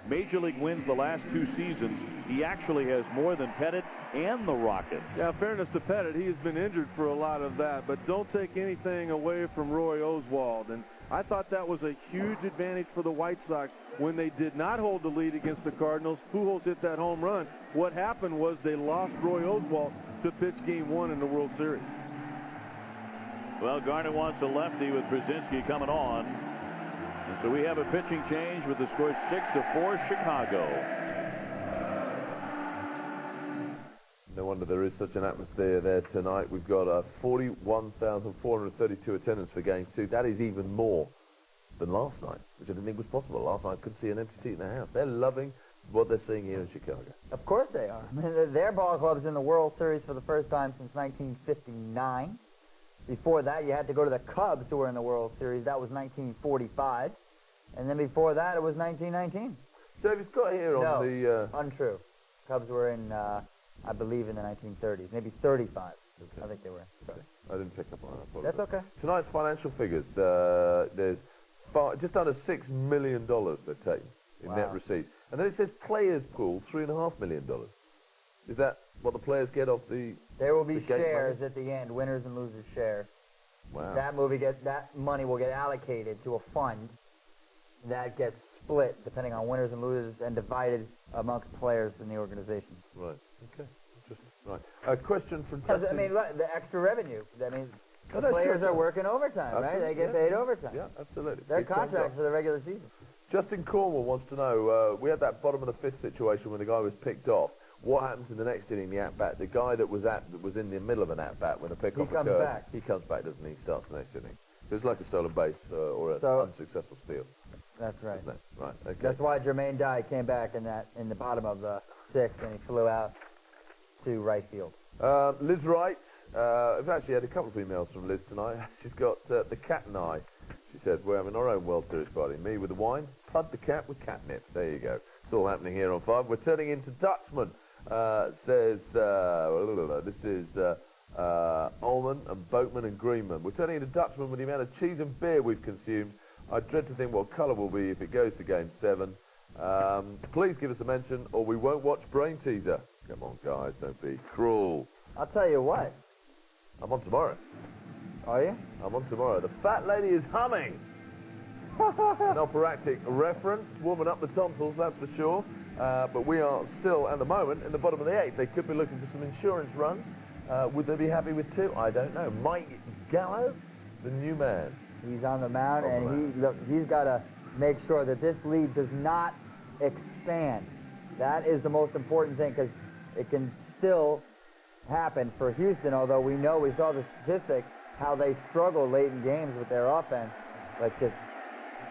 Major League wins the last 2 seasons. He actually has more than Pettit and the Rocket. Yeah, fairness to Pettit, he has been injured for a lot of that, but don't take anything away from Roy Oswalt. And I thought that was a huge advantage for the White Sox when they did not hold the lead against the Cardinals. Pujols hit that home run. What happened was they lost Roy Oswalt to pitch Game 1 in the World Series. Well, Garner wants a lefty with Brzezinski coming on. And so we have a pitching change with the score 6-4 Chicago. No wonder there is such an atmosphere there tonight. We've got a 41,432 attendance for Game 2. That is even more than last night, which I didn't think was possible. Last night I couldn't see an empty seat in the house. They're loving what they're seeing here in Chicago. Of course they are. I mean, their ball club's in the World Series for the first time since 1959. Before that, you had to go to the Cubs, who were in the World Series. That was 1945. And then before that, it was 1919. David Scott here on the... untrue. Cubs were in, I believe, in the 1930s. Maybe 35. Okay. I think they were. Okay. I didn't pick up on that. That's okay. Tonight's financial figures. There's just under $6 million they're taking in net receipts. And then it says players pool, $3.5 million. Is that what the players get off the... There will be shares at the end, winners and losers shares. Wow. That money will get allocated to a fund that gets split depending on winners and losers and divided amongst players in the organization. Right. Okay. Just right. A question from Justin. I mean, look, the extra revenue. I mean, the players are working overtime, right? They get paid overtime. Yeah, absolutely. Their contract for the regular season. Justin Cornwall wants to know, we had that bottom of the 5th situation when the guy was picked off. What happens in the next inning, the at-bat? The guy that was in the middle of an at-bat when the pickoff occurred. He comes back. He comes back, doesn't he? He starts the next inning. So it's like a stolen base or an unsuccessful steal. That's right. Isn't it? Right, okay. That's why Jermaine Dye came back in the bottom of the 6th, and he flew out to right field. Liz Wright, I've actually had a couple of emails from Liz tonight. She's got the cat and I. She said, we're having our own World Series party. Me with the wine, Pud the cat with catnip. There you go. It's all happening here on 5. We're turning into Dutchman. Says, this is Ullman and Boatman and Greenman. We're turning into Dutchman with the amount of cheese and beer we've consumed. I dread to think what colour will be if it goes to Game 7. Please give us a mention or we won't watch Brain Teaser. Come on, guys, don't be cruel. I'll tell you what. I'm on tomorrow. Are you? I'm on tomorrow. The fat lady is humming. An operatic reference. Warming up the tonsils, that's for sure. But we are still, at the moment, in the bottom of the 8th. They could be looking for some insurance runs. Would they be happy with 2? I don't know. Mike Gallo, the new man. He's on the mound, and he's got to make sure that this lead does not expand. That is the most important thing, because it can still happen for Houston, although we saw the statistics, how they struggle late in games with their offense. But just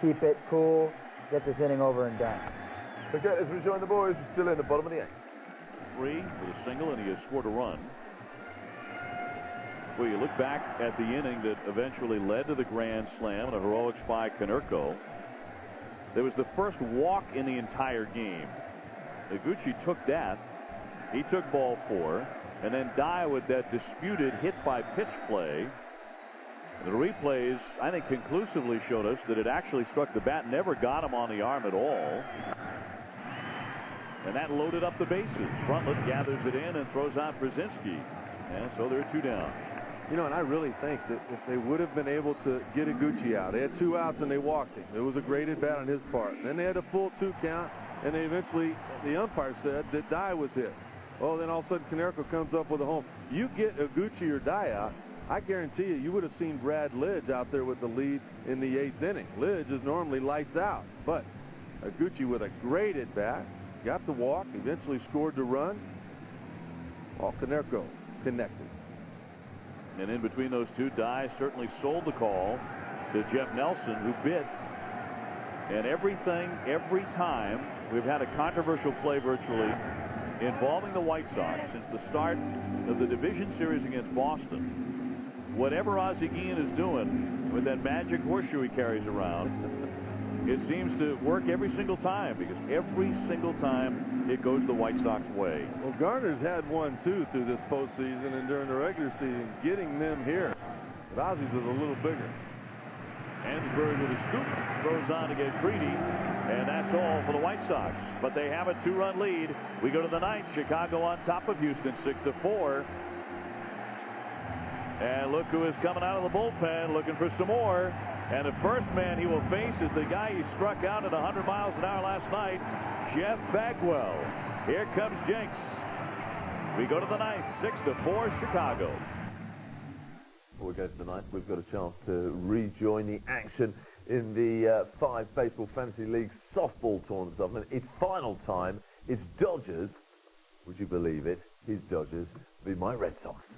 keep it cool, get this inning over and done. Okay, let's rejoin the boys. We're still in the bottom of the 8th. 3 with a single, and he has scored a run. Well, you look back at the inning that eventually led to the grand slam and a heroics by Konerko. There was the first walk in the entire game. Iguchi took that. He took ball 4. And then Dye with that disputed hit by pitch play. The replays, I think, conclusively showed us that it actually struck the bat, never got him on the arm at all. And that loaded up the bases. Frontlet gathers it in and throws out Brzezinski. And so they're 2 down. You know, and I really think that if they would have been able to get Iguchi out, they had 2 outs and they walked him. It was a great at bat on his part. And then they had a full 2 count, and they eventually, the umpire said that Dye was hit. Oh, then all of a sudden Konerko comes up with a home. You get Iguchi or Dye out, I guarantee you would have seen Brad Lidge out there with the lead in the 8th inning. Lidge is normally lights out, but Iguchi with a great at bat, got the walk, eventually scored the run. All Konerko connected. And in between those two, Dye certainly sold the call to Jeff Nelson, who bit. And every time we've had a controversial play virtually involving the White Sox since the start of the division series against Boston. Whatever Ozzie Guillen is doing with that magic horseshoe he carries around, it seems to work every single time, because every single time it goes the White Sox way. Well, Garner's had one, too, through this postseason and during the regular season, getting them here. But Ozzie's is a little bigger. Hansberg with a scoop throws on to get Creedy, and that's all for the White Sox. But they have a 2-run lead. We go to the 9th. Chicago on top of Houston, 6-4. And look who is coming out of the bullpen looking for some more. And the first man he will face is the guy he struck out at 100 miles an hour last night, Jeff Bagwell. Here comes Jenks. We go to the 9th, 6-4 Chicago. Before we go to the 9th, we've got a chance to rejoin the action in the 5 Baseball Fantasy League softball tournament. It's final time. It's Dodgers. Would you believe it? His Dodgers be my Red Sox.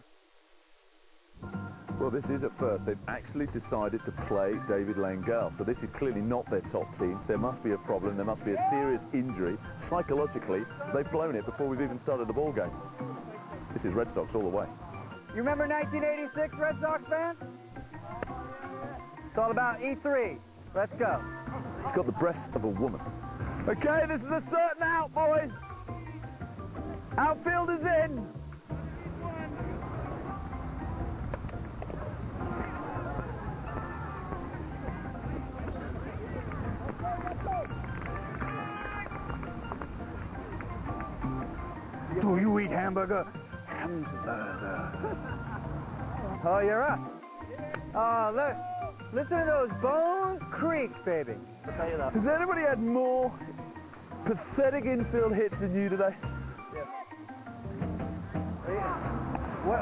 Well, this is a first. They've actually decided to play David Langell. So this is clearly not their top team. There must be a problem. There must be a serious injury. Psychologically, they've blown it before we've even started the ball game. This is Red Sox all the way. You remember 1986, Red Sox fans? It's all about E3. Let's go. It's got the breast of a woman. Okay, this is a certain out, boys. Outfield is in. Do you eat hamburger? Hamburger. Oh, you're up. Oh, look. Listen to those bones creak, baby. I'll tell you that. Has anybody had more pathetic infield hits than you today? Yeah.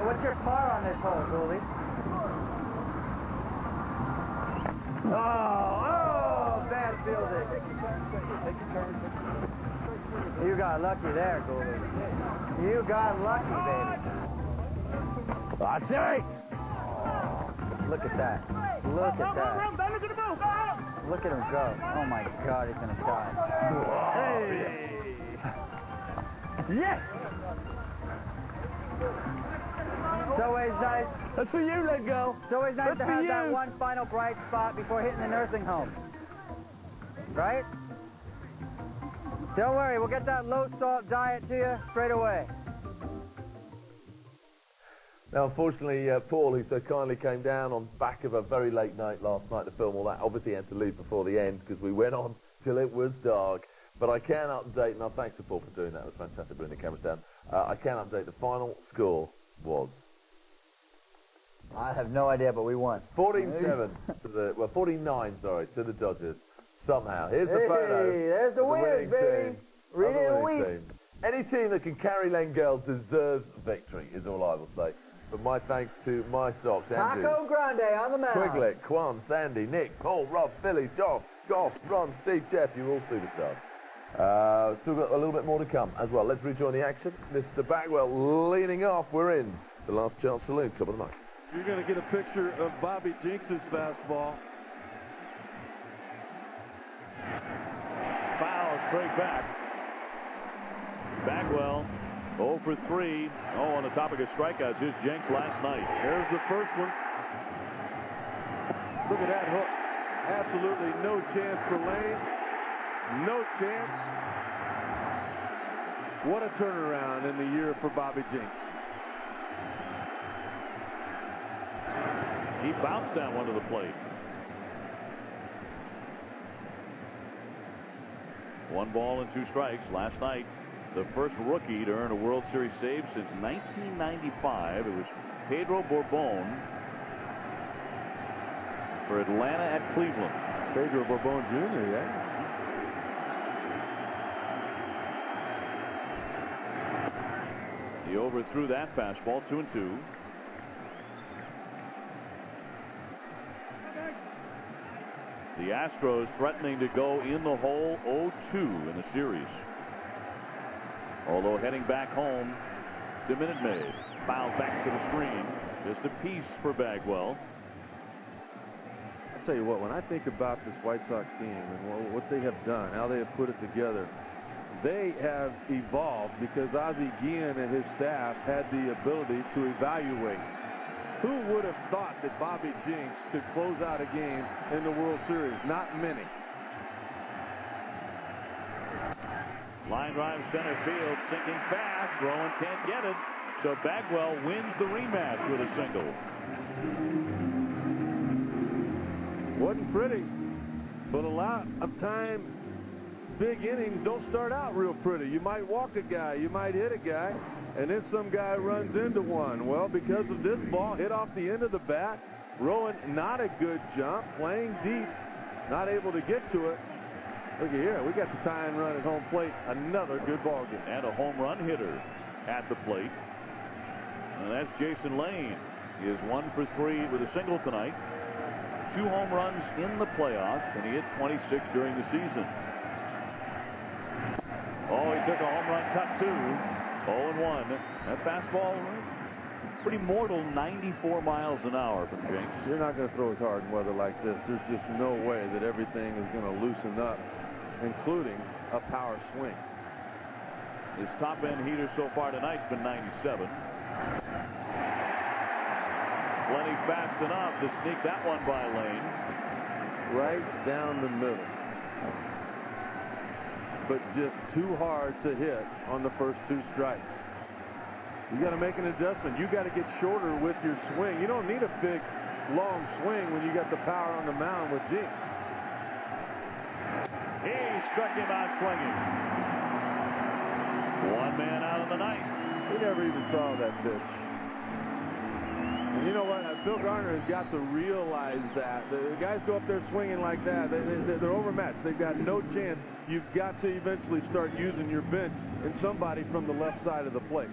What's your par on this hole, Goldie? Oh, bad fielding. Take your turn. You got lucky there, Goldie. You got lucky, baby. That's it. Look at that. Look at that. Look at him go. Oh my God, he's gonna die. Hey! Yes! It's always nice. That's for you, let go. It's always nice That's to for have you. that one final bright spot before hitting the nursing home. Right? Don't worry, we'll get that low-salt diet to you straight away. Now, unfortunately, Paul, who so kindly came down on back of a very late night last night to film all that, obviously had to leave before the end because we went on till it was dark. But I can update, now thanks to Paul for doing that, it was fantastic bringing the cameras down. I can update, the final score was... I have no idea, but we won. 14-7 to the, well, 49, sorry, to the Dodgers. Somehow. Here's the photo. Hey, there's the winners, baby. Read it a week. Any team that can carry Langell deserves victory, is all I will say. But my thanks to my Sox, Andrew, Taco Grande on the mound. Quigley, Quan, Sandy, Nick, Paul, Rob, Billy, Josh, Goff, Ron, Steve, Jeff, you're all superstars. Still got a little bit more to come as well. Let's rejoin the action. Mr. Bagwell leaning off. We're in the last chance saloon, top of the night. You're going to get a picture of Bobby Jinks' fastball. Foul straight back. Bagwell 0 for 3. Oh, on the topic of strikeouts, here's Jenks last night. There's the first one. Look at that hook. Absolutely no chance for Lane. No chance. What a turnaround in the year for Bobby Jinks. He bounced that one to the plate. 1 ball and 2 strikes last night. the first rookie to earn a World Series save since 1995. It was Pedro Bourbon for Atlanta at Cleveland. Pedro Bourbon Jr., yeah. He overthrew that fastball, 2-2. The Astros threatening to go in the hole 0-2 in the series. Although heading back home to Minute Maid. Foul back to the screen. Just a piece for Bagwell. I'll tell you what, when I think about this White Sox team and what they have done, how they have put it together, they have evolved because Ozzie Guillen and his staff had the ability to evaluate. Who would have thought that Bobby Jenks could close out a game in the World Series? Not many. Line drive center field, sinking fast. Rowan can't get it. So Bagwell wins the rematch with a single. Wasn't pretty, but a lot of time, big innings don't start out real pretty. You might walk a guy, you might hit a guy, and then some guy runs into one. Well, because of this ball hit off the end of the bat, Rowan not a good jump, playing deep, not able to get to it. Look at here, we got the tying run at home plate. Another good ball game. And a home run hitter at the plate. And that's Jason Lane. He is 1 for 3 with a single tonight. 2 home runs in the playoffs, and he hit 26 during the season. Oh, he took a home run cut too. 0-1. That fastball, pretty mortal, 94 miles an hour from Jenks. You're not going to throw as hard in weather like this. There's just no way that everything is going to loosen up, including a power swing. His top end heater so far tonight's been 97. Plenty fast enough to sneak that one by Lane. Right down the middle. But just too hard to hit on the first 2 strikes. You got to make an adjustment. You got to get shorter with your swing. You don't need a big, long swing when you got the power on the mound with Jenks. He struck him out swinging. 1 man out of the ninth. We never even saw that pitch. And you know what? Bill Garner has got to realize that. The guys go up there swinging like that. They're overmatched. They've got no chance. You've got to eventually start using your bench and somebody from the left side of the plate.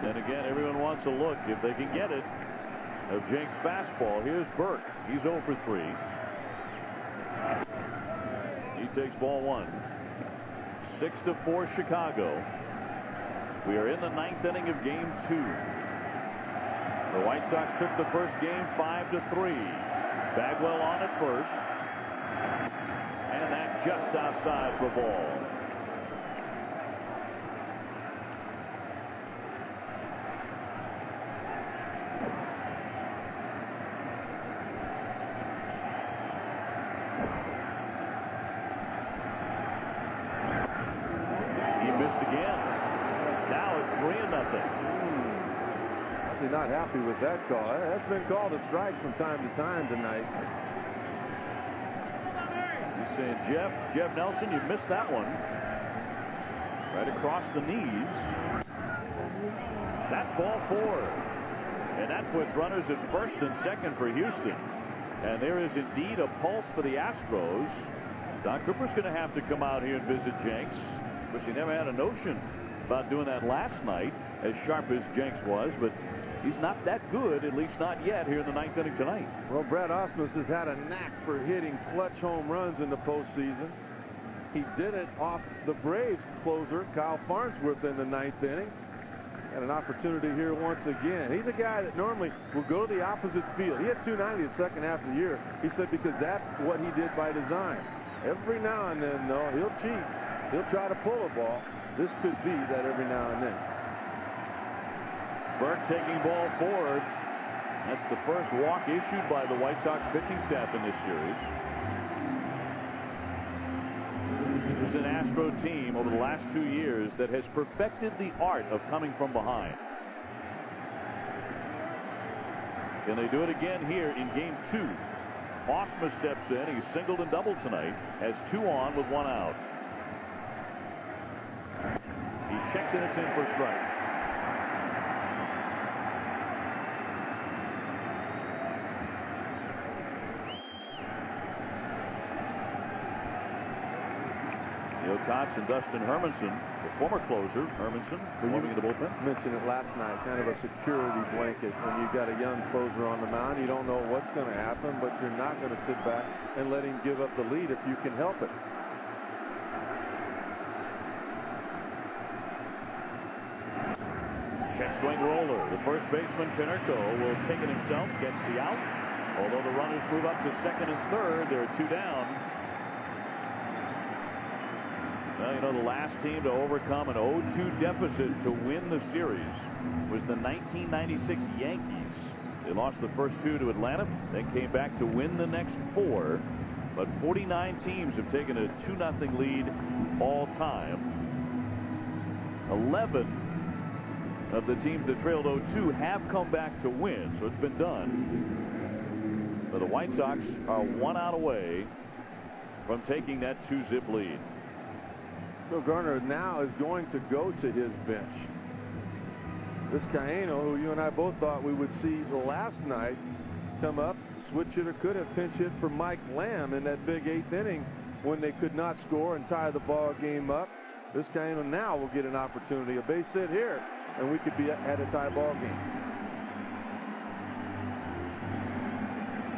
Then again, everyone wants a look, if they can get it, of Jenks' fastball. Here's Burke. He's 0 for 3. He takes ball 1. 6-4 Chicago. We are in the 9th inning of game 2. The White Sox took the first game 5-3. Bagwell on at first. And that just outside for ball. Not happy with that call. That's been called a strike from time to time tonight. He's saying, Jeff Nelson, you missed that one. Right across the knees. That's ball 4. And that puts runners at first and second for Houston. And there is indeed a pulse for the Astros. Don Cooper's going to have to come out here and visit Jenks, which he never had a notion about doing that last night, as sharp as Jenks was, but he's not that good, at least not yet, here in the 9th inning tonight. Well, Brad Ausmus has had a knack for hitting clutch home runs in the postseason. He did it off the Braves closer, Kyle Farnsworth, in the 9th inning. Had an opportunity here once again. He's a guy that normally will go to the opposite field. He had 290 the second half of the year. He said because that's what he did by design. Every now and then, though, he'll cheat. He'll try to pull a ball. This could be that every now and then. Burke taking ball 4. That's the first walk issued by the White Sox pitching staff in this series. This is an Astro team over the last 2 years that has perfected the art of coming from behind. Can they do it again here in game 2? Osma steps in. He's singled and doubled tonight. Has 2 on with 1 out. He checked and it's in for a strike. Neil Cox and Dustin Hermanson, the former closer. Hermanson warming in the bullpen. Mentioned it last night, kind of a security blanket. When you've got a young closer on the mound, you don't know what's going to happen, but you're not going to sit back and let him give up the lead if you can help it. Check swing roller. The first baseman, Pinnerco, will take it himself, gets the out. Although the runners move up to second and third, there are 2 down. Well, you know, the last team to overcome an 0-2 deficit to win the series was the 1996 Yankees. They lost the first 2 to Atlanta, then came back to win the next 4. But 49 teams have taken a 2-0 lead all time. 11 of the teams that trailed 0-2 have come back to win, so it's been done. But the White Sox are 1 out away from taking that 2-zip lead. Bill Garner now is going to go to his bench. Vizcaino, who you and I both thought we would see last night, come up, switch hitter, could have pinch hit for Mike Lamb in that big 8th inning when they could not score and tie the ball game up. Vizcaino now will get an opportunity, a base hit here, and we could be at a tie ball game.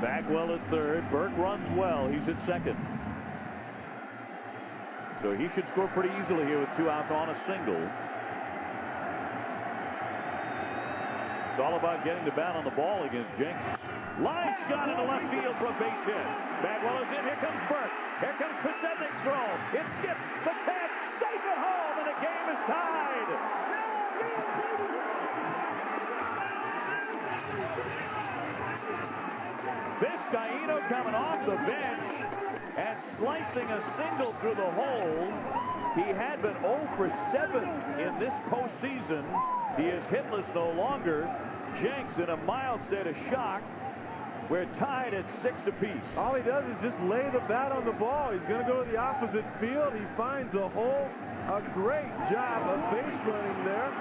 Bagwell at third. Burke runs well. He's at second. So he should score pretty easily here with 2 outs on a single. It's all about getting the bat on the ball against Jenks. Line shot into left field for a base hit. Bagwell is in. Here comes Burke. Here comes Pasetnik's throw. It's skipped. The tag. Safe at home, and the game is tied. Vizcaino coming off the bench and slicing a single through the hole. He had been 0 for 7 in this postseason. He is hitless no longer. Jenks in a mild state of shock. We're tied at 6 apiece. All he does is just lay the bat on the ball. He's going to go to the opposite field. He finds a hole. A great job of base running there.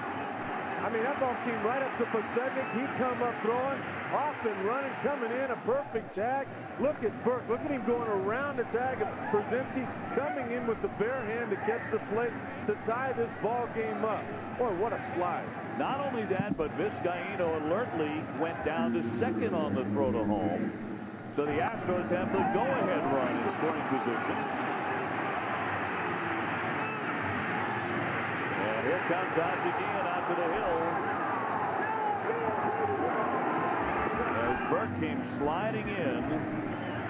I mean, that ball came right up to Pasetnik. He'd come up throwing, off and running, coming in, a perfect tag. Look at Burke. Look at him going around the tag of Brzezinski, coming in with the bare hand to catch the plate to tie this ball game up. Boy, what a slide. Not only that, but Vizcaino alertly went down to second on the throw to home. So the Astros have the go-ahead run in scoring position. And here comes Azagian out to the hill. As Burke came sliding in,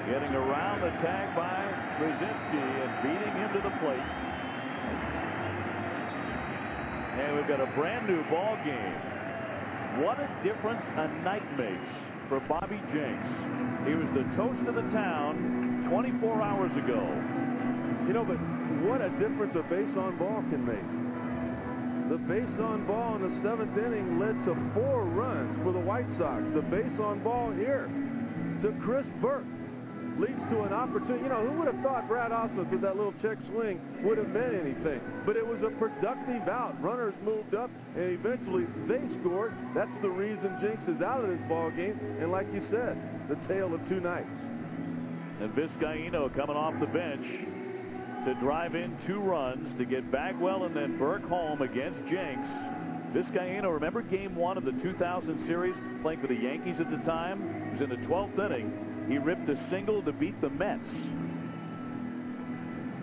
getting around the tag by Brzezinski and beating him to the plate. And we've got a brand new ball game. What a difference a night makes for Bobby Jenks. He was the toast of the town 24 hours ago. You know, but what a difference a base on ball can make. The base on ball in the 7th inning led to 4 runs for the White Sox. The base on ball here to Chris Burke leads to an opportunity. You know, who would have thought Brad Ausmus with that little check swing would have meant anything? But it was a productive out. Runners moved up, and eventually they scored. That's the reason Jenks is out of this ball game. And like you said, the tale of 2 nights. And Vizcaino coming off the bench to drive in 2 runs to get Bagwell and then Burke home against Jenks. Vizcaino, remember game 1 of the 2000 series, playing for the Yankees at the time? He was in the 12th inning. He ripped a single to beat the Mets.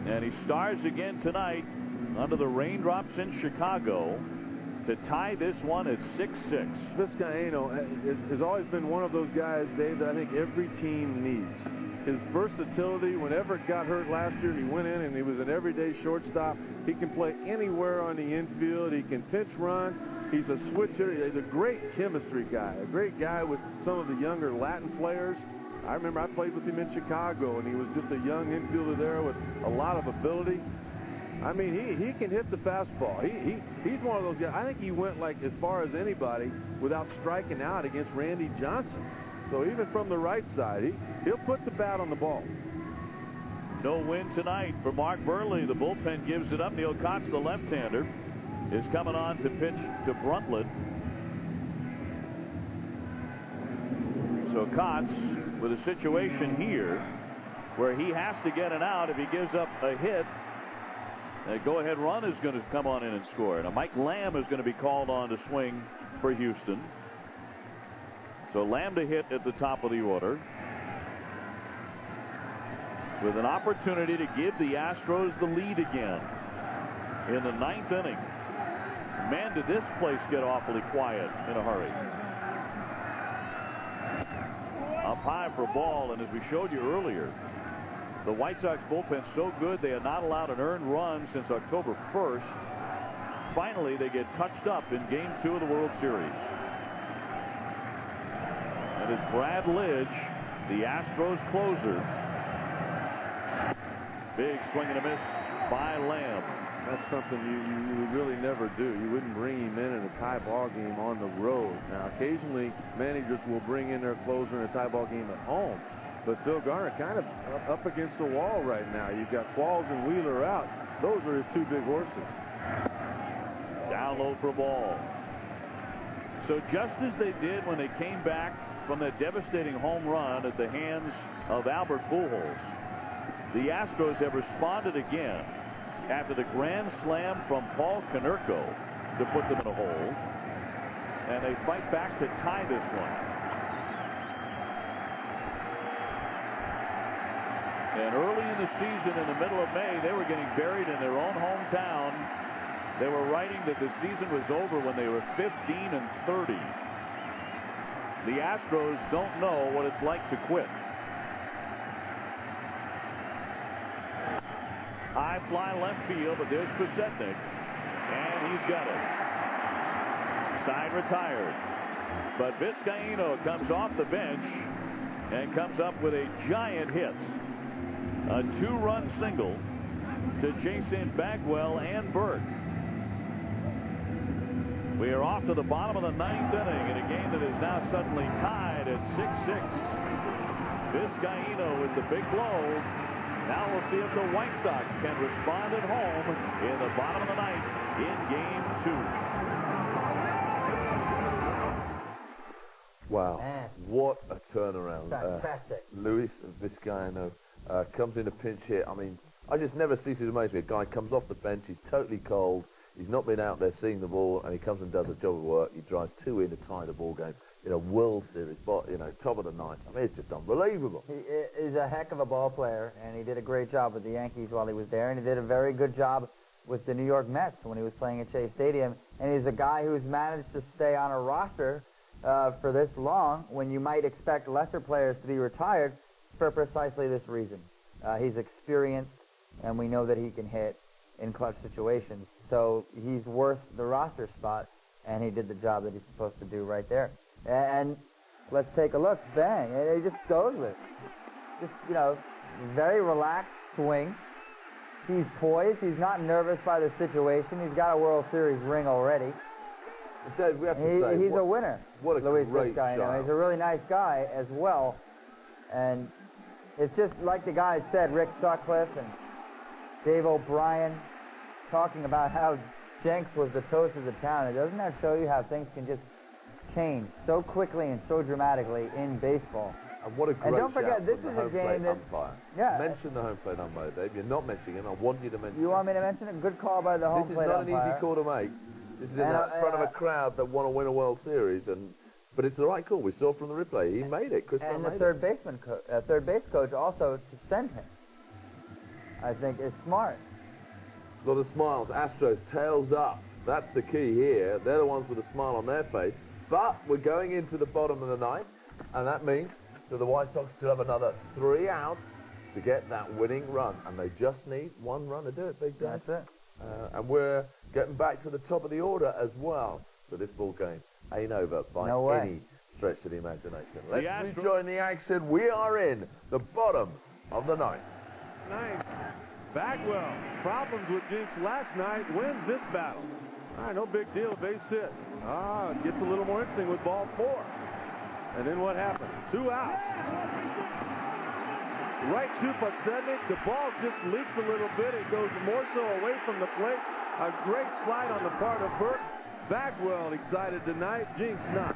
And he stars again tonight under the raindrops in Chicago to tie this one at 6-6. Vizcaino has always been one of those guys, Dave, that I think every team needs. His versatility, whenever it got hurt last year, he went in and he was an everyday shortstop. He can play anywhere on the infield. He can pinch run. He's a switcher. He's a great chemistry guy, a great guy with some of the younger Latin players. I remember I played with him in Chicago, and he was just a young infielder there with a lot of ability. I mean, he can hit the fastball. He's one of those guys. I think he went like as far as anybody without striking out against Randy Johnson. So even from the right side, he'll put the bat on the ball. No win tonight for Mark Burley. The bullpen gives it up. Neil Kotz, the left-hander, is coming on to pitch to Brundtland. So Kotz with a situation here where he has to get an out. If he gives up a hit, a go-ahead run is going to come on in and score. Now Mike Lamb is going to be called on to swing for Houston. So Lamb to hit at the top of the order, with an opportunity to give the Astros the lead again in the 9th inning. Man, did this place get awfully quiet in a hurry. Up high for a ball, and as we showed you earlier, the White Sox bullpen's so good they had not allowed an earned run since October 1st. Finally, they get touched up in Game 2 of the World Series. And it's Brad Lidge, the Astros closer. Big swing and a miss by Lamb. That's something you would really never do. You wouldn't bring him in a tie ball game on the road. Now, occasionally, managers will bring in their closer in a tie ball game at home. But Phil Garner kind of up against the wall right now. You've got Qualls and Wheeler out. Those are his two big horses. Down low for a ball. So just as they did when they came back from that devastating home run at the hands of Albert Pujols, the Astros have responded again after the grand slam from Paul Konerko to put them in a hole, and they fight back to tie this one. And early in the season, in the middle of May, they were getting buried in their own hometown. They were writing that the season was over when they were 15-30. The Astros don't know what it's like to quit. High fly left field, but there's Pasetnik, and he's got it. Side retired. But Vizcaíno comes off the bench and comes up with a giant hit. A 2-run single to Jason Bagwell and Burke. We are off to the bottom of the 9th inning in a game that is now suddenly tied at 6-6. Vizcaíno with the big blow. Now we'll see if the White Sox can respond at home in the bottom of the 9th in Game 2. Wow. Man. What a turnaround. Fantastic. Luis Vizcaíno comes in a pinch hit. I mean, I just never cease to amaze me. A guy comes off the bench, he's totally cold, he's not been out there seeing the ball, and he comes and does a job of work. He drives 2 in to tie the ball game in a World Series, top of the 9th. I mean, it's just unbelievable. He is a heck of a ball player, and he did a great job with the Yankees while he was there, and he did a very good job with the New York Mets when he was playing at Shea Stadium. And he's a guy who's managed to stay on a roster for this long when you might expect lesser players to be retired for precisely this reason. He's experienced, and we know that he can hit in clutch situations. So he's worth the roster spot, and he did the job that he's supposed to do right there. And let's take a look. Bang. And he just goes with it. Just, very relaxed swing. He's poised. He's not nervous by the situation. He's got a World Series ring already. Dave, we have to say, he's a winner. What a Luis great Vizcaíno. shot. He's a really nice guy as well. And it's just like the guys said, Rick Sutcliffe and Dave O'Brien, talking about how Jenks was the toast of the town. Doesn't that show you how things can just change so quickly and so dramatically in baseball? And what a great And don't forget, shout this from is the a home game plate that... umpire. Yeah. Mention the home plate umpire, Dave. You're not mentioning him. I want you to mention You want me to mention it? Good call by the home plate umpire. This is not an easy call to make. This is in front of a crowd that want to win a World Series, but it's the right call. We saw from the replay. He made it. Chris And the made third base coach also to send him, I think, is smart. A lot of smiles. Astros tails up. That's the key here. They're the ones with a smile on their face. But we're going into the bottom of the 9th, and that means that the White Sox still have another 3 outs to get that winning run, and they just need 1 run to do it, Big Dave. That's it. And we're getting back to the top of the order as well. So this ball game ain't over by any stretch of the imagination. Let's rejoin the action. We are in the bottom of the 9th. 9th. Bagwell, problems with Jinx last night, wins this battle. All right, no big deal, base hit. Gets a little more interesting with ball 4. And then what happens? 2 outs. Right to Podsednik. The ball just leaks a little bit. It goes more so away from the plate. A great slide on the part of Burke. Bagwell excited tonight. Jinx not.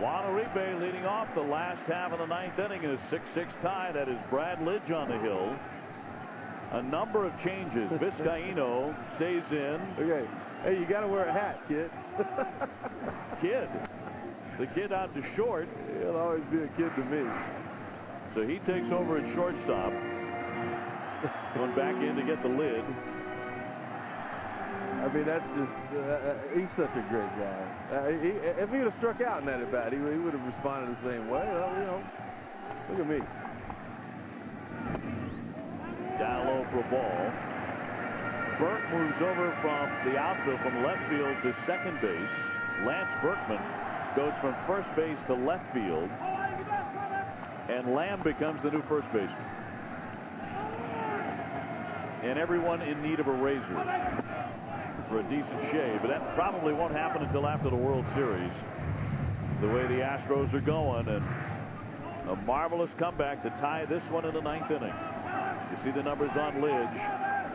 Juan Uribe leading off the last half of the 9th inning in a 6-6 tie. That is Brad Lidge on the hill. A number of changes. Vizcaíno stays in. Okay. Hey, you got to wear a hat, kid. Kid. The kid out to short. He'll always be a kid to me. So he takes over at shortstop. Going back in to get the lid. I mean, that's just, he's such a great guy. If he would have struck out in that at bat, he would have responded the same way. Well, you know, look at me. Down low for a ball. Burke moves over from the outfield from left field to second base. Lance Berkman goes from first base to left field. And Lamb becomes the new first baseman. And everyone in need of a razor for a decent shave. But that probably won't happen until after the World Series. The way the Astros are going, and a marvelous comeback to tie this one in the 9th inning. You see the numbers on Lidge.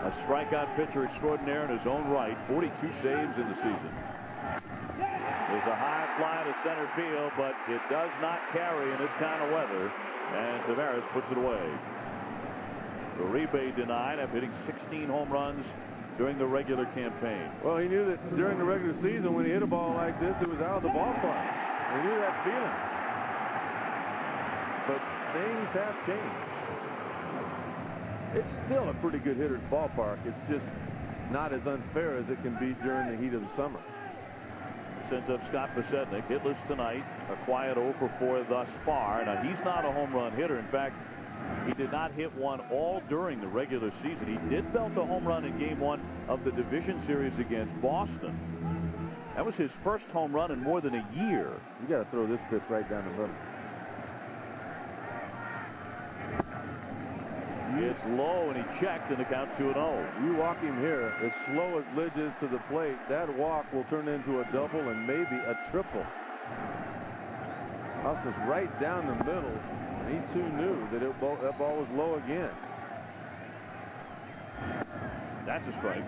A strikeout pitcher extraordinaire in his own right. 42 saves in the season. There's a high fly to center field, but it does not carry in this kind of weather. And Taveras puts it away. Uribe denied after hitting 16 home runs during the regular campaign. Well, he knew that during the regular season, when he hit a ball like this, it was out of the ballpark. He knew that feeling. But things have changed. It's still a pretty good hitter's ballpark. It's just not as unfair as it can be during the heat of the summer. Sends up Scott Podsednik, hitless tonight. A quiet 0 for 4 thus far. Now, he's not a home run hitter. In fact, he did not hit one all during the regular season. He did belt a home run in Game 1 of the division series against Boston. That was his first home run in more than a year. You got to throw this pitch right down the middle. It's low, and he checked, and the count 2-0. You walk him here, as slow as Lidge is to the plate, that walk will turn into a double and maybe a triple. House was right down the middle, and he too knew that that ball was low again. That's a strike.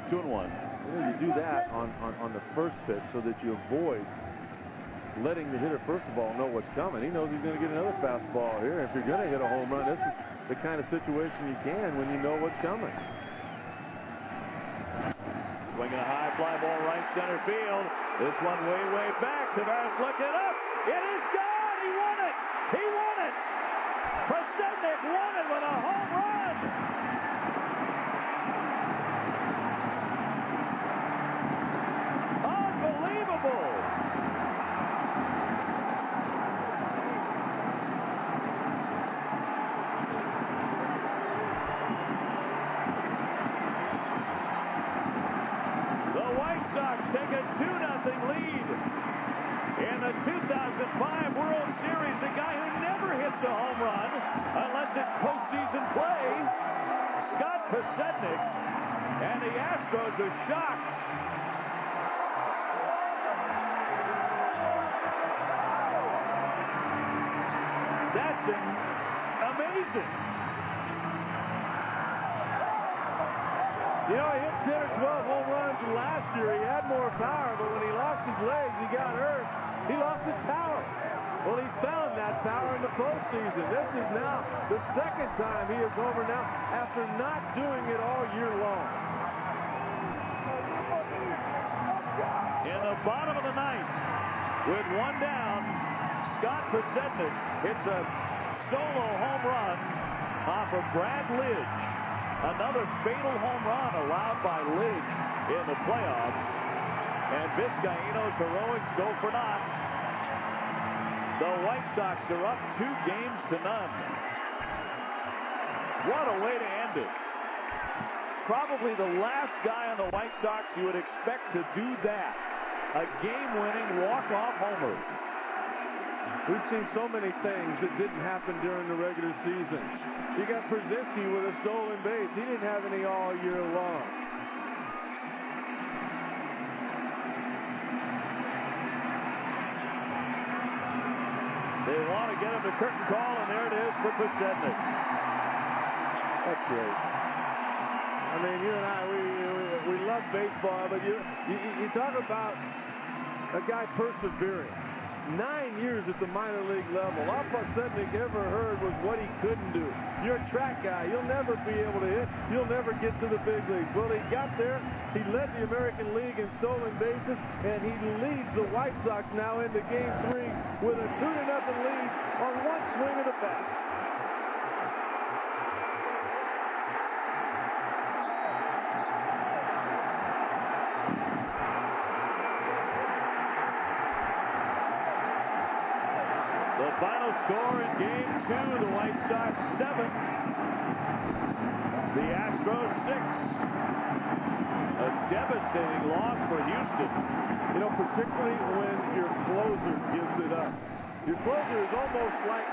2-1. You know, you do that on the first pitch so that you avoid letting the hitter, first of all, know what's coming. He knows he's going to get another fastball here. If you're going to hit a home run, this is the kind of situation you can when you know what's coming. Swinging a high fly ball right center field. This one way back. Taveras looking up. It is gone. He won it. He won it. Podsednik won it with a home run. Unbelievable. Take a 2-0 lead in the 2005 World Series. A guy who never hits a home run unless it's postseason play. Scott Podsednik, and the Astros are shocked. That's amazing. You know, he hit 10 or 12 home runs last year. He had more power, but when he lost his legs, he got hurt. He lost his power. Well, he found that power in the postseason. This is now the second time he is homer now after not doing it all year long. In the bottom of the 9th, with one down, Scott Podsednik hits a solo home run off of Brad Lidge. Another fatal home run allowed by Lidge in the playoffs. And Vizcaíno's heroics go for naught. The White Sox are up 2-0. What a way to end it. Probably the last guy on the White Sox you would expect to do that. A game-winning walk-off homer. We've seen so many things that didn't happen during the regular season. You got Brzezinski with a stolen base. He didn't have any all year long. the curtain call, and there it is for Pasednik. That's great. I mean, you and I, we love baseball, but you talk about a guy persevering. 9 years at the minor league level. All Pasednik ever heard was what he couldn't do. You're a track guy. You'll never be able to hit. You'll never get to the big leagues. Well, he got there. He led the American League in stolen bases, and he leads the White Sox now into Game 3 with a 2-0 lead on one swing of the bat. The final score in Game 2, the White Sox 7, the Astros 6. A devastating loss for Houston. You know, particularly when your closer gives it up. Your closer is almost like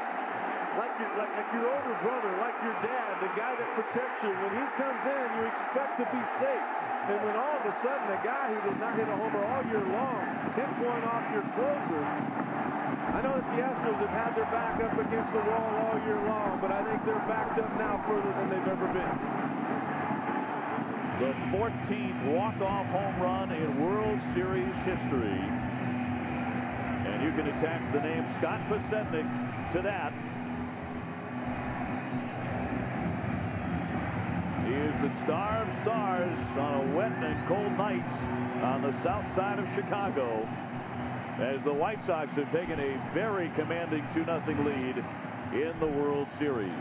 your older brother, like your dad, the guy that protects you. When he comes in, you expect to be safe. And when all of a sudden a guy who did not hit a homer all year long hits one off your closer, I know that the Astros have had their back up against the wall all year long, but I think they're backed up now further than they've ever been. The 14th walk-off home run in World Series history. And you can attach the name Scott Pasednik to that. He is the star of stars on a wet and cold night on the south side of Chicago, as the White Sox have taken a very commanding 2-0 lead in the World Series.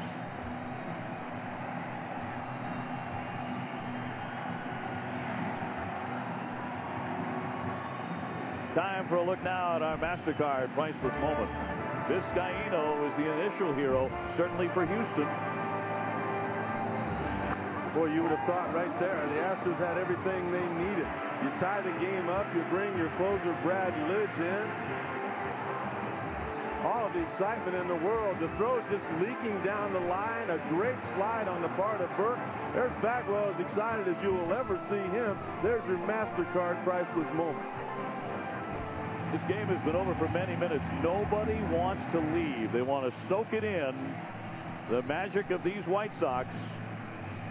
Time for a look now at our MasterCard priceless moment. Vizcaíno is the initial hero, certainly for Houston. Boy, you would have thought right there, the Astros had everything they needed. You tie the game up, you bring your closer Brad Lidge in. All of the excitement in the world. The throw's just leaking down the line. A great slide on the part of Burke. There's Bagwell, as excited as you will ever see him. There's your MasterCard priceless moment. This game has been over for many minutes. Nobody wants to leave. They want to soak it in. The magic of these White Sox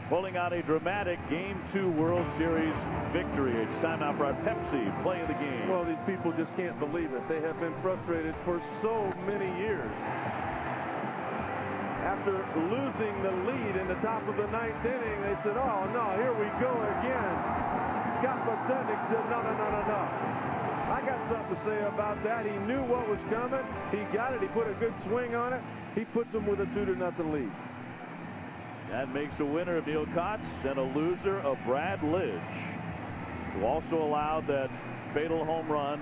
pulling out a dramatic Game 2 World Series victory. It's time now for our Pepsi play of the game. Well, these people just can't believe it. They have been frustrated for so many years. After losing the lead in the top of the 9th inning, they said, oh, no, here we go again. Scott Pasednik said, no. I got something to say about that. He knew what was coming. He got it. He put a good swing on it. He puts them with a 2-0 lead. That makes a winner of Neil Kotz and a loser of Brad Lidge, who also allowed that fatal home run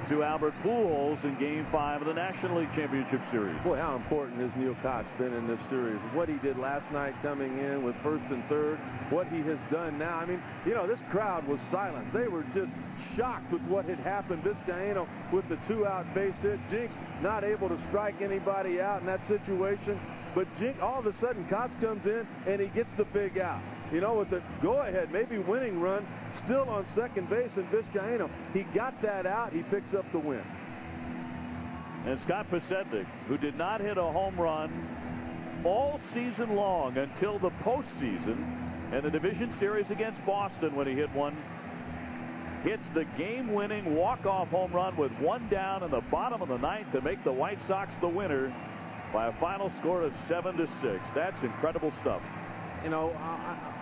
to Albert Pujols in Game 5 of the National League Championship Series. Boy, how important has Neil Kotz been in this series? What he did last night coming in with first and third, what he has done now. I mean, you know, this crowd was silent. They were just shocked with what had happened. Vizcaíno with the 2-out base hit. Jinx not able to strike anybody out in that situation. But Jinx, all of a sudden, Kotz comes in and he gets the big out. You know, with the go-ahead, maybe winning run, still on second base in Vizcaíno. He got that out. He picks up the win. And Scott Pasednik, who did not hit a home run all season long until the postseason and the division series against Boston when he hit one, hits the game-winning walk-off home run with one down in the bottom of the 9th to make the White Sox the winner by a final score of 7-6. That's incredible stuff. You know,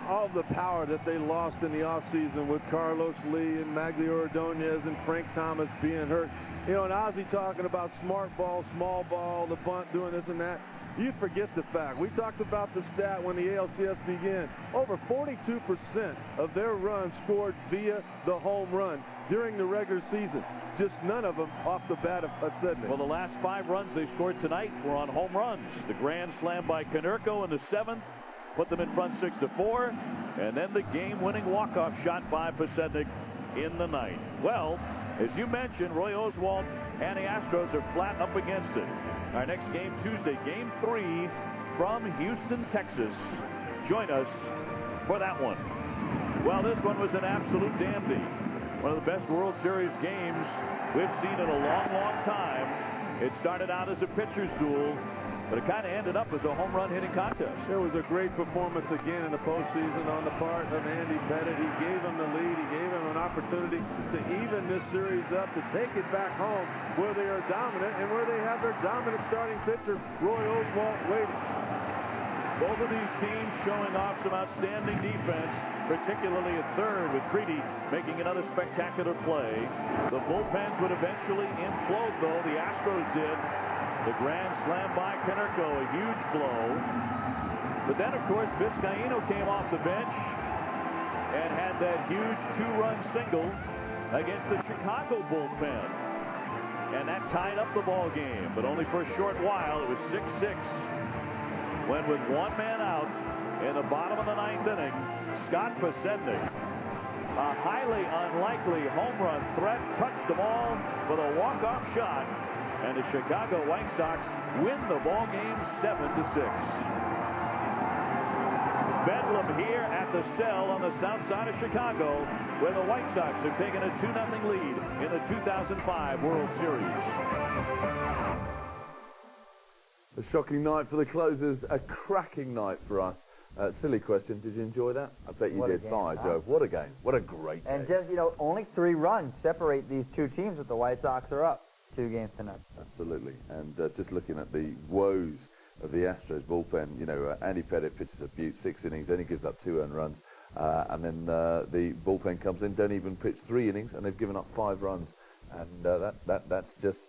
all the power that they lost in the offseason with Carlos Lee and Maglio Ordonez and Frank Thomas being hurt. You know, and Ozzie talking about smart ball, small ball, the bunt, doing this and that. You forget the fact. We talked about the stat when the ALCS began. Over 42% of their runs scored via the home run during the regular season. Just none of them off the bat of Pasednik. Well, the last 5 runs they scored tonight were on home runs. The grand slam by Konerko in the 7th put them in front 6-4, and then the game-winning walk-off shot by Pasednik in the 9th. Well, as you mentioned, Roy Oswalt and the Astros are flat up against it. Our next game Tuesday, Game 3 from Houston, Texas. Join us for that one. Well, this one was an absolute dandy. One of the best World Series games we've seen in a long, long time. It started out as a pitcher's duel, but it kind of ended up as a home run hitting contest. It was a great performance again in the postseason on the part of Andy Pettit. He gave him the lead. He gave him an opportunity to even this series up, to take it back home where they are dominant and where they have their dominant starting pitcher, Roy Oswalt, waiting. Both of these teams showing off some outstanding defense, particularly at third with Creedy making another spectacular play. The bullpens would eventually implode, though. The Astros did. The grand slam by Canerco, a huge blow. But then, of course, Vizcaíno came off the bench and had that huge two-run single against the Chicago bullpen. And that tied up the ball game, but only for a short while. It was 6-6. When with one man out in the bottom of the ninth inning, Scott Pasednik, a highly unlikely home run threat, touched the ball with a walk-off shot, and the Chicago White Sox win the ball game 7-6. Bedlam here at the Cell on the south side of Chicago, where the White Sox have taken a 2-0 lead in the 2005 World Series. A shocking night for the closers, a cracking night for us. Silly question, did you enjoy that? I bet you did. By Jove, what a game. What a great game. And just, you know, only 3 runs separate these two teams, but the White Sox are up 2 games to none. Absolutely. And just looking at the woes of the Astros bullpen, you know, Andy Pettit pitches a beaut, 6 innings, only gives up 2 earned runs. And then the bullpen comes in, don't even pitch 3 innings, and they've given up 5 runs. And that's just,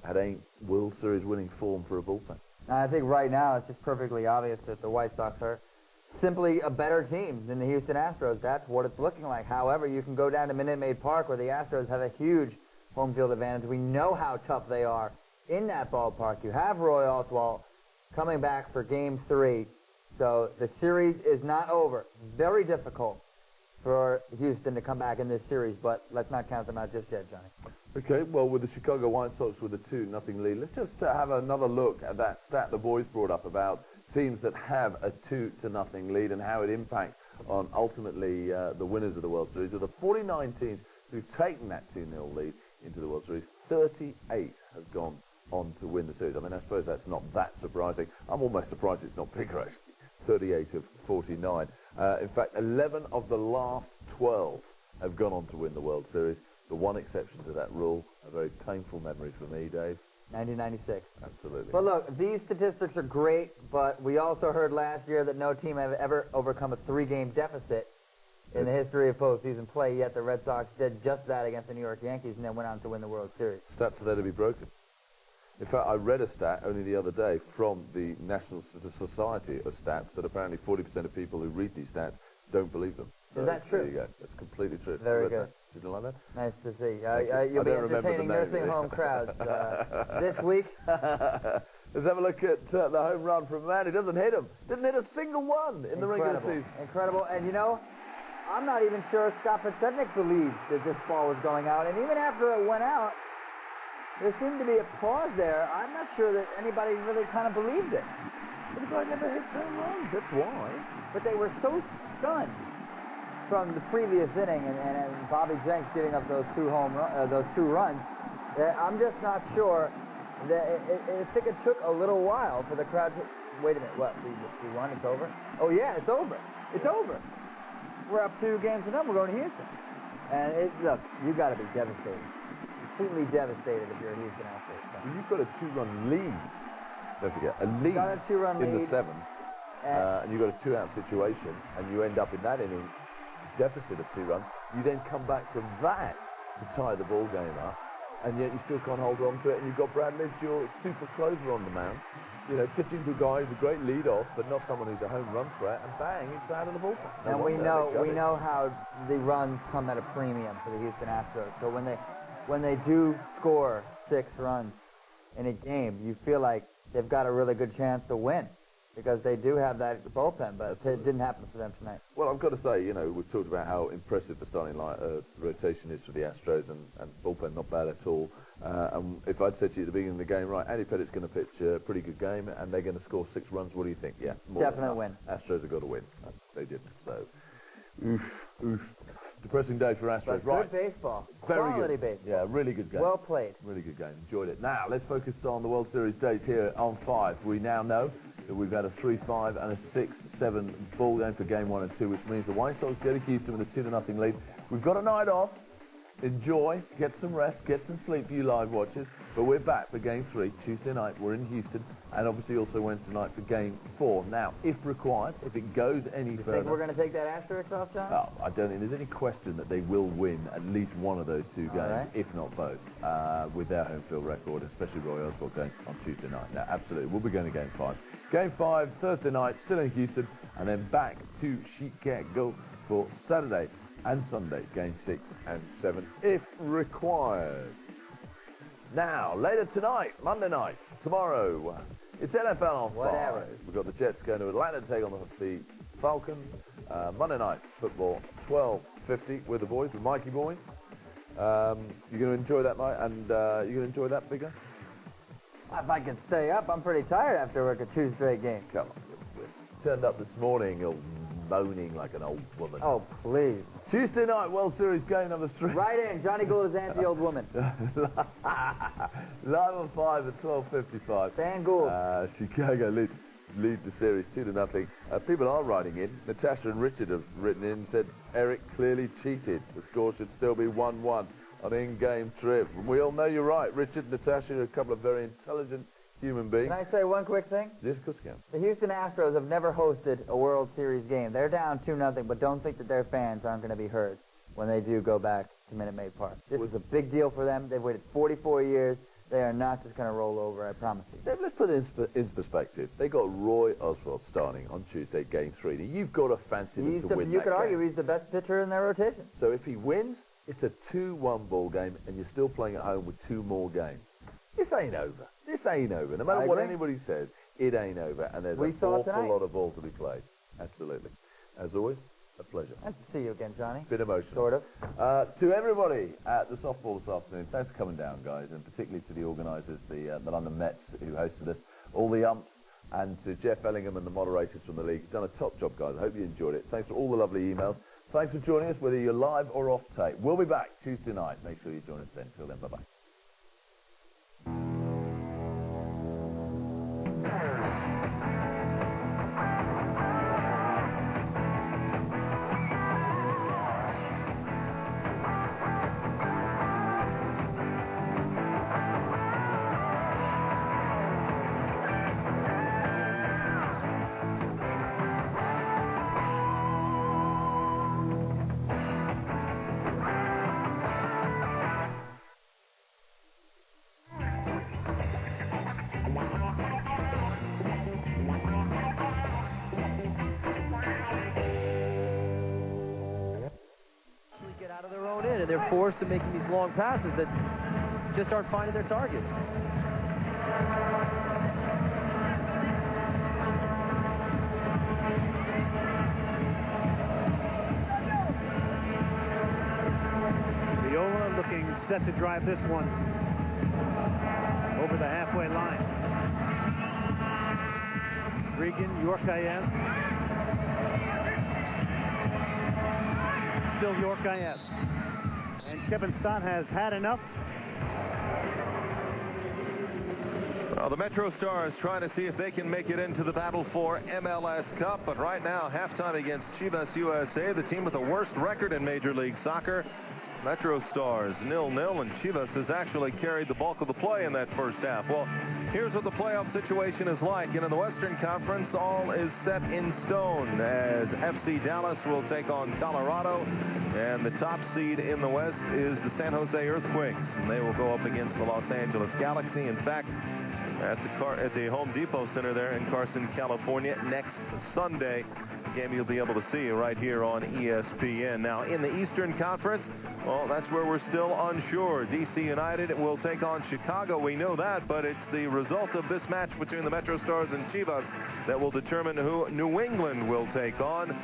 that ain't World Series winning form for a bullpen. I think right now it's just perfectly obvious that the White Sox are simply a better team than the Houston Astros. That's what it's looking like. However, you can go down to Minute Maid Park where the Astros have a huge home field advantage. We know how tough they are in that ballpark. You have Roy Oswalt coming back for Game 3. So the series is not over. Very difficult for Houston to come back in this series, but let's not count them out just yet, Johnny. Okay, well, with the Chicago White Sox with a 2-0 lead, let's just have another look at that stat the boys brought up about teams that have a 2-0 lead and how it impacts on ultimately the winners of the World Series. Of the 49 teams who've taken that 2-0 lead into the World Series, 38 have gone on to win the series. I mean, I suppose that's not that surprising. I'm almost surprised it's not bigger, actually. 38 of 49. In fact, 11 of the last 12 have gone on to win the World Series. The one exception to that rule, a very painful memory for me, Dave. 1996. Absolutely. But look, these statistics are great, but we also heard last year that no team have ever overcome a 3-game deficit in the history of postseason play, yet the Red Sox did just that against the New York Yankees and then went on to win the World Series. Stats are there to be broken. In fact, I read a stat only the other day from the National Society of Stats that apparently 40% of people who read these stats don't believe them. So is that true? There you go. That's completely true. Very good. Did you like that? Nice to see. You'll be entertaining nursing home crowds this week. Let's have a look at the home run from a man who doesn't hit him. Didn't hit a single one in the regular season. Incredible. And, you know, I'm not even sure Scott Pasednik believed that this ball was going out. And even after it went out, there seemed to be a pause there. I'm not sure that anybody really kind of believed it. But the guy never hits home runs. That's why. But they were so stunned from the previous inning and Bobby Jenks giving up those 2 runs. I'm just not sure. I think it took a little while for the crowd to... Wait a minute. What? We won? It's over? Oh, yeah, it's over. It's over. We're up 2 games to none. We're going to Houston. And look, you got to be devastated. Completely devastated if you're a Houston Astros fan. You've got a 2-run lead. Don't forget, a lead got a 2-run in lead. the 7th. And you've got a 2-out situation, and you end up in that inning deficit of 2 runs. You then come back from that to tie the ball game up, and yet you still can't hold on to it. And you've got Brad Lidge, your super closer on the mound, you know, pitching to a guy who's a great lead-off, but not someone who's a home run threat, and bang, it's out of the ballpark. And we know how the runs come at a premium for the Houston Astros. So when they do score 6 runs in a game, you feel like they've got a really good chance to win because they do have that bullpen, but it didn't happen for them tonight. Well, I've got to say, you know, we've talked about how impressive the starting rotation is for the Astros, and bullpen not bad at all. And if I'd said to you at the beginning of the game, right, Andy Pettit's going to pitch a pretty good game, and they're going to score 6 runs, what do you think? Yeah, definite win. Astros have got to win. They didn't, so oof. Depressing day for Astros. But Right. good baseball. Very Quality good. baseball. Yeah, really good game. Well played. Really good game. Enjoyed it. Now, let's focus on the World Series dates here on 5. We now know that we've had a 3-5 and a 6-7 ball game for game 1 and 2, which means the White Sox go to Houston with a 2-0 lead. We've got a night off. Enjoy, get some rest, get some sleep for you live watchers. But we're back for game 3, Tuesday night. We're in Houston, and obviously also Wednesday night for game 4. Now, if required, if it goes any further... Think we're going to take that asterisk off, John? Oh, I don't think there's any question that they will win at least one of those 2 games, right. if not both, with their home field record, especially Roy Oswald going on Tuesday night. Now, absolutely, we'll be going to game 5. Game 5, Thursday night, still in Houston, and then back to Chicago for Saturday and Sunday, game 6 and 7, if required. Now, later tonight, Monday night, tomorrow, it's NFL on 5. Whatever. We've got the Jets going to Atlanta to take on the Falcons. Monday night football, 12:50 with the boys, with Mikey Boy. You're going to enjoy that, Mike, and you're going to enjoy that, Bigger? If I can stay up, I'm pretty tired after work a 2 straight games. Come on. Turned up this morning, you're moaning like an old woman. Oh, please. Tuesday night, World Series game number 3. Right in. Johnny Gould is anti-old woman. Live on 5 at 12:55. Van Gould. Chicago lead the series 2-0. People are writing in. Natasha and Richard have written in and said Eric clearly cheated. The score should still be 1-1 on in-game trip. And we all know you're right. Richard, Natasha, a couple of very intelligent human beings. Can I say one quick thing? Yes, of course you can. The Houston Astros have never hosted a World Series game. They're down 2-0, but don't think that their fans aren't going to be heard when they do go back to Minute Maid Park. This is a big deal for them. They've waited 44 years. They are not just going to roll over, I promise you. Dave, let's put it in perspective. They got Roy Oswald starting on Tuesday, game 3. Now, you've got to fancy them to win You that could argue game. he's the best pitcher in their rotation. So if he wins, it's a 2-1 ball game, and you're still playing at home with 2 more games. This ain't over. This ain't over. No matter what anybody says, it ain't over. And there's an awful lot of ball to be played. Absolutely. As always, a pleasure. Nice to see you again, Johnny. Bit emotional. Sort of. To everybody at the softball this afternoon, thanks for coming down, guys, and particularly to the organisers, the London Mets, who hosted us, all the umps, and to Jeff Ellingham and the moderators from the league. You've done a top job, guys. I hope you enjoyed it. Thanks for all the lovely emails. Thanks for joining us, whether you're live or off tape. We'll be back Tuesday night. Make sure you join us then. Till then, bye-bye. Get out of their own end, and they're forced to making these long passes that just aren't finding their targets. Viola looking set to drive this one over the halfway line. Regan, Yorkayev. Still Yorkayev. And Kevin Stott has had enough. Well, the Metro Stars trying to see if they can make it into the battle for MLS Cup, but right now, halftime against Chivas USA, the team with the worst record in Major League Soccer. Metro Stars 0-0, and Chivas has actually carried the bulk of the play in that first half. Well, here's what the playoff situation is like. And in the Western Conference, all is set in stone as FC Dallas will take on Colorado. And the top seed in the West is the San Jose Earthquakes. And they will go up against the Los Angeles Galaxy. In fact, at the Home Depot Center there in Carson, California, next Sunday. Game you'll be able to see right here on ESPN. Now, in the Eastern Conference, well, that's where we're still unsure. DC United will take on Chicago. We know that, but it's the result of this match between the Metro Stars and Chivas that will determine who New England will take on.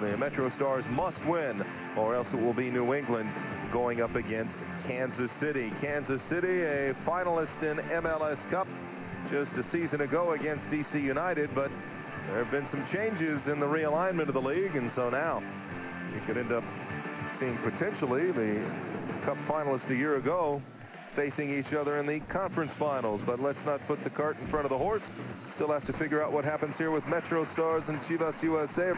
The Metro Stars must win, or else it will be New England going up against Kansas City. Kansas City, a finalist in MLS Cup just a season ago against DC United, but there have been some changes in the realignment of the league, and so now you could end up seeing potentially the Cup finalists a year ago facing each other in the conference finals. But let's not put the cart in front of the horse. Still have to figure out what happens here with Metro Stars and Chivas USA.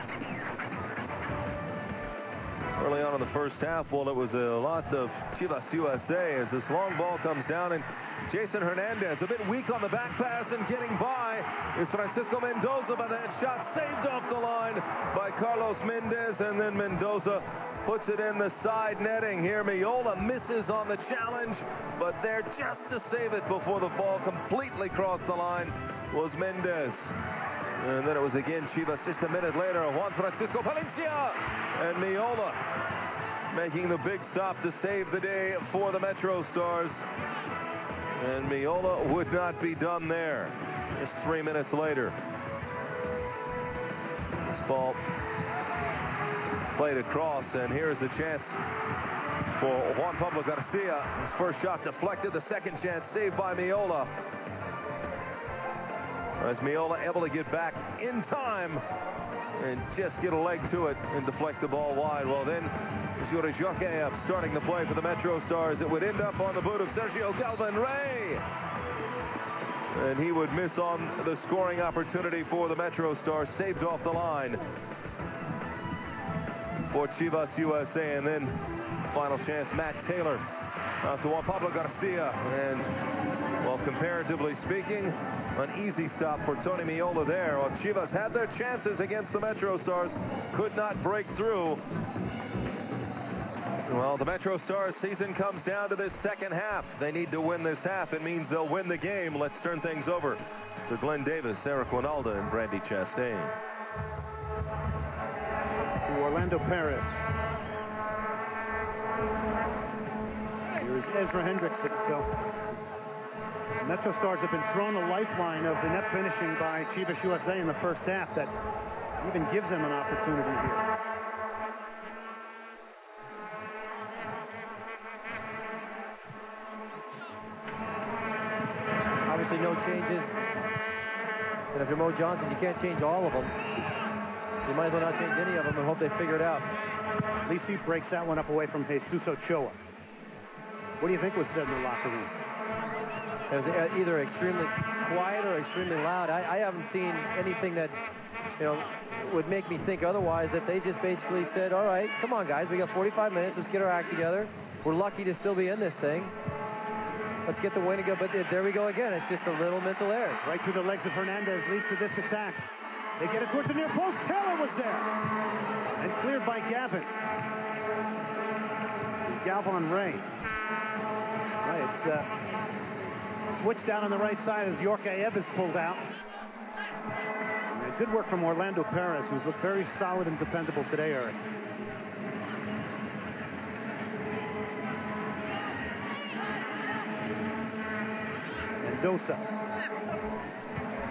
Early on in the first half, well, it was a lot of Chivas USA as this long ball comes down, and Jason Hernandez a bit weak on the back pass, and getting by is Francisco Mendoza, but that shot saved off the line by Carlos Mendez, and then Mendoza puts it in the side netting. Here Miola misses on the challenge, but there just to save it before the ball completely crossed the line was Mendez. And then it was again Chivas just a minute later. Juan Francisco Palencia and Miola making the big stop to save the day for the Metro Stars. And Miola would not be done there. Just 3 minutes later. This ball played across, and here's a chance for Juan Pablo Garcia. His first shot deflected, the second chance saved by Miola. As Miola able to get back in time and just get a leg to it and deflect the ball wide. Well, then Yuri Jokeyev starting the play for the Metro Stars. It would end up on the boot of Sergio Galvan-Rey. And he would miss on the scoring opportunity for the Metro Stars. Saved off the line for Chivas USA. And then final chance, Matt Taylor out to Juan Pablo Garcia. And, well, comparatively speaking, an easy stop for Tony Miola there. Well, Chivas had their chances against the Metro Stars, could not break through. Well, the Metro Stars season comes down to this second half. They need to win this half. It means they'll win the game. Let's turn things over to Glenn Davis, Eric Winalda, and Brandy Chastain. Orlando Perez. Here's Ezra Hendrickson. So the Metro Stars have been thrown a lifeline of the net finishing by Chivas USA in the first half that even gives them an opportunity here. Obviously no changes. And if you're Mo Johnson, you can't change all of them. You might as well not change any of them and hope they figure it out. Lisi breaks that one up away from Jesus Ochoa. What do you think was said in the locker room? It was either extremely quiet or extremely loud. I haven't seen anything that, would make me think otherwise, that they just basically said, all right, come on, guys, we got 45 minutes. Let's get our act together. We're lucky to still be in this thing. Let's get the win and go. But there we go again. It's just a little mental error. Right through the legs of Hernandez leads to this attack. They get it towards the near post. Taylor was there. And cleared by Gavin. Galvan-Rey. Right, it's switched down on the right side as Yorkaev is pulled out. And good work from Orlando Perez, who's looked very solid and dependable today, Eric. Mendoza.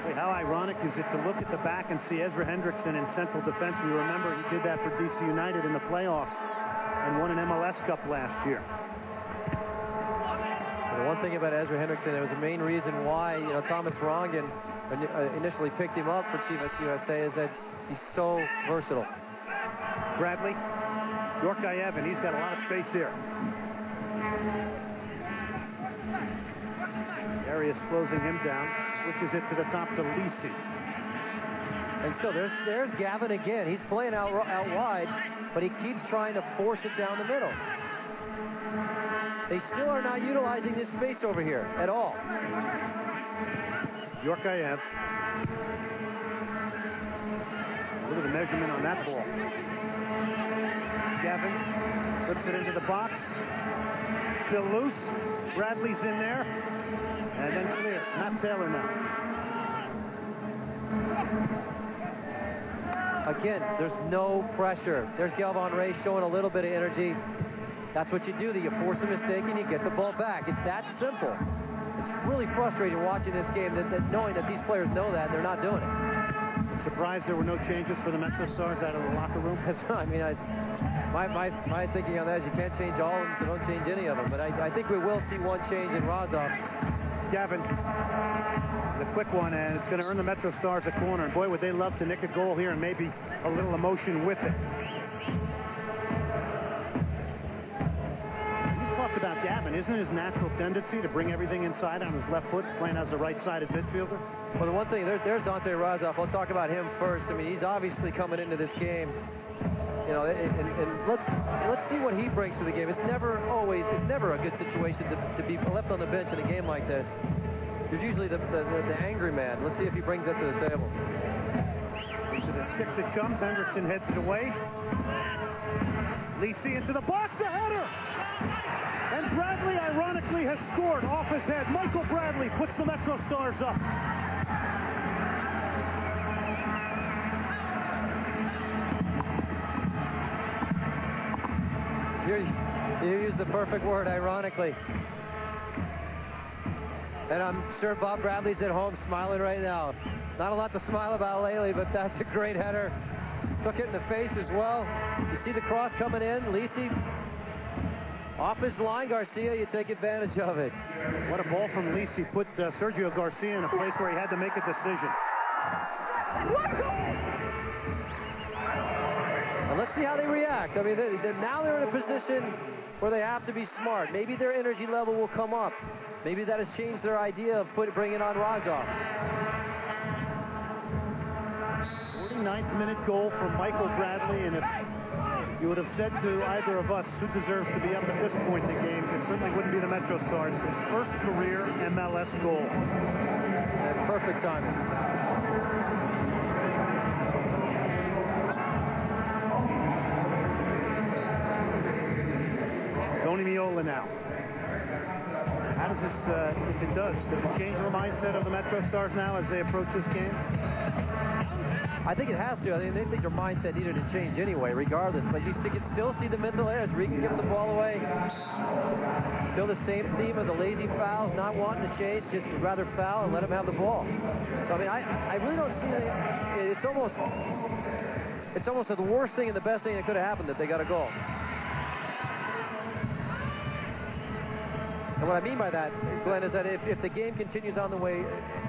Wait, how ironic is it to look at the back and see Ezra Hendrickson in central defense? We remember he did that for DC United in the playoffs and won an MLS Cup last year. The one thing about Ezra Hendrickson, it was the main reason why Thomas Rongen initially picked him up for Chivas USA, is that he's so versatile. Bradley, Yorkaev, and he's got a lot of space here. Arias closing him down, switches it to the top to Lisi. And still, there's Gavin again. He's playing out wide, but he keeps trying to force it down the middle. They still are not utilizing this space over here at all. Yorkaev. Look at the measurement on that ball. Gavin slips it into the box. Still loose. Bradley's in there. And then clear. Not Taylor now. Again, there's no pressure. There's Galvan-Rey showing a little bit of energy. That's what you do. You force a mistake and you get the ball back. It's that simple. It's really frustrating watching this game, that knowing that these players know that and they're not doing it. Surprised there were no changes for the Metro Stars out of the locker room? That's right. I mean, my thinking on that is you can't change all of them, so don't change any of them. But I think we will see one change in Razov. Gavin, the quick one, and it's going to earn the Metro Stars a corner. And boy, would they love to nick a goal here and maybe a little emotion with it. talked about Gavin. Isn't his natural tendency to bring everything inside on his left foot, playing as a right-sided midfielder? Well, the one thing, there's Ante Razov. I'll talk about him first. I mean, he's obviously coming into this game. You know, and let's see what he brings to the game. It's never a good situation to be left on the bench in a game like this. You're usually the angry man. Let's see if he brings that to the table. To the 6 it comes. Hendrickson heads it away. Lisi into the box, a header! And Bradley, ironically, has scored off his head. Michael Bradley puts the Metro Stars up. You used the perfect word, ironically. And I'm sure Bob Bradley's at home smiling right now. Not a lot to smile about lately, but that's a great header. Took it in the face as well. You see the cross coming in. Lisi off his line. Garcia, you take advantage of it. What a ball from Lisi. Put Sergio Garcia in a place where he had to make a decision. And let's see how they react. I mean, now they're in a position where they have to be smart. Maybe their energy level will come up. Maybe that has changed their idea of bringing on Razov. 49th minute goal from Michael Bradley, and if you would have said to either of us who deserves to be up at this point in the game, it certainly wouldn't be the Metro Stars. His first career MLS goal. And perfect timing. Tony Miola now. How does this, if it does it change the mindset of the Metro Stars now as they approach this game? I think it has to. I mean, they think their mindset needed to change anyway, regardless. But you can still see the mental errors. Regan giving the ball away. Still the same theme of the lazy fouls, not wanting to chase, just rather foul and let him have the ball. So, I mean, I really don't see it. It's almost the worst thing and the best thing that could have happened that they got a goal. And what I mean by that, Glenn, is that if the game continues on the way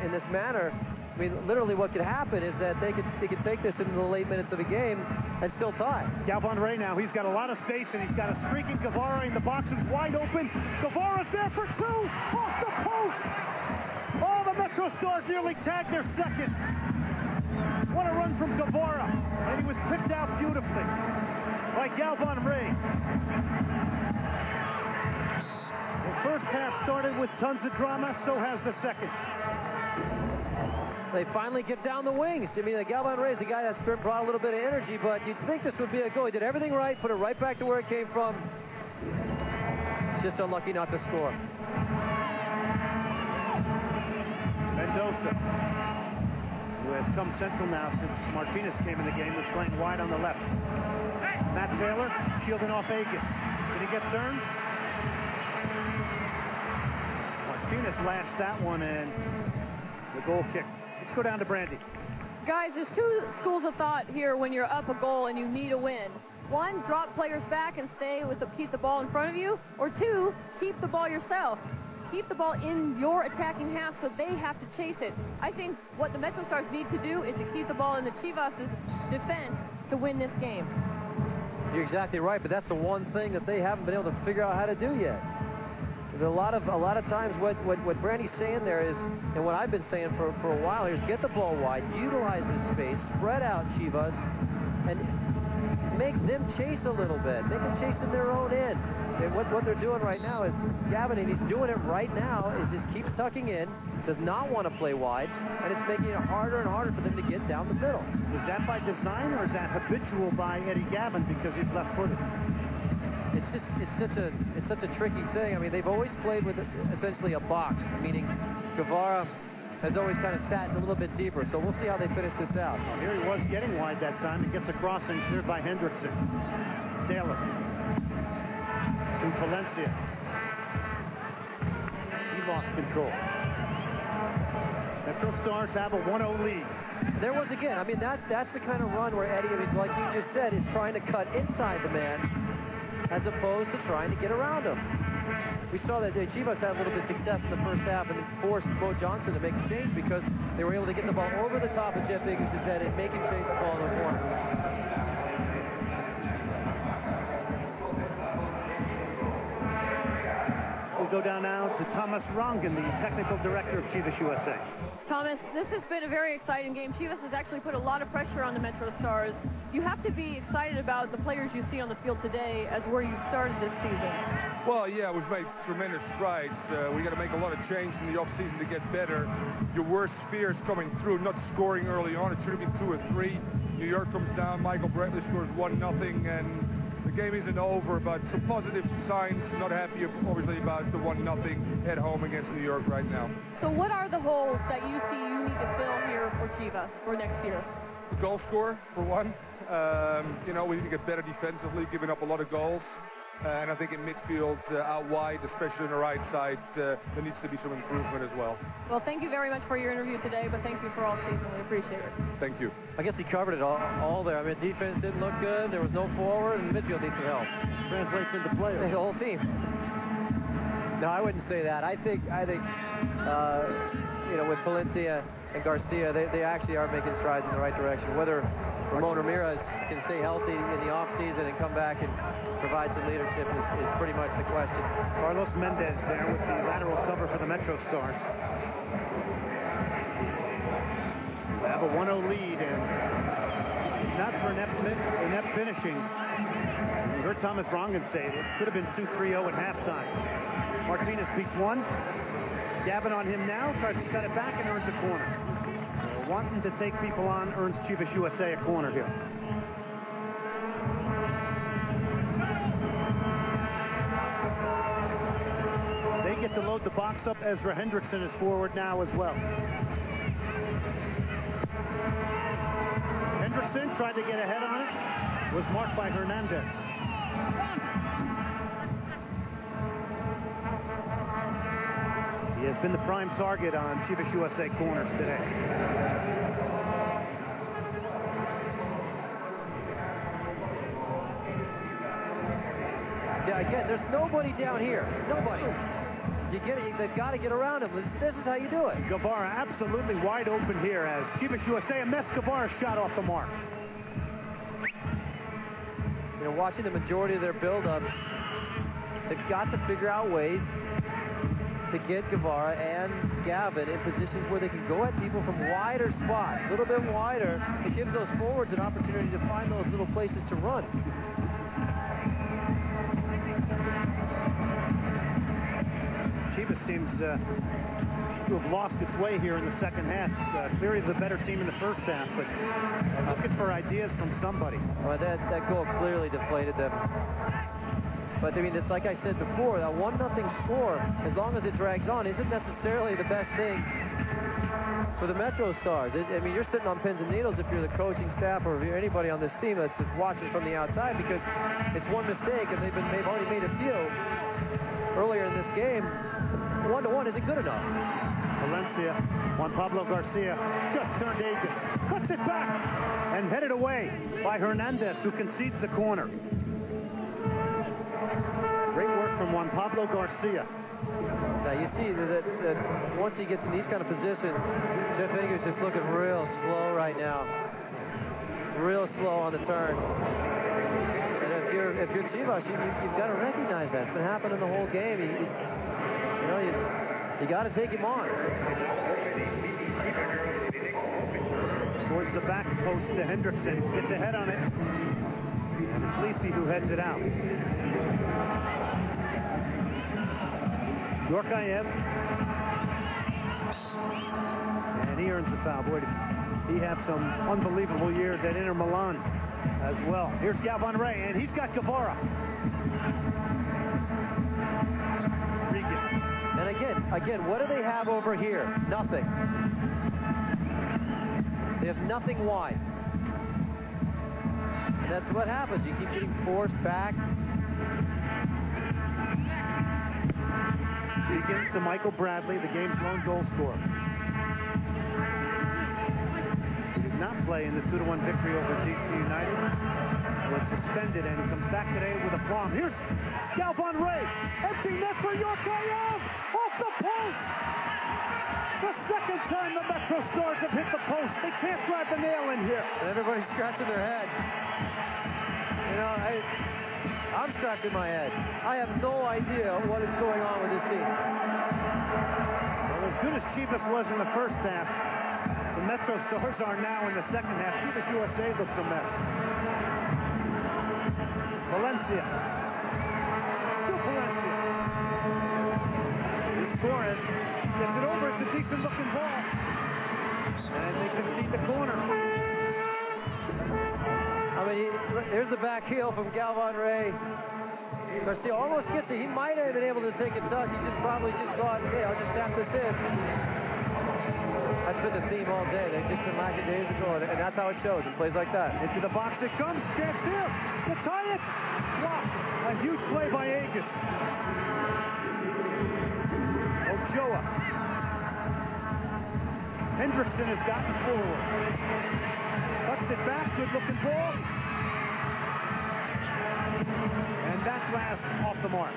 in this manner, I mean, literally what could happen is that they could take this into the late minutes of the game and still tie. Galvan Ray now, he's got a lot of space, and he's got a streaking Guevara in the box is wide open. Guevara's there for 2, off the post. Oh, the Metro Stars nearly tagged their second. What a run from Guevara, and he was picked out beautifully by Galvan Ray. The first half started with tons of drama, so has the second. They finally get down the wings. I mean, Galvan Ray is a guy that's brought a little bit of energy, but you'd think this would be a goal. He did everything right, put it right back to where it came from. Just unlucky not to score. Mendoza, who has come central now since Martinez came in the game, was playing wide on the left. Matt Taylor shielding off Agus. Did he get turned? Martinez lashed that one, and the goal kick. Let's go down to Brandy. Guys, there's 2 schools of thought here when you're up a goal and you need a win. 1, drop players back and keep the ball in front of you. Or 2, keep the ball yourself. Keep the ball in your attacking half so they have to chase it. I think what the Metro Stars need to do is to keep the ball in the Chivas' defense to win this game. You're exactly right, but that's the one thing that they haven't been able to figure out how to do yet. A lot of times what Brandy's saying there is, and what I've been saying for a while here, is get the ball wide, utilize the space, spread out Chivas, and make them chase a little bit. Make them chase in their own end. And what they're doing right now is, Gavin, and he's doing it right now, is just keeps tucking in, does not want to play wide, and it's making it harder and harder for them to get down the middle. Is that by design, or is that habitual by Eddie Gavin because he's left-footed? It's such a tricky thing. I mean, they've always played with essentially a box, meaning Guevara has always kind of sat a little bit deeper. So we'll see how they finish this out. Well, here he was getting wide that time. He gets a crossing cleared by Hendrickson. Taylor to Valencia. He lost control. Metro Stars have a 1-0 lead. There was again. I mean, that's the kind of run where Eddie, I mean, like you just said, is trying to cut inside the man, as opposed to trying to get around him. We saw that Chivas had a little bit of success in the first half and forced Bo Johnson to make a change because they were able to get the ball over the top of Jeff Higgins' head and make him chase the ball in the corner. go down now to Thomas Rongen, the technical director of Chivas USA. Thomas, this has been a very exciting game. Chivas has actually put a lot of pressure on the Metro Stars. You have to be excited about the players you see on the field today as where you started this season. Well, yeah, we've made tremendous strides. We got to make a lot of change in the offseason to get better. Your worst fears coming through, not scoring early on. It should have been 2 or 3. New York comes down. Michael Bradley scores 1-0, and the game isn't over, but some positive signs. Not happy, obviously, about the 1-0 at home against New York right now. So what are the holes that you see you need to fill here for Chivas for next year? The goal scorer, for one. You know, we need to get better defensively, giving up a lot of goals. And I think in midfield, out wide, especially on the right side, there needs to be some improvement as well. Well, thank you very much for your interview today, but thank you for all season. We appreciate it. Thank you. I guess he covered it all there. I mean, defense didn't look good. There was no forward, and midfield needs some help. Translates into players. The whole team. No, I wouldn't say that. I think you know, with Valencia and Garcia, they actually are making strides in the right direction. Whether Ramon Ramirez can stay healthy in the offseason and come back and provide some leadership is pretty much the question. Carlos Mendez there with the lateral cover for the Metro Stars. They have a 1-0 lead, and not for inept finishing. You heard Thomas Rongen say it could have been 2-3-0 at halftime. Martinez beats one. Gavin on him now, tries to cut it back and earns a corner. Wanting to take people on earns Chivas USA a corner here. They get to load the box up. Ezra Hendrickson is forward now as well. Hendrickson tried to get ahead on it. Was marked by Hernandez. He has been the prime target on Chivas USA corners today. Yeah, again, there's nobody down here. Nobody. They've got to get around him. This is how you do it. Guevara absolutely wide open here as Chivas USA and Mes Guevara shot off the mark. You know, watching the majority of their build-up, they've got to figure out ways to get Guevara and Gavin in positions where they can go at people from wider spots, a little bit wider. It gives those forwards an opportunity to find those little places to run. Chivas seems to have lost its way here in the second half. Clearly the better team in the first half, but looking for ideas from somebody. Well, that goal clearly deflated them. But, I mean, it's like I said before, that 1-0 score, as long as it drags on, isn't necessarily the best thing for the Metro Stars. I mean, you're sitting on pins and needles if you're the coaching staff or if you're anybody on this team that's just watching from the outside, because it's one mistake, and they've already made a few earlier in this game. 1-1 isn't good enough. Valencia, Juan Pablo Garcia just turned aegis, cuts it back, and headed away by Hernandez, who concedes the corner. Great work from Juan Pablo Garcia. Now you see that once he gets in these kind of positions, Jeff Hager's just looking real slow right now. Real slow on the turn. And if you're Chivas, you've got to recognize that. It's been happening the whole game. You know, you got to take him on. Towards the back post to Hendrickson. Gets ahead on it. And it's Lisi who heads it out. Yorkaev. And he earns the foul. Boy, did he have some unbelievable years at Inter Milan as well. Here's Galvan Ray, and he's got Guevara. And again, what do they have over here? Nothing. They have nothing wide. And that's what happens. You keep getting forced back. Begin to Michael Bradley, the game's lone goal scorer. He did not play in the 2-1 victory over DC United. Was suspended, and he comes back today with a plum. Here's Galvan Ray. Empty net for Yorkaev. Off the post. The second time the Metro Stars have hit the post. They can't drive the nail in here. And everybody's scratching their head. You know, I'm scratching my head. I have no idea what is going on with this team. Well, as good as Chivas was in the first half, the Metro Stars are now in the second half. Chivas USA looks a mess. Valencia. Still Valencia. Here's Torres. Gets it over. It's a decent-looking ball. And they concede the corner. I mean, here's the back heel from Galvan Ray. Garcia almost gets it. He might have been able to take a touch. He just probably thought, hey, I'll just tap this in. That's been the theme all day. They've just been lackadaisical, and that's how it shows in plays like that. Into the box it comes. Chance here. To tie it. Blocked. A huge play by Agus. Ochoa. Hendrickson has gotten forward. Cuts it back. Good-looking ball. And that last off the mark.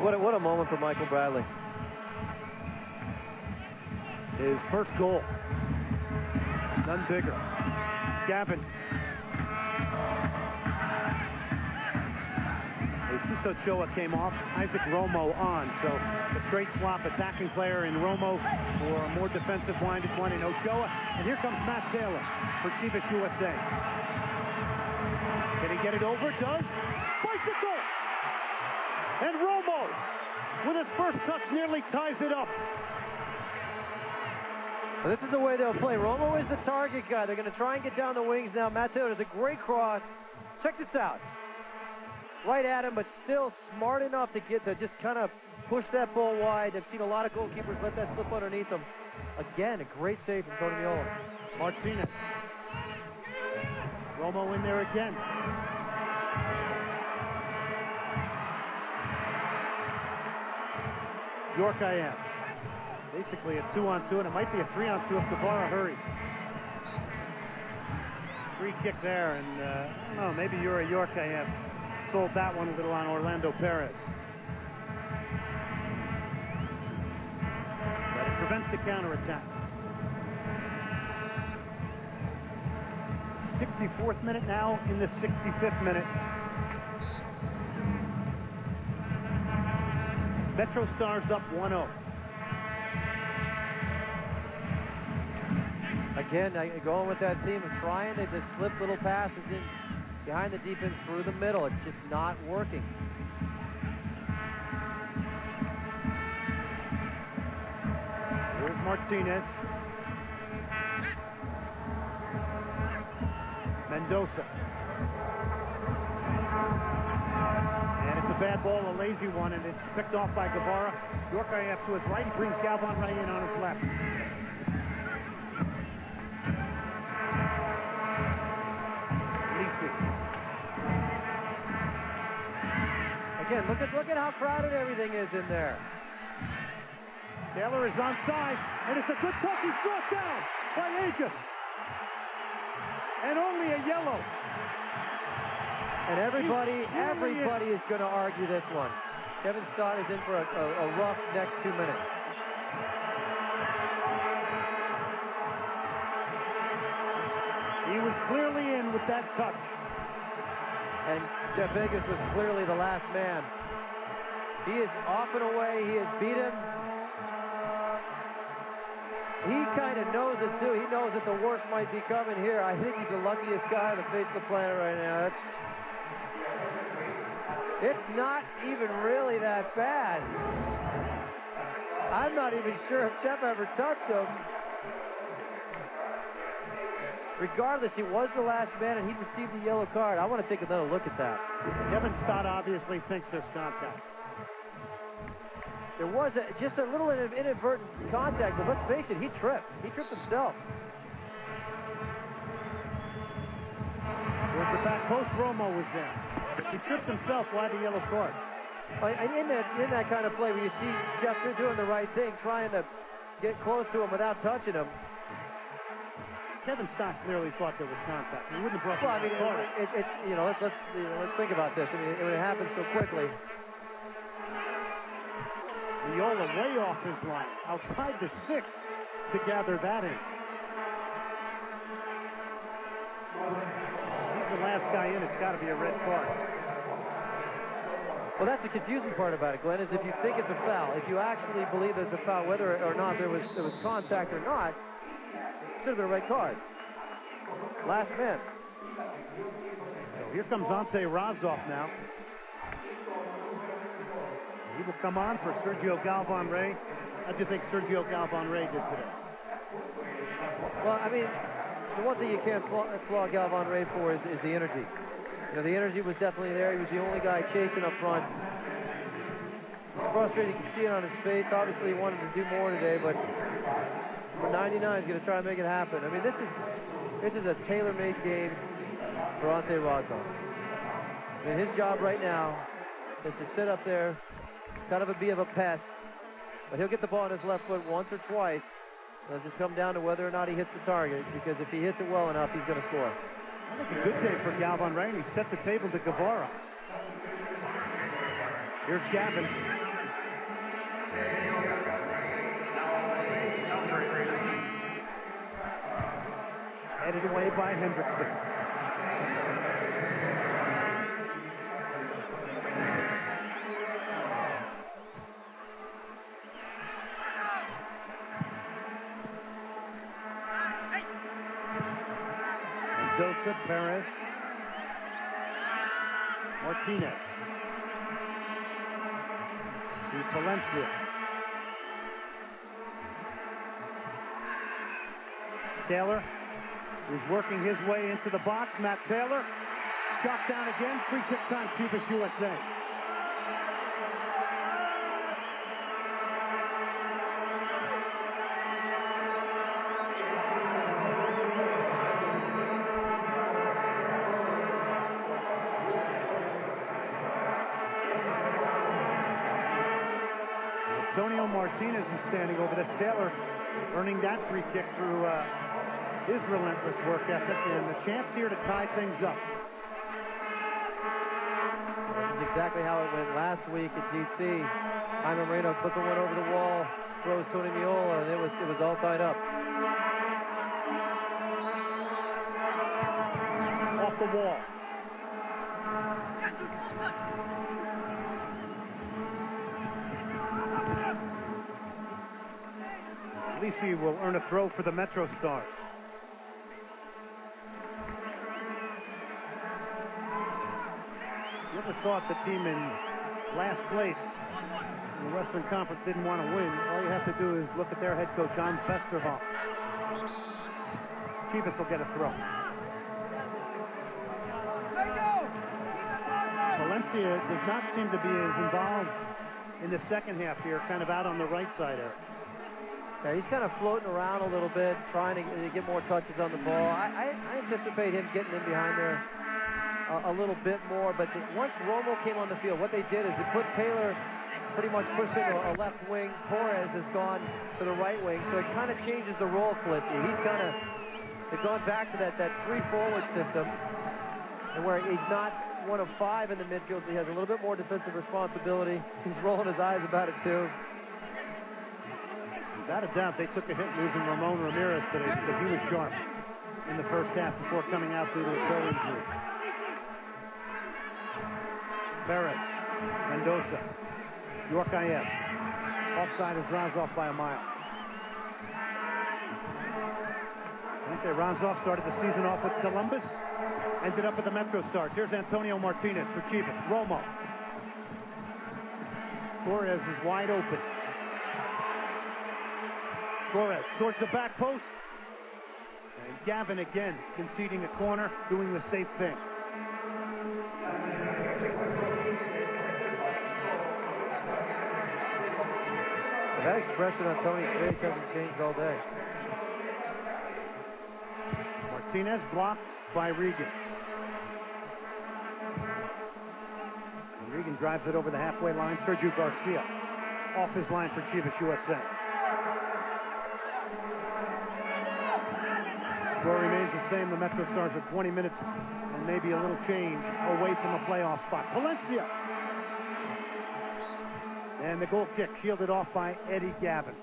What a moment for Michael Bradley. His first goal. None bigger. Gavin. Jesus Ochoa came off. Isaac Romo on. So a straight swap attacking player in Romo for a more defensive-minded one in Ochoa. And here comes Matt Taylor for Chivas USA. Can he get it over? Does. Bicycle! And Romo, with his first touch, nearly ties it up. Well, this is the way they'll play. Romo is the target guy. They're going to try and get down the wings now. Matt Taylor does a great cross. Check this out. Right at him, but still smart enough to just kind of push that ball wide. I've seen a lot of goalkeepers let that slip underneath them. Again, a great save from Tony Miola. Martinez. Romo in there again. York IM. Basically a 2-on-2, and it might be a 3-on-2 if Guevara hurries. Free kick there, and I don't know, maybe you're a York IM. Sold that one a little on Orlando Perez. But it prevents a counterattack. 64th minute now in the 65th minute. Metro Stars up 1-0. Again, going with that theme of trying to just slip little passes in behind the defense through the middle. It's just not working. Here's Martinez. Mendoza. And it's a bad ball, a lazy one, and it's picked off by Guevara. York IF to his right. He brings Galvan right in on his left. Again, look at how crowded everything is in there. Taylor is onside, and it's a good touch. He's brought down by Agus. And only a yellow. And everybody is going to argue this one. Kevin Stott is in for a rough next 2 minutes. He was clearly in with that touch. And Jeff Vegas was clearly the last man. He is off and away. He has beat him. He kind of knows it, too. He knows that the worst might be coming here. I think he's the luckiest guy on the face of the planet right now. It's not even really that bad. I'm not even sure if Jeff ever touched him. Regardless, he was the last man, and he received the yellow card. I want to take another look at that. Kevin Stott obviously thinks there's contact. There was just a little inadvertent contact, but let's face it, he tripped. He tripped himself. Towards the back post, Romo was in. He tripped himself. Why the yellow card? And in that kind of play where you see Jeff doing the right thing, trying to get close to him without touching him. Kevin Stott clearly thought there was contact. He wouldn't have brought the card. Let's think about this. I mean, when it happens so quickly. Viola way off his line, outside the 6. to gather that in. He's the last guy in. It's got to be a red card. Well, that's the confusing part about it, Glenn, is if you think it's a foul, if you actually believe it's a foul, whether or not there was contact or not, it should have been a red card. Last man. So here comes Ante Razov now. He will come on for Sergio Galvan-Rey. How do you think Sergio Galvan-Rey did today? Well, I mean, the one thing you can't flaw Galvan-Rey for is the energy. You know, the energy was definitely there. He was the only guy chasing up front. He's frustrated. You can see it on his face. Obviously, he wanted to do more today, but for 99, he's going to try to make it happen. I mean, this is a tailor-made game for Ante Razov. I mean, his job right now is to sit up there, kind of be of a pest, but he'll get the ball on his left foot once or twice. It'll just come down to whether or not he hits the target, because if he hits it well enough, he's going to score. I think a good day for Galvan-Rey, and he set the table to Guevara. Here's Gavin. Headed away by Hendrickson. Mendoza, Perez, Martinez, to Palencia. Taylor is working his way into the box. Matt Taylor, shot down again. Free kick time, Chivas USA. Antonio Martinez is standing over this. Taylor earning that free kick through his relentless work ethic, and the chance here to tie things up. This is exactly how it went last week at DC. Jaime Moreno flipping one over the wall, throws Tony Miola, and it was all tied up. Off the wall. Lisi will earn a throw for the Metro Stars. You ever thought the team in last place in the Western Conference didn't want to win? All you have to do is look at their head coach, Hans Vesterhoff. Chivas will get a throw. Valencia does not seem to be as involved in the second half here, kind of out on the right side there. Yeah, he's kind of floating around a little bit, trying to get more touches on the ball. I anticipate him getting in behind there a little bit more, but once Romo came on the field, what they did is they put Taylor pretty much pushing a left wing. Torres has gone to the right wing, so it kind of changes the role of Valencia. They've gone back to that 3-forward system, and where he's not one of 5 in the midfield, so he has a little bit more defensive responsibility. He's rolling his eyes about it too. Without a doubt, they took a hit losing Ramon Ramirez today because he was sharp in the first half before coming out due to a toe injury. Perez, Mendoza, Yorkaev. Offside is Razov by a mile. Ante Razov started the season off with Columbus, ended up with the Metro Stars. Here's Antonio Martinez for Chivas. Romo. Torres is wide open. Torres towards the back post. And Gavin again conceding a corner, doing the safe thing. That expression on Tony's face hasn't changed all day. Martinez blocked by Regan. And Regan drives it over the halfway line. Sergio Garcia off his line for Chivas USA. Score remains the same. The Metro Stars are 20 minutes and maybe a little change away from a playoff spot. Valencia. And the goal kick shielded off by Eddie Gavin.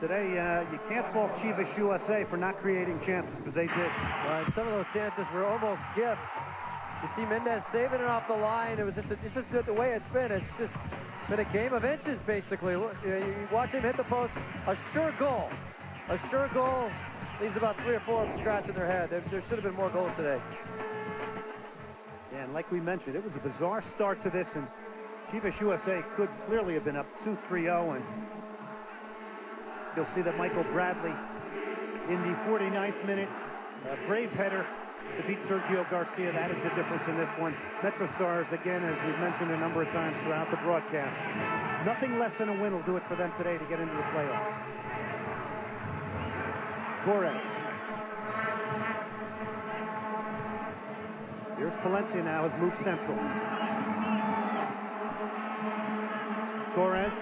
today you can't fault Chivas USA for not creating chances, because they did. Right, some of those chances were almost gifts. You see Mendez saving it off the line. It's just the way it's been. It's just been a game of inches, basically. You watch him hit the post. A sure goal. A sure goal leaves about 3 or 4 of them scratching their head. There should have been more goals today. Yeah, and like we mentioned, it was a bizarre start to this, and Chivas USA could clearly have been up 2-3-0, and you'll see that Michael Bradley in the 49th minute, a brave header to beat Sergio Garcia. That is the difference in this one. Metro Stars, again, as we've mentioned a number of times throughout the broadcast, nothing less than a win will do it for them today to get into the playoffs. Torres. Here's Palencia now, has moved central. Torres.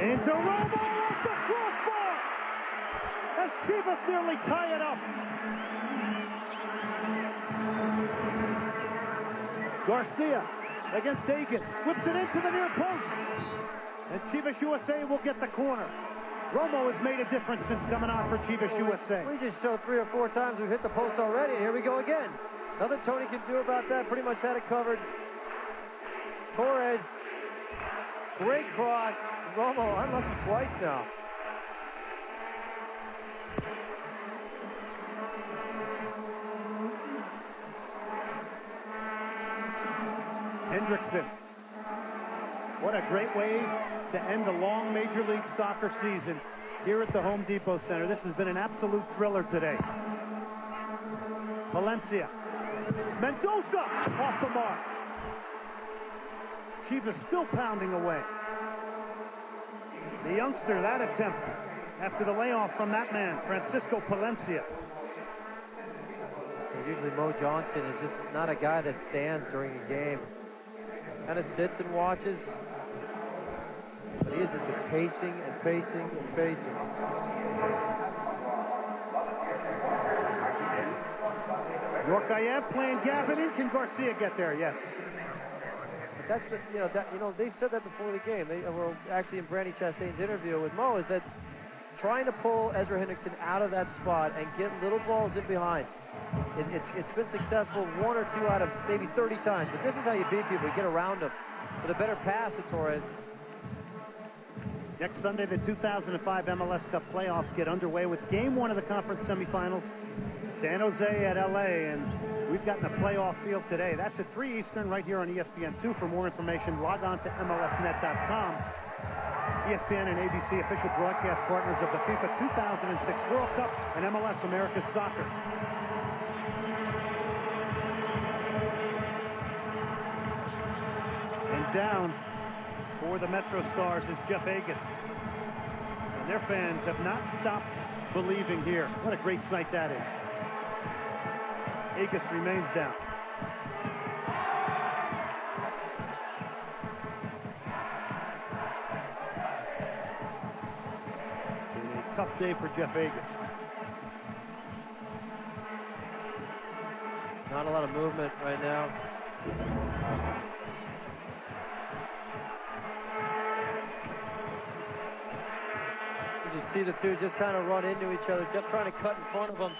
Into Romo off the crossbar! As Chivas nearly tie it up. Garcia against Agus. Whips it into the near post. And Chivas USA will get the corner. Romo has made a difference since coming on for Chivas USA. We just showed 3 or 4 times we've hit the post already. Here we go again. Nothing Tony can do about that. Pretty much had it covered. Torres. Great cross. Romo unlucky twice now. Hendrickson. What a great way to end a long Major League Soccer season here at the Home Depot Center. This has been an absolute thriller today. Valencia. Mendoza off the mark. Chivas still pounding away. The youngster, that attempt after the layoff from that man, Francisco Palencia. Usually Mo Johnston is just not a guy that stands during a game. Kind of sits and watches. But he has just been pacing and pacing and pacing. Yorkayev playing Gavin in. Can Garcia get there? Yes. But that's they said that before the game. They were actually in Brandy Chastain's interview with Mo, is that trying to pull Ezra Hendrickson out of that spot and get little balls in behind. It's been successful 1 or 2 out of maybe 30 times, but this is how you beat people. You get around them with a better pass to Torres. Next Sunday, the 2005 MLS Cup playoffs get underway with Game 1 of the conference semifinals. San Jose at LA, and we've gotten a playoff field today. That's at 3 Eastern right here on ESPN2. For more information, log on to MLSnet.com. ESPN and ABC official broadcast partners of the FIFA 2006 World Cup and MLS America's Soccer. And down for the Metro Stars is Jeff Agus. And their fans have not stopped believing here. What a great sight that is. Agus remains down. Been a tough day for Jeff Agus. Not a lot of movement right now. You just see the two just kind of run into each other. Jeff trying to cut in front of them.